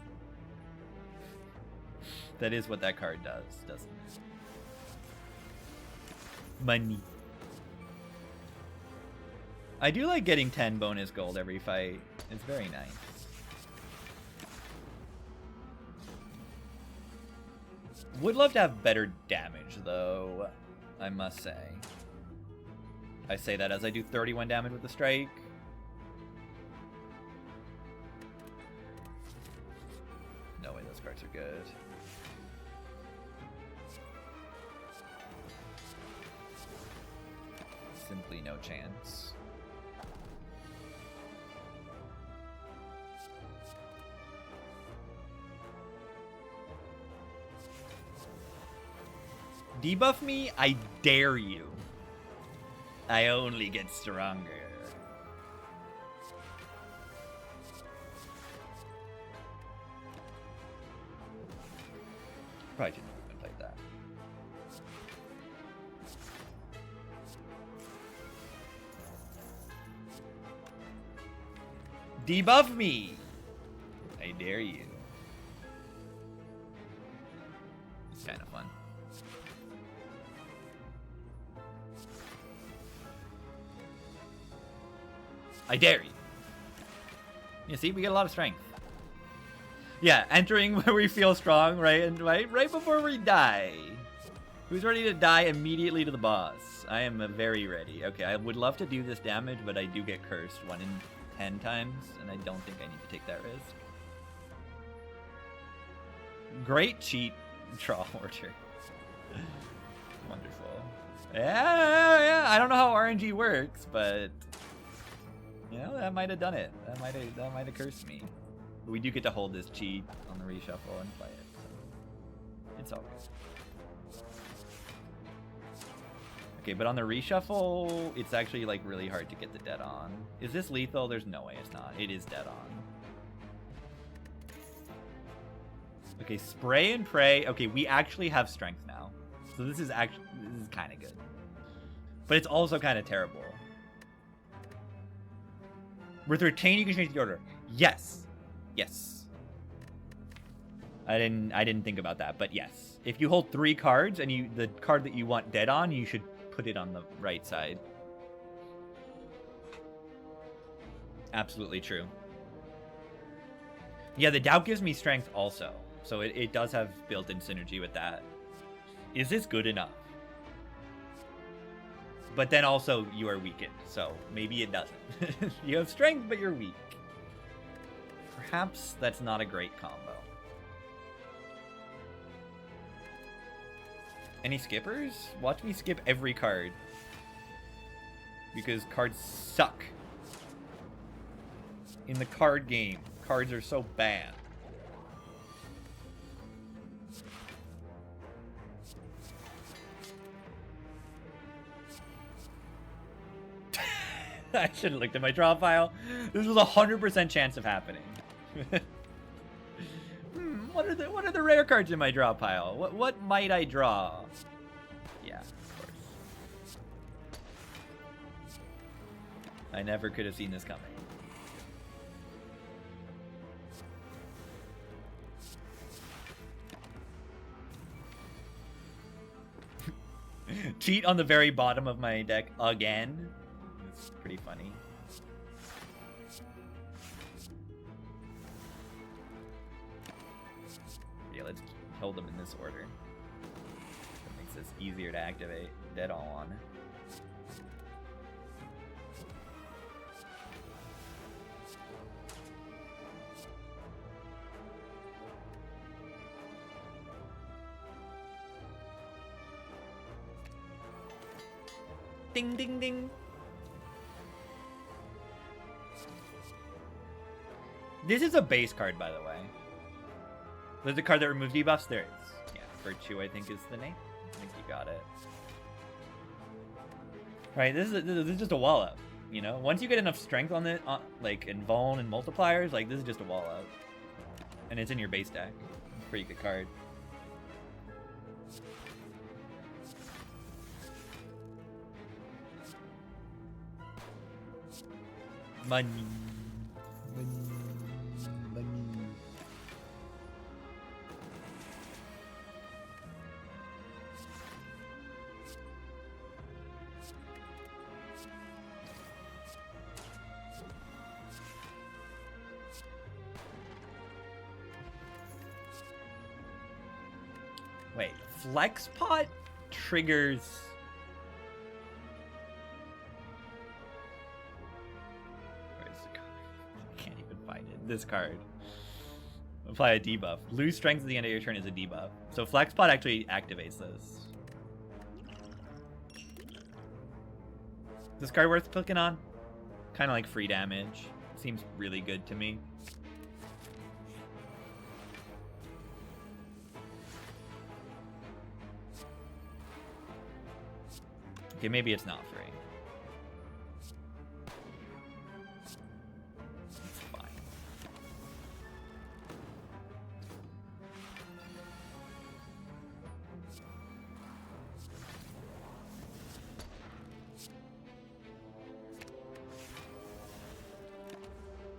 That is what that card does, doesn't it? Money. I do like getting 10 bonus gold every fight. It's very nice. Would love to have better damage, though, I must say. I say that as I do 31 damage with the strike. No way, that's cards are good. Simply no chance. Debuff me? I dare you. I only get stronger. Probably shouldn't have played that. Debuff me! I dare you. It's kind of fun. I dare you. You see, we get a lot of strength. Yeah, entering where we feel strong, right? And right before we die. Who's ready to die immediately to the boss? I am very ready. Okay, I would love to do this damage, but I do get cursed 1 in 10 times, and I don't think I need to take that risk. Great cheat draw order. Wonderful. Yeah. I don't know how RNG works, but you know, that might have done it. That might have cursed me. But we do get to hold this cheat on the reshuffle and play it. So it's all good. Okay, but on the reshuffle, it's actually like really hard to get the dead on. Is this lethal? There's no way it's not. It is dead on. Okay, spray and pray. Okay, we actually have strength now. So this is kind of good. But it's also kind of terrible. With retain, you can change the order. Yes. Yes. I didn't think about that, but yes. If you hold 3 cards and the card that you want dead on, you should put it on the right side. Absolutely true. Yeah, the doubt gives me strength also. So it does have built-in synergy with that. Is this good enough? But then also you are weakened, so maybe it doesn't. You have strength, but you're weak. Perhaps that's not a great combo. Any skippers? Watch me skip every card. Because cards suck. In the card game, cards are so bad. I should have looked at my draw file. This was a 100% chance of happening. What are the rare cards in my draw pile? What might I draw? Yeah, of course. I never could have seen this coming. Cheat on the very bottom of my deck again. It's pretty funny. Yeah, let's hold them in this order. That makes this easier to activate. Dead all on. Ding, ding, ding. This is a base card, by the way. There's a card that removes debuffs. There it is. Yeah, Virtue, I think, is the name. I think you got it. Right, this is just a wall up. You know, once you get enough strength on it, like in Vuln and multipliers, like this is just a wall up, and it's in your base deck. Pretty good card. Money. Money. Money. Wait, Flex Pot triggers... Where's the card? I can't even find it. This card. Apply a debuff. Lose strength at the end of your turn is a debuff. So Flex Pot actually activates this. Is this card worth clicking on? Kind of like free damage. Seems really good to me. Okay, maybe it's not free. It's fine.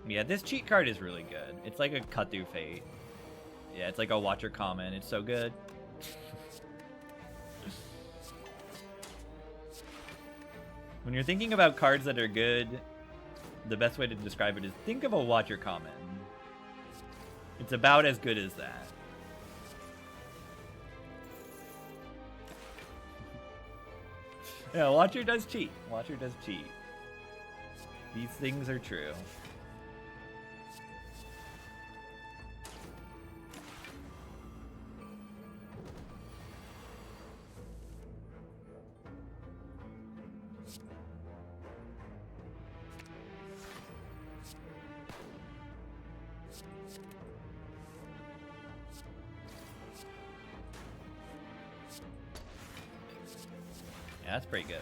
Yeah, this cheat card is really good. It's like a cut through fate. Yeah, it's like a watcher common. It's so good. When you're thinking about cards that are good, the best way to describe it is think of a watcher common. It's about as good as that. Yeah, watcher does cheat. Watcher does cheat. These things are true. Yeah, that's pretty good.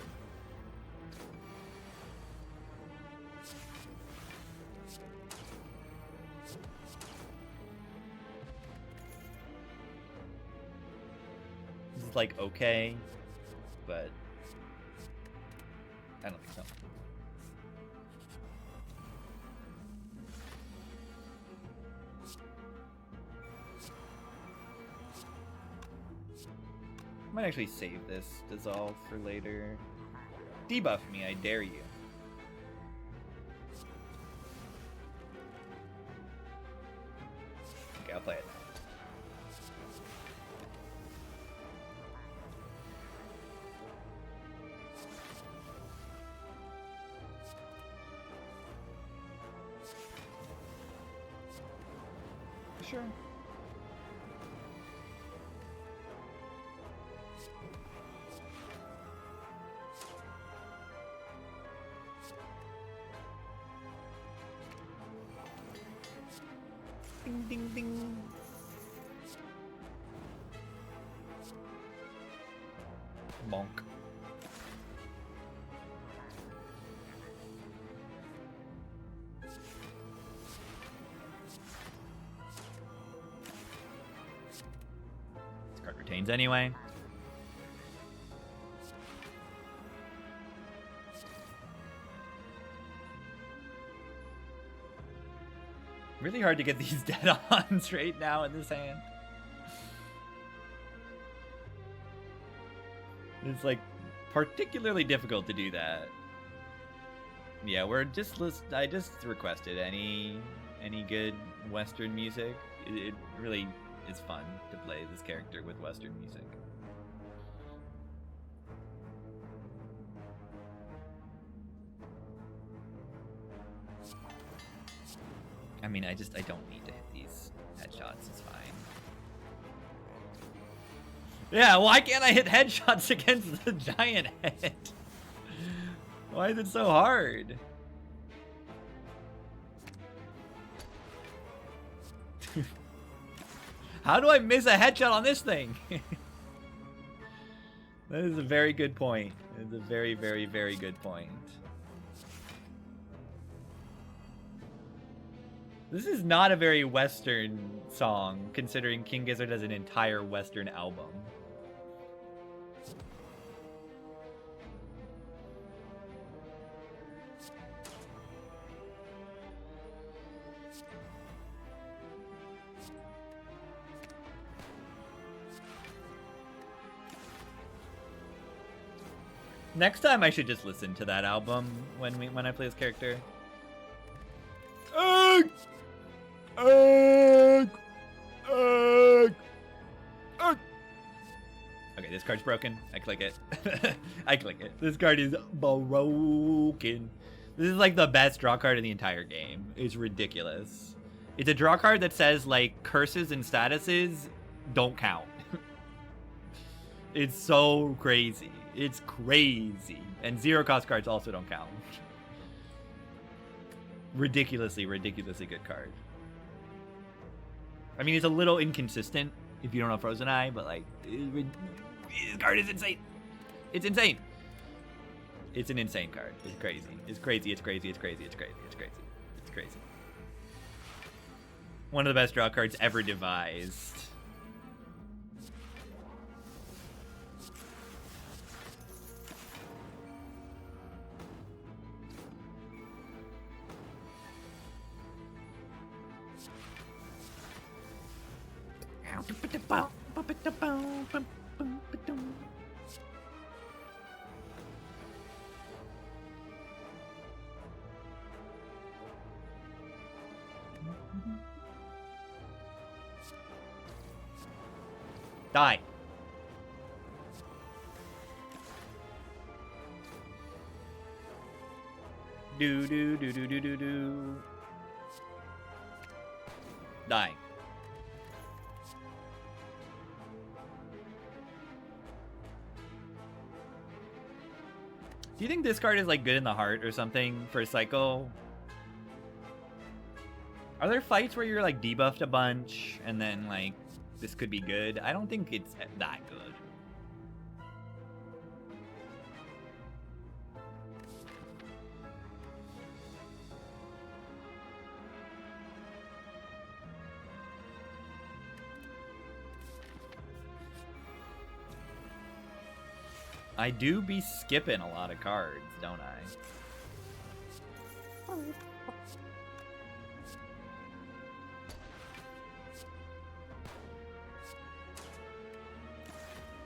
This is like okay, but I don't think so. I might actually save this dissolve for later. Debuff me, I dare you. Okay, I'll play it now. Sure. Ding, ding, ding. Bonk. This card retains anyway. Really hard to get these dead-ons right now in this hand. It's like particularly difficult to do that. Yeah, I just requested any good Western music. It really is fun to play this character with Western music. I mean, I don't need to hit these headshots, it's fine. Yeah, why can't I hit headshots against the giant head? Why is it so hard? How do I miss a headshot on this thing? That is a very good point. It's a very, very, very good point. This is not a very Western song, considering King Gizzard has an entire Western album. Next time I should just listen to that album when I play this character. Okay, this card's broken. I click it. I click it. This card is broken. This is like the best draw card in the entire game. It's ridiculous. It's a draw card that says, like, curses and statuses don't count. It's so crazy. It's crazy. And 0-cost cards also don't count. Ridiculously good card. I mean, it's a little inconsistent if you don't know Frozen Eye, but, like, this card is insane. It's insane. It's an insane card. It's crazy. It's crazy. It's crazy. It's crazy. It's crazy. It's crazy. It's crazy. One of the best draw cards ever devised. Die. Do do do do do do do. Die. Do you think this card is like good in the heart or something for a cycle? Are there fights where you're like debuffed a bunch and then like this could be good? I don't think it's that good. I do be skipping a lot of cards, don't I?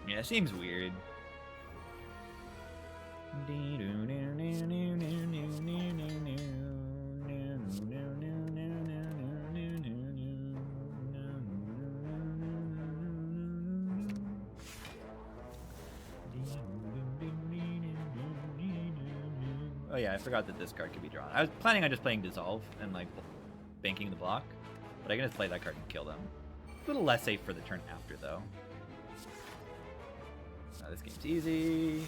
Yeah, it seems weird. Oh yeah, I forgot that this card could be drawn. I was planning on just playing Dissolve and like banking the block, but I can just play that card and kill them. A little less safe for the turn after though. Now this game's easy.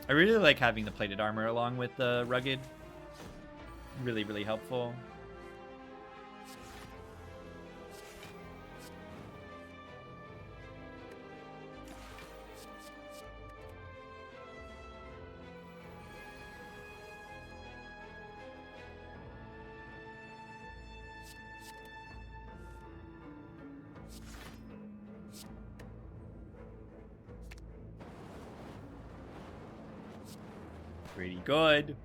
I really like having the plated armor along with the rugged. Really, really helpful. Pretty good.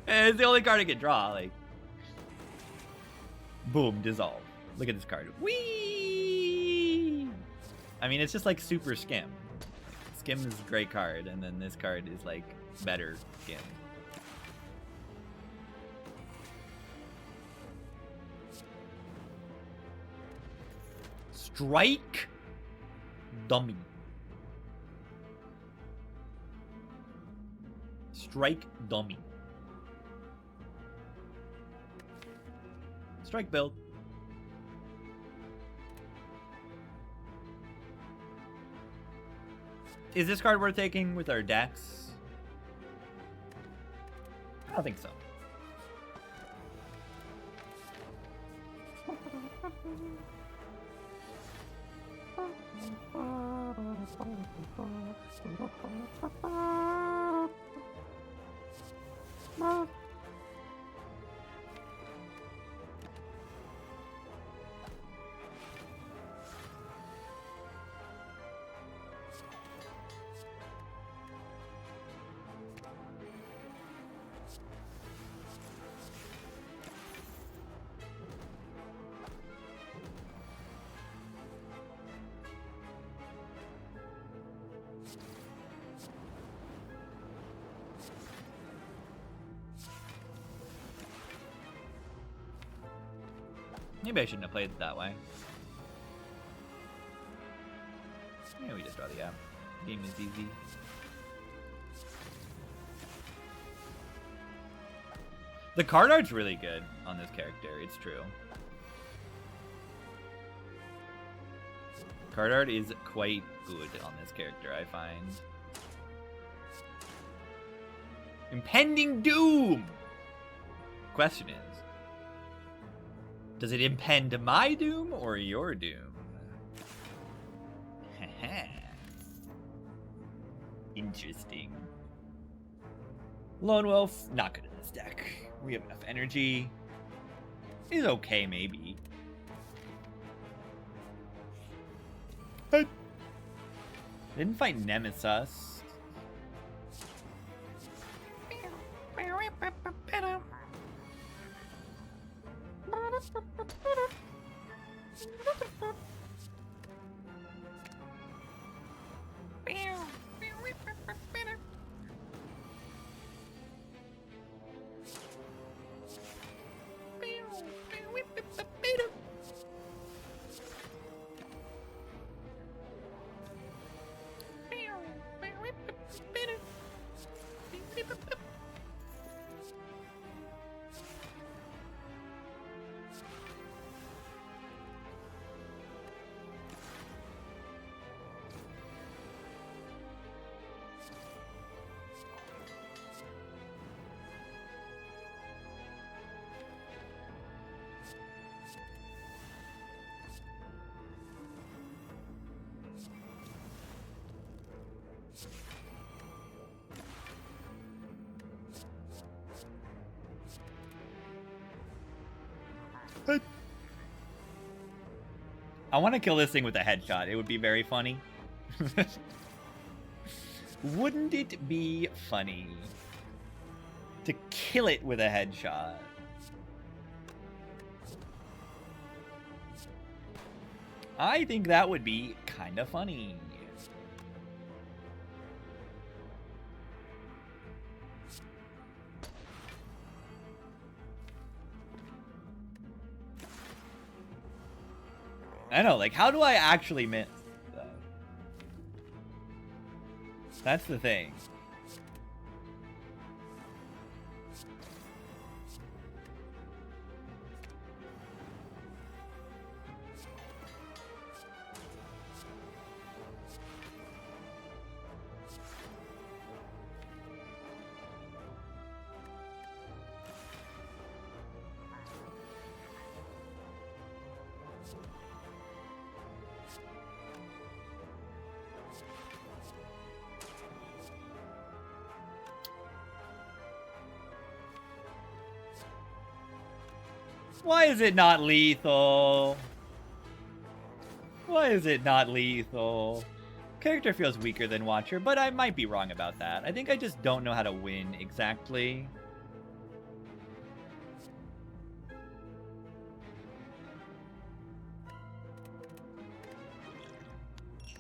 And it's the only card I can draw. Like, boom, dissolve. Look at this card. Whee! I mean, it's just like super skim. Skim is a great card, and then this card is like better skim. Strike dummy. Strike dummy. Strike build. Is this card worth taking with our decks? I don't think so. Maybe I shouldn't have played it that way. Yeah, we just draw the gap. Game is easy. The card art's really good on this character, it's true. Card art is quite good on this character, I find. Impending doom! Question is, does it impend my doom or your doom? Interesting. Lone Wolf, not good in this deck. We have enough energy. He's okay, maybe. But didn't fight Nemesis. I want to kill this thing with a headshot. It would be very funny. Wouldn't it be funny to kill it with a headshot? I think that would be kind of funny. I know, like, how do I actually miss that? That's the thing. Why is it not lethal? Why is it not lethal? Character feels weaker than Watcher, but I might be wrong about that. I think I just don't know how to win exactly.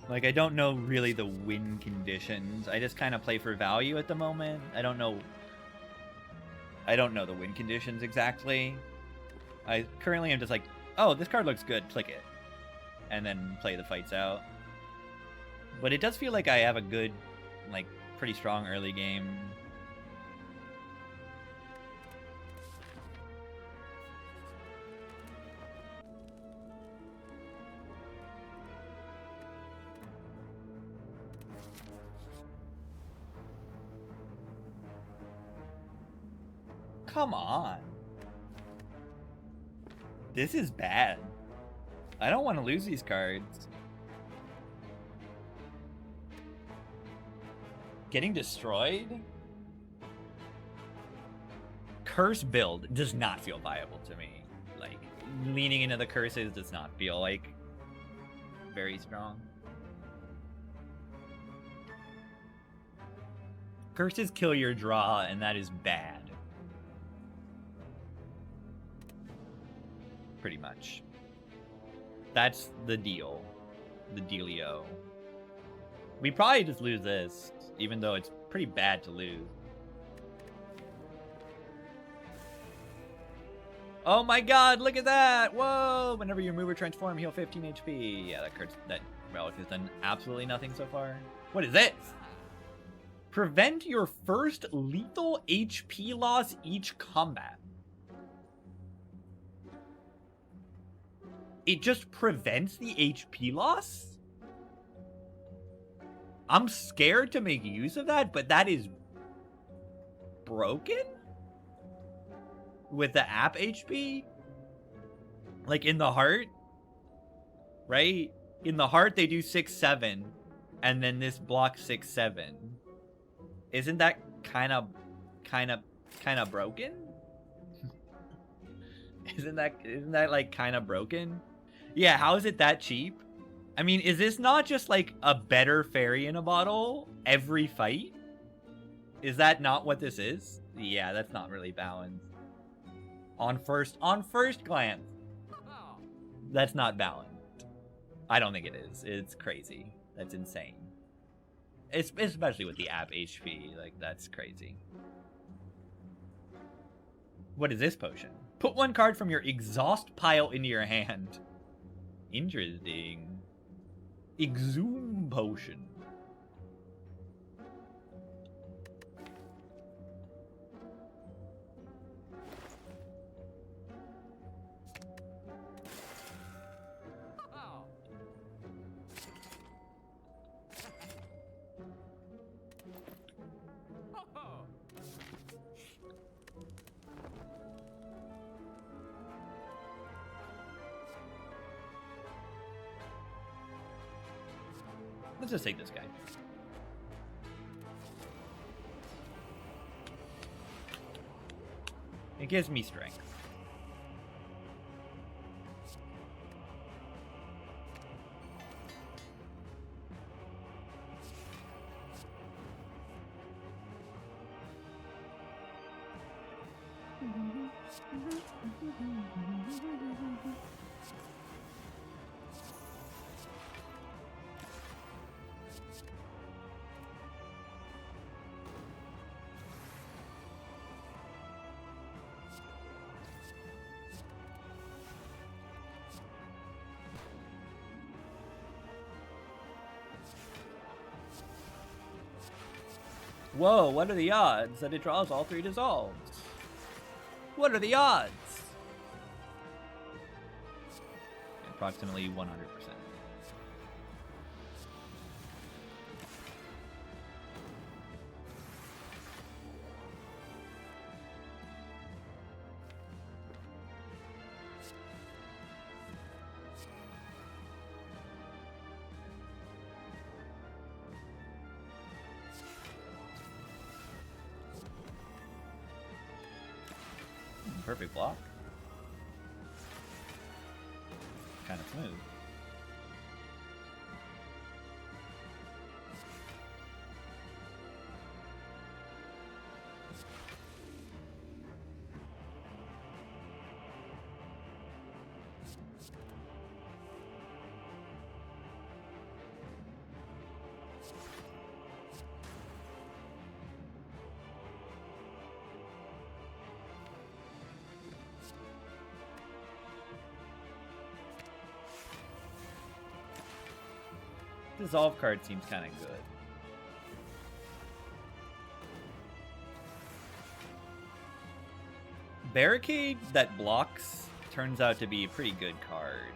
Like, I don't know really the win conditions. I just kind of play for value at the moment. I don't know the win conditions exactly. I currently am just like, oh, this card looks good, click it. And then play the fights out. But it does feel like I have a good, like, pretty strong early game. Come on. This is bad. I don't want to lose these cards. Getting destroyed? Curse build does not feel viable to me. Like, leaning into the curses does not feel like very strong. Curses kill your draw, and that is bad. Pretty much. That's the deal. The dealio. We probably just lose this, even though it's pretty bad to lose. Oh my god, look at that! Whoa! Whenever you move or transform, heal 15 HP. Yeah, that relic has done absolutely nothing so far. What is this? Prevent your first lethal HP loss each combat. It just prevents the HP loss? I'm scared to make use of that, but that is broken? With the app HP? Like in the heart? Right? In the heart they do 6-7, and then this blocks 6-7. Isn't that kind of broken? Isn't that like kind of broken? Yeah, how is it that cheap? I mean, is this not just like a better fairy in a bottle every fight? Is that not what this is? Yeah, that's not really balanced. On first glance, that's not balanced. I don't think it is. It's crazy. That's insane. Especially with the app HP, like that's crazy. What is this potion? Put one card from your exhaust pile into your hand. Interesting. Exhume potion. Let's just take this guy. It gives me strength. Whoa, what are the odds that it draws all 3 dissolves? What are the odds? Approximately 100%. Perfect block. Kind of smooth. Dissolve card seems kind of good. Barricade that blocks turns out to be a pretty good card.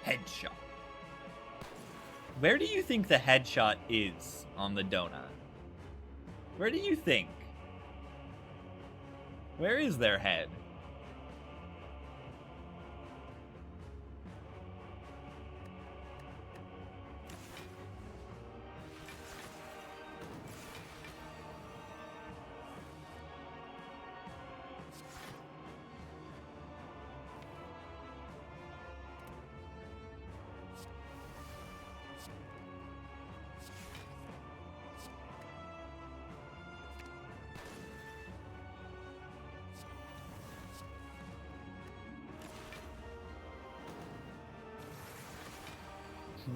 Headshot. Where do you think the headshot is on the donut? Where do you think? Where is their head?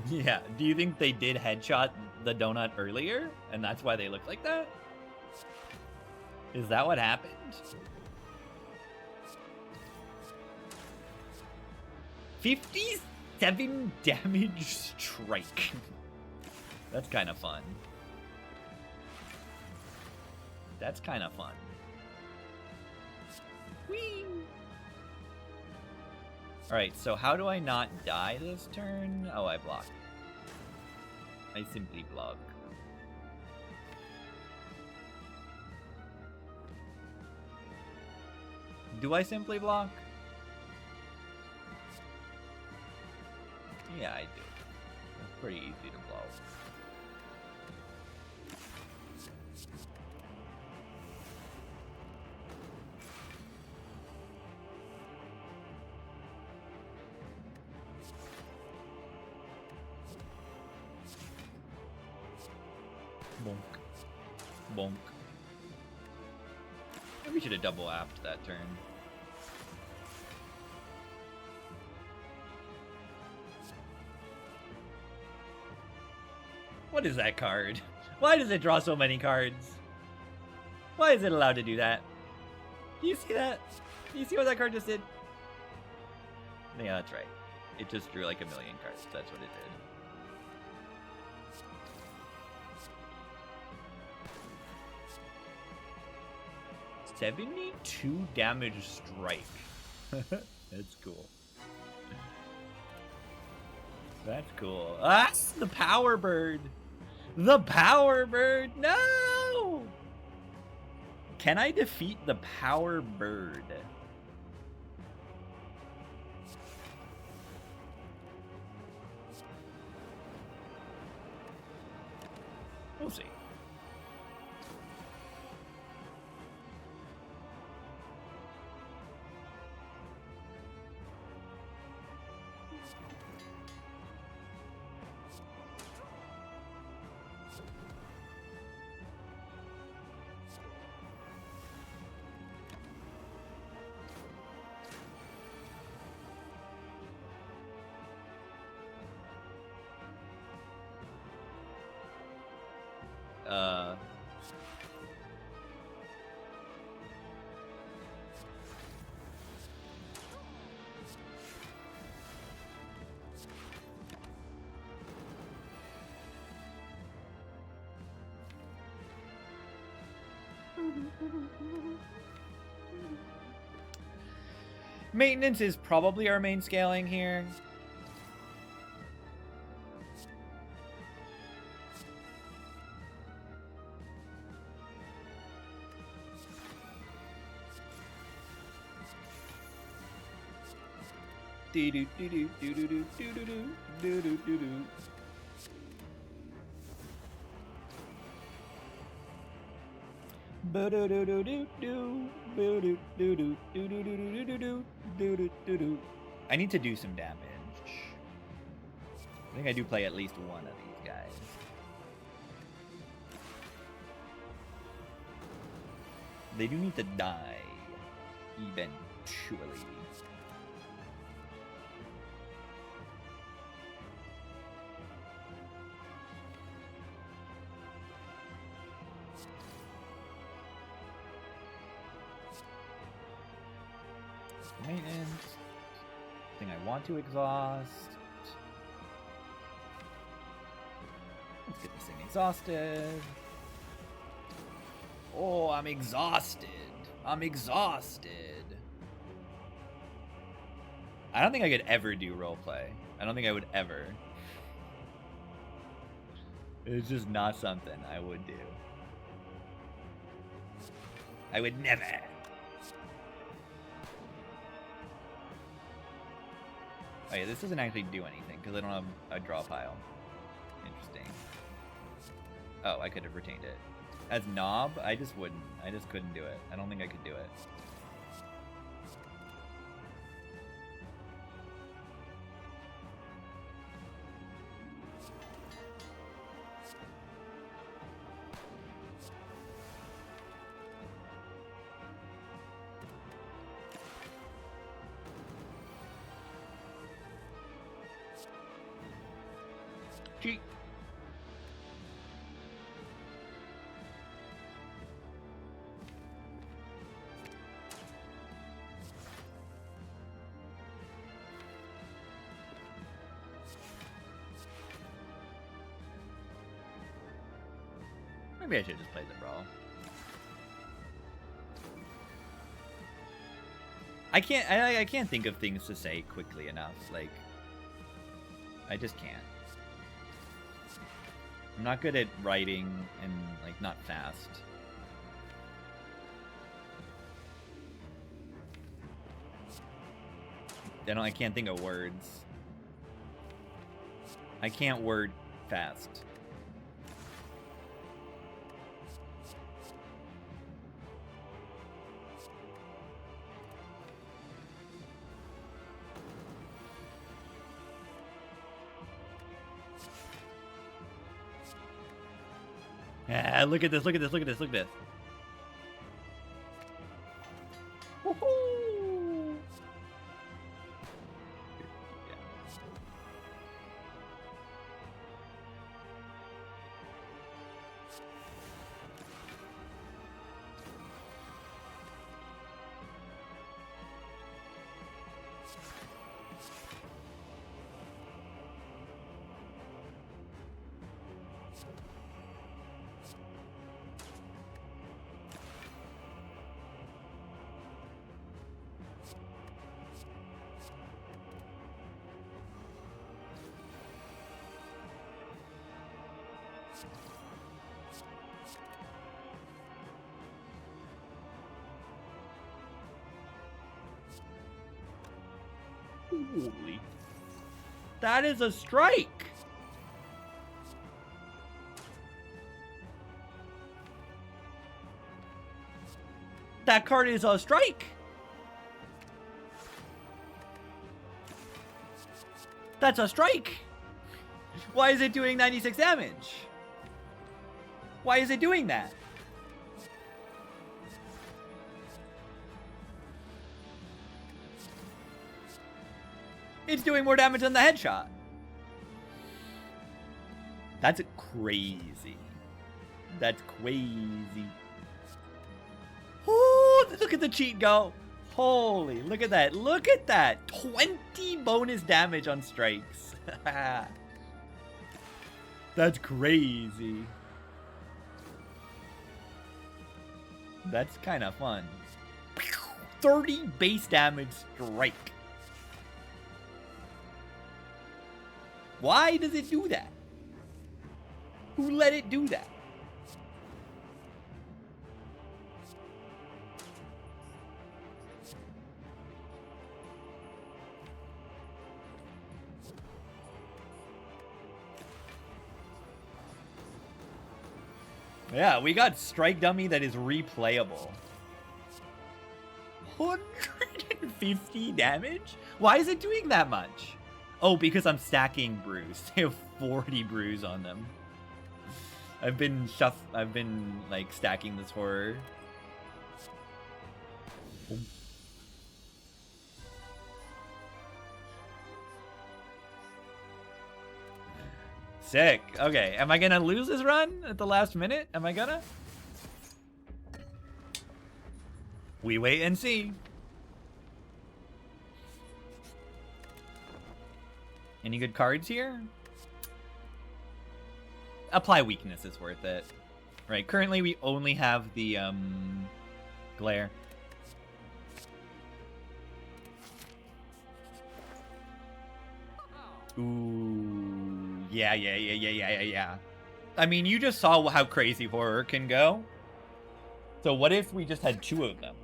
Yeah. Do you think they did headshot the donut earlier, and that's why they look like that? Is that what happened? $57 damage strike. That's kind of fun. That's kind of fun. Whee! Alright, so how do I not die this turn? Oh, I block. I simply block. Do I simply block? Yeah, I do. It's pretty easy to blow. Bonk. Bonk. Maybe we should have double apped that turn. What is that card? Why does it draw so many cards? Why is it allowed to do that? Do you see that? Do you see what that card just did? Yeah, that's right. It just drew like a million cards. That's what it did. $72 damage strike. That's cool. That's cool. Ah, the power bird. The power bird. No! Can I defeat the power bird? We'll see. Maintenance is probably our main scaling here. Do do do do do do do do do do do do do. I need to do some damage. I think I do play at least one of these guys. They do need to die eventually. Maintenance. Thing I want to exhaust. Let's get this thing exhausted. Oh, I'm exhausted. I'm exhausted. I don't think I could ever do roleplay. I don't think I would ever. It's just not something I would do. I would never. Oh yeah, this doesn't actually do anything because I don't have a draw pile. Interesting. Oh, I could have retained it. As Knob, I just wouldn't. I just couldn't do it. I don't think I could do it. Cheat. Maybe I should just play the brawl. I can't think of things to say quickly enough. Like, I just can't. I'm not good at writing and, like, not fast. I can't think of words. I can't word fast. Ah, look at this, look at this, look at this, look at this. Woohoo! Holy. That is a strike! That card is a strike! That's a strike! Why is it doing 96 damage? Why is it doing that? It's doing more damage than the headshot. That's crazy. That's crazy. Oh, look at the cheat go. Holy, look at that. Look at that. 20 bonus damage on strikes. That's crazy. That's kind of fun. 30 base damage strike. Why does it do that? Who let it do that? Yeah, we got Strike Dummy that is replayable. 150 damage? Why is it doing that much? Oh, because I'm stacking brews. They have 40 brews on them. I've been like stacking this horror. Sick. Okay, am I gonna lose this run at the last minute? Am I gonna? We wait and see. Any good cards here? Apply Weakness is worth it. Right, currently we only have the Glare. Ooh, yeah. I mean, you just saw how crazy horror can go. So what if we just had two of them?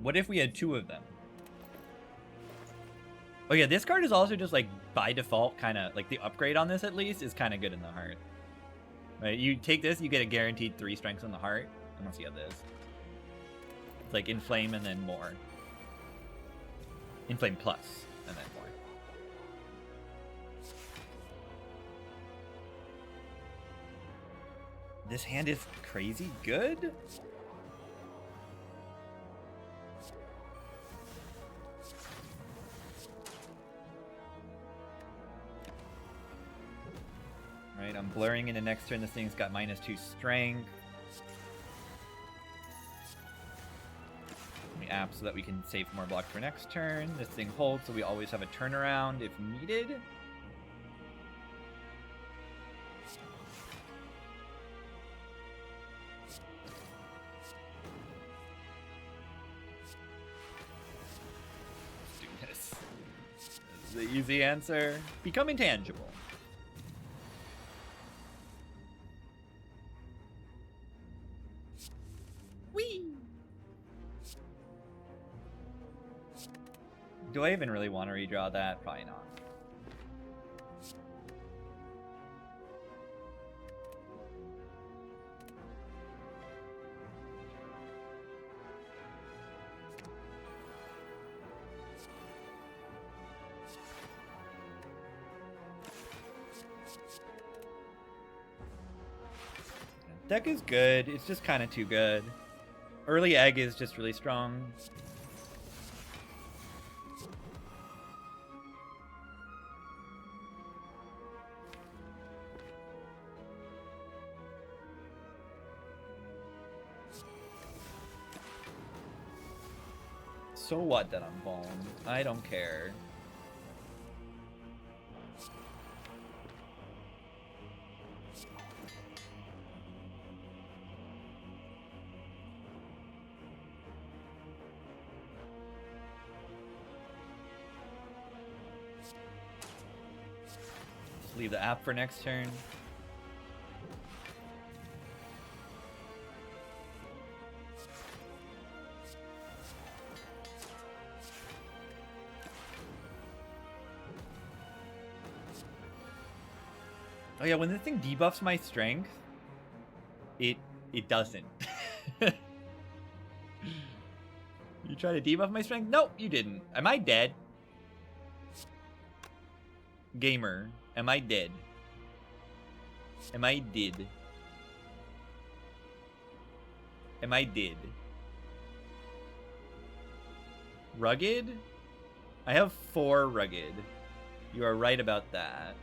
What if we had two of them? Oh yeah, this card is also just like by default kind of like the upgrade on this at least is kind of good in the heart. Right, you take this, you get a guaranteed 3 strengths on the heart. Unless you have this. It's like Inflame and then more. Inflame plus and then more. This hand is crazy good? Alright, I'm blurring into next turn. This thing's got -2 strength. We app so that we can save more block for next turn. This thing holds, so we always have a turnaround if needed. Let's do this. This is the easy answer. Become intangible. Whee! Do I even really want to redraw that? Probably not. Deck is good. It's just kind of too good. Early egg is just really strong. So what that I'm boned? I don't care. Just leave the app for next turn. Oh yeah, when this thing debuffs my strength, it doesn't. You try to debuff my strength? Nope, you didn't. Am I dead? Gamer, am I dead? Am I dead? Am I dead? Rugged? I have 4 rugged. You are right about that.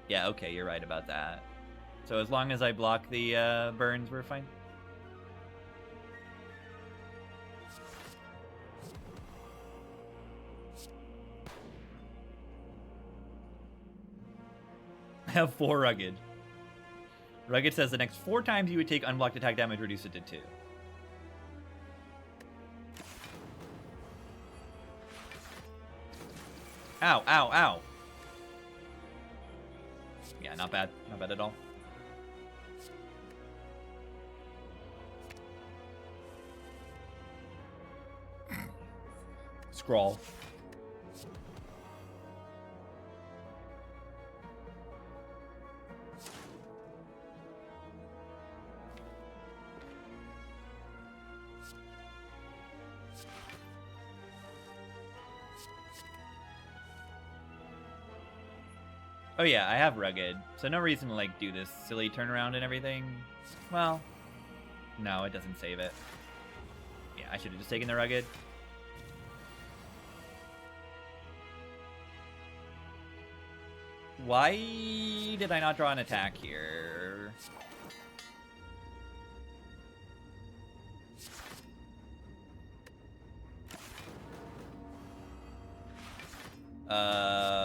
Yeah, okay, you're right about that. So as long as I block the burns, we're fine. I have 4 rugged. Rugged says the next 4 times you would take unblocked attack damage, reduce it to 2. Ow, ow, ow. Yeah, not bad. Not bad at all. Scroll. Oh yeah, I have rugged, so no reason to like do this silly turnaround and everything. Well, no, it doesn't save it. Yeah, I should have just taken the rugged. Why did I not draw an attack here?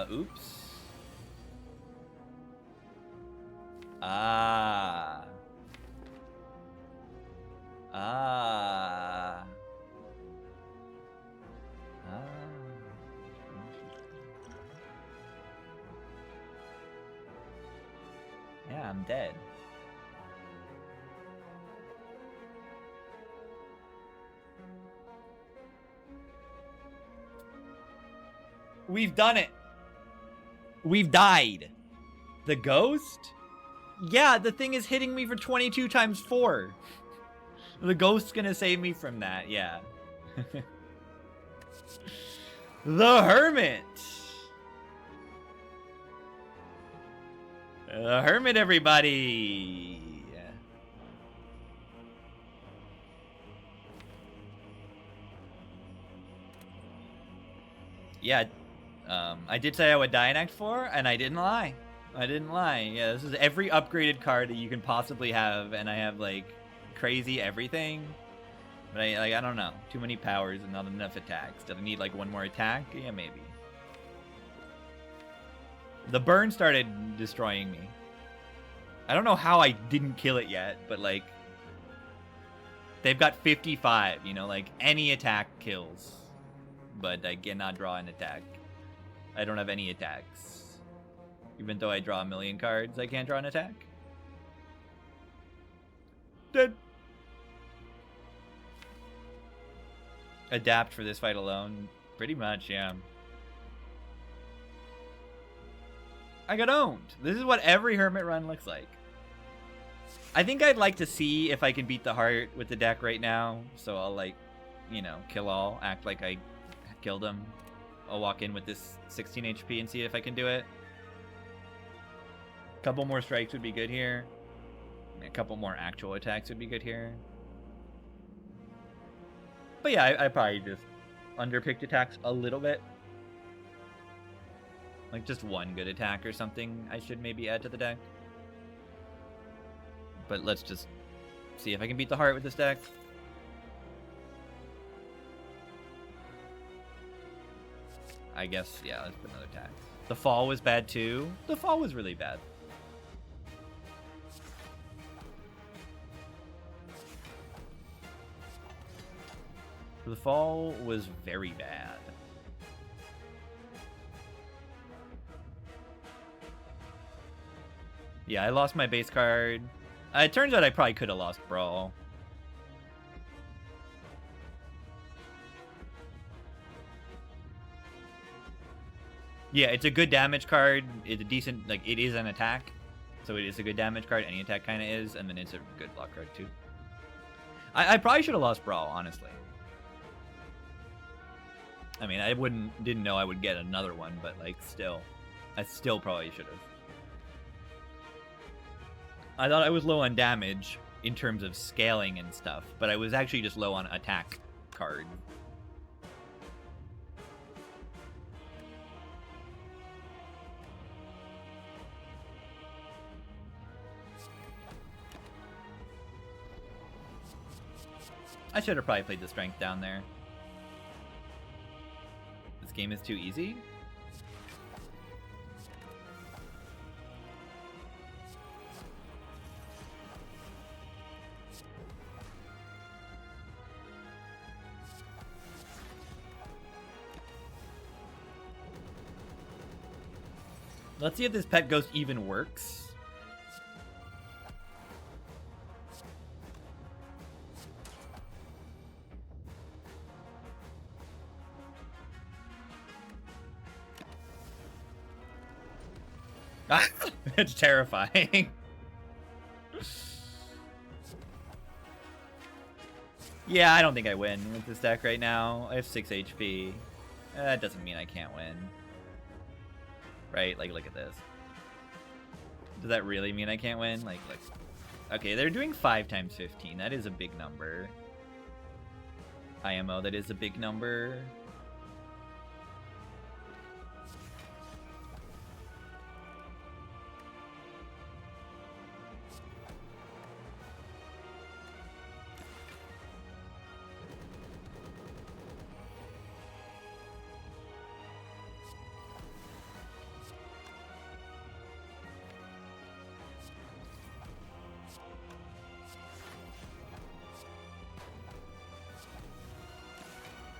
Oops. Ah. Ah. Ah. Yeah, I'm dead. We've done it. We've died. The ghost? Yeah, the thing is hitting me for 22 times 4. The ghost's gonna save me from that, yeah. The Hermit! The Hermit, everybody! Yeah, I did say I would die in Act 4, and I didn't lie. I didn't lie. Yeah, this is every upgraded card that you can possibly have, and I have, like, crazy everything. But I don't know. Too many powers and not enough attacks. Do I need, like, one more attack? Yeah, maybe. The burn started destroying me. I don't know how I didn't kill it yet, but, like, they've got 55, you know, like, any attack kills. But I cannot draw an attack. I don't have any attacks. Even though I draw a million cards, I can't draw an attack. Dead. Adapt for this fight alone? Pretty much, yeah. I got owned. This is what every Hermit run looks like. I think I'd like to see if I can beat the heart with the deck right now. So I'll, like, you know, kill all, act like I killed him. I'll walk in with this 16 HP and see if I can do it. A couple more strikes would be good here. A couple more actual attacks would be good here. But yeah, I probably just underpicked attacks a little bit. Like just one good attack or something I should maybe add to the deck. But let's just see if I can beat the heart with this deck. I guess, yeah, let's put another attack. The fall was bad too. The fall was really bad. The fall was very bad. Yeah, I lost my base card. It turns out I probably could have lost Brawl. Yeah, it's a good damage card. It's a decent, like, it is an attack. So it is a good damage card. Any attack kind of is. And then it's a good block card, too. I probably should have lost Brawl, honestly. I mean, I didn't know I would get another one, but, like, still. I still probably should have. I thought I was low on damage in terms of scaling and stuff, but I was actually just low on attack card. I should have probably played the strength down there. This game is too easy. Let's see if this pet ghost even works. It's terrifying. Yeah, I don't think I win with this deck right now. I have 6 HP. That doesn't mean I can't win. Right? Like, look at this. Does that really mean I can't win? Like, okay, they're doing 5 times 15. That is a big number. IMO, that is a big number.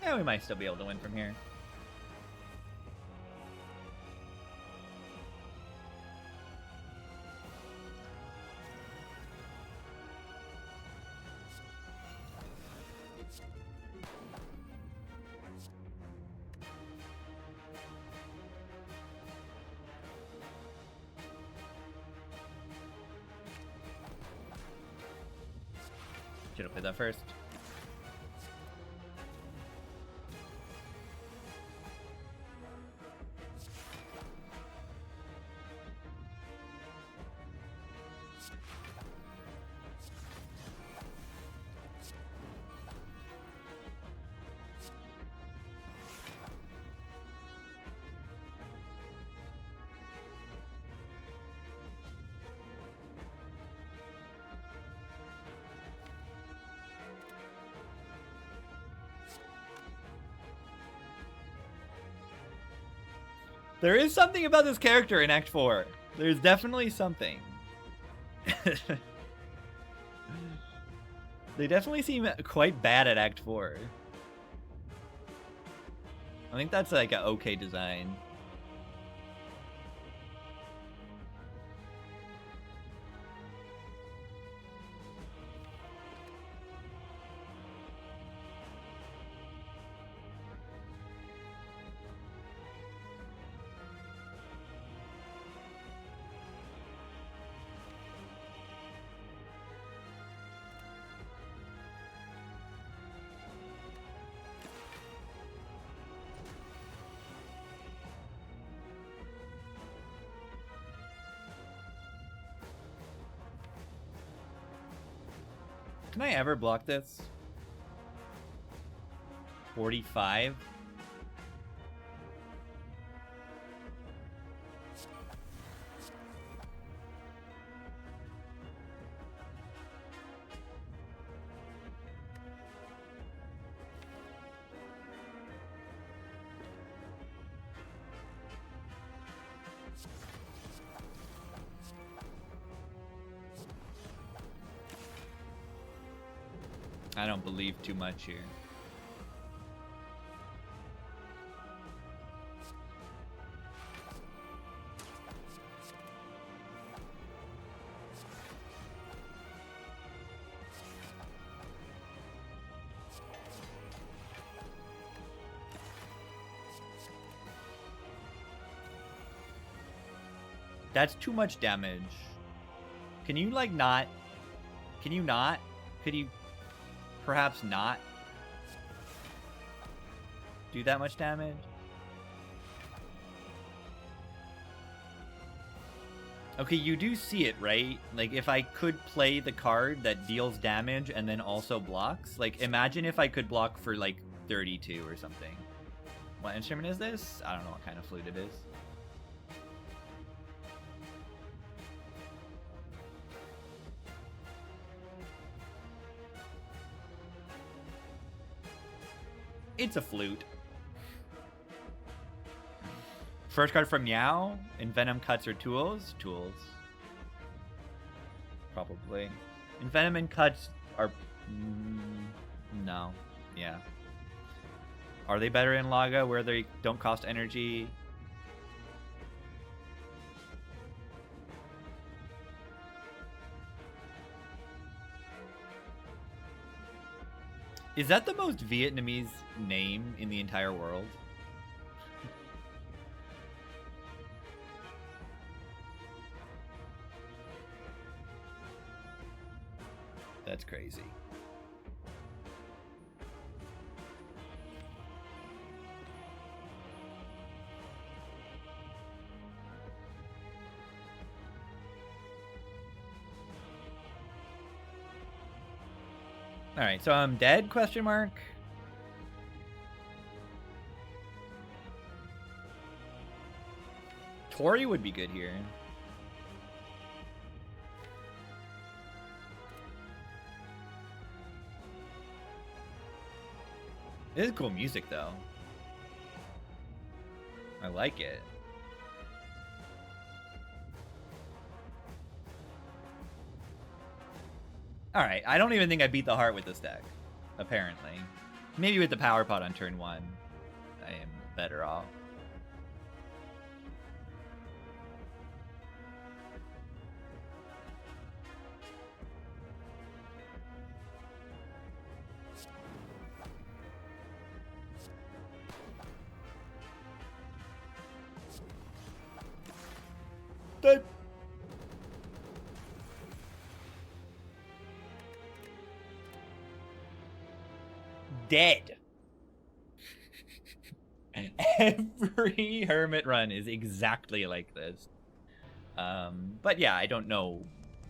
Yeah, we might still be able to win from here. Should have played that first. There is something about this character in Act 4. There's definitely something. They definitely seem quite bad at Act 4. I think that's like an okay design. Can I ever block this? 45? I don't believe too much here. That's too much damage. Can you, like, not? Can you not? Could you perhaps not do that much damage? Okay, you do see it, right? Like, if I could play the card that deals damage and then also blocks, like, imagine if I could block for, like, 32 or something. What instrument is this? I don't know what kind of flute it is. It's a flute. First card from Meow. Envenom cuts or tools? Tools. Probably. Envenom and cuts are... no. Yeah. Are they better in Laga where they don't cost energy? Is that the most Vietnamese name in the entire world? That's crazy. All right, so I'm dead? Question mark. Tori would be good here. This is cool music, though. I like it. Alright, I don't even think I beat the heart with this deck. Apparently. Maybe with the power pot on turn 1, I am better off. Dead. Every Hermit run is exactly like this. But yeah, I don't know.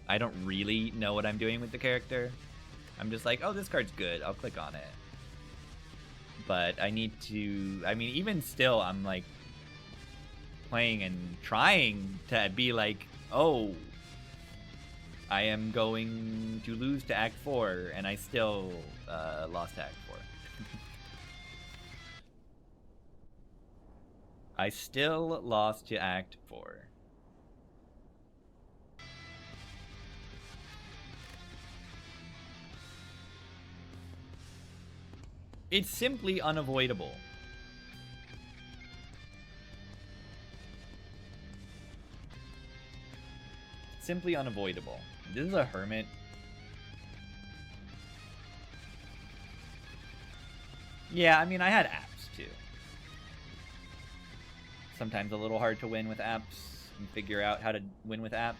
I don't really know what I'm doing with the character. I'm just like, oh, this card's good. I'll click on it. But I need to... I mean, even still, I'm like playing and trying to be like, oh, I am going to lose to Act 4, and I still lost to Act 4. I still lost to Act 4. It's simply unavoidable. Simply unavoidable. This is a hermit. Yeah, I mean, I had apps too. Sometimes a little hard to win with apps and figure out how to win with apps.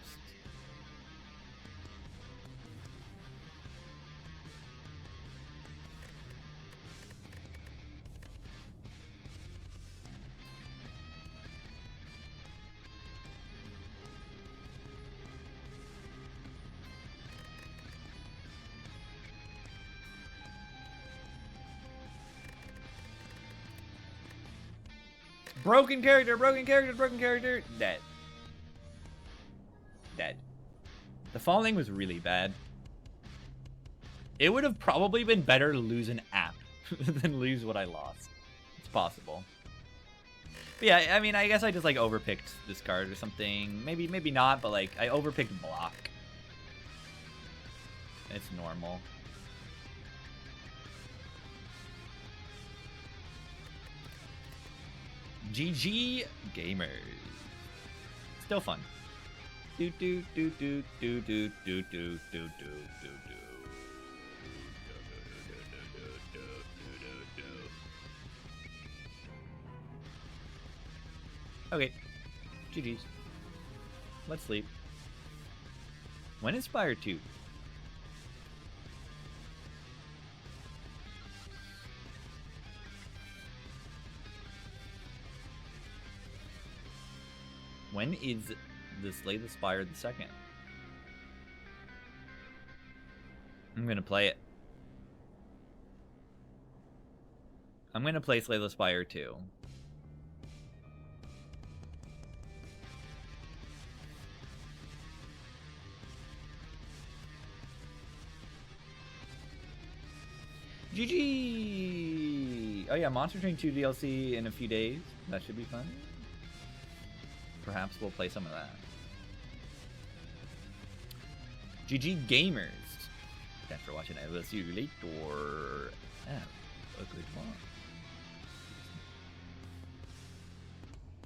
Broken character, broken character, broken character. Dead. Dead. The falling was really bad. It would have probably been better to lose an app than lose what I lost. It's possible. But yeah, I mean, I guess I just like overpicked this card or something. Maybe not, but like I overpicked block. It's normal. GG gamers. Still fun. Do do do do do do do do do do do. Okay. GG's. Let's sleep. When is Spire 2? When is the Slay the Spire the second? I'm gonna play it. I'm gonna play Slay the Spire 2. GG! Oh yeah, Monster Train 2 DLC in a few days. That should be fun. Perhaps we'll play some of that. GG gamers. Thanks for watching. I will see you later. Have a good one.